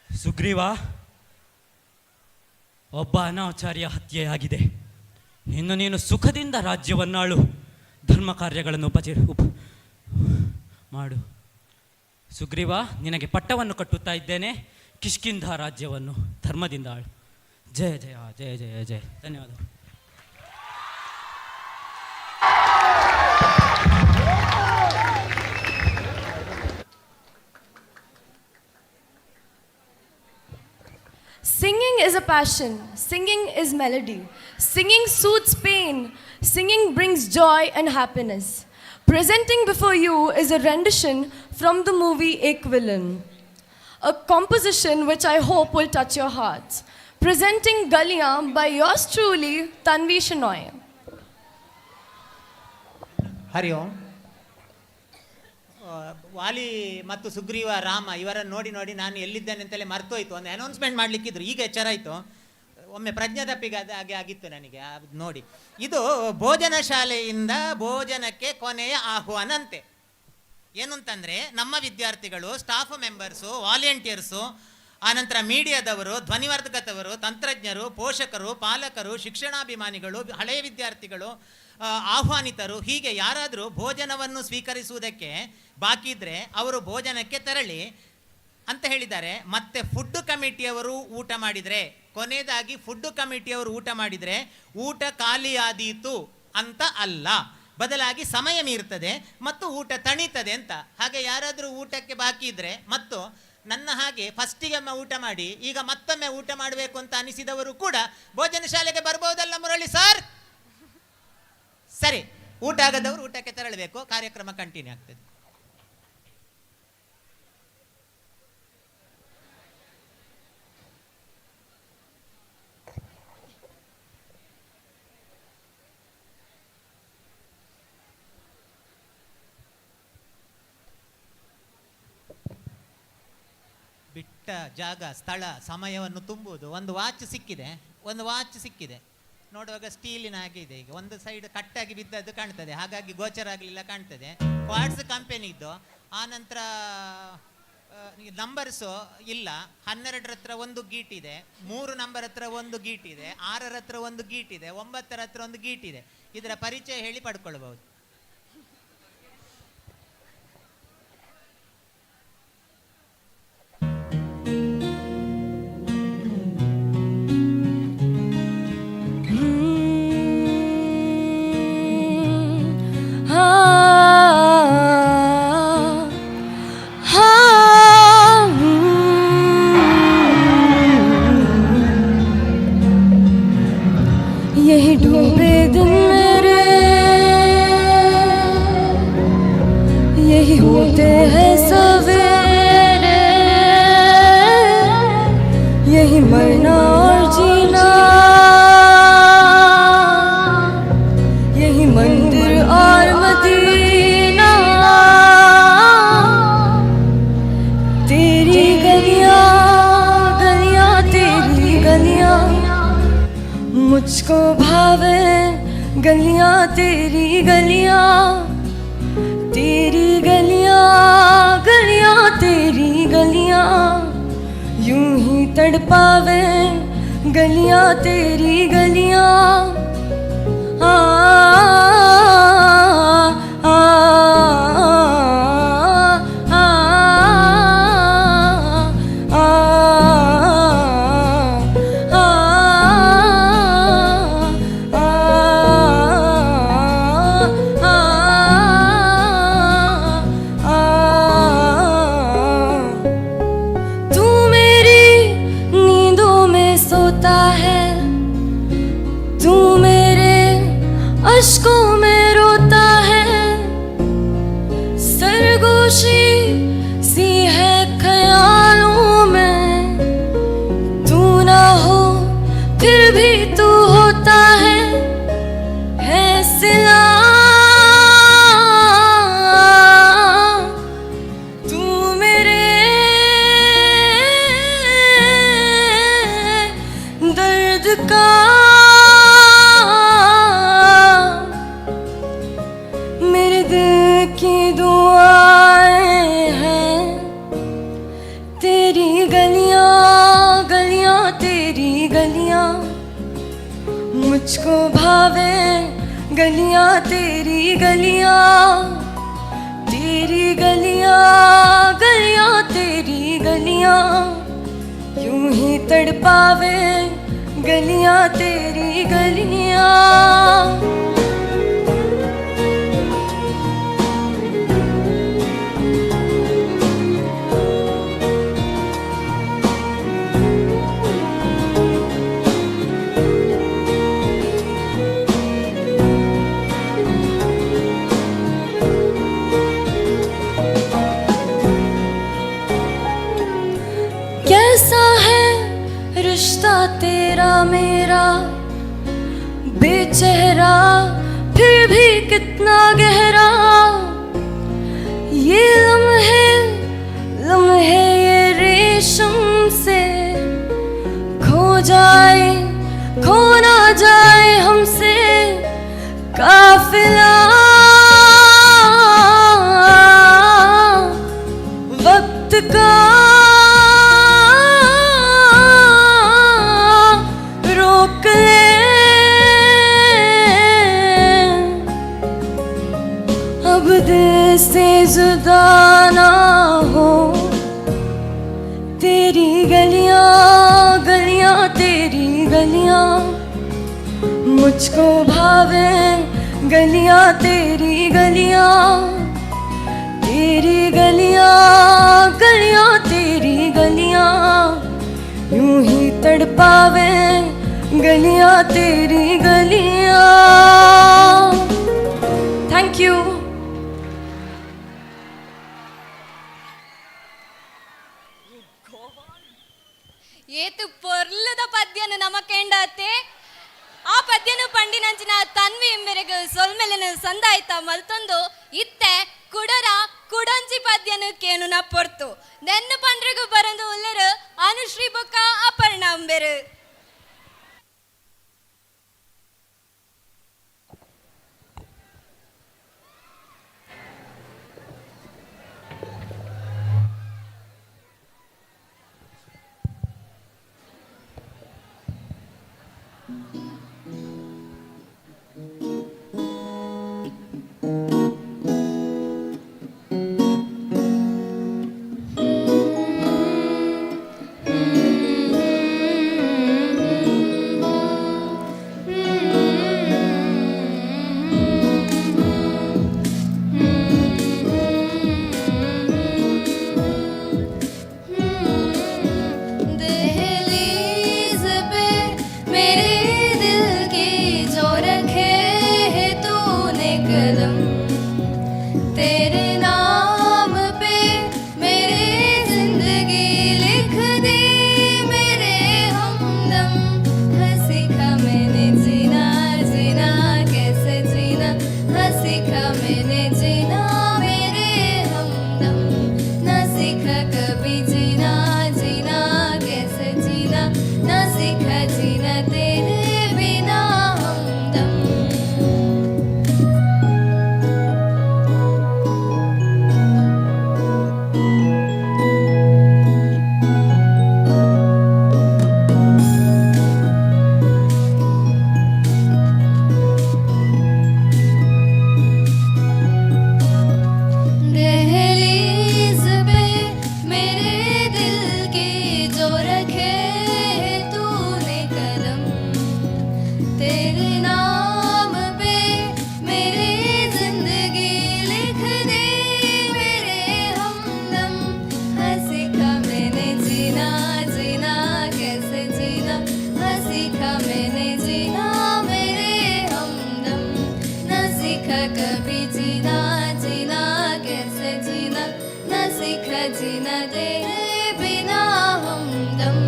ಸುಗ್ರೀವ, ಒಬ್ಬ ಅನಾಚಾರ್ಯ ಹತ್ಯೆಯಾಗಿದೆ. ಇನ್ನು ನೀನು ಸುಖದಿಂದ ರಾಜ್ಯವನ್ನಾಳು, ಧರ್ಮ ಕಾರ್ಯಗಳನ್ನು ಮಾಡು. ಸುಗ್ರೀವ, ನಿನಗೆ ಪಟ್ಟವನ್ನು ಕಟ್ಟುತ್ತಾ ಇದ್ದೇನೆ. ಕಿಷ್ಕಿಂಧ ರಾಜ್ಯವನ್ನು ಧರ್ಮದಿಂದ ಆಳು. ಜಯ ಜಯ ಜಯ ಜಯ ಜಯ. ಧನ್ಯವಾದಗಳು. Singing is a passion. Singing is melody. Singing soothes pain. Singing brings joy and happiness. Presenting before you is a rendition from the movie Ek Villain, a composition which I hope will touch your hearts. Presenting Galiyan by yours truly, Tanvi Shenoy. ಹರಿ ಓಂ. ವಾಲಿ ಮತ್ತು ಸುಗ್ರೀವ, ರಾಮ ಇವರನ್ನು ನೋಡಿ ನಾನು ಎಲ್ಲಿದ್ದೇನೆ ಅಂತಲೇ ಮರ್ತೋಯ್ತು. ಒಂದು ಅನೌನ್ಸ್ಮೆಂಟ್ ಮಾಡಲಿಕ್ಕಿದ್ರು, ಈಗ ಎಚ್ಚರ ಆಯಿತು. ಒಮ್ಮೆ ಪ್ರಜ್ಞಾ ತಪ್ಪಿಗೆ ಹಾಗೆ ಆಗಿತ್ತು ನನಗೆ ನೋಡಿ. ಇದು ಭೋಜನ ಶಾಲೆಯಿಂದ ಭೋಜನಕ್ಕೆ ಕೊನೆಯ ಆಹ್ವಾನ ಅಂತೆ. ಏನು ಅಂತಂದರೆ, ನಮ್ಮ ವಿದ್ಯಾರ್ಥಿಗಳು, ಸ್ಟಾಫ್ ಮೆಂಬರ್ಸು, ವಾಲಂಟಿಯರ್ಸು, ಆನಂತರ ಮೀಡಿಯಾದವರು, ಧ್ವನಿವರ್ಧಕದವರು, ತಂತ್ರಜ್ಞರು, ಪೋಷಕರು, ಪಾಲಕರು, ಶಿಕ್ಷಣಾಭಿಮಾನಿಗಳು, ಹಳೆಯ ವಿದ್ಯಾರ್ಥಿಗಳು, ಆಹ್ವಾನಿತರು, ಹೀಗೆ ಯಾರಾದರೂ ಭೋಜನವನ್ನು ಸ್ವೀಕರಿಸುವುದಕ್ಕೆ ಬಾಕಿ ಇದ್ದರೆ ಅವರು ಭೋಜನಕ್ಕೆ ತೆರಳಿ ಅಂತ ಹೇಳಿದ್ದಾರೆ. ಮತ್ತೆ ಫುಡ್ ಕಮಿಟಿಯವರು ಊಟ ಮಾಡಿದರೆ, ಕೊನೆಯದಾಗಿ ಫುಡ್ ಕಮಿಟಿಯವರು ಊಟ ಮಾಡಿದರೆ ಊಟ ಖಾಲಿಯಾದೀತು ಅಂತ ಅಲ್ಲ, ಬದಲಾಗಿ ಸಮಯ ಮೀರ್ತದೆ ಮತ್ತು ಊಟ ತಣಿತದೆ ಅಂತ. ಹಾಗೆ ಯಾರಾದರೂ ಊಟಕ್ಕೆ ಬಾಕಿ ಇದ್ದರೆ ಮತ್ತು ನನ್ನ ಹಾಗೆ ಫಸ್ಟಿಗೆ ಊಟ ಮಾಡಿ ಈಗ ಮತ್ತೊಮ್ಮೆ ಊಟ ಮಾಡಬೇಕು ಅಂತ ಅನಿಸಿದವರು ಕೂಡ ಭೋಜನ ಶಾಲೆಗೆ ಬರ್ಬೋದಲ್ಲ ಮುರಳಿ ಸರ್? ಸರಿ, ಊಟ ಆಗದವರು ಊಟಕ್ಕೆ ತೆರಳಬೇಕು. ಕಾರ್ಯಕ್ರಮ ಕಂಟಿನ್ಯೂ ಆಗ್ತದೆ. ಬಿಟ್ಟ ಜಾಗ, ಸ್ಥಳ, ಸಮಯವನ್ನು ತುಂಬುವುದು. ಒಂದು ವಾಚ್ ಸಿಕ್ಕಿದೆ ನೋಡುವಾಗ ಸ್ಟೀಲಿನ ಹಾಗೆ ಇದೆ. ಈಗ ಒಂದು ಸೈಡ್ ಕಟ್ಟಾಗಿ ಬಿದ್ದದ್ದು ಕಾಣ್ತದೆ, ಹಾಗಾಗಿ ಗೋಚರ ಆಗಲಿಲ್ಲ ಕಾಣ್ತದೆ. ಕ್ವಾರ್ಟ್ಸ್ ಕಂಪೆನಿದ್ದು. ಆನಂತರ ನಂಬರ್ಸು ಇಲ್ಲ. 12 ಹತ್ರ ಒಂದು ಗೀಟ್ ಇದೆ, 3 ನಂಬರ್ ಹತ್ರ ಒಂದು ಗೀಟ್ ಇದೆ, 6 ಹತ್ರ ಒಂದು ಗೀಟ್ ಇದೆ, 9 ಹತ್ರ ಒಂದು ಗೀಟ್ ಇದೆ. ಇದರ ಪರಿಚಯ ಹೇಳಿ ಪಡ್ಕೊಳ್ಬಹುದು. यही मंदिर और मदीना, तेरी गलियां गलियां तेरी गलियां, मुझको भावे गलियां तेरी गलियां, तेरी गलियां गलियां तेरी गलियां, यूं ही तड़पावे गलियां तेरी गलियां। आ, आ, आ, आ, आ, तू मेरी नींदों में सोता है, तू मेरे अश्कों में रोता है, सरगोशी सी है ख्यालों में, तू ना हो फिर भी तू होता है सिला, तू मेरे दर्द का मेरे दिल की दुआएं हैं, तेरी गलियां गलियां तेरी गलियां, मुझको भावे गलियां तेरी गलियां, तेरी गलियां गलियां तेरी गलियां, यूं ही तड़पावे गलियां तेरी गलियां। कैसा है रिश्ता तेरा मेरा, बेचेहरा फिर भी कितना गहरा, ये लम्हे लम्हे ये रेशम से खो जाए, खो ना जाए हमसे काफिला, वक्त का रोक ले, अब दिल से जुदा ना हो, तेरी गलियां गलियां तेरी गलियां, मुझको भावे गलियां तेरी गलियां, तेरी गलियां गलियां तेरी गलियां, यूं ही तड़पावे गलियां तेरी गलियां। Thank you. ಏತು ಪೊರ್ಲದ ಪದ್ಯನು ನಮಕೆಂಡತೆ ಆ ಪದ್ಯನು ಪಂಡಿನಂಚಿನ ತನ್ವಿ ಎಂಬೆರೆಗೆ ಸೊಲ್ಮೆಲೆನ ಸಂದಾಯ್ತ ಮಲ್ತೊಂದು ಇತ್ತೆ ಕುಡರ ಕುಡಂಜಿ ಪದ್ಯನು ಕೇನು ನ ಪೊರ್ತು ನೆನ್ನು ಪಂಡ್ರೆಗು ಬರಂದು ಉಲ್ಲೆರು ಅನುಶ್ರೀ ಬೊಕ್ಕ ಅಪರ್ಣ ಅಂಬೆರು. सीखा कभी जीना जीना कैसे जीना न सीखा जीना तेरे बिना हमदम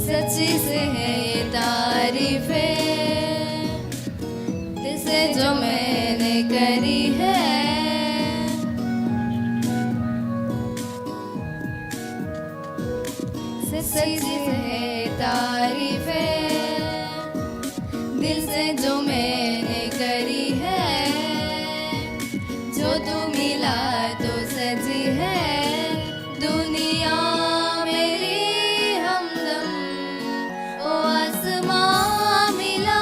सच्ची से है ये तारीफें जिसे जो मैंने करी है सच्ची से है तारीफें दिल से जो मैंने करी है जो तू मिला तो सजी है दुनिया मेरी हमदम ओ आसमां मिला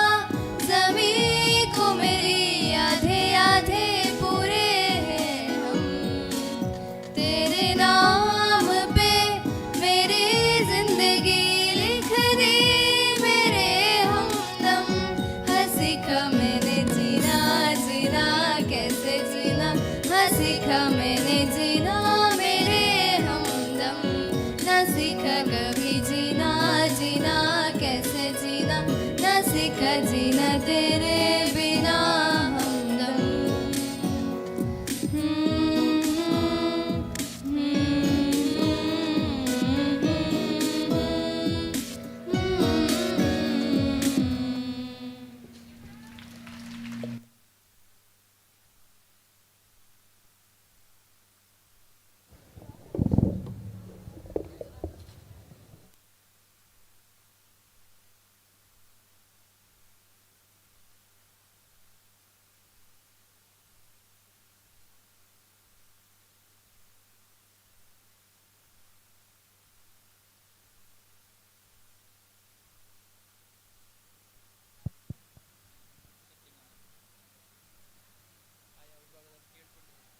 ज़मीं को मेरी आधे आधे पूरे हैं हम तेरे नाम पे मेरी जिंदगी लिख दी मेरे हमदम हंसी का मैंने जीना जीना कैसे जीना हंसी का मैंने जीना मेरे हमदम न सीखा कभी जीना जीना कैसे जीना न सीखा जीना तेरे बिना हमदम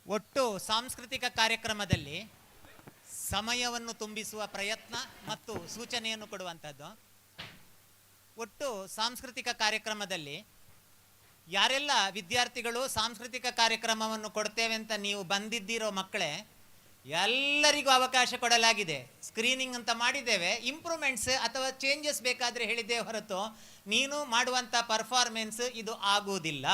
ಒಟ್ಟು ಸಾಂಸ್ಕೃತಿಕ ಕಾರ್ಯಕ್ರಮದಲ್ಲಿ ಸಮಯವನ್ನು ತುಂಬಿಸುವ ಪ್ರಯತ್ನ ಮತ್ತು ಸೂಚನೆಯನ್ನು ಕೊಡುವಂಥದ್ದು. ಒಟ್ಟು ಸಾಂಸ್ಕೃತಿಕ ಕಾರ್ಯಕ್ರಮದಲ್ಲಿ ಯಾರೆಲ್ಲ ವಿದ್ಯಾರ್ಥಿಗಳು ಸಾಂಸ್ಕೃತಿಕ ಕಾರ್ಯಕ್ರಮವನ್ನು ಕೊಡ್ತೇವೆ ಅಂತ ನೀವು ಬಂದಿದ್ದೀರೋ ಮಕ್ಕಳೇ, ಎಲ್ಲರಿಗೂ ಅವಕಾಶ ಕೊಡಲಾಗಿದೆ. ಸ್ಕ್ರೀನಿಂಗ್ ಅಂತ ಮಾಡಿದ್ದೇವೆ. ಇಂಪ್ರೂವ್ಮೆಂಟ್ಸ್ ಅಥವಾ ಚೇಂಜಸ್ ಬೇಕಾದರೆ ಹೇಳಿದ್ದೇವೆ ಹೊರತು ನೀನು ಮಾಡುವಂಥ ಪರ್ಫಾರ್ಮೆನ್ಸ್ ಇದು ಆಗುವುದಿಲ್ಲ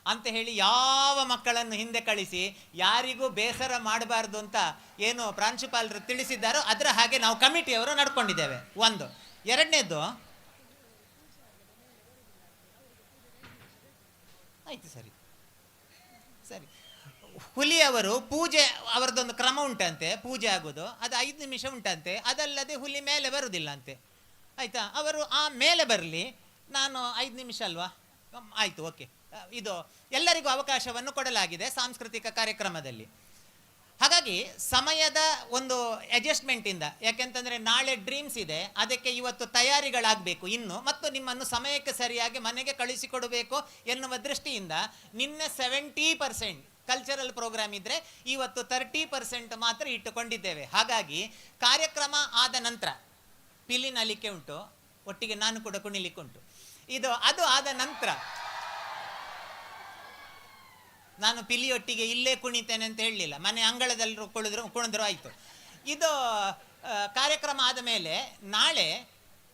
ಅಂತ ಹೇಳಿ ಯಾವ ಮಕ್ಕಳನ್ನು ಹಿಂದೆ ಕಳಿಸಿ ಯಾರಿಗೂ ಬೇಸರ ಮಾಡಬಾರ್ದು ಅಂತ ಏನು ಪ್ರಾಂಶುಪಾಲರು ತಿಳಿಸಿದ್ದಾರೋ ಅದರ ಹಾಗೆ ನಾವು ಕಮಿಟಿಯವರು ನಡ್ಕೊಂಡಿದ್ದೇವೆ. ಒಂದು. ಎರಡನೇದು, ಆಯಿತು ಸರಿ ಸರಿ, ಹುಲಿಯವರು ಪೂಜೆ ಅವರದೊಂದು ಕ್ರಮ ಉಂಟಂತೆ, ಪೂಜೆ ಆಗೋದು ಅದು 5 ನಿಮಿಷ ಉಂಟಂತೆ. ಅದಲ್ಲದೆ ಹುಲಿ ಮೇಲೆ ಬರುವುದಿಲ್ಲ ಅಂತೆ. ಆಯಿತಾ, ಅವರು ಆ ಮೇಲೆ ಬರಲಿ, ನಾನು 5 ನಿಮಿಷ ಅಲ್ವಾ, ಆಯಿತು, ಓಕೆ. ಇದು ಎಲ್ಲರಿಗೂ ಅವಕಾಶವನ್ನು ಕೊಡಲಾಗಿದೆ ಸಾಂಸ್ಕೃತಿಕ ಕಾರ್ಯಕ್ರಮದಲ್ಲಿ. ಹಾಗಾಗಿ ಸಮಯದ ಒಂದು ಅಡ್ಜಸ್ಟ್ಮೆಂಟಿಂದ, ಯಾಕೆಂತಂದರೆ ನಾಳೆ ಡ್ರೀಮ್ಸ್ ಇದೆ, ಅದಕ್ಕೆ ಇವತ್ತು ತಯಾರಿಗಳಾಗಬೇಕು ಇನ್ನು, ಮತ್ತು ನಿಮ್ಮನ್ನು ಸಮಯಕ್ಕೆ ಸರಿಯಾಗಿ ಮನೆಗೆ ಕಳಿಸಿಕೊಡಬೇಕು ಎನ್ನುವ ದೃಷ್ಟಿಯಿಂದ ನಿನ್ನೆ 70% ಕಲ್ಚರಲ್ ಪ್ರೋಗ್ರಾಮ್ ಇದ್ದರೆ ಇವತ್ತು 30% ಮಾತ್ರ ಇಟ್ಟುಕೊಂಡಿದ್ದೇವೆ. ಹಾಗಾಗಿ ಕಾರ್ಯಕ್ರಮ ಆದ ನಂತರ ಪಿಲಿನಲಿಕೆ ಉಂಟು, ಒಟ್ಟಿಗೆ ನಾನು ಕೂಡ ಕುಣಿಲಿಕ್ಕೆ ಉಂಟು. ಅದು ಆದ ನಂತರ ನಾನು ಪಿಲಿಯೊಟ್ಟಿಗೆ ಇಲ್ಲೇ ಕುಣಿತೇನೆ ಅಂತ ಹೇಳಲಿಲ್ಲ, ಮನೆ ಅಂಗಳದಲ್ಲರೂ ಕುಣಿದ್ರು ಆಯಿತು. ಇದು ಕಾರ್ಯಕ್ರಮ ಆದ ಮೇಲೆ ನಾಳೆ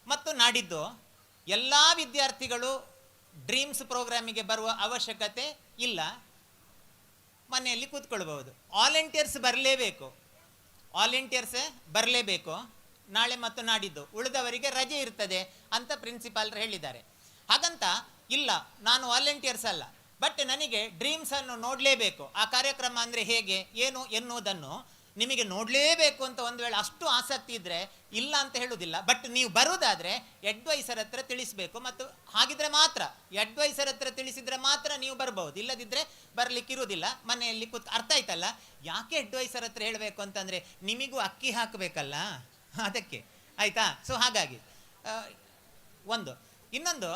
ಮತ್ತು ನಾಡಿದ್ದು ಎಲ್ಲ ವಿದ್ಯಾರ್ಥಿಗಳು ಡ್ರೀಮ್ಸ್ ಪ್ರೋಗ್ರಾಮಿಗೆ ಬರುವ ಅವಶ್ಯಕತೆ ಇಲ್ಲ, ಮನೆಯಲ್ಲಿ ಕೂತ್ಕೊಳ್ಬಹುದು. ವಾಲಂಟಿಯರ್ಸ್ ಬರಲೇಬೇಕು ನಾಳೆ ಮತ್ತು ನಾಡಿದ್ದು. ಉಳಿದವರಿಗೆ ರಜೆ ಇರ್ತದೆ ಅಂತ ಪ್ರಿನ್ಸಿಪಾಲ್ರು ಹೇಳಿದ್ದಾರೆ. ಹಾಗಂತ ಇಲ್ಲ ನಾನು ವಾಲಂಟಿಯರ್ಸ್ ಅಲ್ಲ, ಬಟ್ ನನಗೆ ಡ್ರೀಮ್ಸನ್ನು ನೋಡಲೇಬೇಕು, ಆ ಕಾರ್ಯಕ್ರಮ ಅಂದರೆ ಹೇಗೆ ಏನು ಎನ್ನುವುದನ್ನು ನಿಮಗೆ ನೋಡಲೇಬೇಕು ಅಂತ ಒಂದು ವೇಳೆ ಅಷ್ಟು ಆಸಕ್ತಿ ಇದ್ದರೆ ಇಲ್ಲ ಅಂತ ಹೇಳುವುದಿಲ್ಲ. ಬಟ್ ನೀವು ಬರುವುದಾದರೆ ಅಡ್ವೈಸರ್ ಹತ್ರ ತಿಳಿಸಬೇಕು, ಮತ್ತು ಹಾಗಿದ್ರೆ ಮಾತ್ರ ಅಡ್ವೈಸರ್ ಹತ್ರ ತಿಳಿಸಿದರೆ ಮಾತ್ರ ನೀವು ಬರ್ಬೋದು, ಇಲ್ಲದಿದ್ದರೆ ಬರಲಿಕ್ಕಿರುವುದಿಲ್ಲ. ಮನೆಯಲ್ಲಿ ಅರ್ಥ ಆಯ್ತಲ್ಲ ಯಾಕೆ ಅಡ್ವೈಸರ್ ಹತ್ರ ಹೇಳಬೇಕು ಅಂತಂದರೆ ನಿಮಗೂ ಅಕ್ಕಿ ಹಾಕಬೇಕಲ್ಲ, ಅದಕ್ಕೆ. ಆಯಿತಾ? ಸೊ ಹಾಗಾಗಿ ಒಂದು. ಇನ್ನೊಂದು,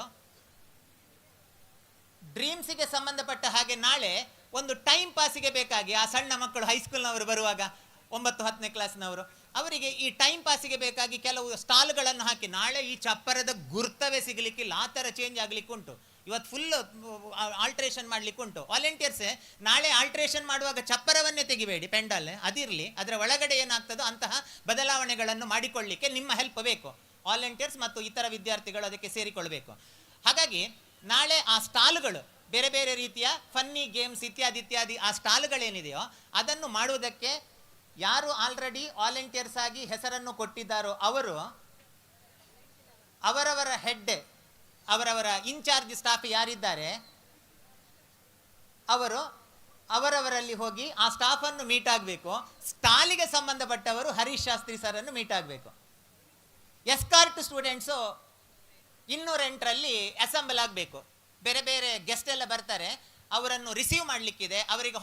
ಡ್ರೀಮ್ಸಿಗೆ ಸಂಬಂಧಪಟ್ಟ ಹಾಗೆ ನಾಳೆ ಒಂದು ಟೈಮ್ ಪಾಸಿಗೆ ಬೇಕಾಗಿ ಆ ಸಣ್ಣ ಮಕ್ಕಳು ಹೈಸ್ಕೂಲ್ನವರು ಬರುವಾಗ 9-10ನೇ ಕ್ಲಾಸ್ನವರು ಅವರಿಗೆ ಈ ಟೈಮ್ ಪಾಸಿಗೆ ಬೇಕಾಗಿ ಕೆಲವು ಸ್ಟಾಲ್ಗಳನ್ನು ಹಾಕಿ, ನಾಳೆ ಈ ಚಪ್ಪರದ ಗುರ್ತವೇ ಸಿಗಲಿಕ್ಕಿಲ್ಲ, ಆ ಥರ ಚೇಂಜ್ ಆಗಲಿಕ್ಕೆ ಉಂಟು, ಇವತ್ತು ಫುಲ್ ಆಲ್ಟ್ರೇಷನ್ ಮಾಡಲಿಕ್ಕೆ ಉಂಟು. ವಾಲಂಟಿಯರ್ಸೇ ನಾಳೆ ಆಲ್ಟ್ರೇಷನ್ ಮಾಡುವಾಗ ಚಪ್ಪರವನ್ನೇ ತೆಗಿಬೇಡಿ, ಪೆಂಡಲ್ ಅದಿರಲಿ, ಅದರ ಒಳಗಡೆ ಏನಾಗ್ತದೋ ಅಂತಹ ಬದಲಾವಣೆಗಳನ್ನು ಮಾಡಿಕೊಳ್ಳಿಕ್ಕೆ ನಿಮ್ಮ ಹೆಲ್ಪ್ ಬೇಕು. ವಾಲಂಟಿಯರ್ಸ್ ಮತ್ತು ಇತರ ವಿದ್ಯಾರ್ಥಿಗಳು ಅದಕ್ಕೆ ಸೇರಿಕೊಳ್ಬೇಕು. ಹಾಗಾಗಿ ನಾಳೆ ಆ ಸ್ಟಾಲ್ಗಳು, ಬೇರೆ ಬೇರೆ ರೀತಿಯ ಫನ್ನಿ ಗೇಮ್ಸ್ ಇತ್ಯಾದಿ ಇತ್ಯಾದಿ ಆ ಸ್ಟಾಲ್ಗಳೇನಿದೆಯೋ ಅದನ್ನು ಮಾಡುವುದಕ್ಕೆ ಯಾರು ಆಲ್ರೆಡಿ ವಾಲಂಟಿಯರ್ಸ್ ಆಗಿ ಹೆಸರನ್ನು ಕೊಟ್ಟಿದ್ದಾರೋ ಅವರು ಅವರವರ ಹೆಡ್, ಅವರವರ ಇನ್ಚಾರ್ಜ್ ಸ್ಟಾಫ್ ಯಾರಿದ್ದಾರೆ ಅವರು ಅವರವರಲ್ಲಿ ಹೋಗಿ ಆ ಸ್ಟಾಫನ್ನು ಮೀಟ್ ಆಗಬೇಕು. ಸ್ಟಾಲಿಗೆ ಸಂಬಂಧಪಟ್ಟವರು ಹರೀಶ್ ಶಾಸ್ತ್ರಿ ಸರನ್ನು ಮೀಟ್ ಆಗಬೇಕು. ಎಸ್ಕಾರ್ಟ್ ಸ್ಟೂಡೆಂಟ್ಸು 208ರಲ್ಲಿ ಅಸೆಂಬಲ್ ಆಗಬೇಕು. ಬೇರೆ ಬೇರೆ ಗೆಸ್ಟ್ ಎಲ್ಲ ಬರ್ತಾರೆ, ಅವರನ್ನು ರಿಸೀವ್ ಮಾಡಲಿಕ್ಕಿದೆ, ಅವರಿಗೆ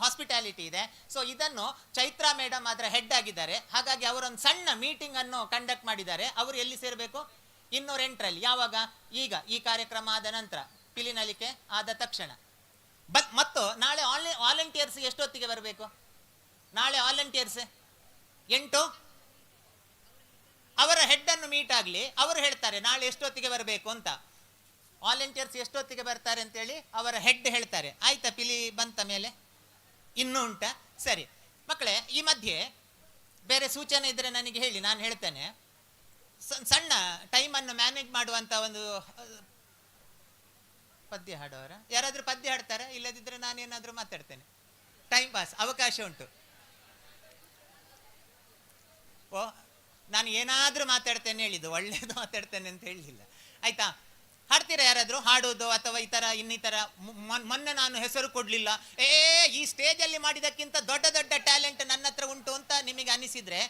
ಹಾಸ್ಪಿಟಾಲಿಟಿ ಇದೆ. ಸೊ ಇದನ್ನು ಚೈತ್ರಾ ಮೇಡಮ್ ಅದರ ಹೆಡ್ ಆಗಿದ್ದಾರೆ. ಹಾಗಾಗಿ ಅವರೊಂದು ಸಣ್ಣ ಮೀಟಿಂಗ್ ಅನ್ನು ಕಂಡಕ್ಟ್ ಮಾಡಿದ್ದಾರೆ. ಅವರು ಎಲ್ಲಿ ಸೇರಬೇಕು? 208ರಲ್ಲಿ. ಯಾವಾಗ? ಈಗ ಈ ಕಾರ್ಯಕ್ರಮ ಆದ ನಂತರ, ಪಿಲಿನಲಿಕೆ ಆದ ತಕ್ಷಣ. ಮತ್ತು ನಾಳೆ ವಾಲಂಟಿಯರ್ಸ್ ಎಷ್ಟೊತ್ತಿಗೆ ಬರಬೇಕು? ನಾಳೆ ವಾಲಂಟಿಯರ್ಸ್ 8, ಅವರ ಹೆಡ್ ಅನ್ನು ಮೀಟ್ ಆಗಲಿ, ಅವರು ಹೇಳ್ತಾರೆ ನಾಳೆ ಎಷ್ಟೊತ್ತಿಗೆ ಬರಬೇಕು ಅಂತ. ವಾಲಂಟಿಯರ್ಸ್ ಎಷ್ಟೊತ್ತಿಗೆ ಬರ್ತಾರೆ ಅಂತೇಳಿ ಅವರ ಹೆಡ್ ಹೇಳ್ತಾರೆ. ಆಯ್ತಾ? ಪಿಲಿ ಬಂತ ಮೇಲೆ ಇನ್ನೂ ಉಂಟಾ? ಸರಿ ಮಕ್ಕಳೇ, ಈ ಮಧ್ಯೆ ಬೇರೆ ಸೂಚನೆ ಇದ್ದರೆ ನನಗೆ ಹೇಳಿ, ನಾನು ಹೇಳ್ತೇನೆ. ಸಣ್ಣ ಟೈಮನ್ನು ಮ್ಯಾನೇಜ್ ಮಾಡುವಂಥ ಒಂದು ಪದ್ಯ ಹಾಡೋರ ಯಾರಾದರೂ ಪದ್ಯ ಹಾಡ್ತಾರೆ? ಇಲ್ಲದಿದ್ದರೆ ನಾನೇನಾದರೂ ಮಾತಾಡ್ತೇನೆ. ಟೈಮ್ ಪಾಸ್ ಅವಕಾಶ ಉಂಟು. ಓ, ನಾನು ಏನಾದರೂ ಮಾತಾಡ್ತೇನೆ ಹೇಳಿದ್ದು, ಒಳ್ಳೇದು ಮಾತಾಡ್ತೇನೆ ಅಂತ ಹೇಳಲಿಲ್ಲ. ಆಯ್ತಾ? ಹಾಡ್ತೀರಾ ಯಾರಾದರೂ? ಹಾಡೋದು ಅಥವಾ ಈ ಥರ ಇನ್ನಿತರ. ಮೊನ್ನೆ ನಾನು ಹೆಸರು ಕೊಡಲಿಲ್ಲ, ಈ ಸ್ಟೇಜಲ್ಲಿ ಮಾಡಿದ್ದಕ್ಕಿಂತ ದೊಡ್ಡ ದೊಡ್ಡ ಟ್ಯಾಲೆಂಟ್ ನನ್ನ ಹತ್ರ ಉಂಟು ಅಂತ ನಿಮಗೆ ಅನಿಸಿದರೆ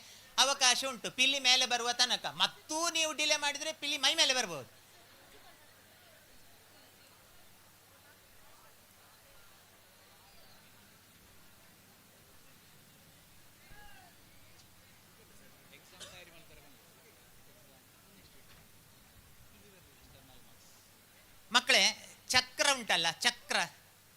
ಅವಕಾಶ ಉಂಟು. ಪಿಲಿ ಮೇಲೆ ಬರುವ ತನಕ. ಮತ್ತೂ ನೀವು ಡಿಲೇ ಮಾಡಿದರೆ ಪಿಲಿ ಮೈ ಮೇಲೆ ಬರ್ಬೋದು. ಮಕ್ಕಳೇ, ಚಕ್ರ ಉಂಟಲ್ಲ, ಚಕ್ರ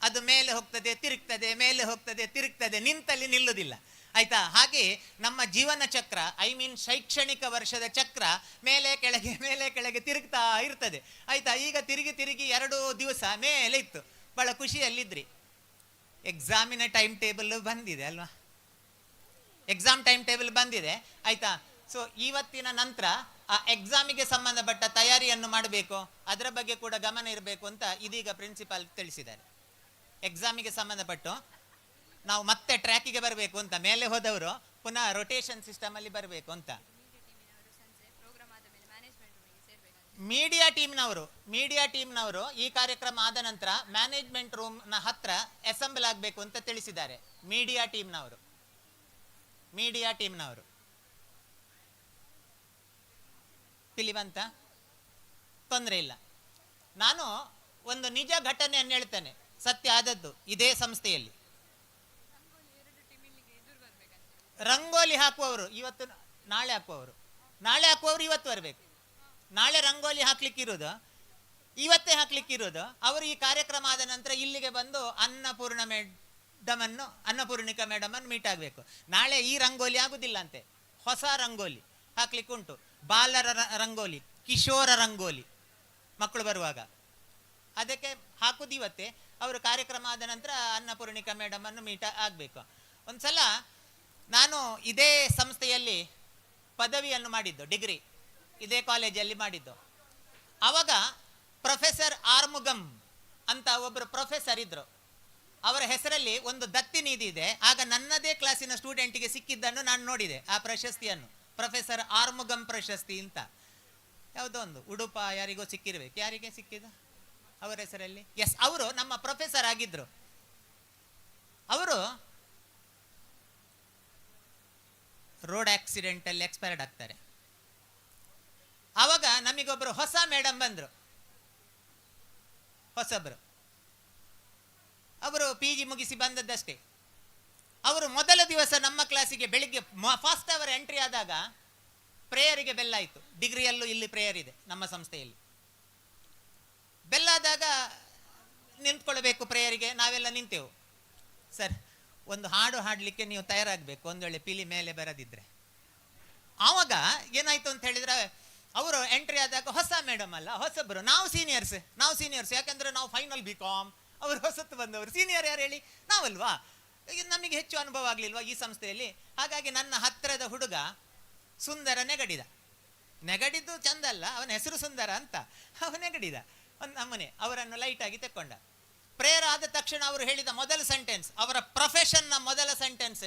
ಅದು ಮೇಲೆ ಹೋಗ್ತದೆ ತಿರುಗ್ತದೆ, ಮೇಲೆ ಹೋಗ್ತದೆ ತಿರುಗ್ತದೆ, ನಿಂತಲ್ಲಿ ನಿಲ್ಲುವುದಿಲ್ಲ. ಆಯ್ತಾ? ಹಾಗೆ ನಮ್ಮ ಜೀವನ ಚಕ್ರ, ಐ ಮೀನ್ ಶೈಕ್ಷಣಿಕ ವರ್ಷದ ಚಕ್ರ ಮೇಲೆ ಕೆಳಗೆ ಮೇಲೆ ಕೆಳಗೆ ತಿರುಗ್ತಾ ಇರ್ತದೆ. ಆಯ್ತಾ? ಈಗ ತಿರುಗಿ ತಿರುಗಿ 2 ದಿವಸ ಮೇಲೆ ಇತ್ತು, ಬಹಳ ಖುಷಿಯಲ್ಲಿದ್ರಿ. ಎಕ್ಸಾಮಿನ ಟೈಮ್ ಟೇಬಲ್ ಬಂದಿದೆ ಅಲ್ವಾ? ಎಕ್ಸಾಮ್ ಟೈಮ್ ಟೇಬಲ್ ಬಂದಿದೆ. ಆಯ್ತಾ? ಸೊ ಇವತ್ತಿನ ನಂತರ ಆ ಎಕ್ಸಾಮಿಗೆ ಸಂಬಂಧಪಟ್ಟ ತಯಾರಿಯನ್ನು ಮಾಡಬೇಕು, ಅದರ ಬಗ್ಗೆ ಕೂಡ ಗಮನ ಇರಬೇಕು ಅಂತ ಇದೀಗ ಪ್ರಿನ್ಸಿಪಾಲ್ ತಿಳಿಸಿದ್ದಾರೆ. ಎಕ್ಸಾಮಿಗೆ ಸಂಬಂಧಪಟ್ಟು ನಾವು ಮತ್ತೆ ಟ್ರ್ಯಾಕಿಗೆ ಬರಬೇಕು ಅಂತ, ಮೇಲೆ ಹೋದವರು ಪುನಃ ರೊಟೇಷನ್ ಸಿಸ್ಟಮಲ್ಲಿ ಬರಬೇಕು ಅಂತ. ಮೀಡಿಯಾ ಟೀಮ್ನವರು ಈ ಕಾರ್ಯಕ್ರಮ ಆದ ನಂತರ ಮ್ಯಾನೇಜ್ಮೆಂಟ್ ರೂಮ್ನ ಹತ್ರ ಅಸೆಂಬಲ್ ಆಗಬೇಕು ಅಂತ ತಿಳಿಸಿದ್ದಾರೆ. ಮೀಡಿಯಾ ಟೀಮ್ನವರು ಪಿಲಿವಂತ ತೊಂದರೆ ಇಲ್ಲ. ನಾನು ಒಂದು ನಿಜ ಘಟನೆಯನ್ನು ಹೇಳ್ತೇನೆ, ಸತ್ಯ ಆದದ್ದು ಇದೇ ಸಂಸ್ಥೆಯಲ್ಲಿ. ರಂಗೋಲಿ ಹಾಕುವವರು ಇವತ್ತು ನಾಳೆ ಹಾಕುವವರು ಇವತ್ತು ಬರಬೇಕು. ನಾಳೆ ರಂಗೋಲಿ ಹಾಕ್ಲಿಕ್ಕಿರೋದು, ಇವತ್ತೇ ಹಾಕ್ಲಿಕ್ಕಿರೋದು. ಅವರು ಈ ಕಾರ್ಯಕ್ರಮ ಆದ ನಂತರ ಇಲ್ಲಿಗೆ ಬಂದು ಅನ್ನಪೂರ್ಣಿಕಾ ಮೇಡಮ್ ಅನ್ನು ಮೀಟ್ ಆಗಬೇಕು. ನಾಳೆ ಈ ರಂಗೋಲಿ ಆಗುದಿಲ್ಲ ಅಂತೆ, ಹೊಸ ರಂಗೋಲಿ ಹಾಕ್ಲಿಕ್ಕೆ ಉಂಟು. ಬಾಲರ ರಂಗೋಲಿ, ಕಿಶೋರ ರಂಗೋಲಿ ಮಕ್ಕಳು ಬರುವಾಗ ಅದಕ್ಕೆ ಹಾಕುದು ಇವತ್ತೇ. ಅವರು ಕಾರ್ಯಕ್ರಮ ಆದ ನಂತರ ಅನ್ನಪೂರ್ಣಿಕಾ ಮೇಡಮ್ ಅನ್ನು ಮೀಟ್ ಆಗಬೇಕು. ಒಂದ್ಸಲ ನಾನು ಇದೇ ಸಂಸ್ಥೆಯಲ್ಲಿ ಪದವಿಯನ್ನು ಮಾಡಿದ್ದು, ಡಿಗ್ರಿ ಇದೇ ಕಾಲೇಜಲ್ಲಿ ಮಾಡಿದ್ದು. ಆವಾಗ ಪ್ರೊಫೆಸರ್ ಆರ್ಮುಗಂ ಅಂತ ಒಬ್ಬರು ಪ್ರೊಫೆಸರ್ ಇದ್ರು. ಅವರ ಹೆಸರಲ್ಲಿ ಒಂದು ದತ್ತಿ ನಿಧಿ ಇದೆ. ಆಗ ನನ್ನದೇ ಕ್ಲಾಸಿನ ಸ್ಟೂಡೆಂಟಿಗೆ ಸಿಕ್ಕಿದ್ದನ್ನು ನಾನು ನೋಡಿದೆ, ಆ ಪ್ರಶಸ್ತಿಯನ್ನು. ಪ್ರೊಫೆಸರ್ ಆರ್ಮುಗಂ ಪ್ರಶಸ್ತಿ ಅಂತ ಯಾವುದೋ ಒಂದು ಉಡುಪ ಯಾರಿಗೋ ಸಿಕ್ಕಿರ್ಬೇಕು. ಯಾರಿಗೆ ಸಿಕ್ಕಿದ ಅವರ ಹೆಸರಲ್ಲಿ? ಎಸ್, ಅವರು ನಮ್ಮ ಪ್ರೊಫೆಸರ್ ಆಗಿದ್ರು. ಅವರು ರೋಡ್ ಆಕ್ಸಿಡೆಂಟಲ್ಲಿ ಎಕ್ಸ್ಪೈರ್ಡ್ ಆಗ್ತಾರೆ. ಆವಾಗ ನಮಗೊಬ್ಬರು ಹೊಸ ಮೇಡಮ್ ಬಂದರು, ಹೊಸಬ್ರು. ಅವರು PG ಮುಗಿಸಿ ಬಂದದ್ದಷ್ಟೇ. ಅವರು ಮೊದಲ ದಿವಸ ನಮ್ಮ ಕ್ಲಾಸಿಗೆ ಬೆಳಿಗ್ಗೆ ಫಸ್ಟ್ ಅವರ್ ಎಂಟ್ರಿ ಆದಾಗ ಪ್ರೇಯರಿಗೆ ಬೆಲ್ಲಾಯಿತು. ಡಿಗ್ರಿಯಲ್ಲೂ ಇಲ್ಲಿ ಪ್ರೇಯರ್ ಇದೆ ನಮ್ಮ ಸಂಸ್ಥೆಯಲ್ಲಿ. ಬೆಲ್ಲಾದಾಗ ನಿಂತ್ಕೊಳ್ಬೇಕು ಪ್ರೇಯರಿಗೆ. ನಾವೆಲ್ಲ ನಿಂತೆವು. ಸರ್, ಒಂದು ಹಾಡು ಹಾಡಲಿಕ್ಕೆ ನೀವು ತಯಾರಾಗಬೇಕು, ಒಂದು ವೇಳೆ ಪಿಲಿ ಮೇಲೆ ಬರದಿದ್ದರೆ. ಆವಾಗ ಏನಾಯ್ತು ಅಂತ ಹೇಳಿದ್ರೆ ಅವರು ಎಂಟ್ರಿ ಆದಾಗ ಹೊಸ ಮೇಡಮ್ ಅಲ್ಲ, ಹೊಸಬ್ರು. ನಾವು ಸೀನಿಯರ್ಸ್ ಯಾಕಂದ್ರೆ ನಾವು ಫೈನಲ್ BCom, ಅವರು ಹೊಸತ್ತು ಬಂದವರು. ಸೀನಿಯರ್ ಯಾರು ಹೇಳಿ? ನಾವಲ್ವಾ? ನಮಗೆ ಹೆಚ್ಚು ಅನುಭವ ಆಗಲಿಲ್ವಾ ಈ ಸಂಸ್ಥೆಯಲ್ಲಿ? ಹಾಗಾಗಿ ನನ್ನ ಹತ್ತಿರದ ಹುಡುಗ ಸುಂದರ ನೆಗಡಿದ್ದು ಚಂದ ಅಲ್ಲ, ಅವನ ಹೆಸರು ಸುಂದರ ಅಂತ. ಅವನು ನೆಗಡಿದ ಒಂದು ನಮ್ಮನೆ. ಅವರನ್ನು ಲೈಟಾಗಿ ತೆಕ್ಕೊಂಡ. ಪ್ರೇಯರ್ ಆದ ತಕ್ಷಣ ಅವರು ಹೇಳಿದ ಮೊದಲ ಸೆಂಟೆನ್ಸ್, ಅವರ ಪ್ರೊಫೆಷನ್ನ ಮೊದಲ ಸೆಂಟೆನ್ಸ್,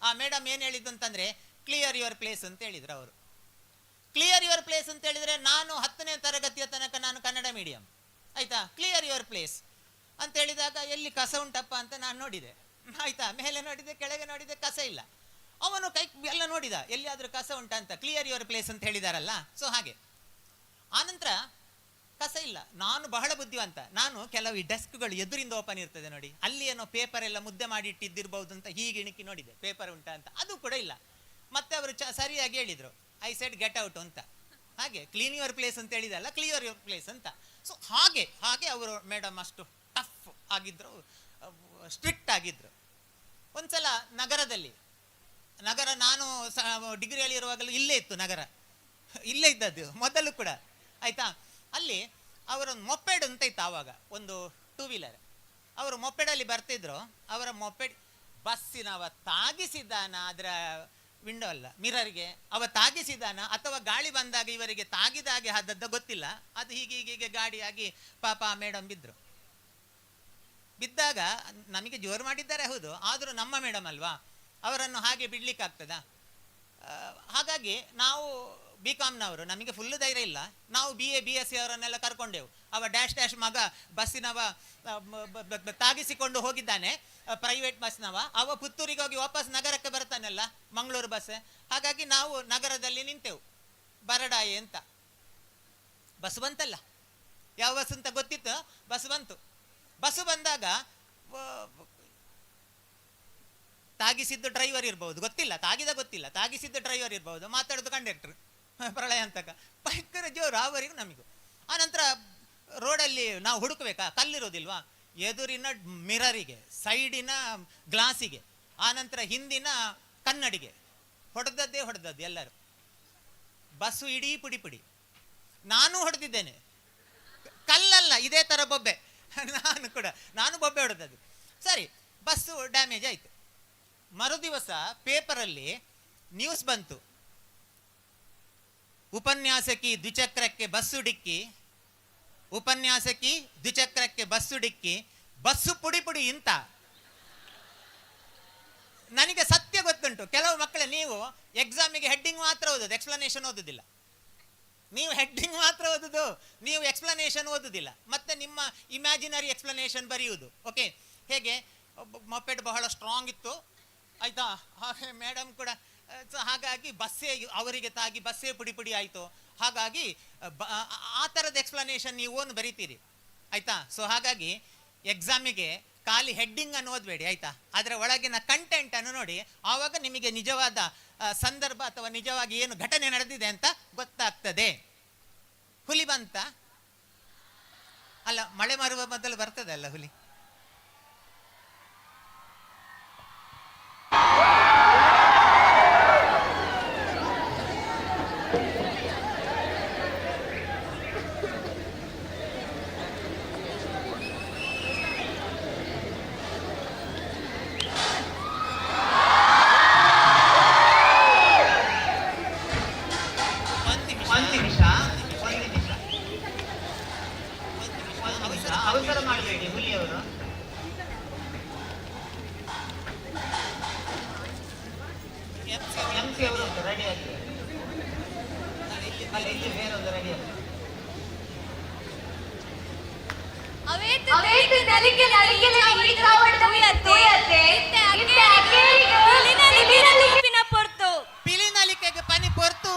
ಆ ಮೇಡಮ್ ಏನು ಹೇಳಿದ್ದು ಅಂತಂದರೆ, ಕ್ಲಿಯರ್ ಯುವರ್ ಪ್ಲೇಸ್ ಅಂತ ಹೇಳಿದ್ರು ಅವರು. ಕ್ಲಿಯರ್ ಯುವರ್ ಪ್ಲೇಸ್ ಅಂತ ಹೇಳಿದರೆ, ನಾನು 10ನೇ ತರಗತಿಯ ತನಕ ನಾನು ಕನ್ನಡ ಮೀಡಿಯಂ, ಆಯಿತಾ. ಕ್ಲಿಯರ್ ಯುವರ್ ಪ್ಲೇಸ್ ಅಂತ ಹೇಳಿದಾಗ ಎಲ್ಲಿ ಕಸ ಉಂಟಪ್ಪ ಅಂತ ನಾನು ನೋಡಿದೆ, ಆಯಿತಾ. ಮೇಲೆ ನೋಡಿದೆ, ಕೆಳಗೆ ನೋಡಿದೆ, ಕಸ ಇಲ್ಲ. ಅವನು ಕೈ ಎಲ್ಲ ನೋಡಿದ, ಎಲ್ಲಿಯಾದರೂ ಕಸ ಉಂಟಾ ಅಂತ. ಕ್ಲಿಯರ್ ಯುವರ್ ಪ್ಲೇಸ್ ಅಂತ ಹೇಳಿದಾರಲ್ಲ, ಸೊ ಹಾಗೆ. ಆನಂತರ ಕಸ ಇಲ್ಲ. ನಾನು ಬಹಳ ಬುದ್ಧಿವಂತ. ನಾನು ಕೆಲವು ಈ ಡೆಸ್ಕ್ಗಳು ಎದುರಿಂದ ಓಪನ್ ಇರ್ತದೆ ನೋಡಿ, ಅಲ್ಲಿ ಏನೋ ಪೇಪರ್ ಎಲ್ಲ ಮುದ್ದೆ ಮಾಡಿ ಇಟ್ಟಿದ್ದಿರ್ಬೋದು ಅಂತ ಹೀಗೆ ಇಣುಕಿ ನೋಡಿದೆ, ಪೇಪರ್ ಉಂಟಾ ಅಂತ. ಅದು ಕೂಡ ಇಲ್ಲ. ಮತ್ತೆ ಅವರು ಸರಿಯಾಗಿ ಹೇಳಿದರು, ಐ ಸೆಡ್ ಗೆಟ್ ಔಟ್ ಅಂತ. ಹಾಗೆ ಕ್ಲೀನ್ ಯುವರ್ ಪ್ಲೇಸ್ ಅಂತ ಹೇಳಿದಲ್ಲ, ಕ್ಲಿಯರ್ ಯುವರ್ ಪ್ಲೇಸ್ ಅಂತ. ಸೊ ಹಾಗೆ ಅವರು ಮೇಡಮ್ ಅಷ್ಟು ಟಫ್ ಆಗಿದ್ರು, ಸ್ಟ್ರಿಕ್ಟ್ ಆಗಿದ್ರು. ಒಂದ್ಸಲ ನಗರ ನಾನು ಡಿಗ್ರಿಯಲ್ಲಿ ಇರುವಾಗಲೂ ಇಲ್ಲೇ ಇತ್ತು ನಗರ, ಇಲ್ಲೇ ಇದ್ದದ್ದು ಮೊದಲು ಕೂಡ, ಆಯಿತಾ. ಅಲ್ಲಿ ಅವರೊಂದು ಮೊಪೆಡ್ ಅಂತ ಇತ್ತು ಆವಾಗ, ಒಂದು 2 ವೀಲರ್. ಅವರು ಮೊಪೆಡಲ್ಲಿ ಬರ್ತಿದ್ರು. ಅವರ ಮೊಪೆಡ್ ಬಸ್ಸಿನವ ತಾಗಿಸಿದ್ದಾನ, ಅದರ ವಿಂಡೋ ಅಲ್ಲ ಮಿರರ್ಗೆ ಅವ ತಾಗಿಸಿದಾನ, ಅಥವಾ ಗಾಳಿ ಬಂದಾಗ ಇವರಿಗೆ ತಾಗಿದಾಗೆ ಆದದ್ದ ಗೊತ್ತಿಲ್ಲ. ಅದು ಹೀಗೆ ಗಾಡಿಯಾಗಿ ಪಾಪ ಮೇಡಮ್ ಬಿದ್ದಾಗ ನಮಗೆ ಜೋರು ಮಾಡಿದ್ದಾರೆ ಹೌದು, ಆದರೂ ನಮ್ಮ ಮೇಡಮ್ ಅಲ್ವಾ, ಅವರನ್ನು ಹಾಗೆ ಬಿಡ್ಲಿಕ್ಕಾಗ್ತದಾ? ಹಾಗಾಗಿ ನಾವು BComನವರು, ನಮಗೆ ಫುಲ್ ಧೈರ್ಯ ಇಲ್ಲ. ನಾವು BA BSc ಅವರನ್ನೆಲ್ಲ ಕರ್ಕೊಂಡೆವು. ಅವ ಡ್ಯಾಶ್ ಮಗ ಬಸ್ಸಿನವ ತಾಗಿಸಿಕೊಂಡು ಹೋಗಿದ್ದಾನೆ, ಪ್ರೈವೇಟ್ ಬಸ್ನವ. ಅವ ಪುತ್ತೂರಿಗೆ ಹೋಗಿ ವಾಪಸ್ ನಗರಕ್ಕೆ ಬರ್ತಾನಲ್ಲ, ಮಂಗಳೂರು ಬಸ್. ಹಾಗಾಗಿ ನಾವು ನಗರದಲ್ಲಿ ನಿಂತೆವು, ಬರಡಾಯಿ ಅಂತ. ಬಸ್ ಬಂತಲ್ಲ, ಯಾವ ಬಸ್ ಅಂತ ಗೊತ್ತಿತ್ತು, ಬಸ್ ಬಂತು. ಬಸ್ಸು ಬಂದಾಗ ತಾಗಿಸಿದ್ದು ಡ್ರೈವರ್ ಇರ್ಬೋದು, ಗೊತ್ತಿಲ್ಲ, ತಾಗಿಸಿದ್ದು ಡ್ರೈವರ್ ಇರ್ಬೋದು, ಮಾತಾಡೋದು ಕಂಡಕ್ಟರ್, ಪ್ರಳಯ ಅಂತಕ ಭಯಂಕರ ಜೋರು ಅವರಿಗೂ ನಮಗೂ. ಆನಂತರ ರೋಡಲ್ಲಿ ನಾವು ಹುಡುಕಬೇಕಾ, ಕಲ್ಲಿರೋದಿಲ್ವಾ, ಎದುರಿನ ಮಿರರಿಗೆ, ಸೈಡಿನ ಗ್ಲಾಸಿಗೆ, ಆನಂತರ ಹಿಂದಿನ ಕನ್ನಡಿಗೆ ಹೊಡೆದದ್ದು ಎಲ್ಲರೂ. ಬಸ್ಸು ಇಡೀ ಪುಡಿ. ನಾನು ಹೊಡೆದಿದ್ದೇನೆ, ಕಲ್ಲಲ್ಲ, ಇದೇ ಥರ ಬೊಬ್ಬೆ. ನಾನು ಬೊಬ್ಬೆ ಹೊಡೆದದ್ದು. ಸರಿ, ಬಸ್ಸು ಡ್ಯಾಮೇಜ್ ಆಯಿತು. ಮರುದಿವಸ ಪೇಪರಲ್ಲಿ ನ್ಯೂಸ್ ಬಂತು, ಉಪನ್ಯಾಸಕಿ ದ್ವಿಚಕ್ರಕ್ಕೆ ಬಸ್ಸು ಡಿಕ್ಕಿ, ಬಸ್ಸು ಪುಡಿ ಇಂತ. ನನಗೆ ಸತ್ಯ ಗೊತ್ತುಂಟು, ಕೆಲವು ಮಕ್ಕಳೇ ನೀವು ಎಕ್ಸಾಮಿಗೆ ಹೆಡ್ಡಿಂಗ್ ಮಾತ್ರ ಓದೋದು, ಎಕ್ಸ್ಪ್ಲನೇಷನ್ ಓದೋದಿಲ್ಲ. ನೀವು ಹೆಡ್ಡಿಂಗ್ ಮಾತ್ರ ಓದೋದು, ನೀವು ಎಕ್ಸ್ಪ್ಲನೇಷನ್ ಓದೋದಿಲ್ಲ. ಮತ್ತೆ ನಿಮ್ಮ ಇಮ್ಯಾಜಿನರಿ ಎಕ್ಸ್ಪ್ಲನೇಷನ್ ಬರೆಯುವುದು. ಓಕೆ, ಹೇಗೆ ಮೊಪೆಡ್ ಬಹಳ ಸ್ಟ್ರಾಂಗ್ ಇತ್ತು, ಆಯಿತಾ. ಹಾಗೆ ಮೇಡಮ್ ಕೂಡ. ಹಾಗಾಗಿ ಬಸ್ಸೇ ಅವರಿಗೆ ತಾಗಿ ಬಸ್ಸೇ ಪುಡಿ ಆಯಿತು. ಹಾಗಾಗಿ ಆ ಥರದ ಎಕ್ಸ್ಪ್ಲನೇಷನ್ ನೀವು ಓನ್ ಬರೀತೀರಿ, ಆಯಿತಾ. ಸೊ ಹಾಗಾಗಿ ಎಕ್ಸಾಮಿಗೆ ಖಾಲಿ ಹೆಡ್ಡಿಂಗನ್ನು ಓದಬೇಡಿ, ಆಯಿತಾ. ಅದರ ಒಳಗಿನ ಕಂಟೆಂಟನ್ನು ನೋಡಿ, ಆವಾಗ ನಿಮಗೆ ನಿಜವಾದ ಸಂದರ್ಭ ಅಥವಾ ನಿಜವಾಗಿ ಏನು ಘಟನೆ ನಡೆದಿದೆ ಅಂತ ಗೊತ್ತಾಗ್ತದೆ. ಹುಲಿ ಬಂತ ಅಲ್ಲ, ಮಳೆ ಮಾರುವ ಮೊದಲು ಬರ್ತದೆ ಅಲ್ಲ ಹುಲಿ. ಅವಸರ ಮಾಡಬೇಡಿ ಹುಲಿಯವರು. MC ಅವರು ರೆಡಿ ಆಗಿ ಇಲ್ಲಿ ಬೇರೊಂದು ರೆಡಿ ಆಗಿ ಪಿಲಿನಲಿಕೆಗೆ ಪನಿ ಪೊರ್ತು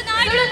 ತುಳುನಾಡು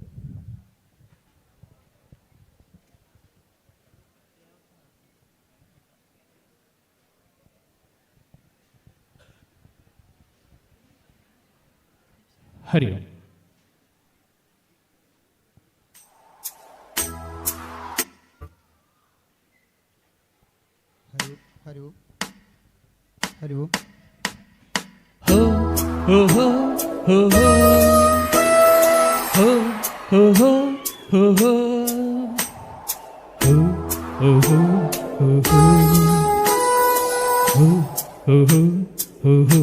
ಹರಿ ಓಂ. ಹರಿ ಓಂ. ಹರಿ ಓಂ. ಹೋ ಹೋ ಹೋ ಹೋ ಹೋ ಹೋ ಹೋ ಹೋ ಹೋ ಹೋ ಹೋ ಹೋ ಹೋ ಹೋ ಹೋ ಹೋ.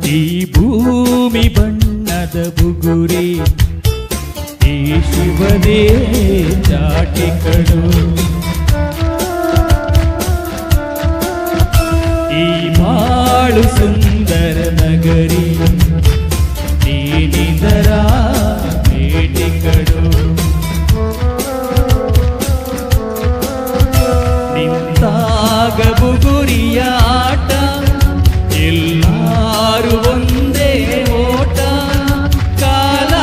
ಈ ಭೂಮಿ ಬಣ್ಣದ ಬುಗುರಿ, ಈ ಶಿವನೇ ಚಾಟಿಕಳು, ಈ ಬಾಳು ಸುಂದರ ನಗರಿ, ನೀನಿದರ ಬೇಟಿಕಳು. ನಿಂತಾಗ ಬುಗುರಿಯ ಆಟ, ಎಲ್ಲಾರು ಒಂದೇ ಓಟ, ಕಾಲ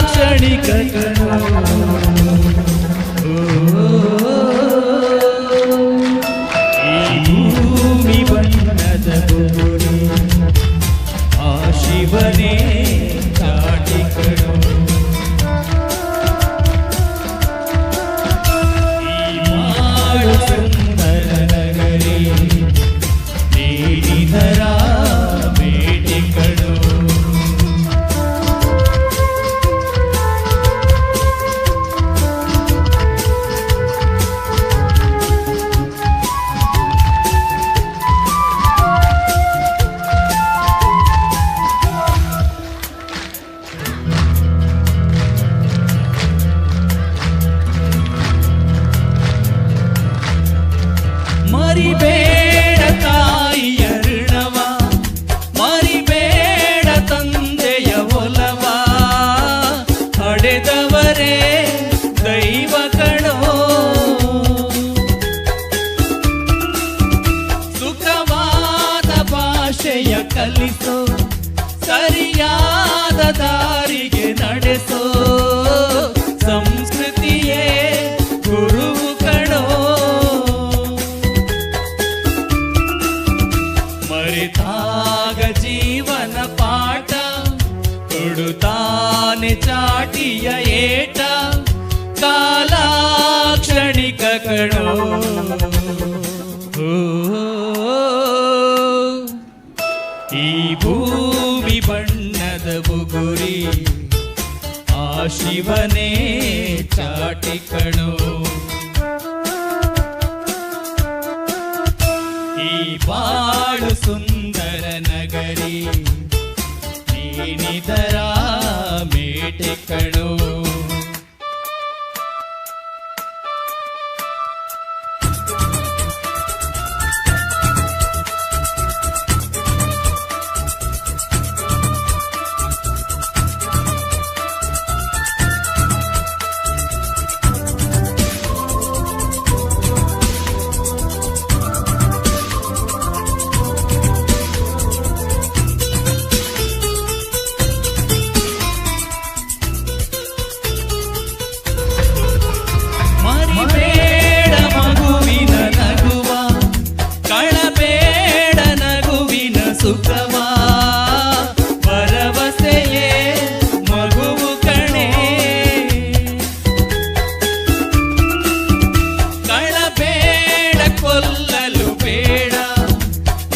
ಕ್ಷಣಿಕ ಕಣೋ. ಈ ಭೂಮಿ ಬಣ್ಣದ ಬುಗುರಿ, ಆ ಶಿವನೇ ಚಾಟಿಕಳು, ಈ ಬಾಳು ಸುಂದರ ನಗರಿ, ನೀನಿದರ ಬೇಟಿಕಳು. ಮರಿಬೇಡ ತಾಯಿಯ ಋಣವ, ಮರಿಬೇಡ ತಂದೆಯ ಒಲವ, ಹಡೆದವರೇ ದೈವ ಕಣೋ. ಸುಖವಾದ ಭಾಷೆಯ ಕಲಿಸೋ, ಸರಿಯಾದ ದಾರಿಗೆ ನಡೆಸೋ, ಸಂಸ್ಕೃತಿಯೇ ಗುರುವು ಕಣೋ. ಮರೆತಾಗ ಜೀವನ ಪಾಠ, ಕೊಡುತ್ತಾನೆ ಚಾಟಿಯ ಏಟ, ಕಾಲ ಕ್ಷಣಿಕ ಕಣೋ. ಈ ಭೂಮಿ ಬಣ್ಣದ ಬುಗುರಿ, ಆ ಶಿವನೇ ಚಾಟಿಕಣೋ. ಈ ಬಾಳು ಸುಂದರ ನಗರಿ, ನೀನಿದರ ಮೇಟಿಕಣೋ. ಮರಿಬೇಡ ಮಗುವಿನ ನಗುವ, ಕಳಬೇಡ ನಗುವಿನ ಸುಖವ, ಭರವಸೆಯೇ ಮಗುವು ಕಣೆ. ಕಳಬೇಡ ಕೊಲ್ಲಲು ಬೇಡ,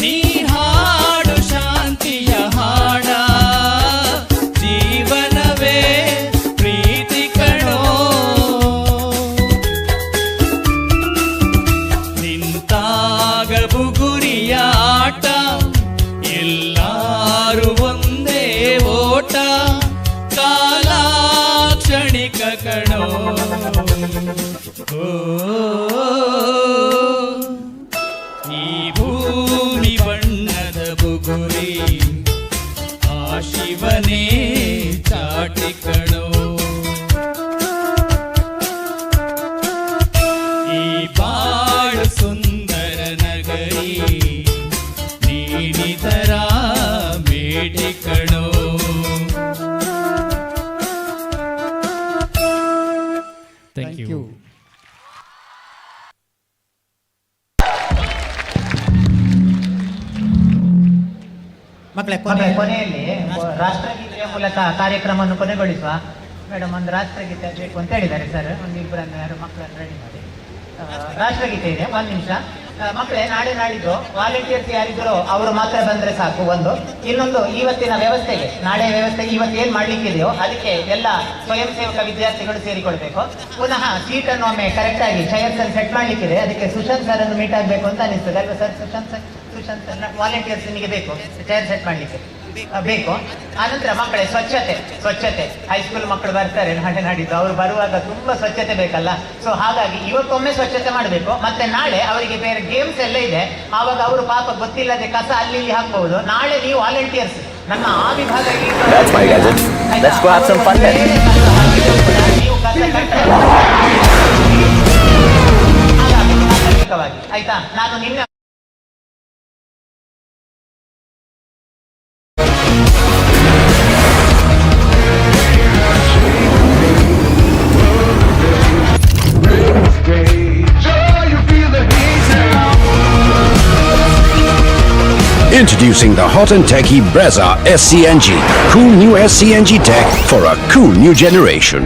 ನೀ ಹಾಡು ಶಾಂತಿಯ ಹಾಡ, ಜೀವನವೇ ಪ್ರೀತಿ ಕಣೋ. ನಿಂತಾಗ ಬುಗುರಿಯ ಆಟ, ಎಲ್ಲಾರು ಒಂದೇ ಓಟ, ಕಾಲ ಕ್ಷಣಿಕ ಕಣೋ. ಈ ಭೂಮಿ ಬಣ್ಣದ ಬುಗುರಿ, ಆ ಶಿವನೇ ಚಾಟಿಕಣೋ. ಈ ಬಾಳು ಸುಂದರ ನಗರಿ, ನೀನಿದರ ಬೇಟಿಕಣೋ. Thank you. ಮಕ್ಕಳೇ ಕೊನೆಯಲ್ಲಿ ರಾಷ್ಟ್ರಗೀತೆಯ ಮೂಲಕ ಕಾರ್ಯಕ್ರಮವನ್ನು ಕೊನೆಗೊಳಿಸುವ. ಮೇಡಮ್ ಒಂದು ರಾಷ್ಟ್ರಗೀತೆ ಬೇಕು ಅಂತ ಹೇಳಿದ್ದಾರೆ ಸರ್. ಒಂದು ಇಬ್ಬರನ್ನು ಯಾರು ಮಕ್ಕಳನ್ನು ರೆಡಿ ಮಾಡಿ. ರಾಷ್ಟ್ರಗೀತೆ ಇದೆ, ಒಂದು ನಿಮಿಷ. ಮಕ್ಕಳೇ, ನಾಳೆ ನಾಡಿದ್ದು ವಾಲಂಟಿಯರ್ಸ್ ಯಾರಿದ್ರು ಅವರು ಮಾತ್ರ ಬಂದ್ರೆ ಸಾಕು. ಒಂದು ಇನ್ನೊಂದು, ಇವತ್ತಿನ ವ್ಯವಸ್ಥೆಗೆ, ನಾಳೆ ವ್ಯವಸ್ಥೆಗೆ ಇವತ್ತು ಏನ್ ಮಾಡ್ಲಿಕ್ಕಿದೆಯೋ ಅದಕ್ಕೆ ಎಲ್ಲ ಸ್ವಯಂ ಸೇವಕ ವಿದ್ಯಾರ್ಥಿಗಳು ಸೇರಿಕೊಳ್ಬೇಕು. ಪುನಃ ಸೀಟ್ ಅನ್ನು ಒಮ್ಮೆ ಕರೆಕ್ಟ್ ಆಗಿ ಚೈರ್ಸ್ ಅನ್ನು ಸೆಟ್ ಮಾಡ್ಲಿಕ್ಕಿದೆ. ಅದಕ್ಕೆ ಸುಶಾಂತ್ ಸರ್ ಅನ್ನು ಮೀಟ್ ಆಗ್ಬೇಕು ಅಂತ ಅನಿಸ್ತದೆ ಅಲ್ವಾ ಸರ್? ಸುಶಾಂತ್ ವಾಲಂಟಿಯರ್ಸ್ ನಿಮಗೆ ಬೇಕು ಚೈರ್ ಸೆಟ್ ಮಾಡ್ಲಿಕ್ಕೆ ಬೇಕು. ಆನಂತರ ಮಕ್ಕಳೇ, ಸ್ವಚ್ಛತೆ ಹೈಸ್ಕೂಲ್ ಮಕ್ಕಳು ಬರ್ತಾರೆ ನಾಳೆ ನಾಡಿದ್ದು. ಅವರು ಬರುವಾಗ ತುಂಬಾ ಸ್ವಚ್ಛತೆ ಬೇಕಲ್ಲ. ಸೊ ಹಾಗಾಗಿ ಇವತ್ತೊಮ್ಮೆ ಸ್ವಚ್ಛತೆ ಮಾಡಬೇಕು. ಮತ್ತೆ ನಾಳೆ ಅವರಿಗೆ ಬೇರೆ ಗೇಮ್ಸ್ ಎಲ್ಲ ಇದೆ. ಆವಾಗ ಅವರು ಪಾಪ ಗೊತ್ತಿಲ್ಲದೆ ಕಸ ಅಲ್ಲಿ ಇಲ್ಲಿ ಹಾಕ್ಬಹುದು. ನಾಳೆ ನೀವು ವಾಲಂಟಿಯರ್ಸ್ ನಮ್ಮ ಆ ವಿಭಾಗಕ್ಕೆ ನೀವು ಕಸ ಆಯ್ತಾ? ನಾನು ನಿನ್ನೆ Introducing the hot and techy Brezza SCNG. Cool new SCNG tech for a cool new generation.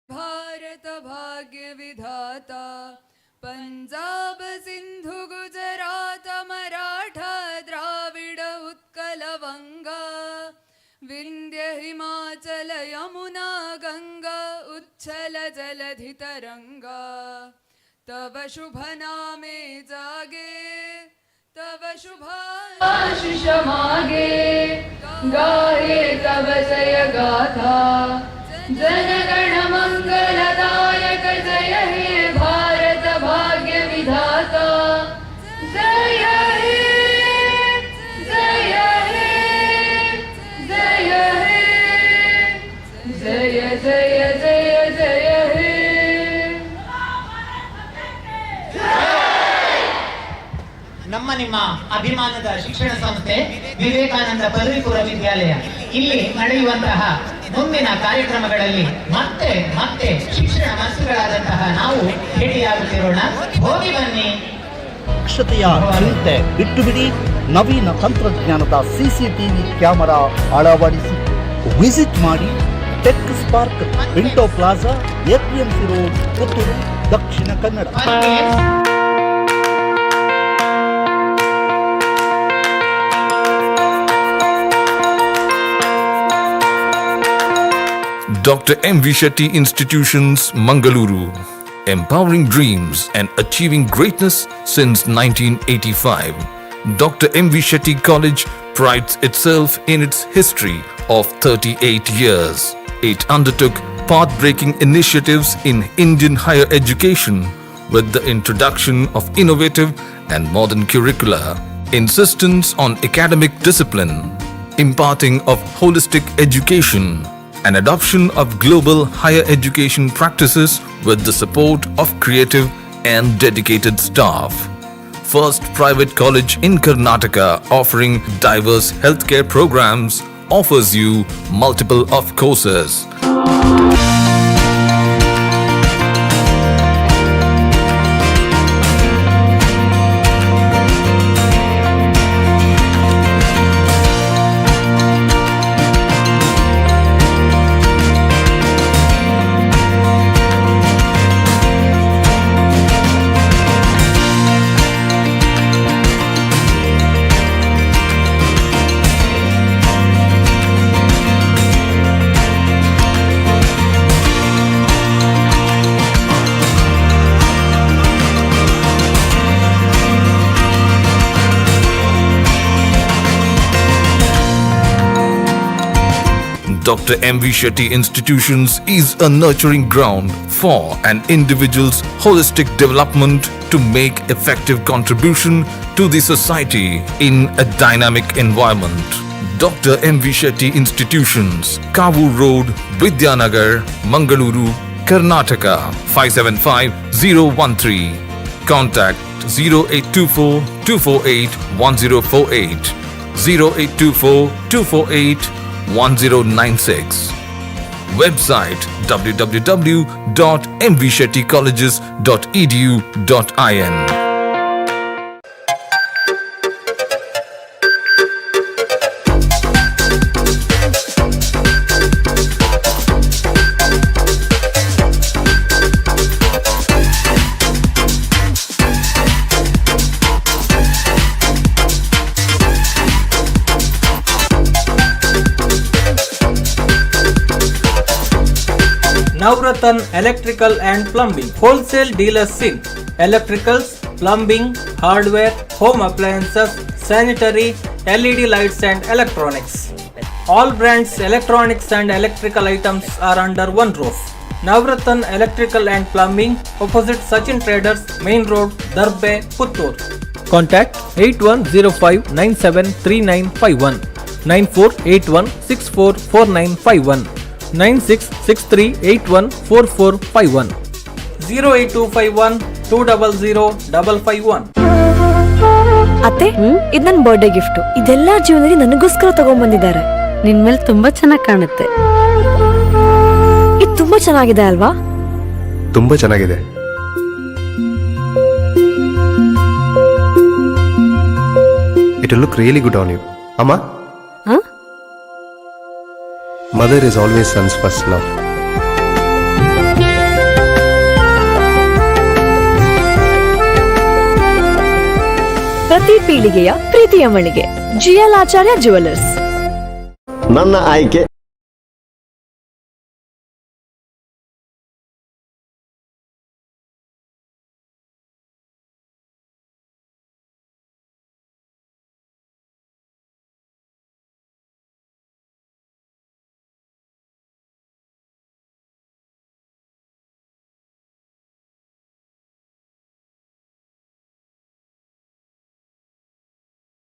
Bharat भाग्य विधाता पंजाब सिंधु गुजरात मराठा द्राविड उत्कल वंगा विंध्य हिमाचल यमुना गंगा उच्छल जलधि तरंगा तव शुभ नामे जागे तव शुभाशिष मागे गाये तव जय गाथा जनगण मंगलदायक जय हे भारत भाग्य विधाता जय हे जय हे जय हे जय जय जय जय हे ನಮ್ಮ ನಿಮ್ಮ ಅಭಿಮಾನದ ಶಿಕ್ಷಣ ಸಂಸ್ಥೆ ವಿವೇಕಾನಂದ ಪದವಿ ಪೂರ್ವ ವಿದ್ಯಾಲಯ ಇಲ್ಲಿ ನಡೆಯುವಂತಹ ಮುಂದಿನ ಕಾರ್ಯಕ್ರಮಗಳಲ್ಲಿ ಮತ್ತೆ ಮತ್ತೆ ಶಿಕ್ಷಣ ಮನಸ್ಸುಗಳಾದಂತಹ ನಾವು ಭೇಟಿಯಾಗುತ್ತಿರೋಣ. ಹೋಗಿ ಬನ್ನಿ. ದಕ್ಷತೆಯ ಚಿಂತೆ ಬಿಟ್ಟು ಬಿಡಿ. ನವೀನ ತಂತ್ರಜ್ಞಾನದ CCTV ಕ್ಯಾಮೆರಾ ಅಳವಡಿಸಿ ವಿಸಿಟ್ ಮಾಡಿ tech spark Vinto plaza APMC road Puttur Dakshina Kannada. Dr. M. V. Shetty Institutions, Mangaluru. Empowering dreams and achieving greatness since 1985. Dr. M. V. Shetty College prides itself in its history of 38 years. It undertook path-breaking initiatives in Indian higher education with the introduction of innovative and modern curricula, insistence on academic discipline, imparting of holistic education, and adoption of global higher education practices with the support of creative and dedicated staff. First private college in Karnataka offering diverse healthcare programs offers you multiple of courses. Dr. M.V. Shetty Institutions is a nurturing ground for an individual's holistic development to make effective contribution to the society in a dynamic environment. Dr. M.V. Shetty Institutions, Kavur Road, Vidyanagar, Mangaluru, Karnataka 575013. Contact 0824 248 1048, 0824 248 1096. Website www.mvshettycolleges.edu.in. Navratan Electrical and Plumbing, wholesale dealers in electricals, plumbing, hardware, home appliances, sanitary, LED lights and electronics. All brands electronics and electrical items are under one roof. Navratan Electrical and Plumbing, opposite Sachin Traders, Main Road, Darbe, Puttur. Contact 8105973951, 9481644951. 9663814451, 08251 200 ಅತ್ತೆ ಇದು ನನ್ನ ಬರ್ಡೇ ಗಿಫ್ಟ್. ಇದೆಲ್ಲ ಜೀವನದಲ್ಲಿ ನನಗೋಸ್ಕರ ತಗೊಂಡ್ಬಂದಿದ್ದಾರೆ. ನಿನ್ ಮೇಲೆ ತುಂಬಾ ಚೆನ್ನಾಗಿ ಕಾಣುತ್ತೆ. ಇದು ತುಂಬಾ ಚೆನ್ನಾಗಿದೆ ಅಲ್ವಾ? ತುಂಬ ಚೆನ್ನಾಗಿದೆ. It will look really good on you. Amma? Huh? Mother is always son's first love. ಪ್ರತಿ ಪೀಳಿಗೆಯ ಪ್ರೀತಿಯ ಮಳಿಗೆ GL ಆಚಾರ್ಯ ಜುವೆಲ್ಲರ್ಸ್. ನನ್ನ ಆಯ್ಕೆ